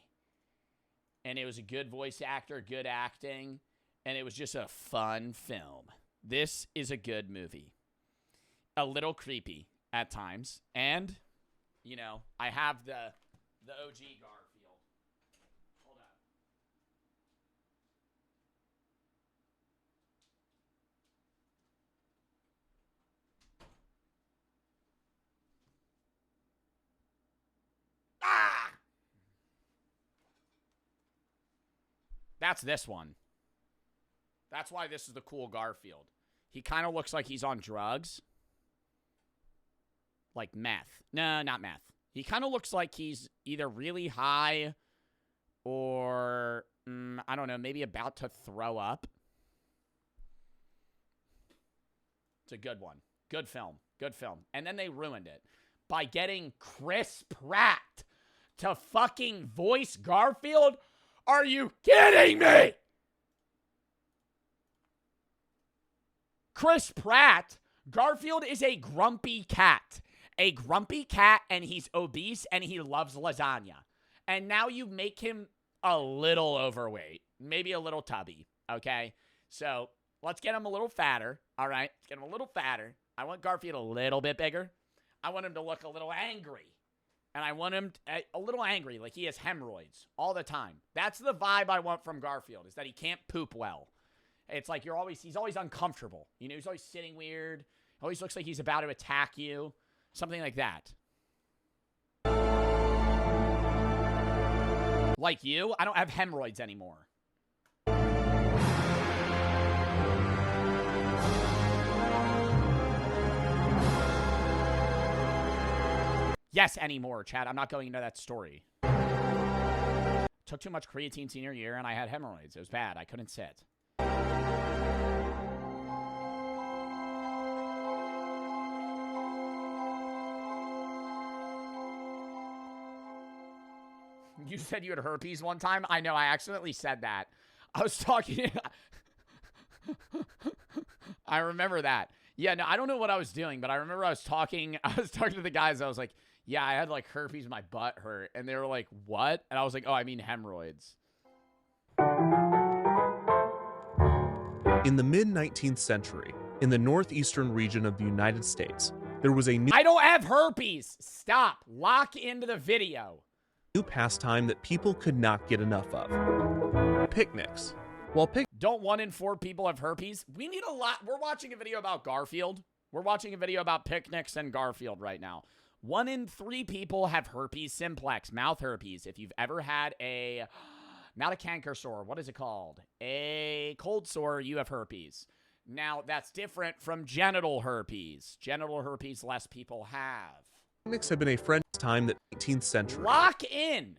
And it was a good voice actor, good acting, and it was just a fun film. This is a good movie. A little creepy at times, and you know, I have the OG Garfield. Hold up. Ah! That's this one. That's why this is the cool Garfield. He kind of looks like he's on drugs. Like meth. No, not meth. He kind of looks like he's either really high or, I don't know, maybe about to throw up. It's a good one. Good film. Good film. And then they ruined it by getting Chris Pratt to fucking voice Garfield. Are you kidding me? Chris Pratt, Garfield is a grumpy cat. A grumpy cat, and he's obese, and he loves lasagna. And now you make him a little overweight. Maybe a little tubby, okay? So, let's get him a little fatter, all right? Let's get him a little fatter. I want Garfield a little bit bigger. I want him to look a little angry. And I want him a little angry, like he has hemorrhoids all the time. That's the vibe I want from Garfield, is that he can't poop well. It's like he's always uncomfortable. You know, he's always sitting weird. Always looks like he's about to attack you. Something like that. Like you, I don't have hemorrhoids anymore. Yes, anymore, Chad. I'm not going into that story. Took too much creatine senior year, and I had hemorrhoids. It was bad. I couldn't sit. You said you had herpes one time? I know, I accidentally said that. I was talking... I remember that. Yeah, no, I don't know what I was doing, but I remember I was talking to the guys. I was like, yeah, I had like herpes, my butt hurt. And they were like, what? And I was like, oh, I mean hemorrhoids. In the mid-19th century, in the northeastern region of the United States, there was a new... I don't have herpes! Stop! Lock into the video. ...new pastime that people could not get enough of. Picnics. While Don't 1 in 4 people have herpes? We need a lot. We're watching a video about Garfield. We're watching a video about picnics and Garfield right now. 1 in 3 people have herpes simplex, mouth herpes. If you've ever had a, not a canker sore, what is it called? A cold sore, you have herpes. Now, that's different from genital herpes. Genital herpes, less people have. Picnics have been a French time that 19th century. Lock in!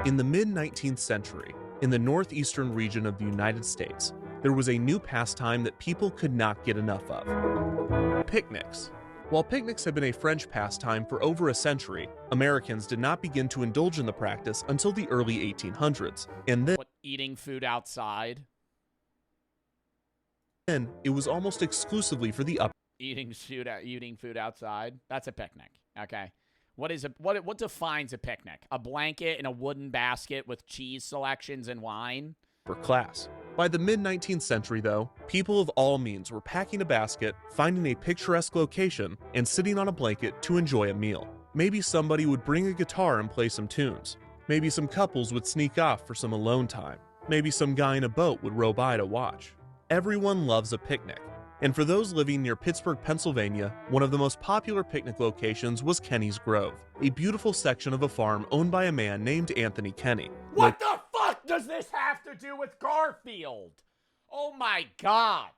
In the mid-19th century, in the northeastern region of the United States, there was a new pastime that people could not get enough of. Picnics. While picnics had been a French pastime for over a century, Americans did not begin to indulge in the practice until the early 1800s, and then... What, eating food outside? Then, it was almost exclusively for the upper... Eating food outside? That's a picnic, okay? What defines a picnic? A blanket in a wooden basket with cheese selections and wine? ...for class. By the mid-19th century, though, people of all means were packing a basket, finding a picturesque location, and sitting on a blanket to enjoy a meal. Maybe somebody would bring a guitar and play some tunes. Maybe some couples would sneak off for some alone time. Maybe some guy in a boat would row by to watch. Everyone loves a picnic. And for those living near Pittsburgh, Pennsylvania, one of the most popular picnic locations was Kenny's Grove, a beautiful section of a farm owned by a man named Anthony Kenny. What the fuck does this have to do with Garfield? Oh my god.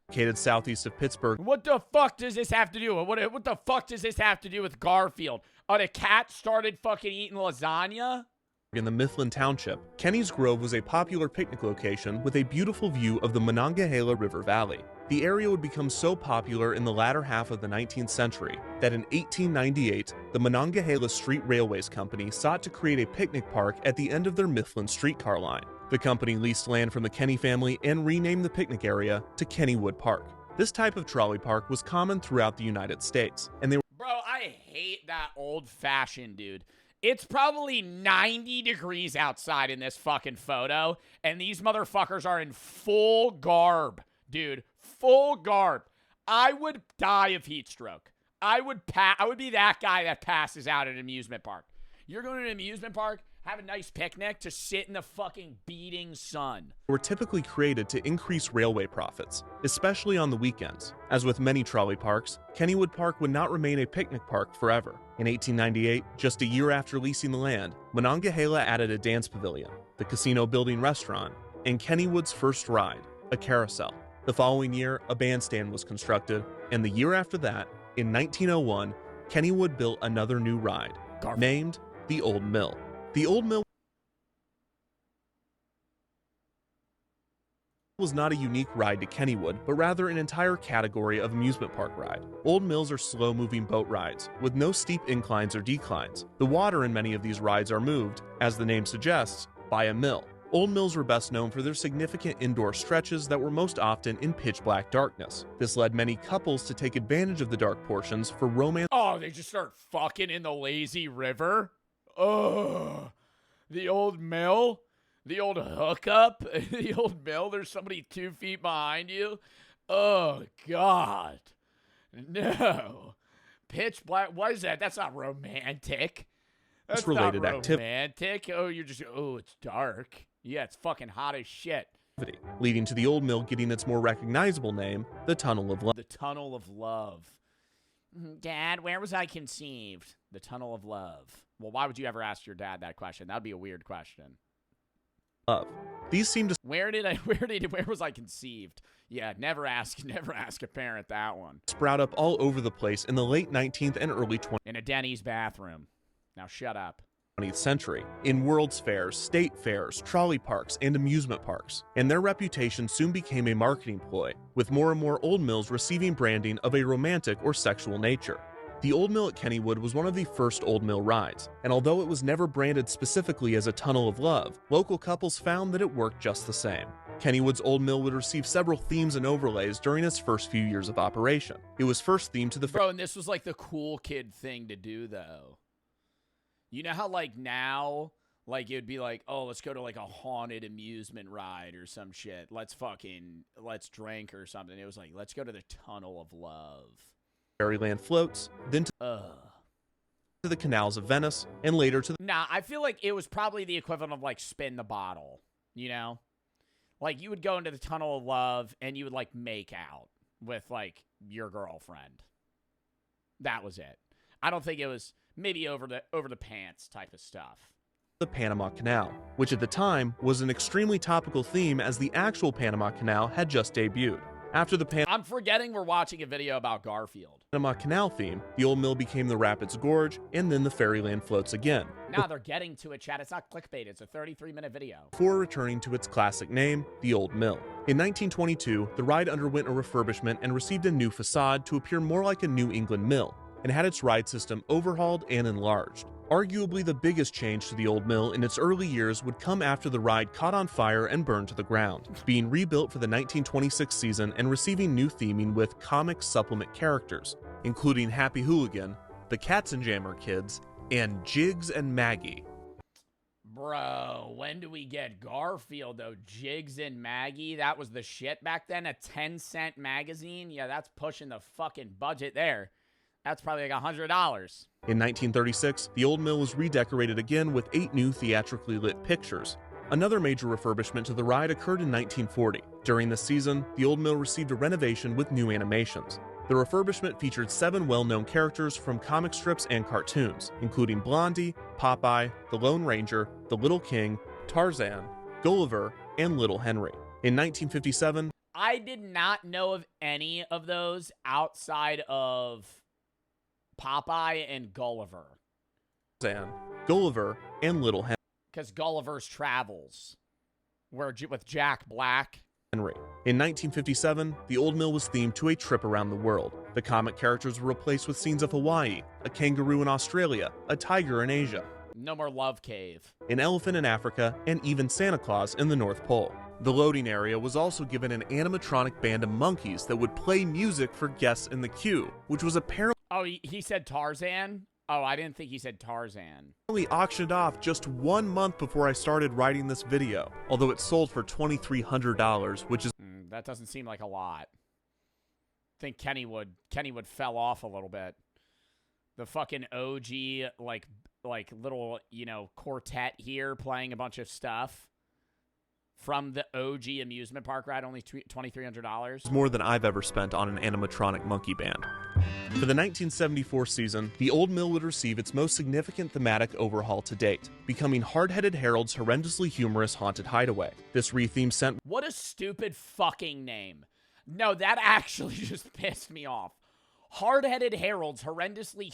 Located southeast of Pittsburgh. What the fuck does this have to do with what the fuck does this have to do with Garfield? Oh, the cat started fucking eating lasagna? In the Mifflin Township, Kenny's Grove was a popular picnic location with a beautiful view of the Monongahela River Valley. The area would become so popular in the latter half of the 19th century that in 1898, the Monongahela Street Railways Company sought to create a picnic park at the end of their Mifflin streetcar line. The company leased land from the Kenny family and renamed the picnic area to Kennywood Park. This type of trolley park was common throughout the United States, and they were... Bro, I hate that old-fashioned, dude. It's probably 90 degrees outside in this fucking photo, and these motherfuckers are in full garb, dude. Full garb. I would die of heat stroke. I would be that guy that passes out at an amusement park. You're going to an amusement park, have a nice picnic to sit in the fucking beating sun. Were typically created to increase railway profits, especially on the weekends. As with many trolley parks, Kennywood Park would not remain a picnic park forever. In 1898, just a year after leasing the land, Monongahela added a dance pavilion, the casino building restaurant, and Kennywood's first ride, a carousel. The following year, a bandstand was constructed, and the year after that, in 1901, Kennywood built another new ride, named the Old Mill. The Old Mill was not a unique ride to Kennywood, but rather an entire category of amusement park ride. Old mills are slow-moving boat rides, with no steep inclines or declines. The water in many of these rides are moved, as the name suggests, by a mill. Old mills were best known for their significant indoor stretches that were most often in pitch-black darkness. This led many couples to take advantage of the dark portions for romance. Oh, they just start fucking in the lazy river? Ugh. The Old Mill? The old hookup? The old mill? There's somebody 2 feet behind you? Oh, God. No. Pitch black. What is that? That's not romantic. That's related not activity. romantic. Oh, you're just, oh, it's dark. Yeah, it's fucking hot as shit. Leading to the old mill getting its more recognizable name, the Tunnel of Love. The Tunnel of Love. Dad, where was I conceived? The Tunnel of Love. Well, why would you ever ask your dad that question? That would be a weird question. These seem to where was I conceived? Yeah, never ask a parent that one. Sprout up all over the place in the late 19th and early 20th. In a Denny's bathroom. Now shut up. 20th century, in World's Fairs, state fairs, trolley parks, and amusement parks. And their reputation soon became a marketing ploy, with more and more old mills receiving branding of a romantic or sexual nature. The Old Mill at Kennywood was one of the first Old Mill rides, and although it was never branded specifically as a Tunnel of Love, local couples found that it worked just the same. Kennywood's Old Mill would receive several themes and overlays during its first few years of operation. It was first themed to the... Bro, and this was like the cool kid thing to do, though. You know how, like, now, like, it'd be like, oh, let's go to, like, a haunted amusement ride or some shit. Let's drink or something. It was like, let's go to the Tunnel of Love. Fairyland floats, then to the canals of Venice, and later to the... Nah, I feel like it was probably the equivalent of, like, spin the bottle, you know? Like, you would go into the Tunnel of Love, and you would, like, make out with, like, your girlfriend. That was it. I don't think it was maybe over the pants type of stuff. The Panama Canal, which at the time was an extremely topical theme as the actual Panama Canal had just debuted. After the I'm forgetting we're watching a video about Garfield. Panama Canal theme, the Old Mill became the Rapids Gorge, and then the Fairyland floats again. Now they're getting to it, Chad. It's not clickbait. It's a 33-minute video. Before returning to its classic name, the Old Mill. In 1922, the ride underwent a refurbishment and received a new facade to appear more like a New England mill, and had its ride system overhauled and enlarged. Arguably the biggest change to the Old Mill in its early years would come after the ride caught on fire and burned to the ground, being rebuilt for the 1926 season and receiving new theming with comic supplement characters, including Happy Hooligan, the Katzenjammer Kids, and Jiggs and Maggie. Bro, when do we get Garfield, though? Jiggs and Maggie? That was the shit back then? A 10-cent magazine? Yeah, that's pushing the fucking budget there. That's probably like $100. In 1936, the Old Mill was redecorated again with 8 new theatrically lit pictures. Another major refurbishment to the ride occurred in 1940. During this season, the Old Mill received a renovation with new animations. The refurbishment featured 7 well-known characters from comic strips and cartoons, including Blondie, Popeye, the Lone Ranger, the Little King, Tarzan, Gulliver, and Little Henry. In 1957, I did not know of any of those outside of Popeye and Gulliver. Gulliver, and Little Henry. Because Gulliver's Travels, with Jack Black. In 1957, the Old Mill was themed to a trip around the world. The comic characters were replaced with scenes of Hawaii, a kangaroo in Australia, a tiger in Asia. No more Love Cave. An elephant in Africa, and even Santa Claus in the North Pole. The loading area was also given an animatronic band of monkeys that would play music for guests in the queue, which was apparently... Oh, he said Tarzan? Oh, I didn't think he said Tarzan. Auctioned off just 1 month before I started writing this video, although it sold for $2,300, which is... that doesn't seem like a lot. I think Kennywood fell off a little bit. The fucking OG, like little, quartet here playing a bunch of stuff from the OG amusement park ride, only $2,300. More than I've ever spent on an animatronic monkey band. For the 1974 season, the Old Mill would receive its most significant thematic overhaul to date, becoming Hard-Headed Harold's horrendously humorous haunted hideaway. This retheme sent... What a stupid fucking name. No, that actually just pissed me off. Hard-Headed Harold's horrendously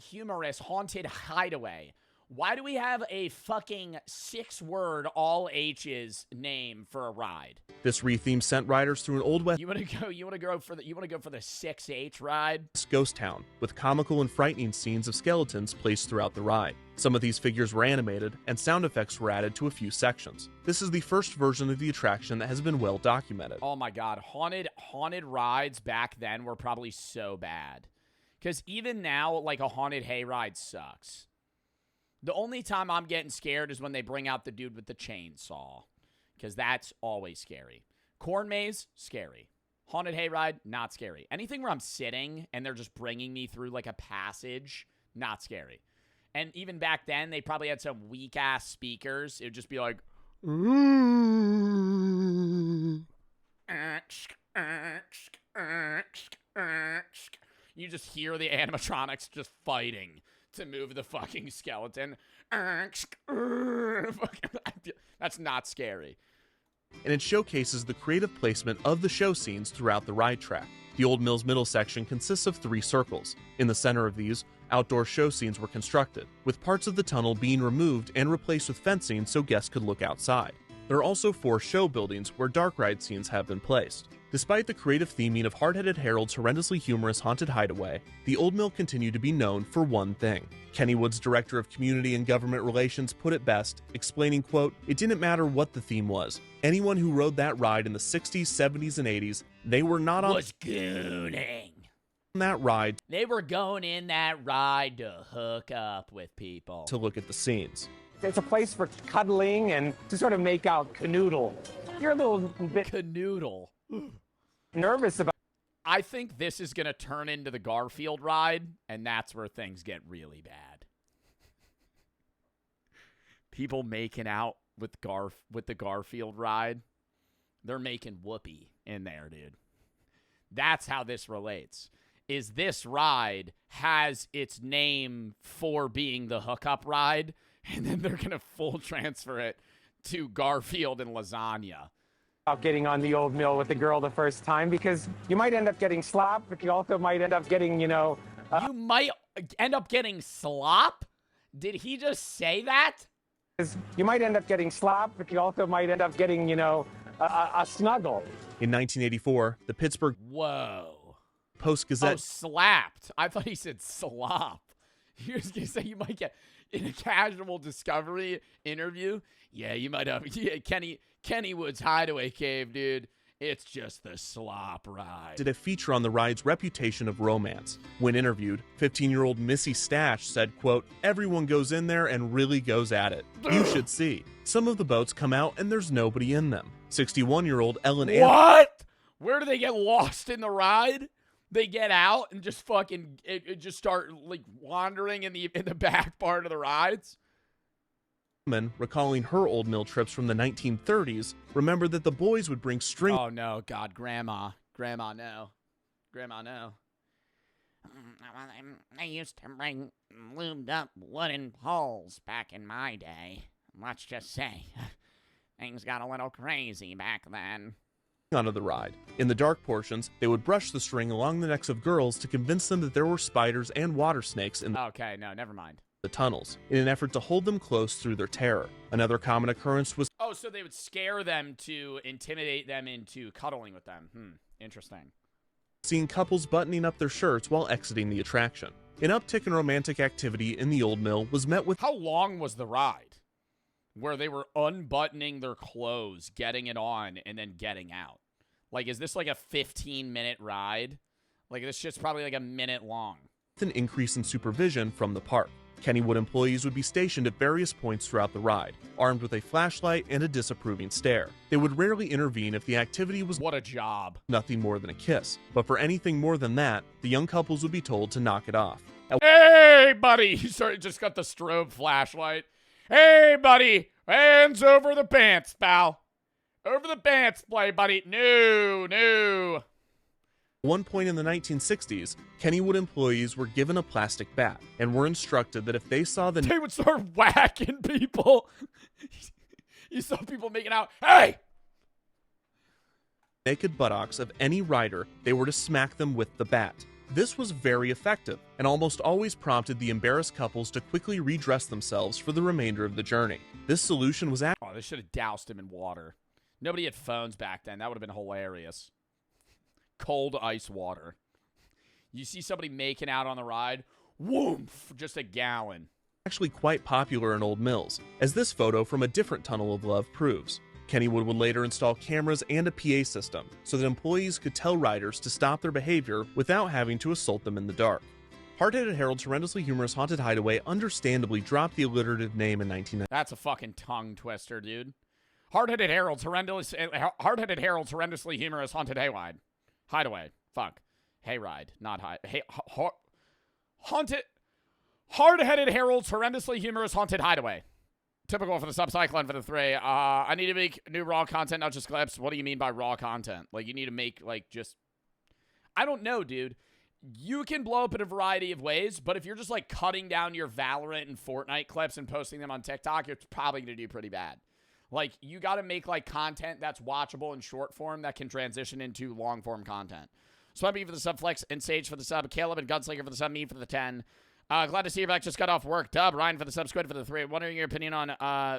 humorous haunted hideaway. Why do we have a fucking 6-word all H's name for a ride? This retheme sent riders through an Old West... You want to go for the 6H ride? Ghost town, with comical and frightening scenes of skeletons placed throughout the ride. Some of these figures were animated, and sound effects were added to a few sections. This is the first version of the attraction that has been well documented. Oh my god, haunted rides back then were probably so bad. Because even now, like, a haunted hayride sucks. The only time I'm getting scared is when they bring out the dude with the chainsaw, because that's always scary. Corn maze, scary. Haunted hayride, not scary. Anything where I'm sitting and they're just bringing me through like a passage, not scary. And even back then, they probably had some weak-ass speakers. It would just be like... You just hear the animatronics just fighting to move the fucking skeleton. That's not scary. And it showcases the creative placement of the show scenes throughout the ride track. The Old Mill's middle section consists of 3 circles. In the center of these, outdoor show scenes were constructed, with parts of the tunnel being removed and replaced with fencing so guests could look outside. There are also 4 show buildings where dark ride scenes have been placed. Despite the creative theming of Hard-Headed Harold's horrendously humorous Haunted Hideaway, the Old Mill continued to be known for one thing. Kennywood's director of community and government relations put it best, explaining, quote, "It didn't matter what the theme was. Anyone who rode that ride in the 60s, 70s, and 80s, they were not on gooning that ride. They were going in that ride to hook up with people. To look at the scenes. It's a place for cuddling and to sort of make out canoodle. You're a little bit canoodle. Nervous about. I think this is going to turn into the Garfield ride, and that's where things get really bad. People making out with the Garfield ride, they're making whoopee in there, dude. That's how this relates. Is this ride has its name for being the hookup ride, and then they're going to full transfer it to Garfield and lasagna. About getting on the Old Mill with the girl the first time, because you might end up getting slop, but you also might end up getting, you might end up getting slop? Did he just say that? You might end up getting slop, but you also might end up getting, a snuggle. In 1984, the Pittsburgh Post-Gazette... Oh, slapped. I thought he said slop. He was going to say you might get, in a casual Discovery interview, yeah, you might have... Yeah, Kennywood's Hideaway Cave, dude. It's just the slop ride. Did a feature on the ride's reputation of romance. When interviewed, 15-year-old Missy Stash said, quote, "Everyone goes in there and really goes at it. You should see. Some of the boats come out and there's nobody in them." 61-year-old Ellen What? Where do they get lost in the ride? They get out and just fucking just start like wandering in the back part of the rides? Recalling her Old Mill trips from the 1930s, remembered that the boys would bring string... Oh, no, God, Grandma. Grandma, no. Grandma, no. They used to bring lubed up wooden poles back in my day. Let's just say, things got a little crazy back then. Onto the ride. In the dark portions, they would brush the string along the necks of girls to convince them that there were spiders and water snakes in Okay, no, never mind. The tunnels, in an effort to hold them close through their terror. Another common occurrence was... Oh, so they would scare them to intimidate them into cuddling with them. Interesting. Seeing couples buttoning up their shirts while exiting the attraction. An uptick in romantic activity in the Old Mill was met with... How long was the ride? Where they were unbuttoning their clothes, getting it on, and then getting out. Like, is this like a 15-minute ride? Like, this shit's probably like a minute long. With an increase in supervision from the park. Kennywood employees would be stationed at various points throughout the ride, armed with a flashlight and a disapproving stare. They would rarely intervene if the activity was what a job. Nothing more than a kiss. But for anything more than that, the young couples would be told to knock it off. Hey, buddy! He just got the strobe flashlight. Hey, buddy! Hands over the pants, pal. Over the pants, play, buddy. No. At one point in the 1960s, Kennywood employees were given a plastic bat and were instructed that if they saw the... They would start whacking people. You saw people making out. Hey! Naked buttocks of any rider, they were to smack them with the bat. This was very effective and almost always prompted the embarrassed couples to quickly redress themselves for the remainder of the journey. This solution was... Oh, they should have doused him in water. Nobody had phones back then. That would have been hilarious. Cold ice water. You see somebody making out on the ride, woof, just a gallon. Actually quite popular in Old Mills, as this photo from a different Tunnel of Love proves. Kennywood would later install cameras and a PA system so that employees could tell riders to stop their behavior without having to assault them in the dark. Hard-Headed Harold's horrendously humorous Haunted Hideaway understandably dropped the alliterative name in 1990. That's a fucking tongue twister, dude. Hard-Headed Harold's horrendously humorous Haunted Hideaway. Fuck. Hayride, not Hard-Headed Harold's horrendously humorous Haunted Hideaway. Typical for the subcycle and for the 3. I need to make new raw content, not just clips. What do you mean by raw content? Like, you need to make, like, just... I don't know, dude. You can blow up in a variety of ways, but if you're just, like, cutting down your Valorant and Fortnite clips and posting them on TikTok, you're probably going to do pretty bad. Like, you got to make, like, content that's watchable in short form that can transition into long-form content. Sweaty for the sub, Flex and Sage for the sub, Caleb and Gunslinger for the sub, me for the 10. Glad to see you back. Just got off work. Dub, Ryan for the sub, Squid for the 3. Wondering your opinion on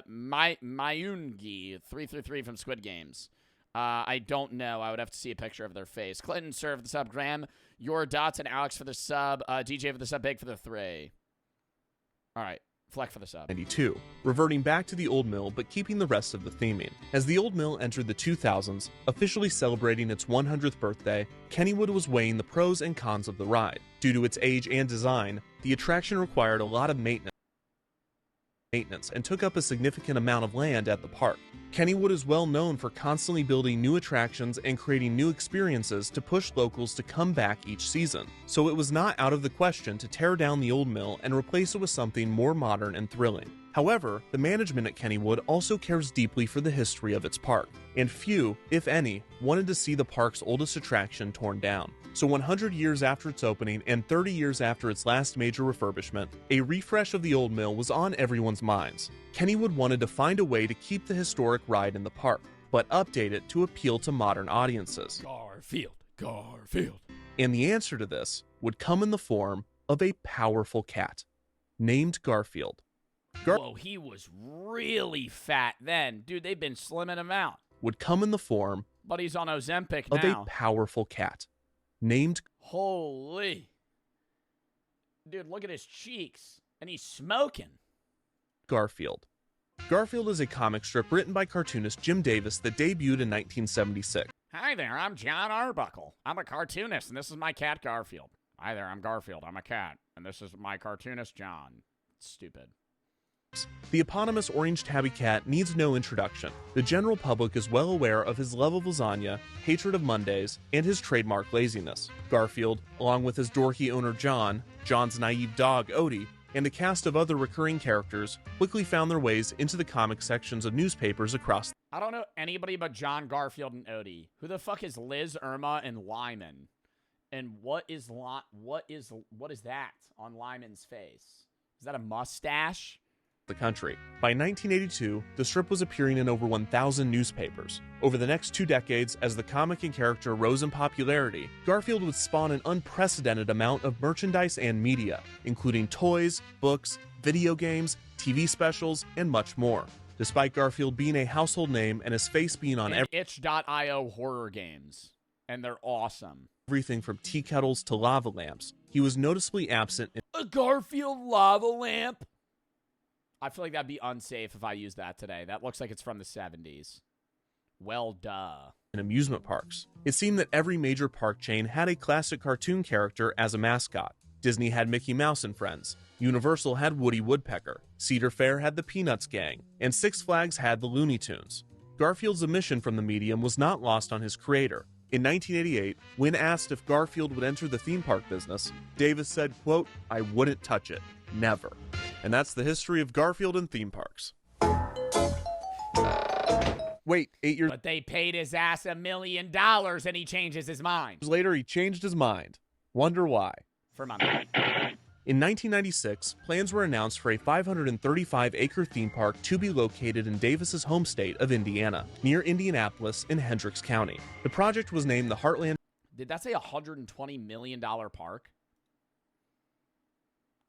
Mayungi 333 from Squid Games. I don't know. I would have to see a picture of their face. Clinton, Sir for the sub, Graham, Your Dots, and Alex for the sub, DJ for the sub, Big for the 3. All right. Fleck for the sub. 92, reverting back to the Old Mill but keeping the rest of the theming. As the Old Mill entered the 2000s, officially celebrating its 100th birthday, Kennywood was weighing the pros and cons of the ride. Due to its age and design, the attraction required a lot of maintenance and took up a significant amount of land at the park. Kennywood is well known for constantly building new attractions and creating new experiences to push locals to come back each season, so it was not out of the question to tear down the Old Mill and replace it with something more modern and thrilling. However, the management at Kennywood also cares deeply for the history of its park, and few, if any, wanted to see the park's oldest attraction torn down. So 100 years after its opening and 30 years after its last major refurbishment, a refresh of the Old Mill was on everyone's minds. Kennywood wanted to find a way to keep the historic ride in the park, but update it to appeal to modern audiences. Garfield. And the answer to this would come in the form of a powerful cat, named Garfield. Whoa, he was really fat then. Dude, they've been slimming him out. Would come in the form But he's on Ozempic of now. a powerful cat, named... Holy. Dude, look at his cheeks. And he's smoking. Garfield. Garfield is a comic strip written by cartoonist Jim Davis that debuted in 1976. Hi there, I'm John Arbuckle. I'm a cartoonist, and this is my cat, Garfield. Hi there, I'm Garfield. I'm a cat, and this is my cartoonist, John. Stupid. The eponymous orange tabby cat needs no introduction. The general public is well aware of his love of lasagna, hatred of Mondays, and his trademark laziness. Garfield, along with his dorky owner John, John's naive dog Odie, and a cast of other recurring characters, quickly found their ways into the comic sections of newspapers across. I don't know anybody but John, Garfield, and Odie. Who the fuck is Liz, Irma, and Lyman? And what is that on Lyman's face? Is that a mustache? The country. By 1982, the strip was appearing in over 1,000 newspapers. Over the next 2 decades, as the comic and character rose in popularity, Garfield would spawn an unprecedented amount of merchandise and media, including toys, books, video games, TV specials, and much more. Despite Garfield being a household name and his face being on itch.io horror games, and they're awesome. Everything from tea kettles to lava lamps, he was noticeably absent in a Garfield lava lamp? I feel like that'd be unsafe if I used that today. That looks like it's from the 70s. Well, duh. In amusement parks. It seemed that every major park chain had a classic cartoon character as a mascot. Disney had Mickey Mouse and Friends. Universal had Woody Woodpecker. Cedar Fair had the Peanuts Gang. And Six Flags had the Looney Tunes. Garfield's omission from the medium was not lost on his creator. In 1988, when asked if Garfield would enter the theme park business, Davis said, quote, "I wouldn't touch it. Never." And that's the history of Garfield and theme parks. Wait, 8 years But they paid his ass $1 million and he changes his mind. later, he changed his mind. Wonder why. For money. In 1996, plans were announced for a 535-acre theme park to be located in Davis's home state of Indiana, near Indianapolis in Hendricks County. The project was named the Heartland. Did that say $120 million park?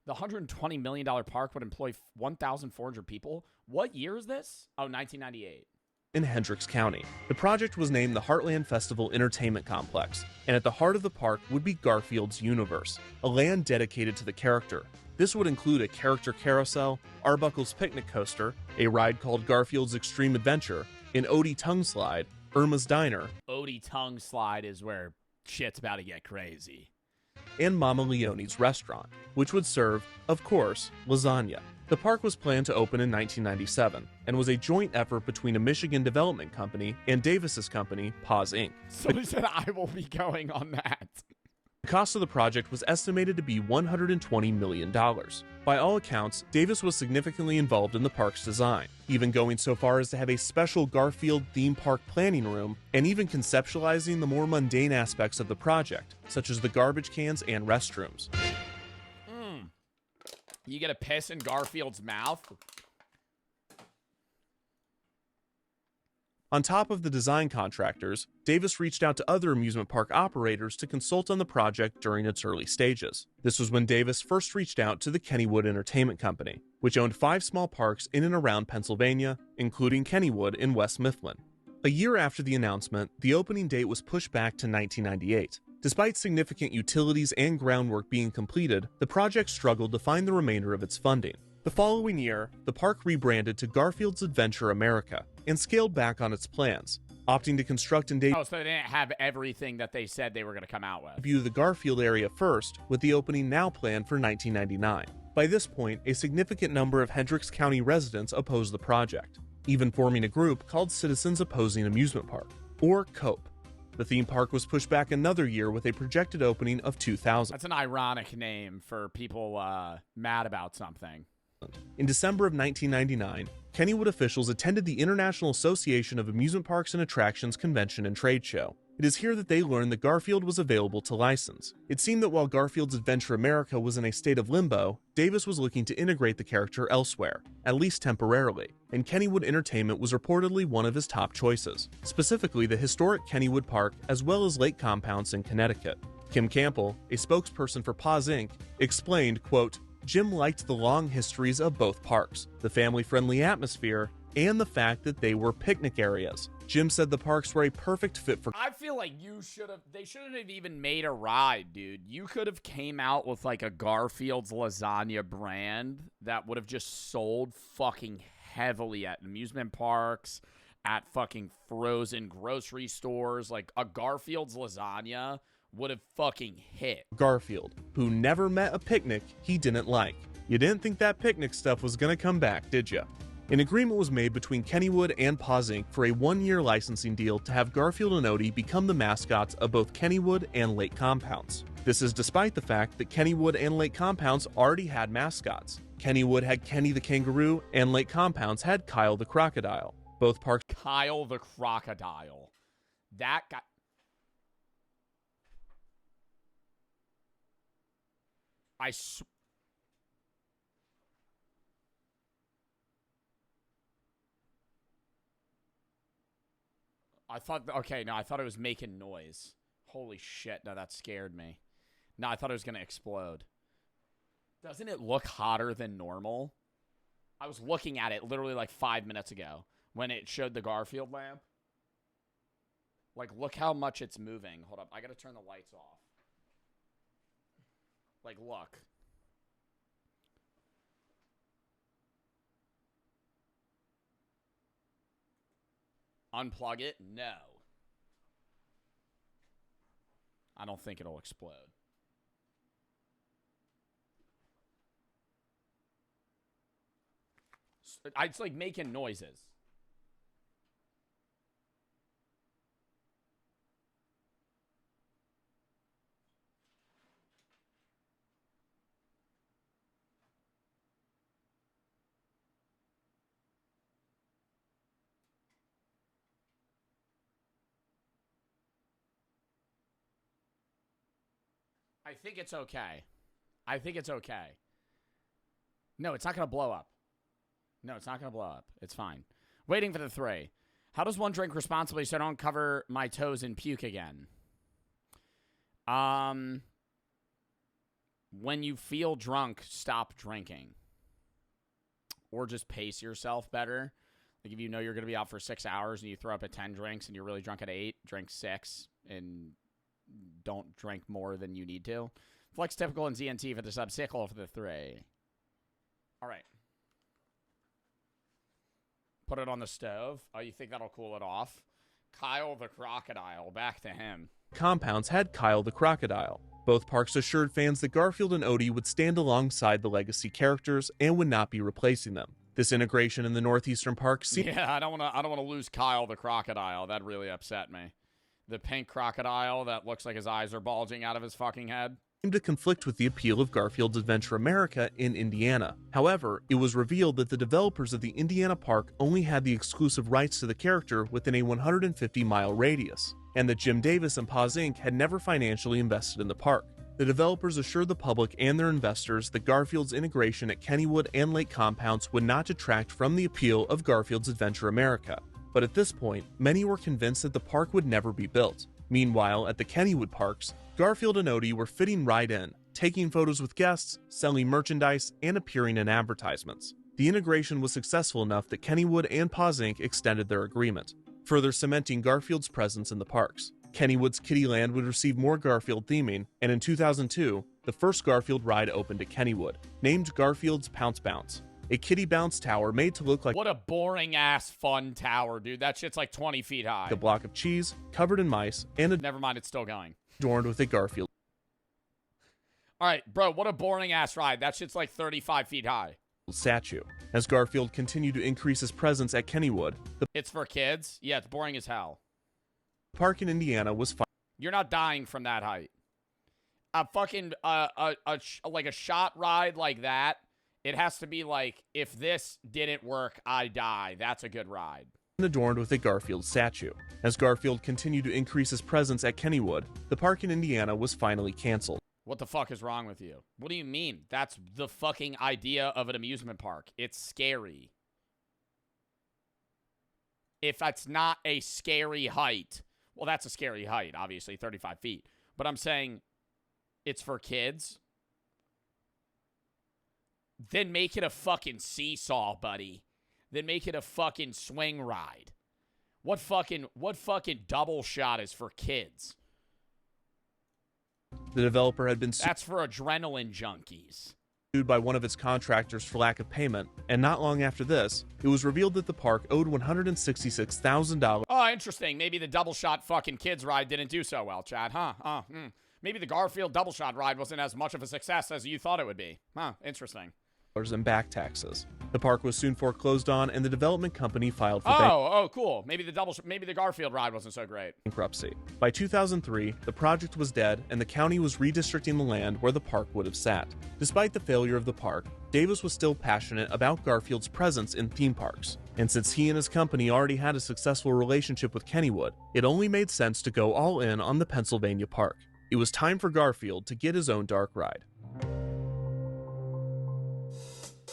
The $120 million park would employ 1,400 people? What year is this? Oh, 1998. In Hendricks County. The project was named the Heartland Festival Entertainment Complex, and at the heart of the park would be Garfield's universe, a land dedicated to the character. This would include a character carousel, Arbuckle's picnic coaster, a ride called Garfield's Extreme Adventure, an Odie tongue slide, Irma's Diner. Odie tongue slide is where shit's about to get crazy. and Mama Leone's restaurant, which would serve, of course, lasagna. The park was planned to open in 1997 and was a joint effort between a Michigan development company and Davis's company, Paws Inc. Somebody said I will be going on that. The cost of the project was estimated to be $120 million. By all accounts, Davis was significantly involved in the park's design, even going so far as to have a special Garfield theme park planning room and even conceptualizing the more mundane aspects of the project, such as the garbage cans and restrooms. You get a piss in Garfield's mouth? On top of the design contractors, Davis reached out to other amusement park operators to consult on the project during its early stages. This was when Davis first reached out to the Kennywood Entertainment Company, which owned 5 small parks in and around Pennsylvania, including Kennywood in West Mifflin. A year after the announcement, the opening date was pushed back to 1998. Despite significant utilities and groundwork being completed, the project struggled to find the remainder of its funding. The following year, the park rebranded to Garfield's Adventure America and scaled back on its plans, opting to construct and Oh, so they didn't have everything that they said they were going to come out with. debut the Garfield area first, with the opening now planned for 1999. By this point, a significant number of Hendricks County residents opposed the project, even forming a group called Citizens Opposing Amusement Park, or COPE. The theme park was pushed back another year with a projected opening of 2000. That's an ironic name for people mad about something. In December of 1999, Kennywood officials attended the International Association of Amusement Parks and Attractions convention and trade show. It is here that they learned that Garfield was available to license. It seemed that while Garfield's Adventure America was in a state of limbo, Davis was looking to integrate the character elsewhere, at least temporarily, and Kennywood Entertainment was reportedly one of his top choices, specifically the historic Kennywood Park as well as lake compounds in Connecticut. Kim Campbell, a spokesperson for Paws Inc., explained, quote, Jim liked the long histories of both parks, the family-friendly atmosphere, and the fact that they were picnic areas. Jim said the parks were a perfect fit for... I feel like they shouldn't have even made a ride, dude. You could have came out with like a Garfield's lasagna brand that would have just sold fucking heavily at amusement parks, at fucking frozen grocery stores. Like a Garfield's lasagna would have fucking hit. Garfield, who never met a picnic he didn't like. You didn't think that picnic stuff was gonna come back, did ya? An agreement was made between Kennywood and Paws Inc. for a 1-year licensing deal to have Garfield and Odie become the mascots of both Kennywood and Lake Compounds. This is despite the fact that Kennywood and Lake Compounds already had mascots. Kennywood had Kenny the Kangaroo, and Lake Compounds had Kyle the Crocodile. Both parks... Kyle the Crocodile. That guy... I thought, okay, no, I thought it was making noise. Holy shit, no, that scared me. No, I thought it was going to explode. Doesn't it look hotter than normal? I was looking at it literally like 5 minutes ago when it showed the Garfield lamp. Like, look how much it's moving. Hold up, I got to turn the lights off. Like, look. Unplug it? No. I don't think it'll explode. It's like making noises. I think it's okay. I think it's okay. No, it's not going to blow up. No, it's not going to blow up. It's fine. Waiting for the 3. How does one drink responsibly so I don't cover my toes and puke again? When you feel drunk, stop drinking. Or just pace yourself better. Like if you know you're going to be out for 6 hours and you throw up at 10 drinks and you're really drunk at 8, drink 6 and don't drink more than you need to. Flex Typical and ZNT for the sub, Sickle for the 3. All right. Put it on the stove. Oh, you think that'll cool it off? Kyle the Crocodile. Back to him. compounds had Kyle the crocodile. Both parks assured fans that Garfield and Odie would stand alongside the legacy characters and would not be replacing them. This integration in the Northeastern Park seemed Yeah, I don't want to lose Kyle the crocodile. That really upset me. The pink crocodile that looks like his eyes are bulging out of his fucking head. to conflict with the appeal of Garfield's Adventure America in Indiana. However, it was revealed that the developers of the Indiana park only had the exclusive rights to the character within a 150-mile radius, and that Jim Davis and Paws Inc. had never financially invested in the park. The developers assured the public and their investors that Garfield's integration at Kennywood and Lake compounds would not detract from the appeal of Garfield's Adventure America. But at this point, many were convinced that the park would never be built. Meanwhile, at the Kennywood parks, Garfield and Odie were fitting right in, taking photos with guests, selling merchandise, and appearing in advertisements. The integration was successful enough that Kennywood and Paws Inc. extended their agreement, further cementing Garfield's presence in the parks. Kennywood's Kittyland would receive more Garfield theming, and in 2002, the first Garfield ride opened at Kennywood, named Garfield's Pounce Bounce, a kitty bounce tower made to look like what a boring ass fun tower, dude. That shit's like 20 feet high. a block of cheese covered in mice and Never mind, it's still going. adorned with a Garfield All right, bro, what a boring ass ride. That shit's like 35 feet high. statue. As Garfield continued to increase his presence at Kennywood, the It's for kids? Yeah, it's boring as hell. park in Indiana was You're not dying from that height. A fucking like a shot ride like that, it has to be like, if this didn't work, I die. That's a good ride. adorned with a Garfield statue. As Garfield continued to increase his presence at Kennywood, the park in Indiana was finally canceled. What the fuck is wrong with you? What do you mean? That's the fucking idea of an amusement park. It's scary. If that's not a scary height, well, that's a scary height, obviously, 35 feet. But I'm saying it's for kids. Then make it a fucking seesaw, buddy. Then make it a fucking swing ride. What fucking double shot is for kids? The developer had been That's for adrenaline junkies. sued by one of its contractors for lack of payment, and not long after this, it was revealed that the park owed $166,000 Oh, interesting. Maybe the double shot fucking kids ride didn't do so well, Chad. Huh? Maybe the Garfield double shot ride wasn't as much of a success as you thought it would be. Huh, interesting. in back taxes. The park was soon foreclosed on, and the development company filed for Cool. Maybe the Garfield ride wasn't so great. bankruptcy. By 2003, the project was dead, and the county was redistricting the land where the park would have sat. Despite the failure of the park, Davis was still passionate about Garfield's presence in theme parks. And since he and his company already had a successful relationship with Kennywood, it only made sense to go all in on the Pennsylvania park. It was time for Garfield to get his own dark ride.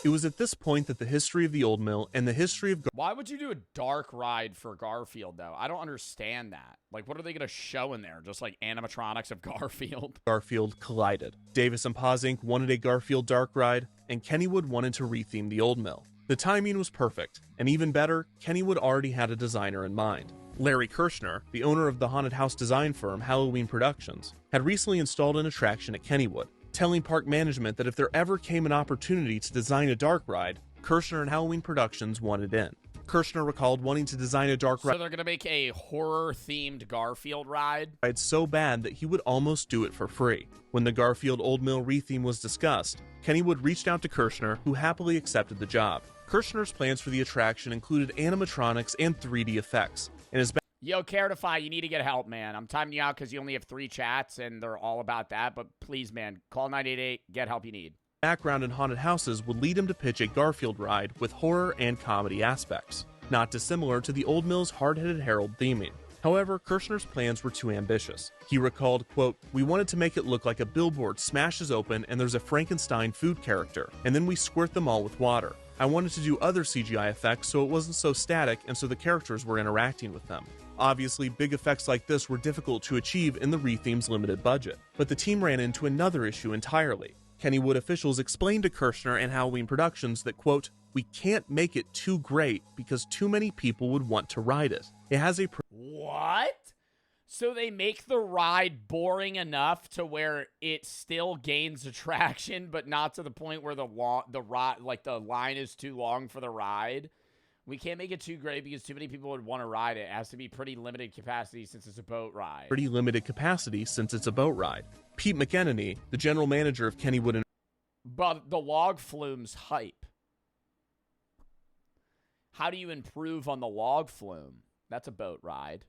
It was at this point that the history of the Old Mill and the history of Why would you do a dark ride for Garfield, though? I don't understand that. Like, what are they going to show in there? Just like animatronics of Garfield? Garfield collided. Davis and Paws Inc. wanted a Garfield dark ride, and Kennywood wanted to retheme the Old Mill. The timing was perfect, and even better, Kennywood already had a designer in mind. Larry Kirshner, the owner of the haunted house design firm Halloween Productions, had recently installed an attraction at Kennywood, telling park management that if there ever came an opportunity to design a dark ride, Kirshner and Halloween Productions wanted in. Kirshner recalled wanting to design a dark So they're going to make a horror-themed Garfield ride? ride so bad that he would almost do it for free. When the Garfield Old Mill retheme was discussed, Kennywood reached out to Kirshner, who happily accepted the job. Kirshner's plans for the attraction included animatronics and 3D effects, and his Yo, Caretify, you need to get help, man. I'm timing you out because you only have 3 chats, and they're all about that. But please, man, call 988, get help you need. background in haunted houses would lead him to pitch a Garfield ride with horror and comedy aspects, not dissimilar to the Old Mill's hard-headed Harold theming. However, Kirshner's plans were too ambitious. He recalled, quote, "We wanted to make it look like a billboard smashes open and there's a Frankenstein food character, and then we squirt them all with water. I wanted to do other CGI effects so it wasn't so static and so the characters were interacting with them. Obviously, big effects like this were difficult to achieve in the retheme's limited budget, but the team ran into another issue entirely. Kennywood officials explained to Kirshner and Halloween Productions that, quote, "We can't make it too great because too many people would want to ride it. It has a What? So they make the ride boring enough to where it still gains attraction, but not to the point where the line is too long for the ride? We can't make it too great because too many people would want to ride it. It has to be pretty limited capacity since it's a boat ride. Pretty limited capacity since it's a boat ride. Pete McEnany, the general manager of Kennywood But the log flume's hype. How do you improve on the log flume? That's a boat ride.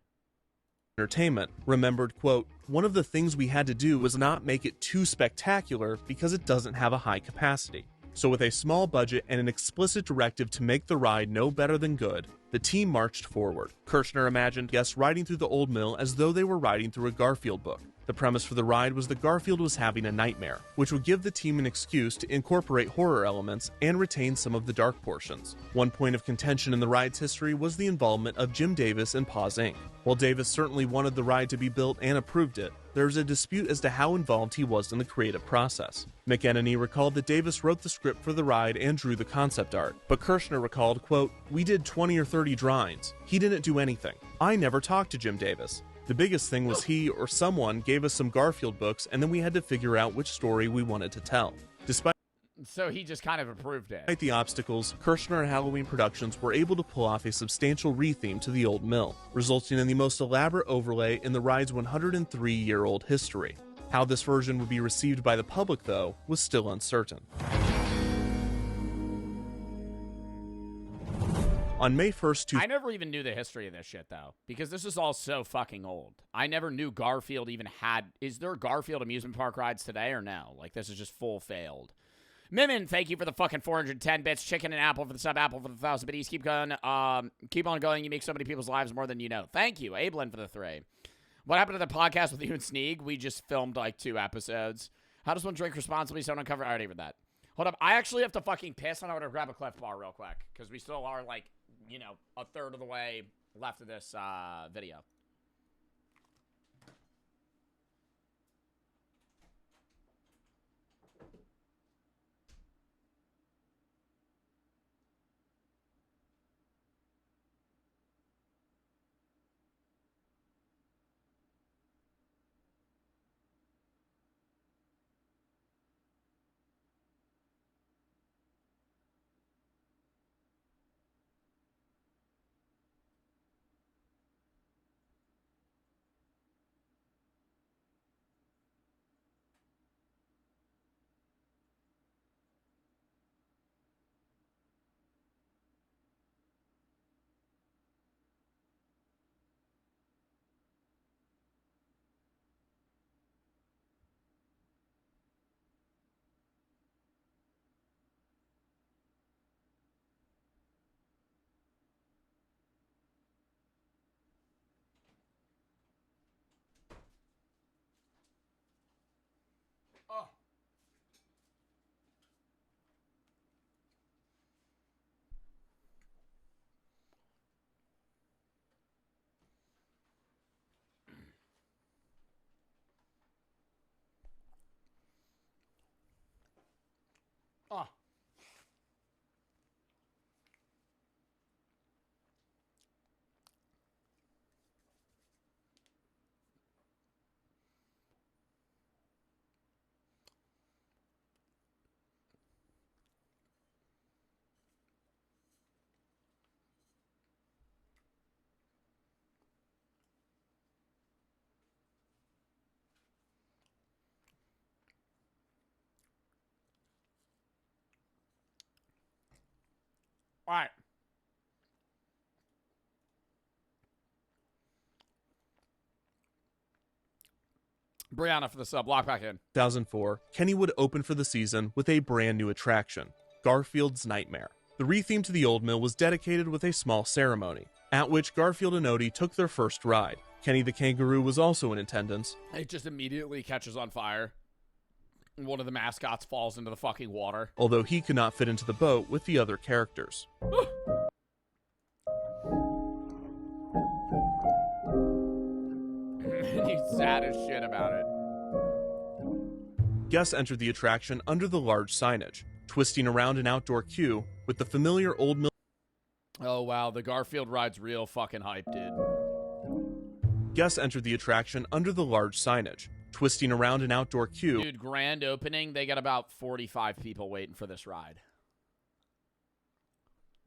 Entertainment remembered, quote, "One of the things we had to do was not make it too spectacular because it doesn't have a high capacity. So with a small budget and an explicit directive to make the ride no better than good, the team marched forward." Kirshner imagined guests riding through the old mill as though they were riding through a Garfield book. The premise for the ride was that Garfield was having a nightmare, which would give the team an excuse to incorporate horror elements and retain some of the dark portions. One point of contention in the ride's history was the involvement of Jim Davis and Paws Inc. While Davis certainly wanted the ride to be built and approved it, there was a dispute as to how involved he was in the creative process. McEnany recalled that Davis wrote the script for the ride and drew the concept art, but Kirshner recalled, quote, "We did 20 or 30 drawings. He didn't do anything. I never talked to Jim Davis. The biggest thing was he or someone gave us some Garfield books, and then we had to figure out which story we wanted to tell." Despite So he just kind of approved it. the obstacles, Kirshner and Halloween Productions were able to pull off a substantial retheme to the old mill, resulting in the most elaborate overlay in the ride's 103-year-old history. How this version would be received by the public, though, was still uncertain. On May 1st, I never even knew the history of this shit, though, because this is all so fucking old. I never knew Garfield even had... Is there Garfield amusement park rides today or no? Like, this is just full failed. Mimin, thank you for the fucking 410 bits. Chicken and Apple for the sub. Apple for the 1,000 biddies. Keep going. Keep on going. You make so many people's lives more than you know. Thank you. Ablin for the 3. What happened to the podcast with you and Sneak? We just filmed, like, 2 episodes. How does one drink responsibly so don't uncover... I already read that. Hold up. I actually have to fucking piss, and I'm going to grab a Cliff Bar real quick, because we still are, like... you know, a third of the way left of this video. Oh. All right. Brianna for the sub. Lock back in. 2004, Kennywood opened for the season with a brand new attraction, Garfield's Nightmare. The retheme to the old mill was dedicated with a small ceremony, at which Garfield and Odie took their first ride. Kenny the Kangaroo was also in attendance. It just immediately catches on fire. One of the mascots falls into the fucking water. Although he could not fit into the boat with the other characters. He's sad as shit about it. Guests entered the attraction under the large signage, twisting around an outdoor queue with the familiar old mill. Oh, wow. The Garfield ride's real fucking hype, dude. Guests entered the attraction under the large signage, twisting around an outdoor queue. Dude, grand opening, they got about 45 people waiting for this ride.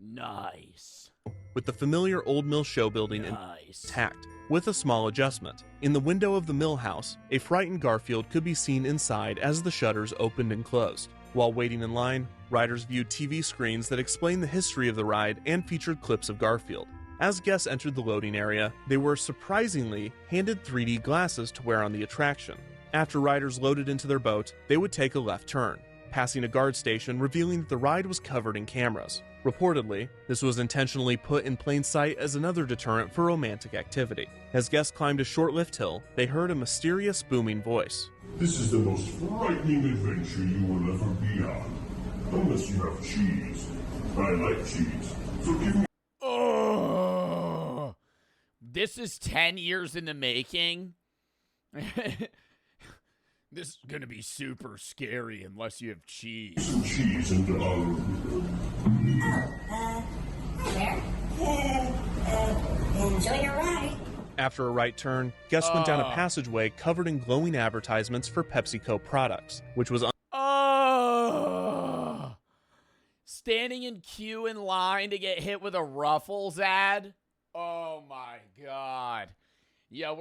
Nice. With the familiar old mill show building intact, with a small adjustment. In the window of the mill house, a frightened Garfield could be seen inside as the shutters opened and closed. While waiting in line, riders viewed TV screens that explained the history of the ride and featured clips of Garfield. As guests entered the loading area, they were surprisingly handed 3D glasses to wear on the attraction. After riders loaded into their boat, they would take a left turn, passing a guard station revealing that the ride was covered in cameras. Reportedly, this was intentionally put in plain sight as another deterrent for romantic activity. As guests climbed a short lift hill, they heard a mysterious booming voice. This is the most frightening adventure you will ever be on. Unless you have cheese. I like cheese. So give me... Oh, this is 10 years in the making. This is gonna be super scary unless you have cheese. Some cheese and enjoy your ride. After a right turn, guests went down a passageway covered in glowing advertisements for PepsiCo products, which was Standing in queue in line to get hit with a Ruffles ad. Oh my god. Yeah,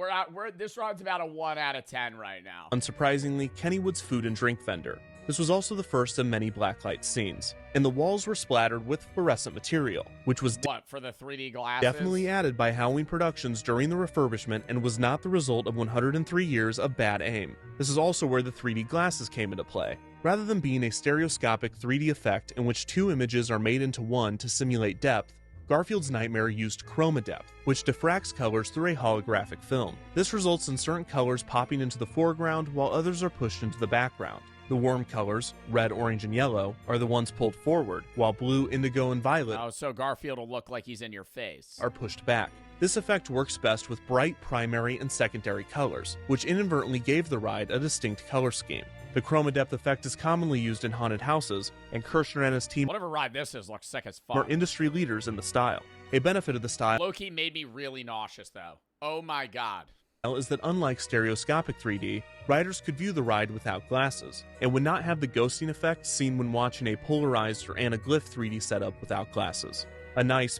this ride's about a 1 out of 10 right now. unsurprisingly Kennywood's food and drink vendor. This was also the first of many blacklight scenes, and the walls were splattered with fluorescent material, which was what, for the 3D glasses? definitely added by Halloween Productions during the refurbishment and was not the result of 103 years of bad aim. This is also where the 3D glasses came into play. Rather than being a stereoscopic 3D effect in which two images are made into one to simulate depth, Garfield's Nightmare used chroma depth, which diffracts colors through a holographic film. This results in certain colors popping into the foreground while others are pushed into the background. The warm colors, red, orange, and yellow, are the ones pulled forward, while blue, indigo, and violet so Garfield will look like he's in your face. are pushed back. This effect works best with bright primary and secondary colors, which inadvertently gave the ride a distinct color scheme. The chroma depth effect is commonly used in haunted houses, and Kirshner and his team Whatever ride this is looks sick as fuck. are industry leaders in the style. A benefit of the style Low-key made me really nauseous, though. Oh my god. is that unlike stereoscopic 3D, riders could view the ride without glasses, and would not have the ghosting effect seen when watching a polarized or anaglyph 3D setup without glasses. A nice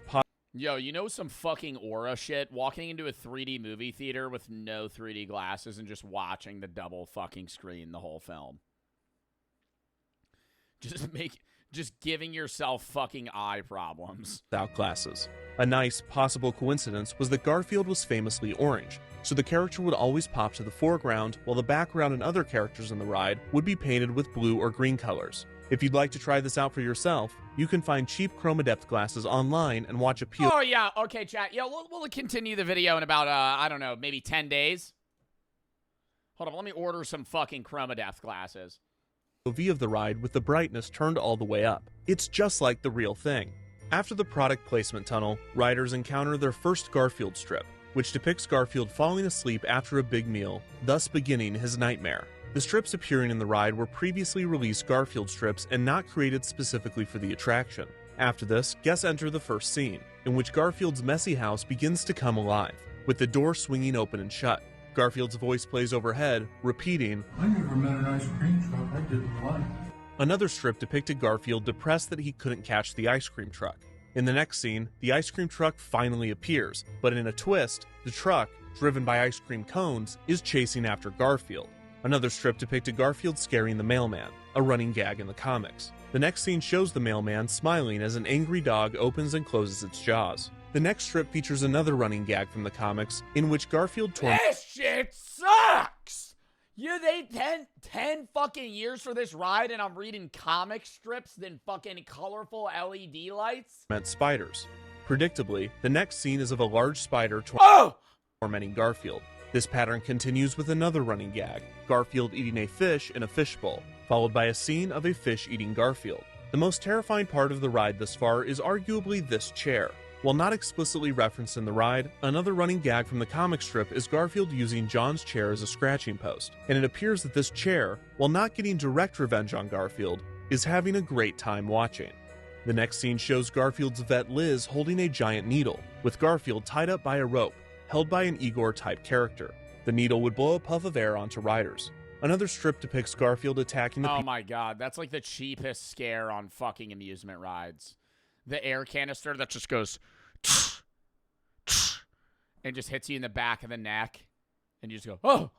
Yo, you know some fucking aura shit? Walking into a 3D movie theater with no 3D glasses and just watching the double fucking screen the whole film. Just giving yourself fucking eye problems. without glasses. A nice possible coincidence was that Garfield was famously orange, so the character would always pop to the foreground while the background and other characters in the ride would be painted with blue or green colors. If you'd like to try this out for yourself, you can find cheap chroma depth glasses online and watch a Oh yeah, okay chat. Yeah, we'll continue the video in about, I don't know, maybe 10 days. Hold on, let me order some fucking chroma depth glasses. POV of the ride with the brightness turned all the way up. It's just like the real thing. After the product placement tunnel, riders encounter their first Garfield strip, which depicts Garfield falling asleep after a big meal, thus beginning his nightmare. The strips appearing in the ride were previously released Garfield strips and not created specifically for the attraction. After this, guests enter the first scene, in which Garfield's messy house begins to come alive, with the door swinging open and shut. Garfield's voice plays overhead, repeating, I never met an ice cream truck I didn't like. Another strip depicted Garfield depressed that he couldn't catch the ice cream truck. In the next scene, the ice cream truck finally appears, but in a twist, the truck, driven by ice cream cones, is chasing after Garfield. Another strip depicted Garfield scaring the mailman, a running gag in the comics. The next scene shows the mailman smiling as an angry dog opens and closes its jaws. The next strip features another running gag from the comics, in which Garfield This shit sucks! Yeah, they 10 fucking years for this ride and I'm reading comic strips than fucking colorful LED lights? torments spiders. Predictably, the next scene is of a large spider tormenting Garfield. This pattern continues with another running gag, Garfield eating a fish in a fishbowl, followed by a scene of a fish eating Garfield. The most terrifying part of the ride thus far is arguably this chair. While not explicitly referenced in the ride, another running gag from the comic strip is Garfield using John's chair as a scratching post, and it appears that this chair, while not getting direct revenge on Garfield, is having a great time watching. The next scene shows Garfield's vet Liz holding a giant needle, with Garfield tied up by a rope, held by an Igor-type character. The needle would blow a puff of air onto riders. Another strip depicts Garfield attacking the Oh my god, that's like the cheapest scare on fucking amusement rides. the air canister that just goes and just hits you in the back of the neck, and you just go, oh.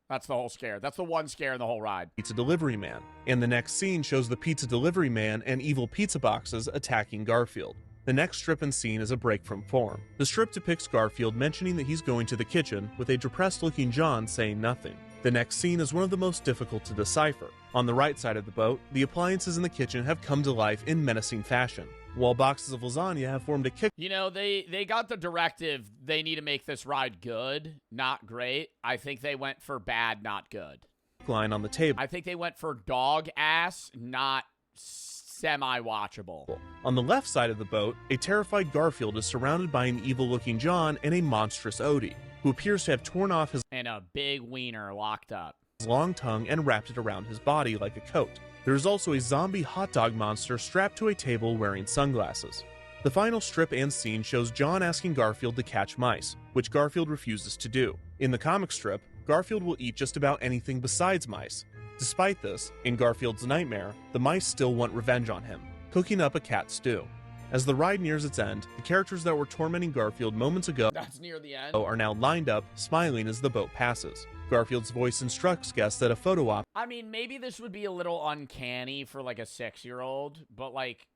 That's the whole scare. That's the one scare in the whole ride. Pizza delivery man. And the next scene shows the pizza delivery man and evil pizza boxes attacking Garfield. The next strip and scene is a break from form. The strip depicts Garfield mentioning that he's going to the kitchen, with a depressed-looking John saying nothing. The next scene is one of the most difficult to decipher. On the right side of the boat, the appliances in the kitchen have come to life in menacing fashion, while boxes of lasagna have formed a kick. You know, they got the directive, they need to make this ride good, not great. I think they went for bad, not good. Line on the table. I think they went for dog ass, not semi-watchable. On the left side of the boat, a terrified Garfield is surrounded by an evil-looking John and a monstrous Odie, who appears to have torn off his and a big wiener locked up. Long tongue and wrapped it around his body like a coat. There is also a zombie hot dog monster strapped to a table wearing sunglasses. The final strip and scene shows John asking Garfield to catch mice, which Garfield refuses to do. In the comic strip, Garfield will eat just about anything besides mice. Despite this, in Garfield's nightmare, the mice still want revenge on him, cooking up a cat stew. As the ride nears its end, the characters that were tormenting Garfield moments ago That's near the end. are now lined up, smiling as the boat passes. Garfield's voice instructs guests that a photo op I mean, maybe this would be a little uncanny for like a 6-year-old, but like,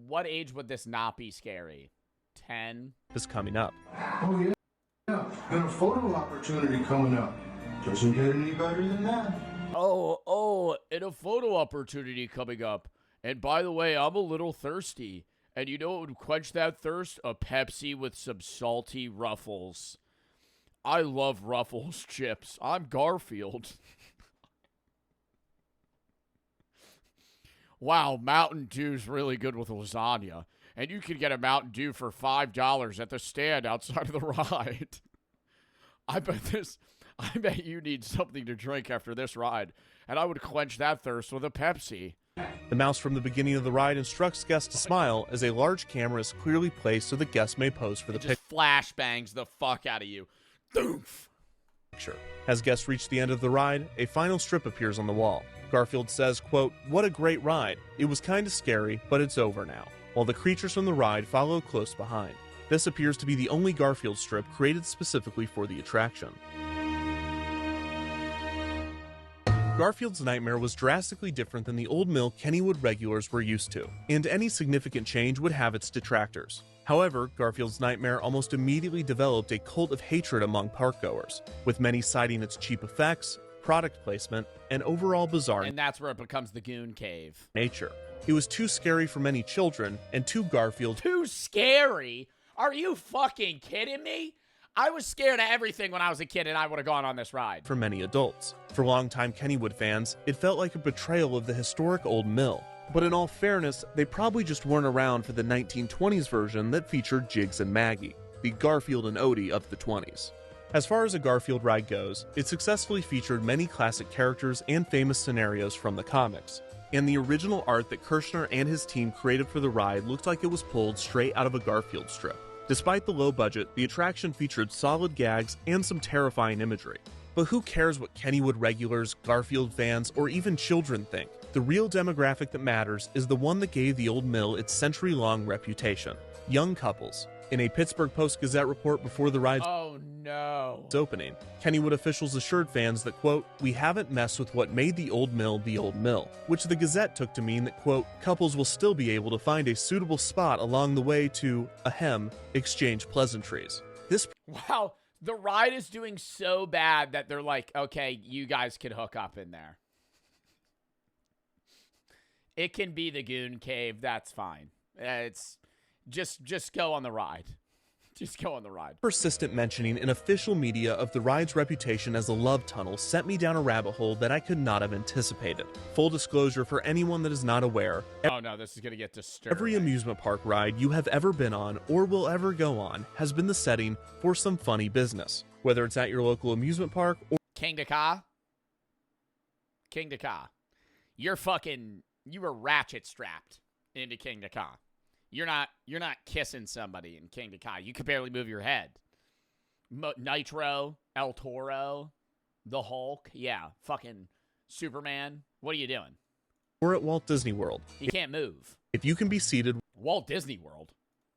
what age would this not be scary? 10? is coming up. Oh, yeah. Got a photo opportunity coming up. Doesn't get any better than that. Oh, and a photo opportunity coming up. And by the way, I'm a little thirsty. And you know what would quench that thirst? A Pepsi with some salty Ruffles. I love Ruffles chips. I'm Garfield. Wow, Mountain Dew's really good with lasagna. And you can get a Mountain Dew for $5 at the stand outside of the ride. I bet you need something to drink after this ride. And I would quench that thirst with a Pepsi. The mouse from the beginning of the ride instructs guests to smile as a large camera is clearly placed so the guests may pose for the Just flashbangs the fuck out of you. Doof. picture. As guests reach the end of the ride, a final strip appears on the wall. Garfield says, quote, "What a great ride. It was kinda scary, but it's over now," while the creatures from the ride follow close behind. This appears to be the only Garfield strip created specifically for the attraction. Garfield's Nightmare was drastically different than the old mill Kennywood regulars were used to, and any significant change would have its detractors. However, Garfield's Nightmare almost immediately developed a cult of hatred among parkgoers, with many citing its cheap effects, product placement, and overall bizarre And that's where it becomes the Goon Cave. nature. It was too scary for many children, and too Garfield. Too scary? Are you fucking kidding me? I was scared of everything when I was a kid, and I would have gone on this ride. For many adults. For longtime Kennywood fans, it felt like a betrayal of the historic old mill. But in all fairness, they probably just weren't around for the 1920s version that featured Jiggs and Maggie, the Garfield and Odie of the 20s. As far as a Garfield ride goes, it successfully featured many classic characters and famous scenarios from the comics. And the original art that Kirshner and his team created for the ride looked like it was pulled straight out of a Garfield strip. Despite the low budget, the attraction featured solid gags and some terrifying imagery. But who cares what Kennywood regulars, Garfield fans, or even children think? The real demographic that matters is the one that gave the old mill its century-long reputation: young couples. In a Pittsburgh Post-Gazette report before the ride's opening, Kennywood officials assured fans that, quote, "We haven't messed with what made the old mill, which the Gazette took to mean that, quote, "Couples will still be able to find a suitable spot along the way to, exchange pleasantries." This Wow, the ride is doing so bad that they're like, okay, you guys can hook up in there. It can be the Goon Cave, that's fine. It's just go on the ride. Just go on the ride. persistent mentioning in official media of the ride's reputation as a love tunnel sent me down a rabbit hole that I could not have anticipated. Full disclosure for anyone that is not aware, Oh no, this is gonna get disturbing. every amusement park ride you have ever been on or will ever go on has been the setting for some funny business, whether it's at your local amusement park or King Dakar? You were ratchet strapped into King Dakar. You're not kissing somebody in King Dakar. You could barely move your head. Nitro, El Toro, the Hulk, yeah, fucking Superman. What are you doing? at Walt Disney World. You can't move. If you can be seated Walt Disney World.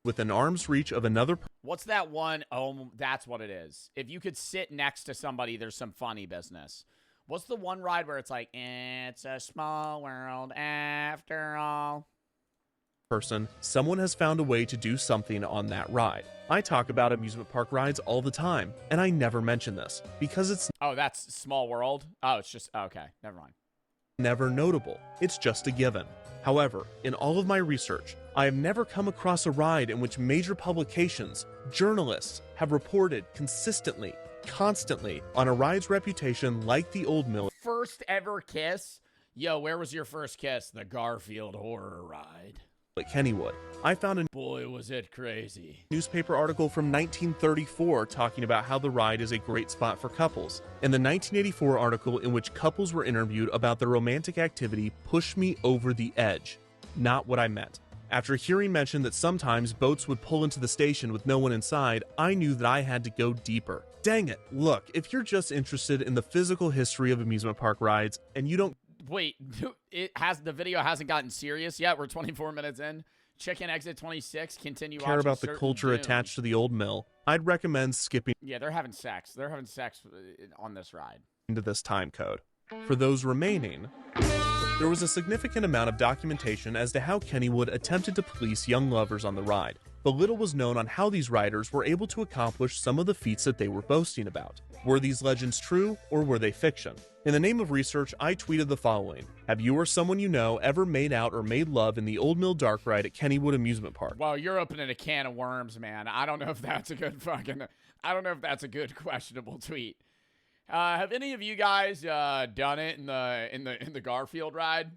Within arm's reach of another. What's that one? Oh, that's what it is. If you could sit next to somebody, there's some funny business. What's the one ride where it's like, it's a small world after all? Person, someone has found a way to do something on that ride. I talk about amusement park rides all the time, and I never mention this because it's that's Small World. It's just okay, never mind. Never notable. It's just a given. However, in all of my research, I have never come across a ride in which major publications, journalists have reported consistently, constantly on a ride's reputation like the Old Mill. First ever kiss? Yo, where was your first kiss? The Garfield horror ride. At Kennywood. I found a boy was it crazy newspaper article from 1934 talking about how the ride is a great spot for couples, and the 1984 article in which couples were interviewed about their romantic activity pushed me over the edge. Not what I meant. After hearing mention that sometimes boats would pull into the station with no one inside, I knew that I had to go deeper. Dang it, look, if you're just interested in the physical history of amusement park rides and you don't Wait, the video hasn't gotten serious yet. We're 24 minutes in. Chicken exit 26. Continue. Care about the culture attached to the Old Mill, I'd recommend skipping. Yeah, they're having sex. They're having sex on this ride. Into this time code. For those remaining, there was a significant amount of documentation as to how Kennywood attempted to police young lovers on the ride, but little was known on how these riders were able to accomplish some of the feats that they were boasting about. Were these legends true, or were they fiction? In the name of research, I tweeted the following. Have you or someone you know ever made out or made love in the Old Mill Dark Ride at Kennywood Amusement Park? Well, you're opening a can of worms, man. I don't know if that's a good questionable tweet. Have any of you guys done it in the Garfield ride?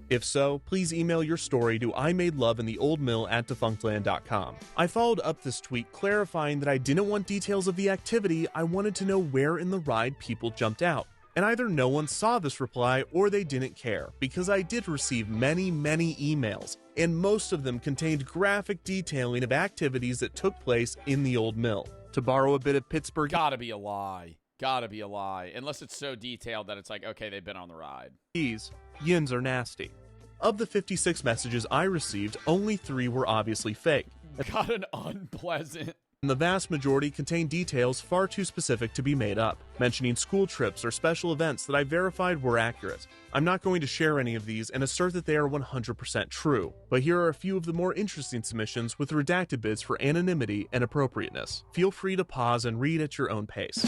If so, please email your story to imadeloveintheoldmill@defunctland.com. I followed up this tweet clarifying that I didn't want details of the activity, I wanted to know where in the ride people jumped out. And either no one saw this reply or they didn't care, because I did receive many emails, and most of them contained graphic detailing of activities that took place in the Old Mill. To borrow a bit of Pittsburgh... Gotta be a lie. Unless it's so detailed that it's like, okay, they've been on the ride. These yins are nasty. Of the 56 messages I received, only 3 were obviously fake. Got an unpleasant... And the vast majority contain details far too specific to be made up, mentioning school trips or special events that I verified were accurate. I'm not going to share any of these and assert that they are 100% true, but here are a few of the more interesting submissions with redacted bits for anonymity and appropriateness. Feel free to pause and read at your own pace.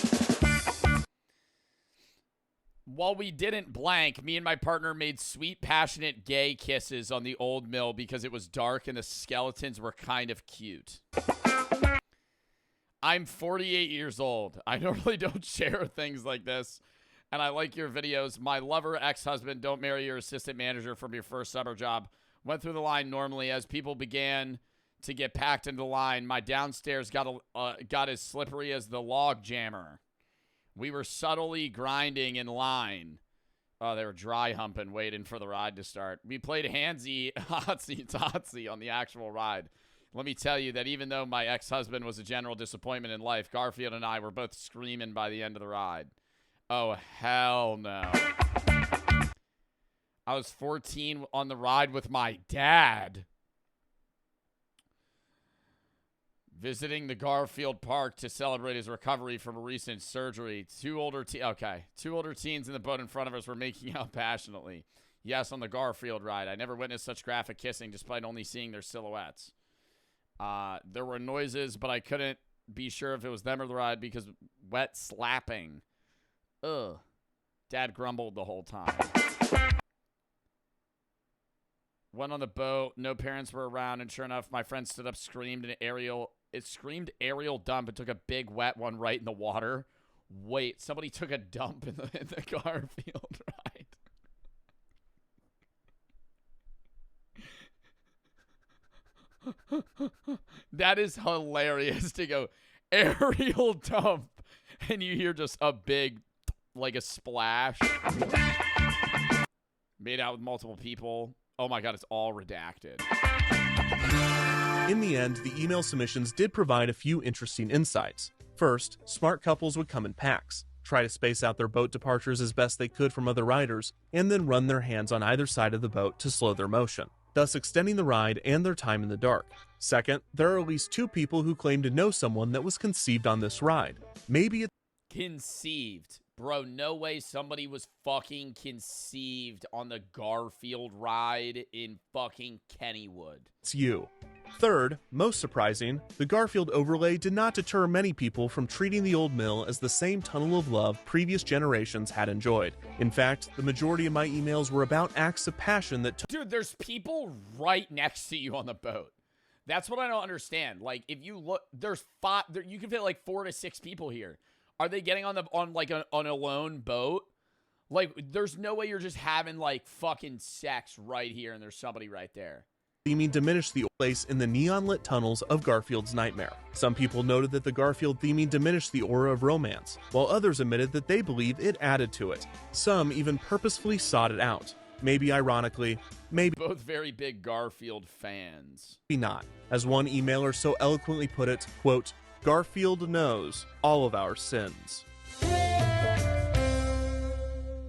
While we didn't blank, me and my partner made sweet, passionate, gay kisses on the Old Mill because it was dark and the skeletons were kind of cute. I'm 48 years old. I normally don't share things like this, and I like your videos. My lover, ex-husband, don't marry your assistant manager from your first summer job. Went through the line normally. As people began to get packed into the line, my downstairs got as slippery as the log jammer. We were subtly grinding in line. Oh, they were dry humping, waiting for the ride to start. We played handsy, hotsy on the actual ride. Let me tell you that even though my ex-husband was a general disappointment in life, Garfield and I were both screaming by the end of the ride. Oh, hell no. I was 14 on the ride with my dad. Visiting the Garfield Park to celebrate his recovery from a recent surgery. Two older teens in the boat in front of us were making out passionately. Yes, on the Garfield ride. I never witnessed such graphic kissing despite only seeing their silhouettes. There were noises, but I couldn't be sure if it was them or the ride because wet slapping. Ugh. Dad grumbled the whole time. Went on the boat. No parents were around, and sure enough, my friend stood up, screamed aerial dump and took a big wet one right in the water. Wait, somebody took a dump in the Garfield ride. That is hilarious to go aerial dump and you hear just a big, like a splash. Made out with multiple people. Oh my God, it's all redacted. In the end, the email submissions did provide a few interesting insights. First, smart couples would come in packs, try to space out their boat departures as best they could from other riders, and then run their hands on either side of the boat to slow their motion. thus extending the ride and their time in the dark. Second, there are at least 2 people who claim to know someone that was conceived on this ride. Maybe it's Conceived. Bro, no way somebody was fucking conceived on the Garfield ride in fucking Kennywood. you. Third, most surprising, the Garfield overlay did not deter many people from treating the old mill as the same tunnel of love previous generations had enjoyed. In fact, the majority of my emails were about acts of passion that Dude, there's people right next to you on the boat. That's what I don't understand. Like, if you look, there's 5, you can fit like 4 to 6 people here. Are they getting on a lone boat? Like, there's no way you're just having like fucking sex right here and there's somebody right there. theming diminished the place in the neon-lit tunnels of Garfield's nightmare. Some people noted that the Garfield theming diminished the aura of romance, while others admitted that they believe it added to it. Some even purposefully sought it out. Maybe ironically, maybe Both very big Garfield fans. not. As one emailer so eloquently put it, quote, Garfield knows all of our sins.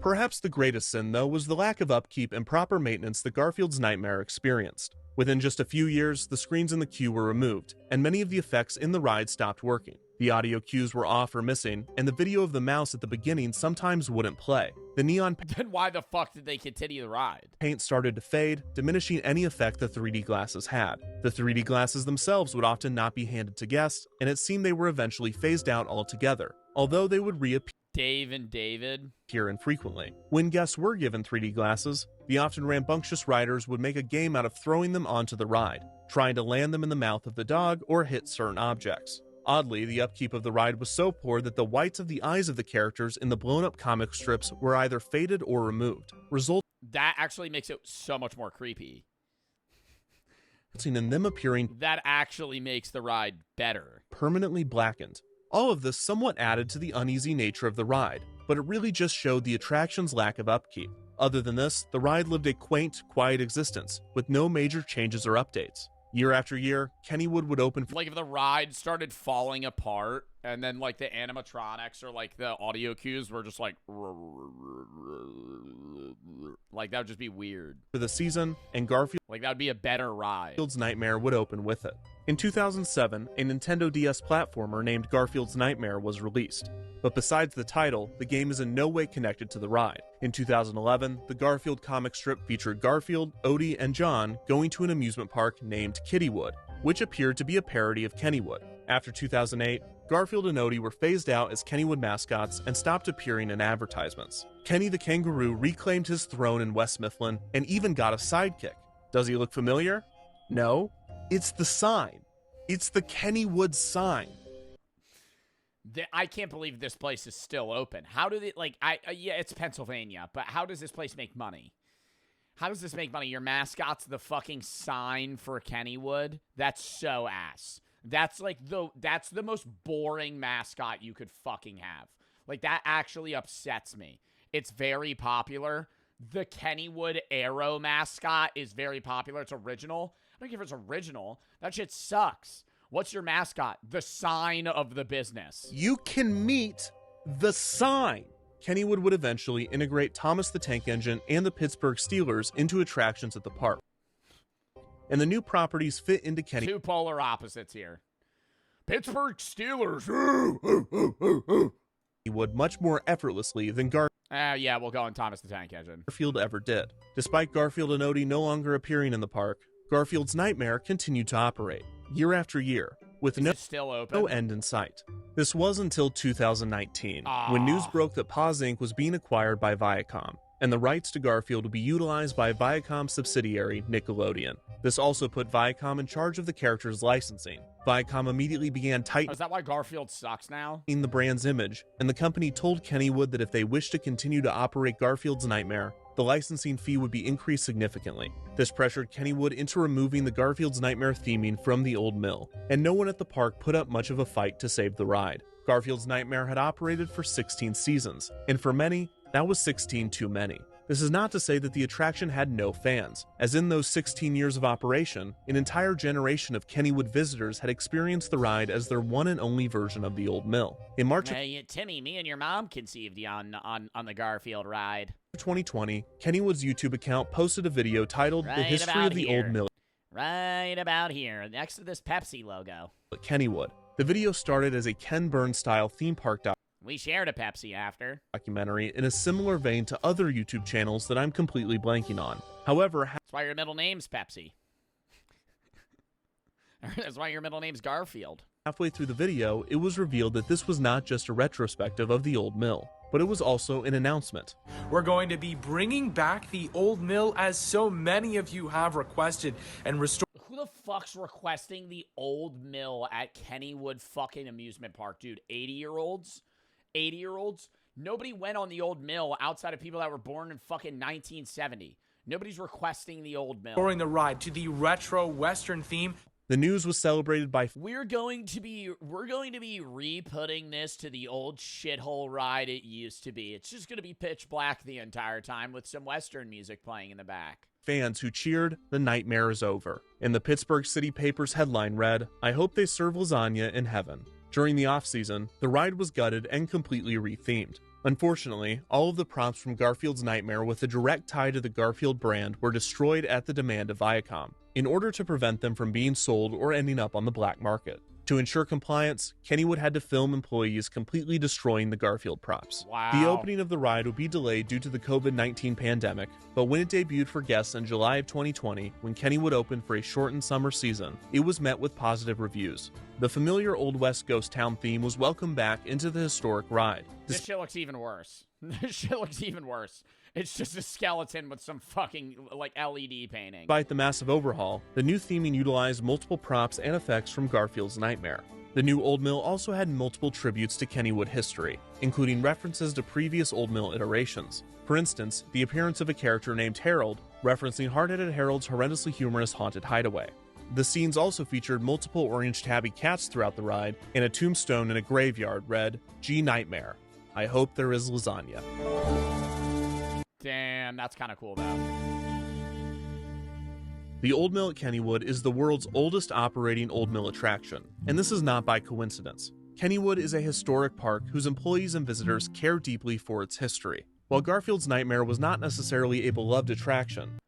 Perhaps the greatest sin, though, was the lack of upkeep and proper maintenance that Garfield's nightmare experienced. Within just a few years, the screens in the queue were removed, and many of the effects in the ride stopped working. The audio cues were off or missing, and the video of the mouse at the beginning sometimes wouldn't play. The neon Then why the fuck did they continue the ride? paint started to fade, diminishing any effect the 3D glasses had. The 3D glasses themselves would often not be handed to guests, and it seemed they were eventually phased out altogether, although they would reappear Dave and David. infrequently. When guests were given 3D glasses, the often rambunctious riders would make a game out of throwing them onto the ride, trying to land them in the mouth of the dog or hit certain objects. Oddly, the upkeep of the ride was so poor that the whites of the eyes of the characters in the blown-up comic strips were either faded or removed, resulting That actually makes it so much more creepy. in them appearing That actually makes the ride better. permanently blackened. All of this somewhat added to the uneasy nature of the ride, but it really just showed the attraction's lack of upkeep. Other than this, the ride lived a quaint, quiet existence, with no major changes or updates. Year after year, Kennywood would open for Like if the ride started falling apart and then like the animatronics or like the audio cues were just like that would just be weird. the season, and Garfield's Like that would be a better ride. Nightmare would open with it. In 2007, a Nintendo DS platformer named Garfield's Nightmare was released. But besides the title, the game is in no way connected to the ride. In 2011, the Garfield comic strip featured Garfield, Odie, and John going to an amusement park named Kittywood, which appeared to be a parody of Kennywood. After 2008, Garfield and Odie were phased out as Kennywood mascots and stopped appearing in advertisements. Kenny the Kangaroo reclaimed his throne in West Mifflin and even got a sidekick. Does he look familiar? No. It's the sign. It's the Kennywood sign. I can't believe this place is still open. How do they, like, yeah, it's Pennsylvania, but how does this place make money? How does this make money? Your mascot's the fucking sign for Kennywood? That's so ass. That's like that's the most boring mascot you could fucking have. Like, that actually upsets me. It's very popular. The Kennywood Arrow mascot is very popular. It's original. I don't care if it's original. That shit sucks. What's your mascot? The sign of the business. You can meet the sign. Kennywood would eventually integrate Thomas the Tank Engine and the Pittsburgh Steelers into attractions at the park. And the new properties fit into Kennywood. Two polar opposites here. Pittsburgh Steelers. Would much more effortlessly than Yeah, we'll go on Thomas the Tank Engine. Garfield ever did. Despite Garfield and Odie no longer appearing in the park, Garfield's Nightmare continued to operate, year after year, with no end in sight. This was until 2019, when news broke that Paws Inc. was being acquired by Viacom, and the rights to Garfield would be utilized by Viacom subsidiary Nickelodeon. This also put Viacom in charge of the character's licensing. Viacom immediately began tightening Is that why Garfield sucks now? the brand's image, and the company told Kennywood that if they wished to continue to operate Garfield's Nightmare, the licensing fee would be increased significantly. This pressured Kennywood into removing the Garfield's Nightmare theming from the old mill, and no one at the park put up much of a fight to save the ride. Garfield's Nightmare had operated for 16 seasons, and for many, that was 16 too many. This is not to say that the attraction had no fans, as in those 16 years of operation, an entire generation of Kennywood visitors had experienced the ride as their one and only version of the old mill. In March of Timmy, me and your mom conceived you on the Garfield ride. 2020, Kennywood's YouTube account posted a video titled The History of the Old Mill Right about here, next to this Pepsi logo. at Kennywood. The video started as a Ken Burns-style theme park We shared a Pepsi after. documentary in a similar vein to other YouTube channels that I'm completely blanking on. However, That's why your middle name's Pepsi. That's why your middle name's Garfield. halfway through the video, it was revealed that this was not just a retrospective of the old mill, but it was also an announcement. We're going to be bringing back the old mill as so many of you have requested and restore. Who the fuck's requesting the old mill at Kennywood fucking amusement park, dude? 80-year-olds? 80-year-olds? Nobody went on the old mill outside of people that were born in fucking 1970. Nobody's requesting the old mill. Restoring the ride to the retro Western theme. The news was celebrated by We're going to be re-putting this to the old shithole ride it used to be. It's just going to be pitch black the entire time with some Western music playing in the back. fans who cheered, "The nightmare is over." And the Pittsburgh City Paper's headline read, "I hope they serve lasagna in heaven." During the off-season, the ride was gutted and completely rethemed. Unfortunately, all of the props from Garfield's Nightmare with a direct tie to the Garfield brand were destroyed at the demand of Viacom, in order to prevent them from being sold or ending up on the black market. To ensure compliance, Kennywood had to film employees completely destroying the Garfield props. Wow. The opening of the ride would be delayed due to the COVID-19 pandemic, but when it debuted for guests in July of 2020, when Kennywood opened for a shortened summer season, it was met with positive reviews. The familiar Old West ghost town theme was welcomed back into the historic ride. This shit looks even worse. This shit looks even worse. It's just a skeleton with some fucking, like, LED painting. Despite the massive overhaul, the new theming utilized multiple props and effects from Garfield's Nightmare. The new Old Mill also had multiple tributes to Kennywood history, including references to previous Old Mill iterations. For instance, the appearance of a character named Harold, referencing Hard-Headed Harold's horrendously humorous haunted hideaway. The scenes also featured multiple orange tabby cats throughout the ride, and a tombstone in a graveyard read, "G Nightmare. I hope there is lasagna." Damn, that's kind of cool, though. The Old Mill at Kennywood is the world's oldest operating Old Mill attraction, and this is not by coincidence. Kennywood is a historic park whose employees and visitors care deeply for its history. While Garfield's Nightmare was not necessarily a beloved attraction,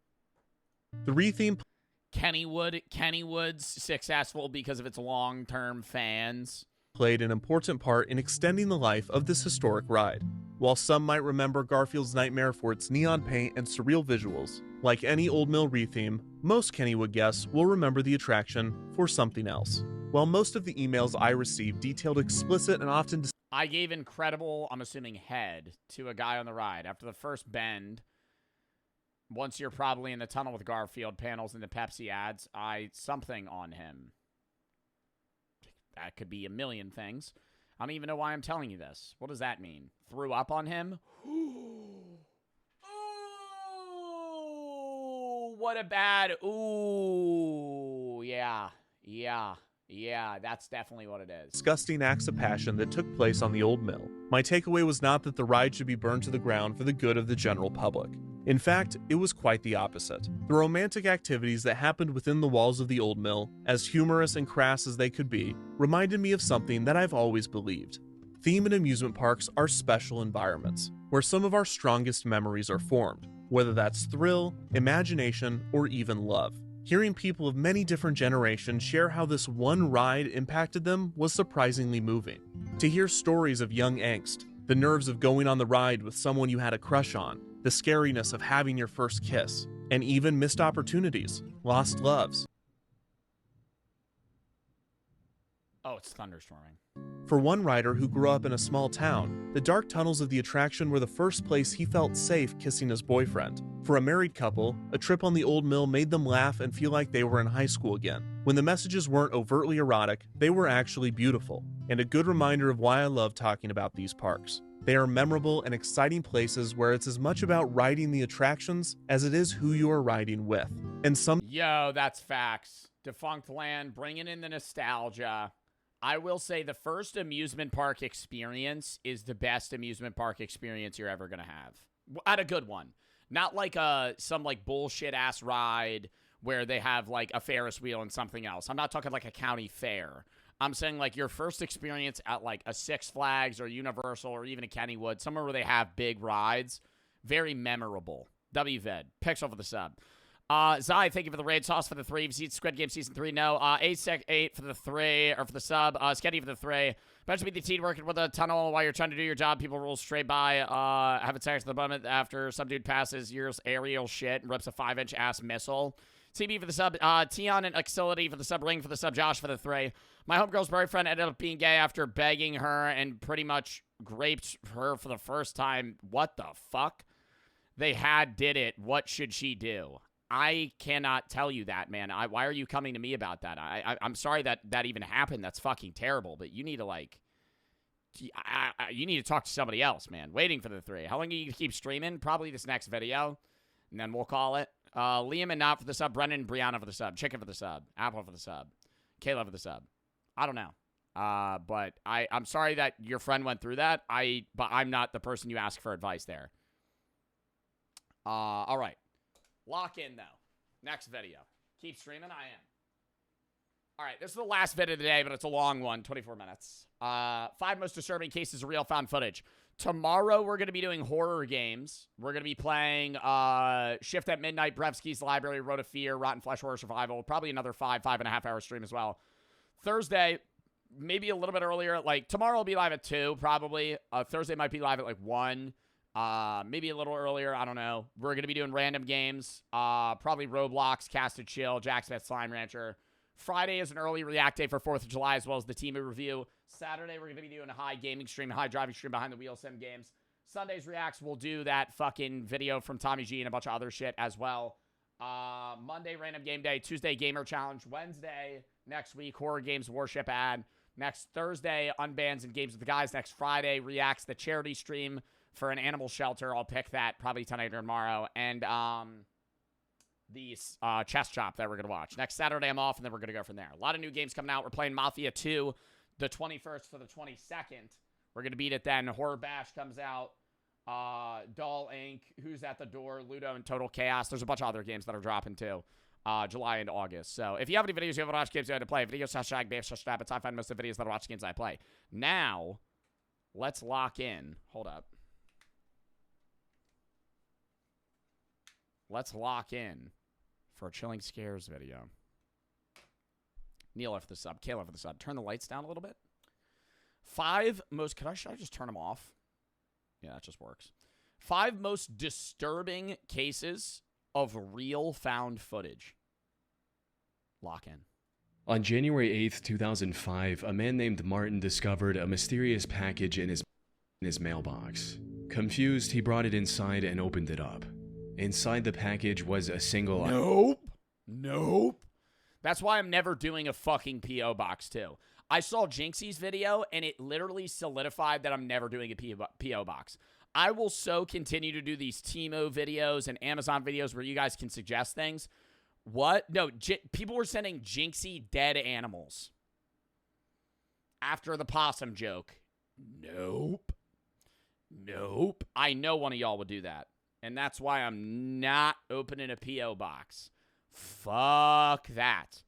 the rethemed Kennywood's successful because of its long-term fans. Played an important part in extending the life of this historic ride. While some might remember Garfield's Nightmare for its neon paint and surreal visuals, like any Old Mill retheme, most Kennywood guests will remember the attraction for something else. While most of the emails I received detailed explicit and often I gave incredible, I'm assuming, head to a guy on the ride. After the first bend, once you're probably in the tunnel with Garfield panels and the Pepsi ads, something on him. That could be a million things. I don't even know why I'm telling you this. What does that mean? Threw up on him? Ooh, what a bad... Ooh, yeah, that's definitely what it is. disgusting acts of passion that took place on the Old Mill. My takeaway was not that the ride should be burned to the ground for the good of the general public. In fact, it was quite the opposite. The romantic activities that happened within the walls of the Old Mill, as humorous and crass as they could be, reminded me of something that I've always believed. Theme and amusement parks are special environments, where some of our strongest memories are formed, whether that's thrill, imagination, or even love. Hearing people of many different generations share how this one ride impacted them was surprisingly moving. To hear stories of young angst, the nerves of going on the ride with someone you had a crush on, the scariness of having your first kiss, and even missed opportunities, lost loves. Oh, it's thunderstorming. For one rider who grew up in a small town, the dark tunnels of the attraction were the first place he felt safe kissing his boyfriend. For a married couple, a trip on the Old Mill made them laugh and feel like they were in high school again. When the messages weren't overtly erotic, they were actually beautiful, and a good reminder of why I love talking about these parks. They are memorable and exciting places where it's as much about riding the attractions as it is who you are riding with. And some Yo, that's facts. Defunctland, bringing in the nostalgia. I will say the first amusement park experience is the best amusement park experience you're ever going to have. At a good one. Not like some like bullshit ass ride where they have like a Ferris wheel and something else. I'm not talking like a county fair. I'm saying like your first experience at like a Six Flags or Universal or even a Kennywood, somewhere where they have big rides. Very memorable. WVED. Pixel for the sub. Zai, thank you for the raid. Sauce for the 3. You've seen Squid Game Season 3? No. ASEC8 for the 3, or for the sub. Sketty for the 3. About to be the teen working with a tunnel while you're trying to do your job. People roll straight by. Having sex at the moment after some dude passes years aerial shit and rips a 5-inch ass missile. TB for the sub. Tion and Axility for the sub. Ring for the sub. Josh for the 3. My homegirl's boyfriend ended up being gay after begging her and pretty much raped her for the first time. What the fuck? They did it. What should she do? I cannot tell you that, man. Why are you coming to me about that? I'm sorry that even happened. That's fucking terrible. But you need to, like, you need to talk to somebody else, man. Waiting for the 3. How long do you keep streaming? Probably this next video, and then we'll call it. Liam and Not for the sub. Brennan and Brianna for the sub. Chicken for the sub. Apple for the sub. Kayla for the sub. I don't know. But I'm sorry that your friend went through that. But I'm not the person you ask for advice there. All right. Lock in, though. Next video. Keep streaming? I am. All right, this is the last video of the day, but it's a long one, 24 minutes. 5 most disturbing cases of real found footage. Tomorrow, we're going to be doing horror games. We're going to be playing Shift at Midnight, Brevsky's Library, Road of Fear, Rotten Flesh Horror Survival. Probably another 5.5 hour stream as well. Thursday, maybe a little bit earlier. Like, tomorrow will be live at 2, probably. Thursday might be live at, like, 1. Maybe a little earlier. I don't know. We're going to be doing random games. Probably Roblox, Casted Chill, Jack Smith, Slime Rancher. Friday is an early react day for 4th of July, as well as the team review. Saturday, we're going to be doing a high gaming stream, high driving stream behind the wheel sim games. Sunday's reacts, we'll do that fucking video from Tommy G and a bunch of other shit as well. Monday, random game day. Tuesday, gamer challenge. Wednesday, next week, horror games worship ad. Next Thursday, unbans and games with the guys. Next Friday, reacts the charity stream for an animal shelter. I'll pick that probably tonight or tomorrow. And the chest chop that we're going to watch. Next Saturday, I'm off, and then we're going to go from there. A lot of new games coming out. We're playing Mafia 2 the 21st for the 22nd. We're going to beat it then. Horror Bash comes out. Doll Inc., Who's at the Door, Ludo, and Total Chaos. There's a bunch of other games that are dropping too. July and August. So if you have any videos you haven't watched, games you had to play, videos/BF/Stabits. I find most of the videos that I watch games I play. Now, let's lock in. Hold up. Let's lock in for a Chilling Scares video. Neil for the sub. Kayla for the sub. Turn the lights down a little bit. 5 most... Should I just turn them off? Yeah, that just works. 5 most disturbing cases of real found footage. Lock in. On January 8th, 2005, a man named Martin discovered a mysterious package in his mailbox. Confused, he brought it inside and opened it up. Inside the package was a single... Nope. That's why I'm never doing a fucking P.O. box, too. I saw Jinxie's video, and it literally solidified that I'm never doing a P.O. box. I will so continue to do these Timo videos and Amazon videos where you guys can suggest things. What? No, people were sending Jinxie dead animals after the possum joke. Nope. I know one of y'all would do that. And that's why I'm not opening a P.O. box. Fuck that.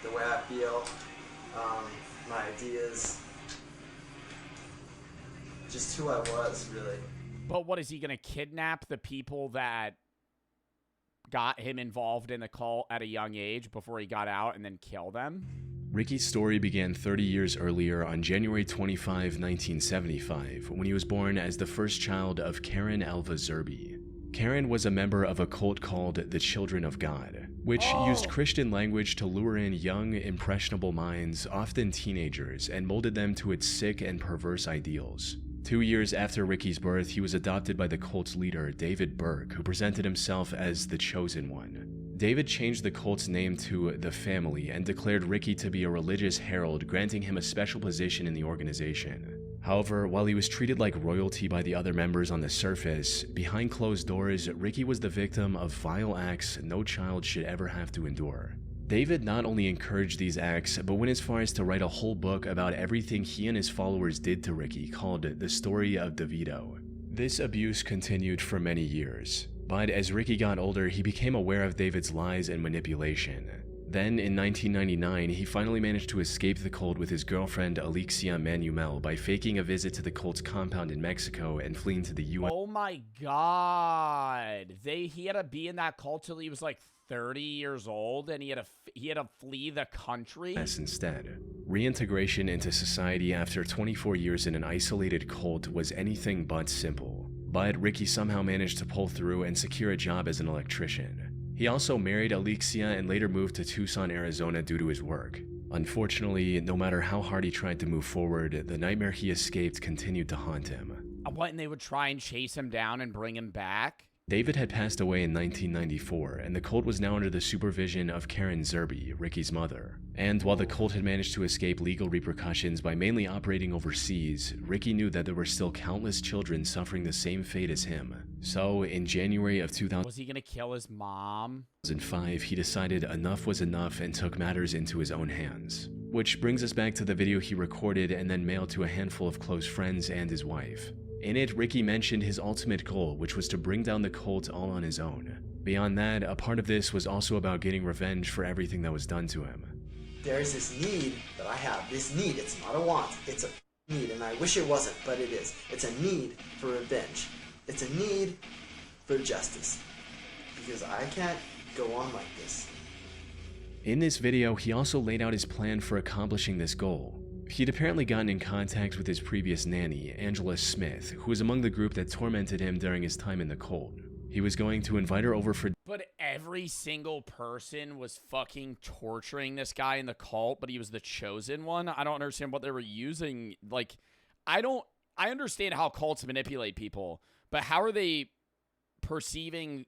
the way I feel, my ideas, just who I was, really. But what, is he going to kidnap the people that got him involved in the cult at a young age before he got out and then kill them? Ricky's story began 30 years earlier on January 25, 1975, when he was born as the first child of Karen Alva Zerby. Karen was a member of a cult called the Children of God, which used Christian language to lure in young, impressionable minds, often teenagers, and molded them to its sick and perverse ideals. 2 years after Ricky's birth, he was adopted by the cult's leader, David Burke, who presented himself as the Chosen One. David changed the cult's name to The Family and declared Ricky to be a religious herald, granting him a special position in the organization. However, while he was treated like royalty by the other members on the surface, behind closed doors, Ricky was the victim of vile acts no child should ever have to endure. David not only encouraged these acts, but went as far as to write a whole book about everything he and his followers did to Ricky, called The Story of DeVito. This abuse continued for many years, but as Ricky got older, he became aware of David's lies and manipulation. Then, in 1999, he finally managed to escape the cult with his girlfriend Alexia Manuel by faking a visit to the cult's compound in Mexico and fleeing to the U.S. Oh my god. He had to be in that cult till he was like 30 years old, and he had to flee the country instead. Reintegration into society after 24 years in an isolated cult was anything but simple. But Ricky somehow managed to pull through and secure a job as an electrician. He also married Alexia and later moved to Tucson, Arizona due to his work. Unfortunately, no matter how hard he tried to move forward, the nightmare he escaped continued to haunt him. What, and they would try and chase him down and bring him back? David had passed away in 1994, and the cult was now under the supervision of Karen Zerby, Ricky's mother. And while the cult had managed to escape legal repercussions by mainly operating overseas, Ricky knew that there were still countless children suffering the same fate as him. So, in January of 2005, was he gonna kill his mom? He decided enough was enough and took matters into his own hands. Which brings us back to the video he recorded and then mailed to a handful of close friends and his wife. In it, Ricky mentioned his ultimate goal, which was to bring down the cult all on his own. Beyond that, a part of this was also about getting revenge for everything that was done to him. There's this need that I have. This need, it's not a want, it's a need, and I wish it wasn't, but it is. It's a need for revenge. It's a need for justice. Because I can't go on like this. In this video, he also laid out his plan for accomplishing this goal. He'd apparently gotten in contact with his previous nanny, Angela Smith, who was among the group that tormented him during his time in the cult. He was going to invite her over for— But every single person was fucking torturing this guy in the cult, but he was the chosen one? I don't understand what they were using. Like, I understand how cults manipulate people, but how are they perceiving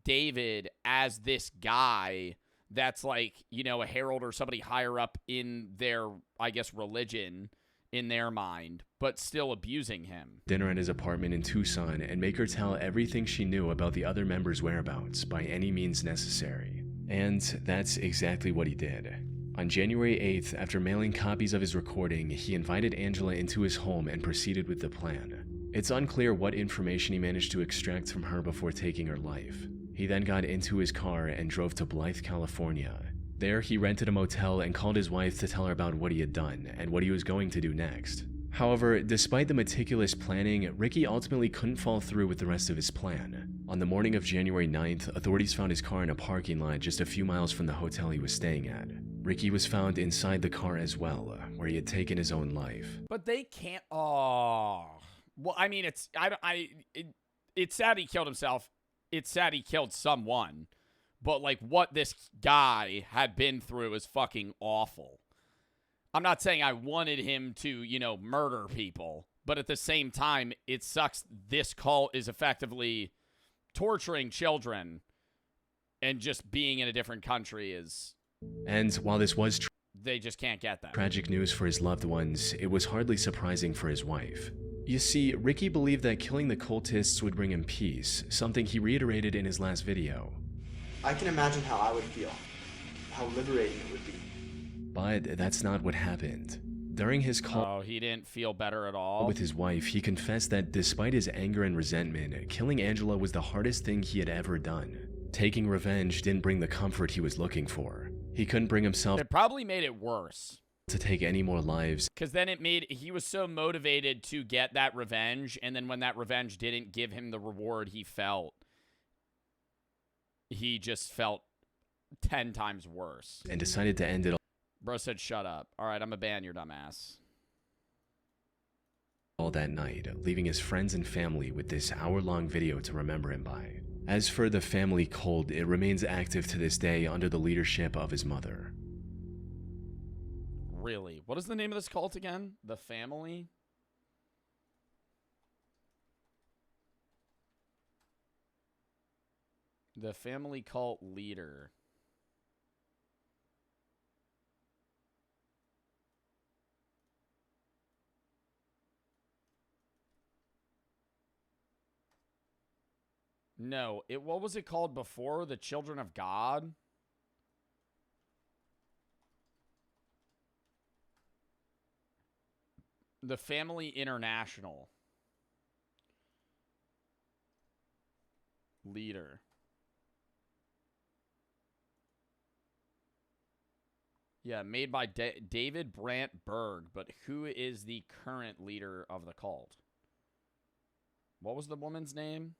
David as this guy that's like, you know, a herald or somebody higher up in their, I guess, religion in their mind, but still abusing him? Dinner at his apartment in Tucson and make her tell everything she knew about the other members' whereabouts by any means necessary. And that's exactly what he did. On January 8th, after mailing copies of his recording, he invited Angela into his home and proceeded with the plan. It's unclear what information he managed to extract from her before taking her life. He then got into his car and drove to Blythe, California. There, he rented a motel and called his wife to tell her about what he had done and what he was going to do next. However, despite the meticulous planning, Ricky ultimately couldn't follow through with the rest of his plan. On the morning of January 9th, authorities found his car in a parking lot just a few miles from the hotel he was staying at. Ricky was found inside the car as well, where he had taken his own life. But they can't— oh. Well, I mean, it's sad he killed himself. It's sad he killed someone. But, like, what this guy had been through is fucking awful. I'm not saying I wanted him to, you know, murder people. But at the same time, it sucks this cult is effectively torturing children. And just being in a different country is— And while this was they just can't get that. Tragic news for his loved ones, it was hardly surprising for his wife. You see, Ricky believed that killing the cultists would bring him peace, something he reiterated in his last video. I can imagine how I would feel, how liberating it would be. But that's not what happened. During his call he didn't feel better at all with his wife, he confessed that despite his anger and resentment, killing Angela was the hardest thing he had ever done. Taking revenge didn't bring the comfort he was looking for. He couldn't bring himself It probably made it worse. to take any more lives. Because then he was so motivated to get that revenge, and then when that revenge didn't give him the reward he just felt 10 times worse. And decided to end it Bro said, shut up. All right, I'm going to ban your dumbass. all that night, leaving his friends and family with this hour-long video to remember him by. As for the family cult, it remains active to this day under the leadership of his mother. Really? What is the name of this cult again? The Family? The Family Cult Leader. No, what was it called before? The Children of God? The Family International. Leader. Yeah, made by David Brandt Berg, but who is the current leader of the cult? What was the woman's name?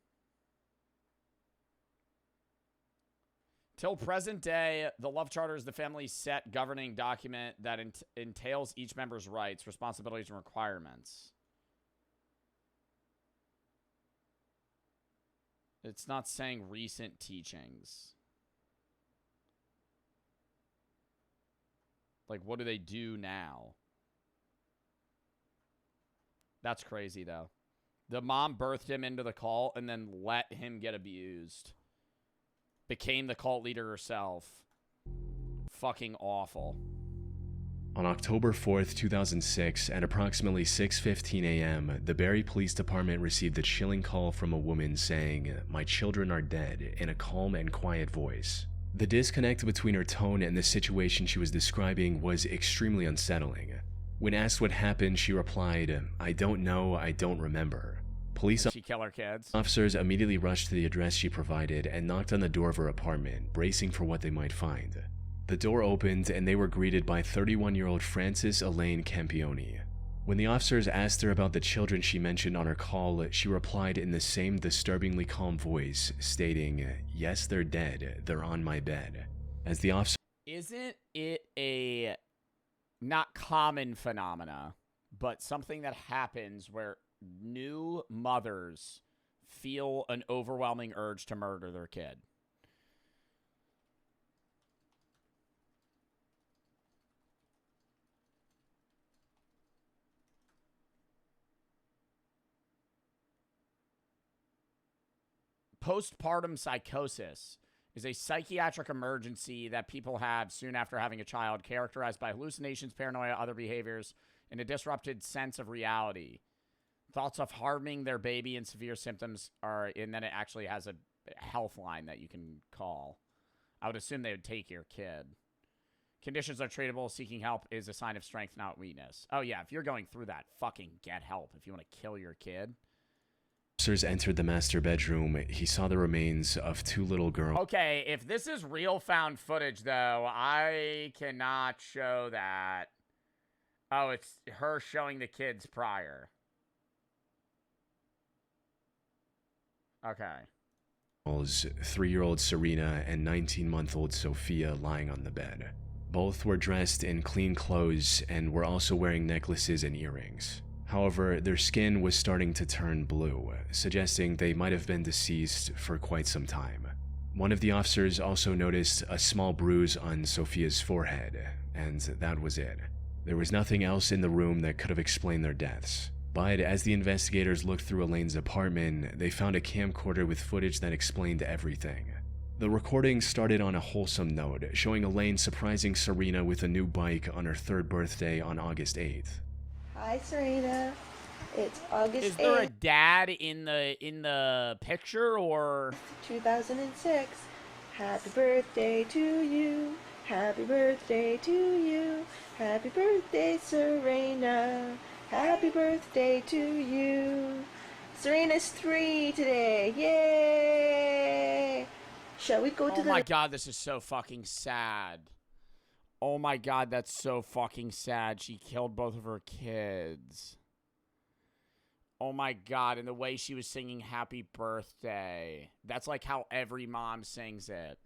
Till present day, the Love Charter is the family's set governing document that entails each member's rights, responsibilities, and requirements. It's not saying recent teachings. Like, what do they do now? That's crazy, though. The mom birthed him into the cult and then let him get abused. Became the cult leader herself. Fucking awful. On October 4th, 2006, at approximately 6:15 a.m., the Barrie Police Department received a chilling call from a woman saying, "My children are dead," in a calm and quiet voice. The disconnect between her tone and the situation she was describing was extremely unsettling. When asked what happened, she replied, "I don't know, I don't remember." Police She kill her kids. officers immediately rushed to the address she provided and knocked on the door of her apartment, bracing for what they might find. The door opened and they were greeted by 31-year-old Frances Elaine Campione. When the officers asked her about the children she mentioned on her call, she replied in the same disturbingly calm voice, stating, "Yes, they're dead. They're on my bed." As the officer Isn't it a not common phenomena, but something that happens where new mothers feel an overwhelming urge to murder their kid? Postpartum psychosis is a psychiatric emergency that people have soon after having a child, characterized by hallucinations, paranoia, other behaviors, and a disrupted sense of reality. Thoughts of harming their baby and severe symptoms are, and then it actually has a health line that you can call. I would assume they would take your kid. Conditions are treatable. Seeking help is a sign of strength, not weakness. Oh yeah, if you're going through that, fucking get help. If you want to kill your kid. officers entered the master bedroom, he saw the remains of two little girls. Okay, if this is real found footage, though, I cannot show that. Oh, it's her showing the kids prior. Okay. 3-year-old Serena and 19-month-old Sophia lying on the bed. Both were dressed in clean clothes and were also wearing necklaces and earrings. However, their skin was starting to turn blue, suggesting they might have been deceased for quite some time. One of the officers also noticed a small bruise on Sophia's forehead, and that was it. There was nothing else in the room that could have explained their deaths. But as the investigators looked through Elaine's apartment, they found a camcorder with footage that explained everything. The recording started on a wholesome note, showing Elaine surprising Serena with a new bike on her 3rd birthday on August 8th. Hi, Serena. It's August 8th. Is there a dad in the picture, or 2006. Happy birthday to you. Happy birthday to you. Happy birthday, Serena. Happy birthday to you. Serena's 3 today. Yay! Shall we go to Oh my god, this is so fucking sad. Oh my god, that's so fucking sad. She killed both of her kids. Oh my god, and the way she was singing happy birthday. That's like how every mom sings it.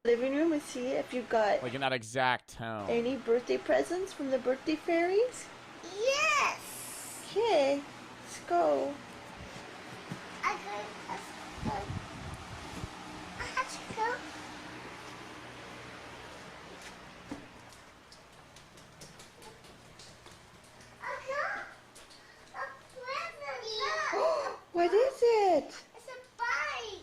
Living room and see if you got Like in that exact tone. any birthday presents from the birthday fairies. Yes! Okay, let's go. I have to go. What is it? It's a bike.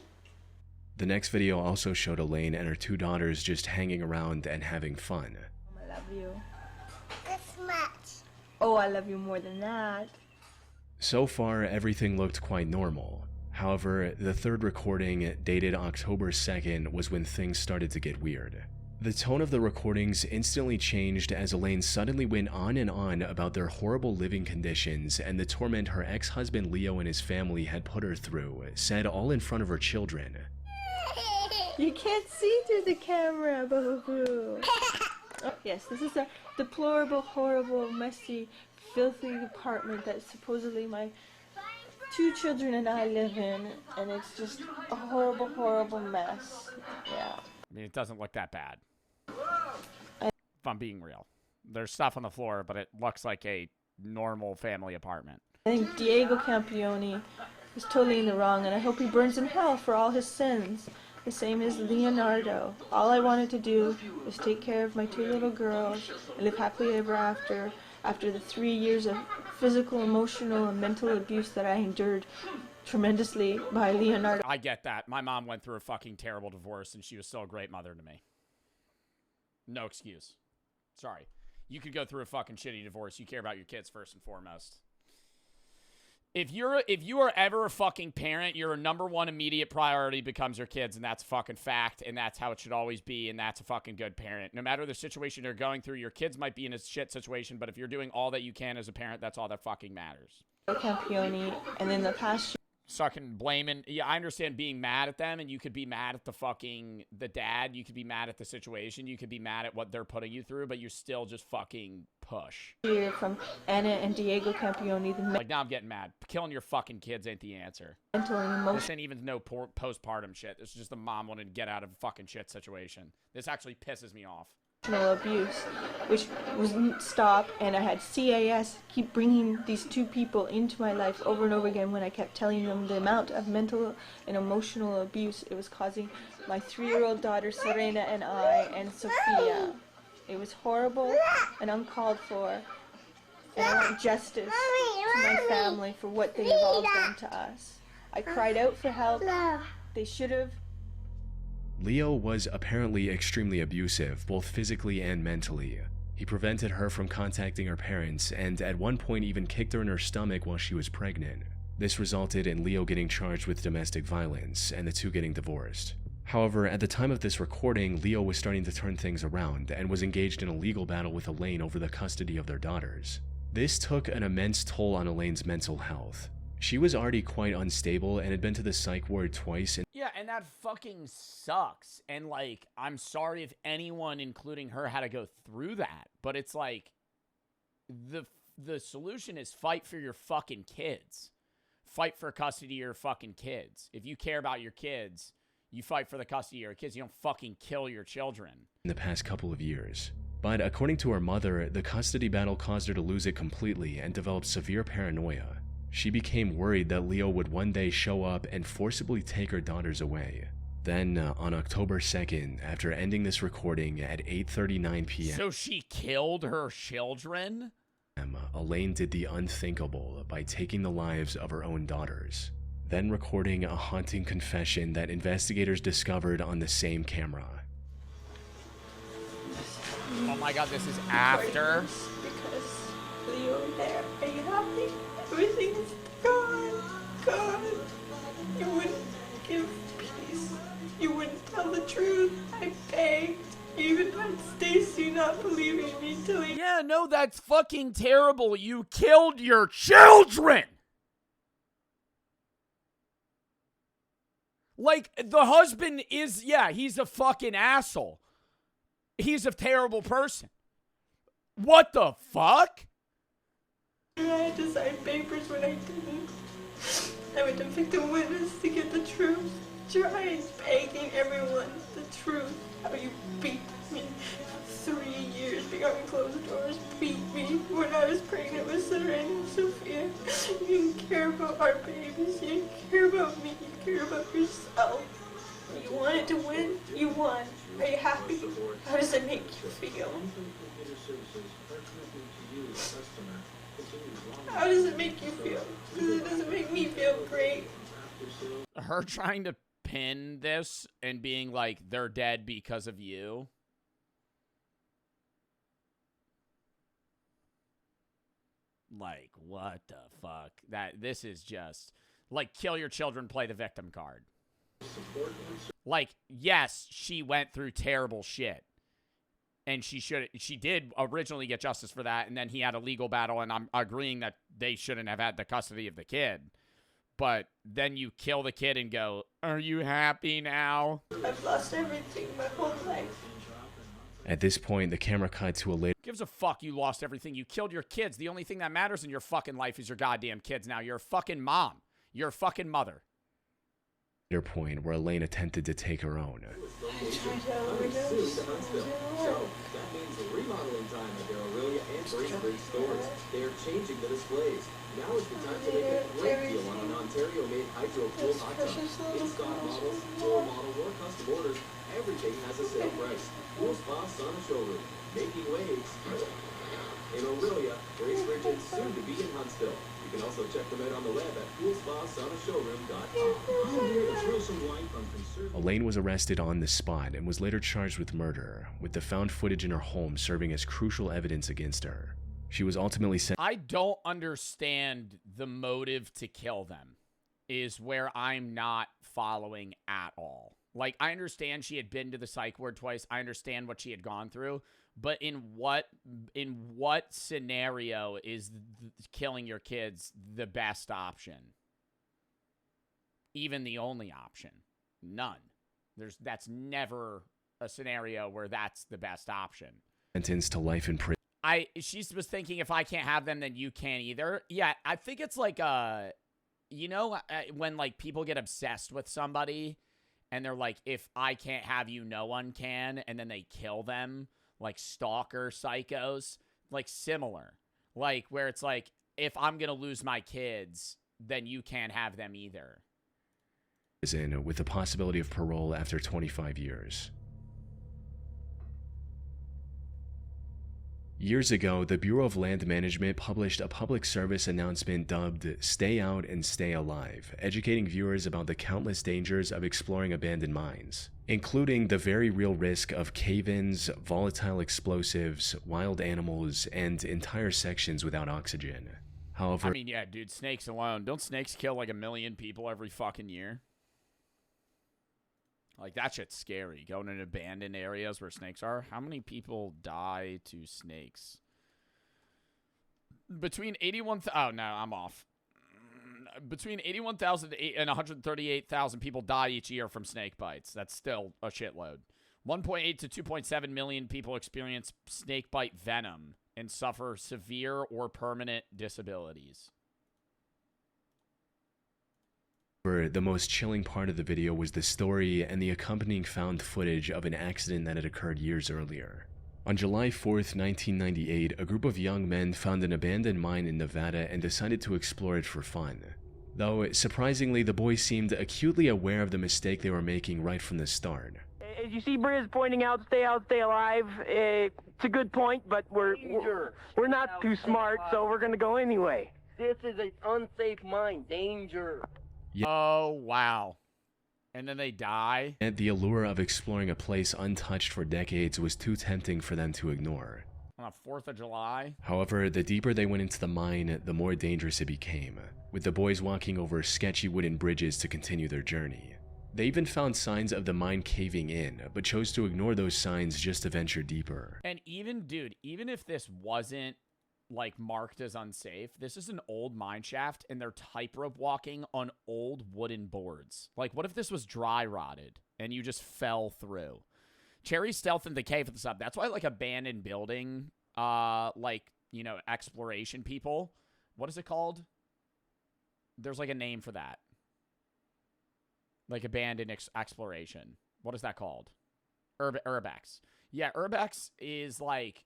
The next video also showed Elaine and her two daughters just hanging around and having fun. I love you. This much. Oh, I love you more than that. So far, everything looked quite normal. However, the third recording, dated October 2nd, was when things started to get weird. The tone of the recordings instantly changed as Elaine suddenly went on and on about their horrible living conditions and the torment her ex-husband Leo and his family had put her through, said all in front of her children. You can't see through the camera, boo-boo. Oh, yes, this is a deplorable, horrible, messy, filthy apartment that supposedly my 2 children and I live in, and it's just a horrible, horrible mess. Yeah. I mean, it doesn't look that bad. If I'm being real. There's stuff on the floor, but it looks like a normal family apartment. I think Diego Campione is totally in the wrong, and I hope he burns in hell for all his sins. The same as Leonardo. All I wanted to do was take care of my 2 little girls and live happily ever after the 3 years of physical, emotional, and mental abuse that I endured tremendously by Leonardo. I get that. My mom went through a fucking terrible divorce, and she was still a great mother to me. No excuse. Sorry. You could go through a fucking shitty divorce. You care about your kids first and foremost. If you are ever a fucking parent, your number one immediate priority becomes your kids, and that's a fucking fact, and that's how it should always be, and that's a fucking good parent. No matter the situation you're going through, your kids might be in a shit situation, but if you're doing all that you can as a parent, that's all that fucking matters. Campione, and then the past Sucking blaming. Yeah, I understand being mad at them, and you could be mad at the dad. You could be mad at the situation. You could be mad at what they're putting you through, but you still just fucking push. year from Anna and Diego Campione, the Like, now I'm getting mad. Killing your fucking kids ain't the answer. mental and emotional. This ain't even no postpartum shit. This is just the mom wanting to get out of a fucking shit situation. This actually pisses me off. Abuse, which wouldn't stop, and I had CAS keep bringing these 2 people into my life over and over again when I kept telling them the amount of mental and emotional abuse it was causing my 3-year-old daughter Serena and I and Sophia. It was horrible and uncalled for, and I want justice to my family for what they have all done to us. I cried out for help. They should have. Leo was apparently extremely abusive, both physically and mentally. He prevented her from contacting her parents, and at one point even kicked her in her stomach while she was pregnant. This resulted in Leo getting charged with domestic violence, and the 2 getting divorced. However, at the time of this recording, Leo was starting to turn things around, and was engaged in a legal battle with Elaine over the custody of their daughters. This took an immense toll on Elaine's mental health. She was already quite unstable and had been to the psych ward twice. Yeah, and that fucking sucks. And, like, I'm sorry if anyone, including her, had to go through that. But it's like, the solution is fight for your fucking kids. Fight for custody of your fucking kids. If you care about your kids, you fight for the custody of your kids. You don't fucking kill your children. In the past couple of years. But according to her mother, the custody battle caused her to lose it completely and developed severe paranoia. She became worried that Leo would one day show up and forcibly take her daughters away. Then, on October 2nd, after ending this recording at 8:39 p.m. So she killed her children? Elaine did the unthinkable by taking the lives of her own daughters, then recording a haunting confession that investigators discovered on the same camera. Oh my god, this is after? Because Leo, there, are you happy? Everything's gone. You wouldn't give peace. You wouldn't tell the truth. I begged. You even had Stacy not believing me till he... Yeah, no, that's fucking terrible. You killed your children! Like, the husband is, yeah, he's a fucking asshole. he's a terrible person. What the fuck? I had to sign papers when I didn't. I went to victim witness to get the truth. Trying, begging everyone the truth. How you beat me. 3 years behind closed doors, beat me when I was pregnant with Serena and Sophia. You didn't care about our babies. You didn't care about me. You care about yourself. You wanted to win. You won. Are you happy? How does it make you feel? How does it make you feel? Because it doesn't make me feel great. Her trying to pin this and being like, they're dead because of you. Like, what the fuck? This is just like, kill your children, play the victim card. Like, yes, she went through terrible shit. And she did originally get justice for that, and then he had a legal battle, and I'm agreeing that they shouldn't have had the custody of the kid. But then you kill the kid and go, are you happy now? I've lost everything my whole life. At this point, the camera cut to a later Gives a fuck you lost everything. You killed your kids. The only thing that matters in your fucking life is your goddamn kids now. You're a fucking mom. You're a fucking mother. point where Elaine attempted to take her own. Remodeling time at their Aurelia and Bracebridge stores. They are changing the displays. Now is the time to make a great deal on an Ontario-made hydro-cooled hot tub. In-stock models, floor models, or custom orders, everything has a sale price. Pool Spa Sauna Showroom, making waves in Aurelia, Bracebridge, and soon to be in Huntsville. You can also check them out on the web at poolspasaunashowroom.com. Elaine was arrested on the spot and was later charged with murder, with the found footage in her home serving as crucial evidence against her. She was ultimately sent. I don't understand the motive to kill them, is where I'm not following at all. Like, I understand she had been to the psych ward twice. I understand what she had gone through. But in what scenario is killing your kids the best option? Even the only option? None. That's never a scenario where that's the best option. Sentenced to life in prison. She was thinking, if I can't have them, then you can't either. Yeah, I think it's like when like people get obsessed with somebody and they're like, if I can't have you, no one can, and then they kill them. Like stalker psychos, like similar. Like where it's like, if I'm going to lose my kids, then you can't have them either. With the possibility of parole after 25 years. Years ago, the Bureau of Land Management published a public service announcement dubbed Stay Out and Stay Alive, educating viewers about the countless dangers of exploring abandoned mines, including the very real risk of cave-ins, volatile explosives, wild animals, and entire sections without oxygen. However, I mean, yeah, dude, snakes alone. Don't snakes kill like 1 million people every fucking year? Like, that shit's scary. Going in abandoned areas where snakes are. How many people die to snakes? Between 81... Oh, no, I'm off. Between 81,000 and 138,000 people die each year from snake bites. That's still a shitload. 1.8 to 2.7 million people experience snake bite venom and suffer severe or permanent disabilities. The most chilling part of the video was the story and the accompanying found footage of an accident that had occurred years earlier. On July 4th, 1998, a group of young men found an abandoned mine in Nevada and decided to explore it for fun. Though, surprisingly, the boys seemed acutely aware of the mistake they were making right from the start. As you see Briz pointing out, stay alive. It's a good point, but we're not too smart, so we're going to go anyway. This is an unsafe mine. Danger. Oh, wow. And then they die? And the allure of exploring a place untouched for decades was too tempting for them to ignore. On the 4th of July? However, the deeper they went into the mine, the more dangerous it became, with the boys walking over sketchy wooden bridges to continue their journey. They even found signs of the mine caving in, but chose to ignore those signs just to venture deeper. And even, dude, even if this wasn't like marked as unsafe, this is an old mine shaft and they're tightrope walking on old wooden boards. Like, what if this was dry rotted and you just fell through? Cherry Stealth in the cave for the sub. That's why, like, abandoned building, like, you know, exploration people. What is it called? There's, like, a name for that. Like, abandoned exploration. What is that called? Urbex. Yeah, Urbex is, like,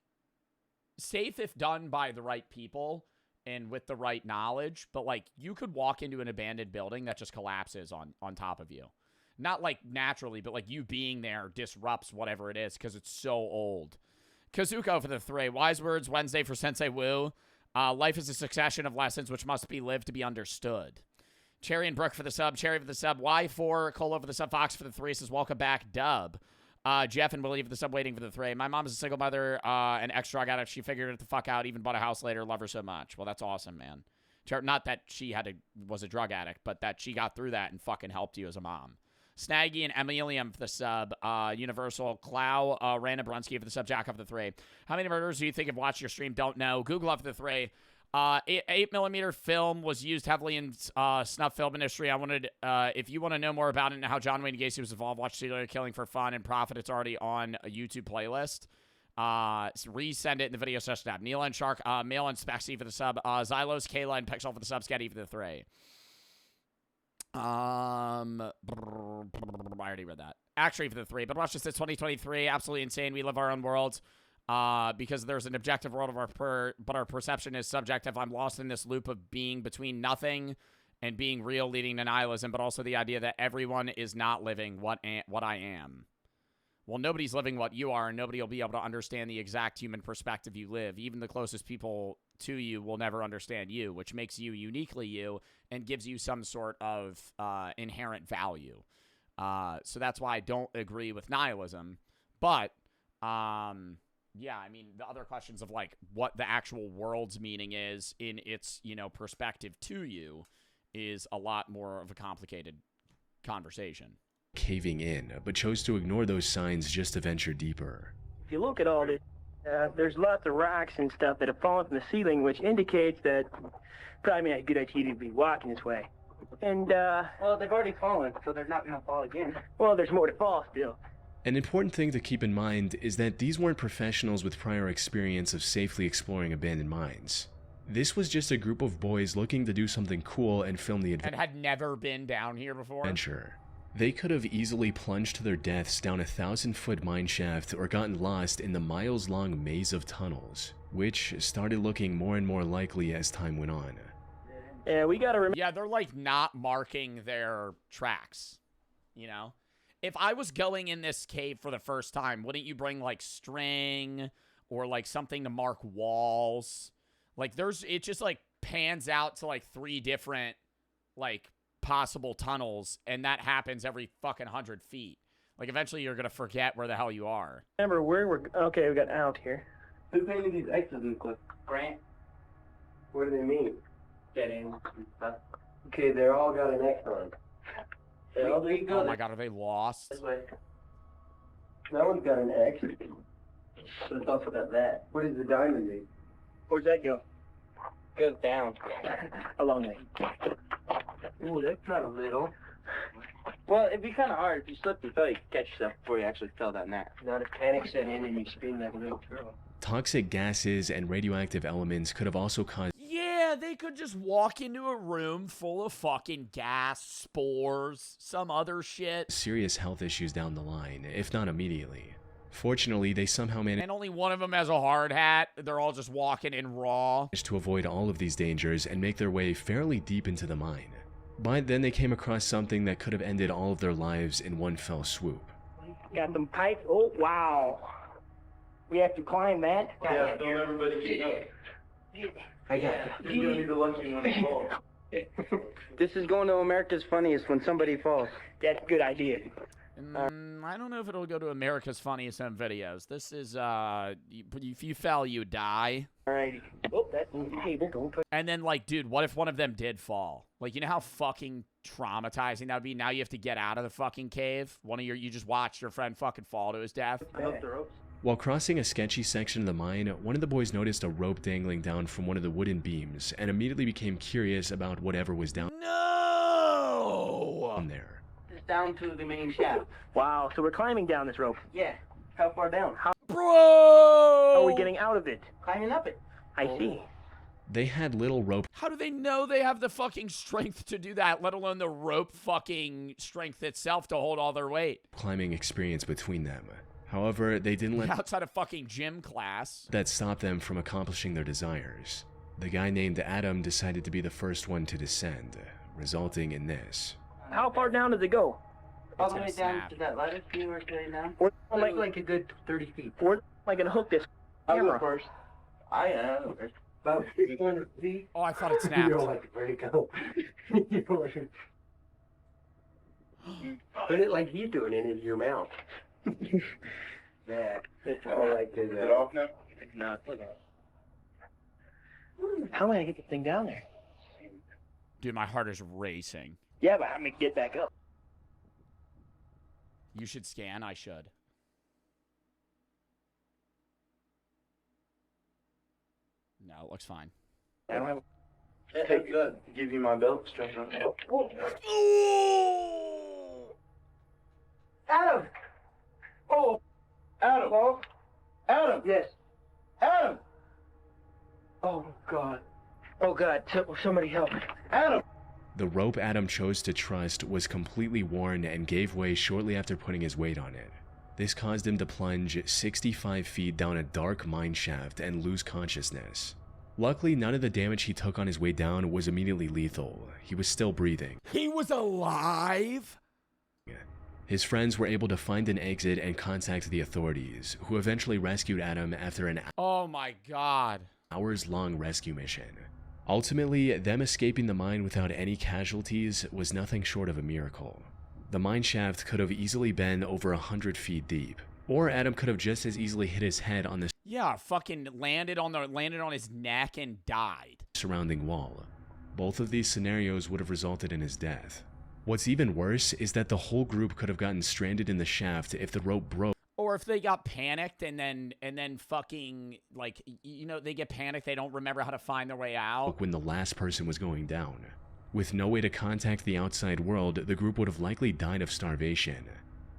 safe if done by the right people and with the right knowledge. But, like, you could walk into an abandoned building that just collapses on top of you. Not, like, naturally, but, like, you being there disrupts whatever it is because it's so old. Kazuko for the 3. Wise words Wednesday for Sensei Wu. Life is a succession of lessons which must be lived to be understood. Cherry and Brooke for the sub. Cherry for the sub. Y4. Colo for the sub. Fox for the 3 says, welcome back, Dub. Jeff and Willie for the sub. Waiting for the 3. My mom is a single mother, an ex-drug addict. She figured it the fuck out, even bought a house later. Love her so much. Well, that's awesome, man. Not that she was a drug addict, but that she got through that and fucking helped you as a mom. Snaggy and Emilium for the sub. Universal. Clow, Random Brunsky for the sub. Jack up for the 3. How many murders do you think have watched your stream? Don't know. Google up for the 3. 8mm film was used heavily in snuff film industry. I wanted, if you want to know more about it and how John Wayne Gacy was involved, watch Serial Killing for Fun and Profit. It's already on a YouTube playlist. Resend it in the video session tab. Neil and Shark, Mail and Spexy for the sub. Xylos, Kayla, and Pixel for the sub. Sketty for the 3. I already read that. Actually, for the 3. But watch this. It's 2023. Absolutely insane. We live our own world. Because there's an objective world of but our perception is subjective. I'm lost in this loop of being between nothing and being real, leading to nihilism, but also the idea that everyone is not living what I am. Well, nobody's living what you are, and nobody will be able to understand the exact human perspective you live. Even the closest people to you will never understand you, which makes you uniquely you and gives you some sort of inherent value. So that's why I don't agree with nihilism. But yeah, I mean, the other questions of, like, what the actual world's meaning is in its, you know, perspective to you is a lot more of a complicated conversation. Caving in, but chose to ignore those signs just to venture deeper. If you look at all this, there's lots of rocks and stuff that have fallen from the ceiling, which indicates that probably not a good idea to be walking this way. And, well, they've already fallen, so they're not going to fall again. Well, there's more to fall still. An important thing to keep in mind is that these weren't professionals with prior experience of safely exploring abandoned mines. This was just a group of boys looking to do something cool and film the And had never been down here before. adventure. They could have easily plunged to their deaths down a 1,000-foot mine shaft or gotten lost in the miles-long maze of tunnels, which started looking more and more likely as time went on. Yeah, we gotta remember. Yeah, they're, like, not marking their tracks, you know? If I was going in this cave for the first time, wouldn't you bring, like, string or, like, something to mark walls? Like, it just, like, pans out to, like, 3 different, like, possible tunnels, and that happens every fucking 100 feet. Like, eventually you're gonna forget where the hell you are. Remember where we're... Okay, we got out here. Who painted these X's in clip? Grant. What do they mean? Dead ends and stuff. Okay, they're all got an X on. Oh my god, are they lost? This way. That one's got an X. So it's also got that. What does the diamond mean? Where's that go? Goes down. Along there. Ooh, that's not a little. Well, it'd be kind of hard if you slipped and fell. You could catch yourself before you actually fell down that. Not if panic set in and you spin like a little girl. Toxic gases and radioactive elements could have also caused... Yeah, they could just walk into a room full of fucking gas, spores, some other shit. serious health issues down the line, if not immediately. Fortunately, they somehow managed And only one of them has a hard hat. They're all just walking in raw. to avoid all of these dangers and make their way fairly deep into the mine. But then they came across something that could have ended all of their lives in one fell swoop. Got them pipes. Oh, wow. We have to climb that? Yeah, don't everybody get up. I got it. You're gonna be the lucky one to fall. This is going to America's Funniest when somebody falls. That's a good idea. I don't know if it'll go to America's Funniest Home Videos. This is, if you fell, you die. Alrighty. Oh, that's on the table. Don't put... And then, like, dude, what if one of them did fall? Like, you know how fucking traumatizing that would be? Now you have to get out of the fucking cave. You just watched your friend fucking fall to his death. While crossing a sketchy section of the mine, one of the boys noticed a rope dangling down from one of the wooden beams and immediately became curious about whatever was down there. It's down to the main shaft. Wow, so we're climbing down this rope. Yeah. How far down? How Bro! are we getting out of it? Climbing up it. I see. They had little rope How do they know they have the fucking strength to do that, let alone the rope fucking strength itself to hold all their weight? climbing experience between them. However, they didn't let Outside of fucking gym class. that stop them from accomplishing their desires. The guy named Adam decided to be the first one to descend, resulting in this. How far down does it go? All the way down to that lattice you were saying down? Or Like a good 30 feet. Or am I gonna hook this I'll camera? go first. I am. About 600 feet. Oh, I thought it snapped. You don't like to break out. Put it like he's doing it in your mouth. That. It's all like this. Is it off now? It's not. How am I gonna get this thing down there? Dude, my heart is racing. Yeah, but how am I get back up? You should scan, I should. No, it looks fine. I don't have. Take that. Give you my belt. Stretch on it. Adam! Oh! Adam! Oh. Adam! Yes. Adam! Oh, God. Oh, God. Somebody help. Adam! The rope Adam chose to trust was completely worn and gave way shortly after putting his weight on it. This caused him to plunge 65 feet down a dark mine shaft and lose consciousness. Luckily, none of the damage he took on his way down was immediately lethal. He was still breathing. He was alive? His friends were able to find an exit and contact the authorities, who eventually rescued Adam after an Oh my God. hours-long rescue mission. Ultimately, them escaping the mine without any casualties was nothing short of a miracle. The mine shaft could have easily been over 100 feet deep, or Adam could have just as easily hit his head on the Yeah, fucking landed on his neck and died. surrounding wall. Both of these scenarios would have resulted in his death. What's even worse is that the whole group could have gotten stranded in the shaft if the rope broke. Or if they got panicked and then fucking, like, you know, they get panicked, they don't remember how to find their way out. When the last person was going down. With no way to contact the outside world, the group would have likely died of starvation.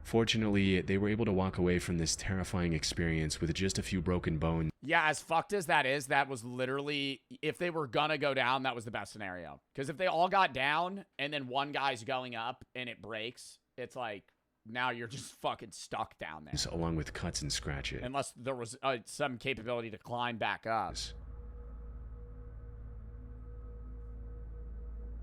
Fortunately, they were able to walk away from this terrifying experience with just a few broken bones. Yeah, as fucked as that is, that was literally, if they were gonna go down, that was the best scenario. Because if they all got down and then one guy's going up and it breaks, it's like, now you're just fucking stuck down there. Along with cuts and scratches. Unless there was some capability to climb back up.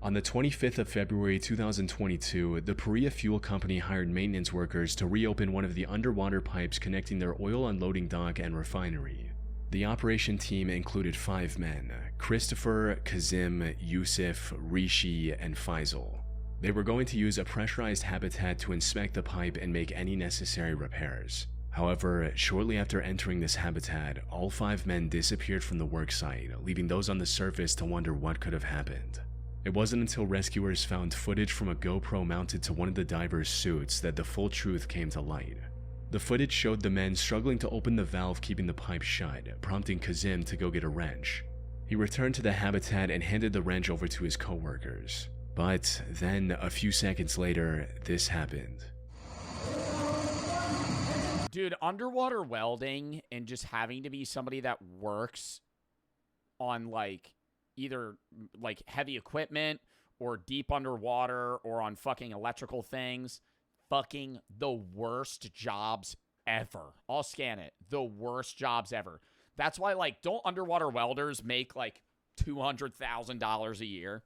On the 25th of February 2022, the Perea Fuel Company hired maintenance workers to reopen one of the underwater pipes connecting their oil unloading dock and refinery. The operation team included 5 men: Christopher, Kazim, Yusuf, Rishi, and Faisal. They were going to use a pressurized habitat to inspect the pipe and make any necessary repairs. However, shortly after entering this habitat, all 5 men disappeared from the worksite, leaving those on the surface to wonder what could have happened. It wasn't until rescuers found footage from a GoPro mounted to one of the divers' suits that the full truth came to light. The footage showed the men struggling to open the valve keeping the pipe shut, prompting Kazim to go get a wrench. He returned to the habitat and handed the wrench over to his co-workers. But then, a few seconds later, this happened. Dude, underwater welding and just having to be somebody that works on, like, either like heavy equipment or deep underwater or on fucking electrical things, fucking the worst jobs ever. I'll scan it. The worst jobs ever. That's why, like, don't underwater welders make like $200,000 a year?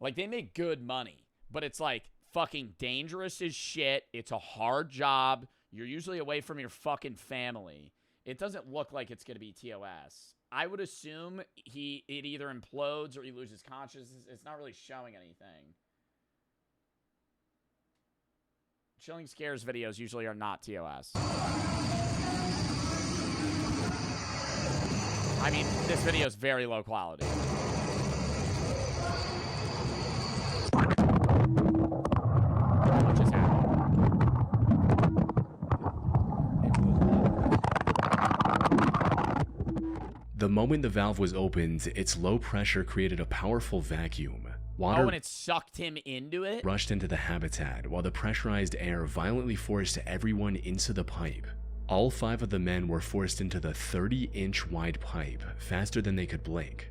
Like, they make good money, but it's like fucking dangerous as shit. It's a hard job. You're usually away from your fucking family. It doesn't look like it's going to be TOS. I would assume it either implodes or he loses consciousness. It's not really showing anything. Chilling Scares videos usually are not TOS. I mean, this video is very low quality. What just happened? The moment the valve was opened, its low pressure created a powerful vacuum. Water Oh, and it sucked him into it? rushed into the habitat, while the pressurized air violently forced everyone into the pipe. All 5 of the men were forced into the 30-inch wide pipe faster than they could blink.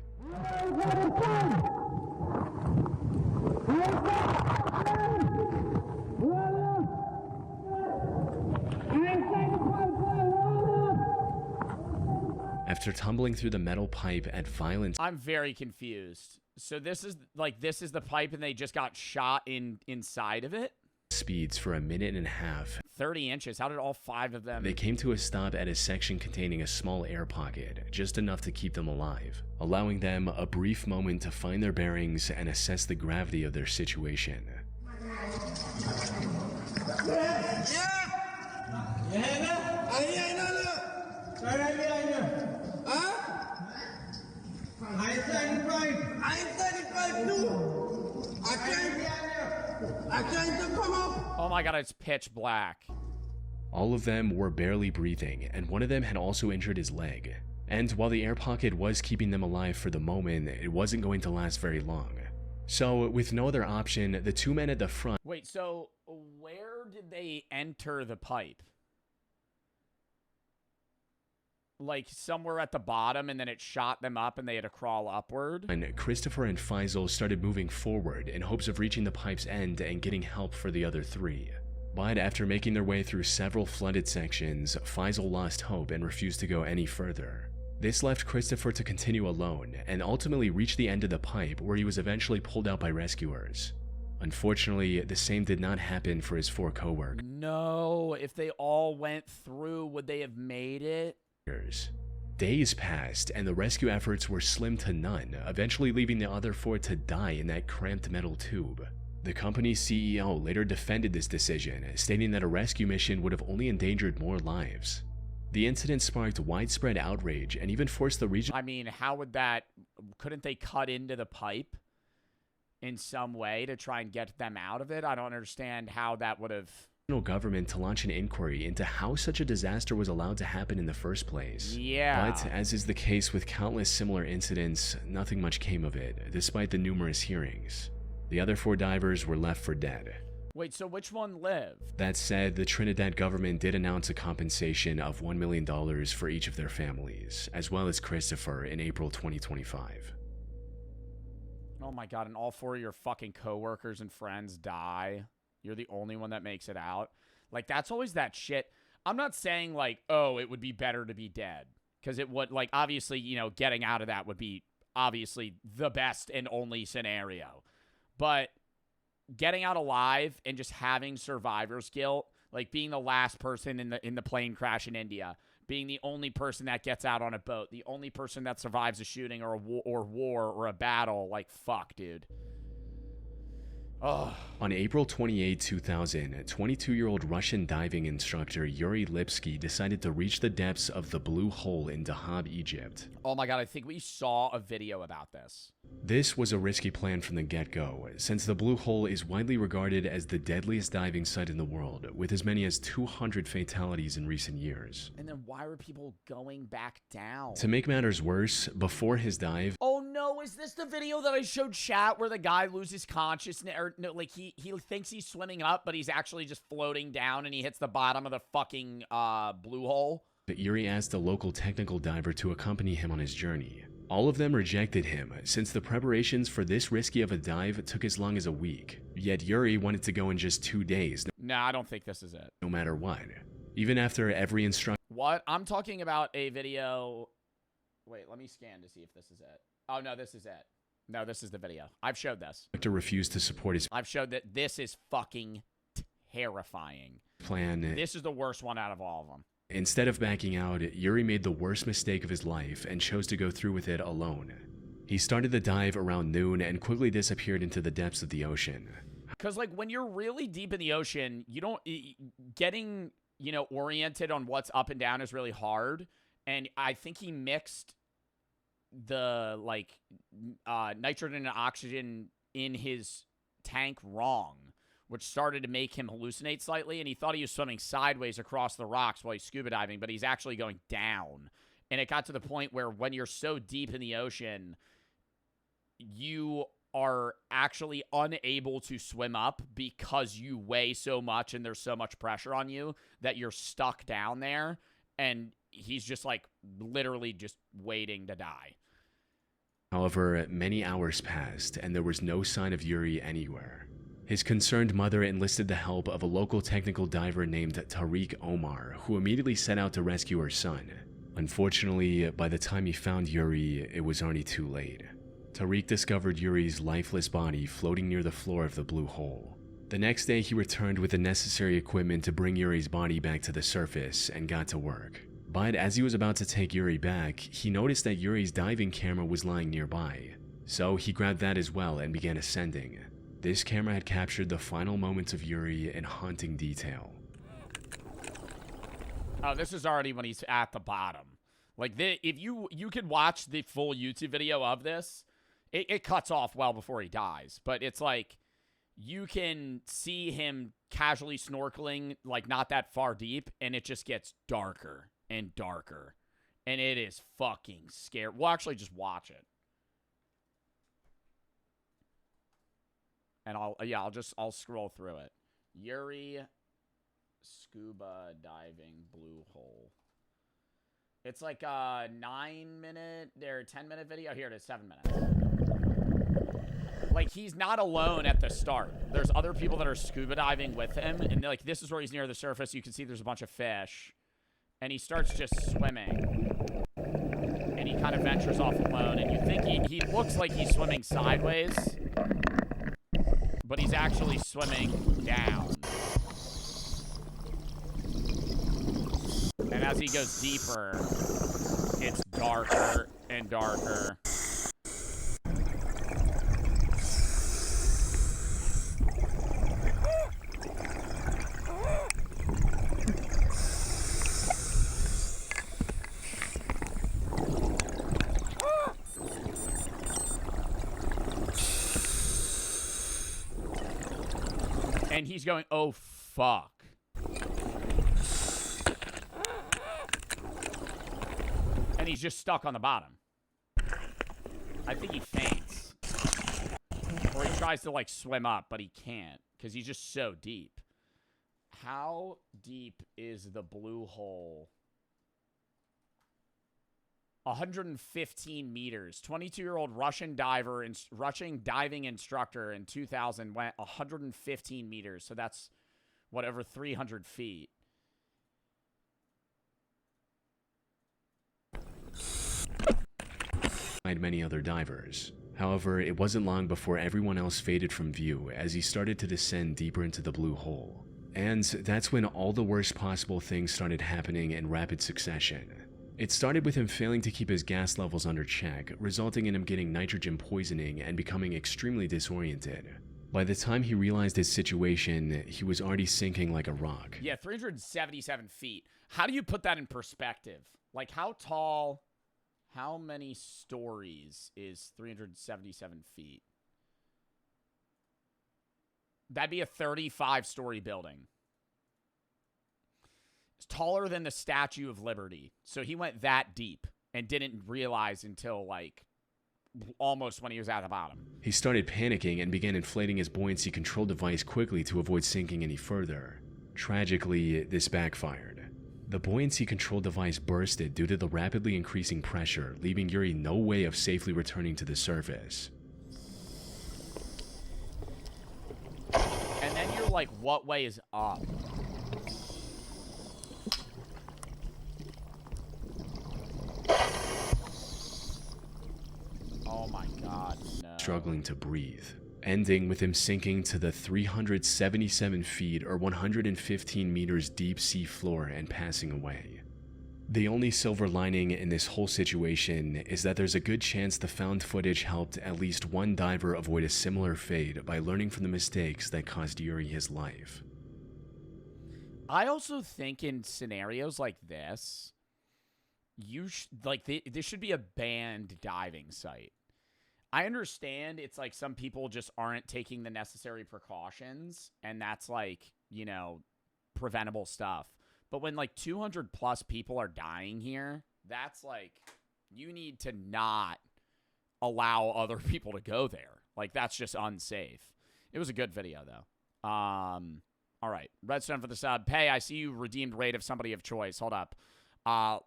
After tumbling through the metal pipe at violent... I'm very confused. So this is the pipe and they just got shot inside of it? speeds for a minute and a half. 30 inches? How did all 5 of them... They came to a stop at a section containing a small air pocket, just enough to keep them alive, allowing them a brief moment to find their bearings and assess the gravity of their situation. Oh my god, it's pitch black. All of them were barely breathing, and one of them had also injured his leg. And while the air pocket was keeping them alive for the moment, it wasn't going to last very long. So, with no other option, the 2 men at the front... Wait, so where did they enter the pipe? Like somewhere at the bottom, and then it shot them up and they had to crawl upward? And Christopher and Faisal started moving forward in hopes of reaching the pipe's end and getting help for the other 3. But after making their way through several flooded sections, Faisal lost hope and refused to go any further. This left Christopher to continue alone and ultimately reach the end of the pipe, where he was eventually pulled out by rescuers. Unfortunately, the same did not happen for his 4 coworkers. No, if they all went through, would they have made it? Days passed, and the rescue efforts were slim to none, eventually leaving the other 4 to die in that cramped metal tube. The company's CEO later defended this decision, stating that a rescue mission would have only endangered more lives. The incident sparked widespread outrage and even forced the region... I mean, how would that... Couldn't they cut into the pipe in some way to try and get them out of it? I don't understand how that would have... government to launch an inquiry into how such a disaster was allowed to happen in the first place. Yeah. But as is the case with countless similar incidents, nothing much came of it, despite the numerous hearings. The other 4 divers were left for dead. Wait, so which one lived? That said, the Trinidad government did announce a compensation of $1 million for each of their families, as well as Christopher, in April 2025. Oh my god, and all 4 of your fucking coworkers and friends die? You're the only one that makes it out? Like, that's always that shit. I'm not saying, like, oh, it would be better to be dead. Because it would, like, obviously, you know, getting out of that would be obviously the best and only scenario. But getting out alive and just having survivor's guilt, like being the last person in the plane crash in India, being the only person that gets out on a boat, the only person that survives a shooting or a war or a battle, like, fuck, dude. Ugh. On April 28, 2000, 22-year-old Russian diving instructor Yuri Lipsky decided to reach the depths of the Blue Hole in Dahab, Egypt. Oh my god, I think we saw a video about this. This was a risky plan from the get-go, since the Blue Hole is widely regarded as the deadliest diving site in the world, with as many as 200 fatalities in recent years. And then why were people going back down? To make matters worse, before his dive... Oh no, is this the video that I showed chat where the guy loses consciousness, or no, like he thinks he's swimming up, but he's actually just floating down and he hits the bottom of the fucking blue hole? But Yuri asked a local technical diver to accompany him on his journey. All of them rejected him, since the preparations for this risky of a dive took as long as a week. Yet Yuri wanted to go in just 2 days. No, I don't think this is it. No matter what. Even after every instruction... What? I'm talking about a video... Wait, let me scan to see if this is it. Oh, no, this is it. No, this is the video. I've showed this. ...to refuse to support his... I've showed that this is fucking terrifying. ...plan. This is the worst one out of all of them. Instead of backing out, Yuri made the worst mistake of his life and chose to go through with it alone. He started the dive around noon and quickly disappeared into the depths of the ocean. Because, like, when you're really deep in the ocean, you don't... Getting, you know, oriented on what's up and down is really hard. And I think he mixed the, like, nitrogen and oxygen in his tank wrong, which started to make him hallucinate slightly, and he thought he was swimming sideways across the rocks while he's scuba diving, but he's actually going down. And it got to the point where when you're so deep in the ocean, you are actually unable to swim up because you weigh so much and there's so much pressure on you that you're stuck down there, and he's just like literally just waiting to die. However, many hours passed and there was no sign of Yuri anywhere. His concerned mother enlisted the help of a local technical diver named Tariq Omar, who immediately set out to rescue her son. Unfortunately, by the time he found Yuri, it was already too late. Tariq discovered Yuri's lifeless body floating near the floor of the blue hole. The next day, he returned with the necessary equipment to bring Yuri's body back to the surface and got to work. But as he was about to take Yuri back, he noticed that Yuri's diving camera was lying nearby. So he grabbed that as well and began ascending. This camera had captured the final moments of Yuri in haunting detail. Oh, this is already when he's at the bottom. Like, if you could watch the full YouTube video of this, it cuts off well before he dies. But it's like, you can see him casually snorkeling, like, not that far deep, and it just gets darker and darker. And it is fucking scary. We'll actually just watch it. And I'll scroll through it. Yuri scuba diving blue hole. It's like a 9-minute or 10-minute video. Here it is, 7 minutes. Like, he's not alone at the start. There's other people that are scuba diving with him, and like this is where he's near the surface. You can see there's a bunch of fish, and he starts just swimming, and he kind of ventures off alone. And you think he looks like he's swimming sideways, but he's actually swimming down. And as he goes deeper, it's darker and darker. And he's going, oh, fuck. And he's just stuck on the bottom. I think he faints. Or he tries to, like, swim up, but he can't. Because he's just so deep. How deep is the blue hole? 115 meters. 22-year-old Russian diving instructor in 2000 went 115 meters. So that's, over 300 feet. Many other divers. However, it wasn't long before everyone else faded from view as he started to descend deeper into the blue hole. And that's when all the worst possible things started happening in rapid succession. It started with him failing to keep his gas levels under check, resulting in him getting nitrogen poisoning and becoming extremely disoriented. By the time he realized his situation, he was already sinking like a rock. Yeah, 377 feet. How do you put that in perspective? Like, how tall, how many stories is 377 feet? That'd be a 35-story building. It's taller than the Statue of Liberty. So he went that deep and didn't realize until, like, almost when he was at the bottom. He started panicking and began inflating his buoyancy control device quickly to avoid sinking any further. Tragically, this backfired. The buoyancy control device bursted due to the rapidly increasing pressure, leaving Yuri no way of safely returning to the surface. And then you're like, what way is up? Oh my god, no. Struggling to breathe, ending with him sinking to the 377 feet or 115 meters deep sea floor and passing away. The only silver lining in this whole situation is that there's a good chance the found footage helped at least one diver avoid a similar fate by learning from the mistakes that cost Yuri his life. I also think in scenarios like this, this should be a banned diving site. I understand it's like some people just aren't taking the necessary precautions, and that's like, preventable stuff. But when like 200 plus people are dying here, that's like, you need to not allow other people to go there. Like, that's just unsafe. It was a good video, though. All right. Redstone for the sub. Pay, I see you redeemed raid of somebody of choice. Hold up.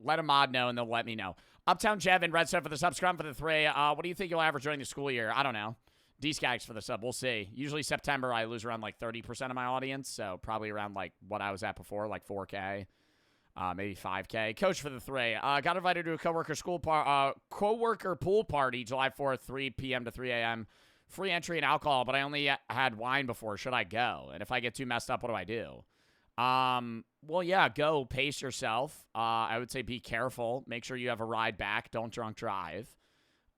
Let a mod know, and they'll let me know. Uptown Jevin, Redstone for the sub. Scrum for the 3. What do you think you'll average during the school year? I don't know. D-Skags for the sub. We'll see. Usually September, I lose around, like, 30% of my audience, so probably around, like, what I was at before, like 4K. Maybe 5K. Coach for the 3. Got invited to a coworker pool party July 4th, 3 p.m. to 3 a.m. Free entry and alcohol, but I only had wine before. Should I go? And if I get too messed up, what do I do? Well, yeah, go. Pace yourself. I would say be careful. Make sure you have a ride back. Don't drunk drive.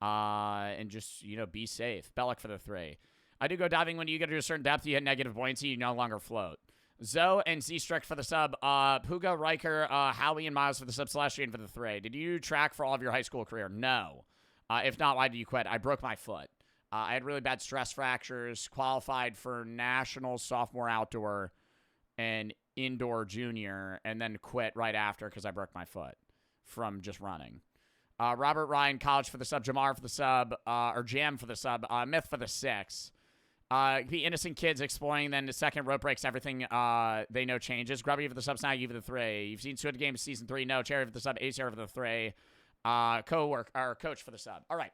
And just, be safe. Bellic for the 3. I do go diving when you get to a certain depth. You hit negative buoyancy. You no longer float. Zoe and Z-Strict for the sub. Puga, Riker, Howie, and Miles for the sub. Celestian for the 3. Did you track for all of your high school career? No. If not, why did you quit? I broke my foot. I had really bad stress fractures, qualified for national sophomore outdoor and indoor junior, and then quit right after because I broke my foot from just running. Robert Ryan, college for the sub. Jamar for the sub, or Jam for the sub. Myth for the 6. Be innocent kids exploring, then the second rope breaks everything they know changes. Grubby for the sub, Snag for the 3. You've seen Squid Game Season 3. No. Cherry for the sub, Ace for the 3. Coach for the sub. All right.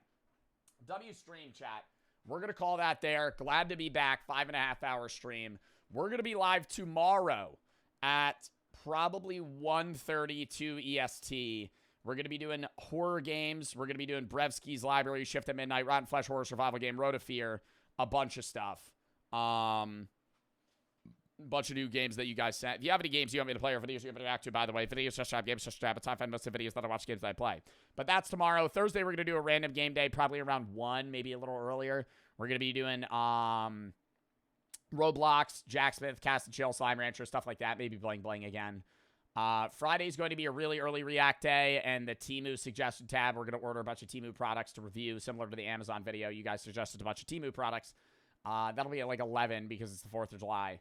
W stream chat. We're going to call that there. Glad to be back. 5.5 hour stream. We're going to be live tomorrow at probably 1:32 EST. We're going to be doing horror games. We're going to be doing Brevsky's Library, Shift at Midnight, Rotten Flesh Horror Survival Game, Road of Fear, a bunch of stuff. Bunch of new games that you guys sent. If you have any games you want me to play or videos you want me to react to, by the way, videos, just games, just it's time to find most of the videos that I watch games that I play. But that's tomorrow. Thursday, we're going to do a random game day, probably around 1, maybe a little earlier. We're going to be doing Roblox, Jack Smith, Cast and Chill, Slime Rancher, stuff like that. Maybe Bling Bling again. Friday's going to be a really early React day, and the Temu suggestion tab. We're going to order a bunch of Temu products to review, similar to the Amazon video. You guys suggested a bunch of Temu products. That'll be at like 11 because it's the 4th of July.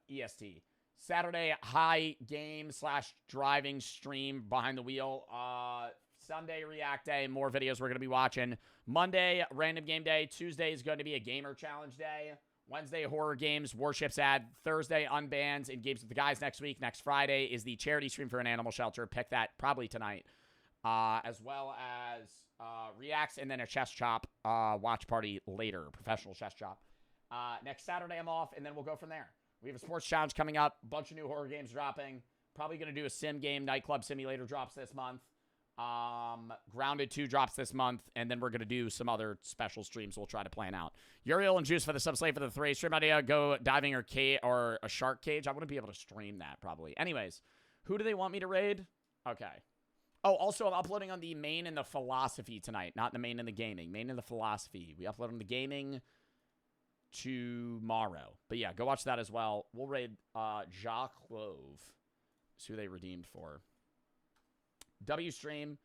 EST. Saturday, high game / driving stream behind the wheel. Sunday, React day. More videos we're going to be watching. Monday, random game day. Tuesday is going to be a gamer challenge day. Wednesday, horror games, warships ad. Thursday, unbans and games with the guys next week. Next Friday is the charity stream for an animal shelter. Pick that probably tonight. As well as reacts and then a chess chop watch party later. Professional chess chop. Next Saturday, I'm off, and then we'll go from there. We have a sports challenge coming up. A bunch of new horror games dropping. Probably going to do a sim game. Nightclub Simulator drops this month. Grounded 2 drops this month, and then we're going to do some other special streams we'll try to plan out. Uriel and Juice for the sub-slave for the 3. Stream idea, go diving or a shark cage. I wouldn't be able to stream that, probably. Anyways, who do they want me to raid? Okay. Oh, also, I'm uploading on the main and the philosophy tonight. Not the main and the gaming. Main and the philosophy. We upload on the gaming tomorrow. But yeah, go watch that as well. We'll raid Jacques Clove. That's who they redeemed for. W stream.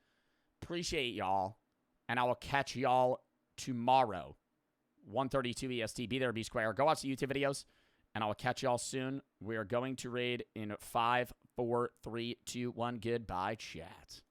Appreciate y'all. And I will catch y'all tomorrow. 1:32 EST. Be there, be square. Go watch the YouTube videos. And I will catch y'all soon. We are going to raid in 5, 4, 3, 2, 1. Goodbye, chat.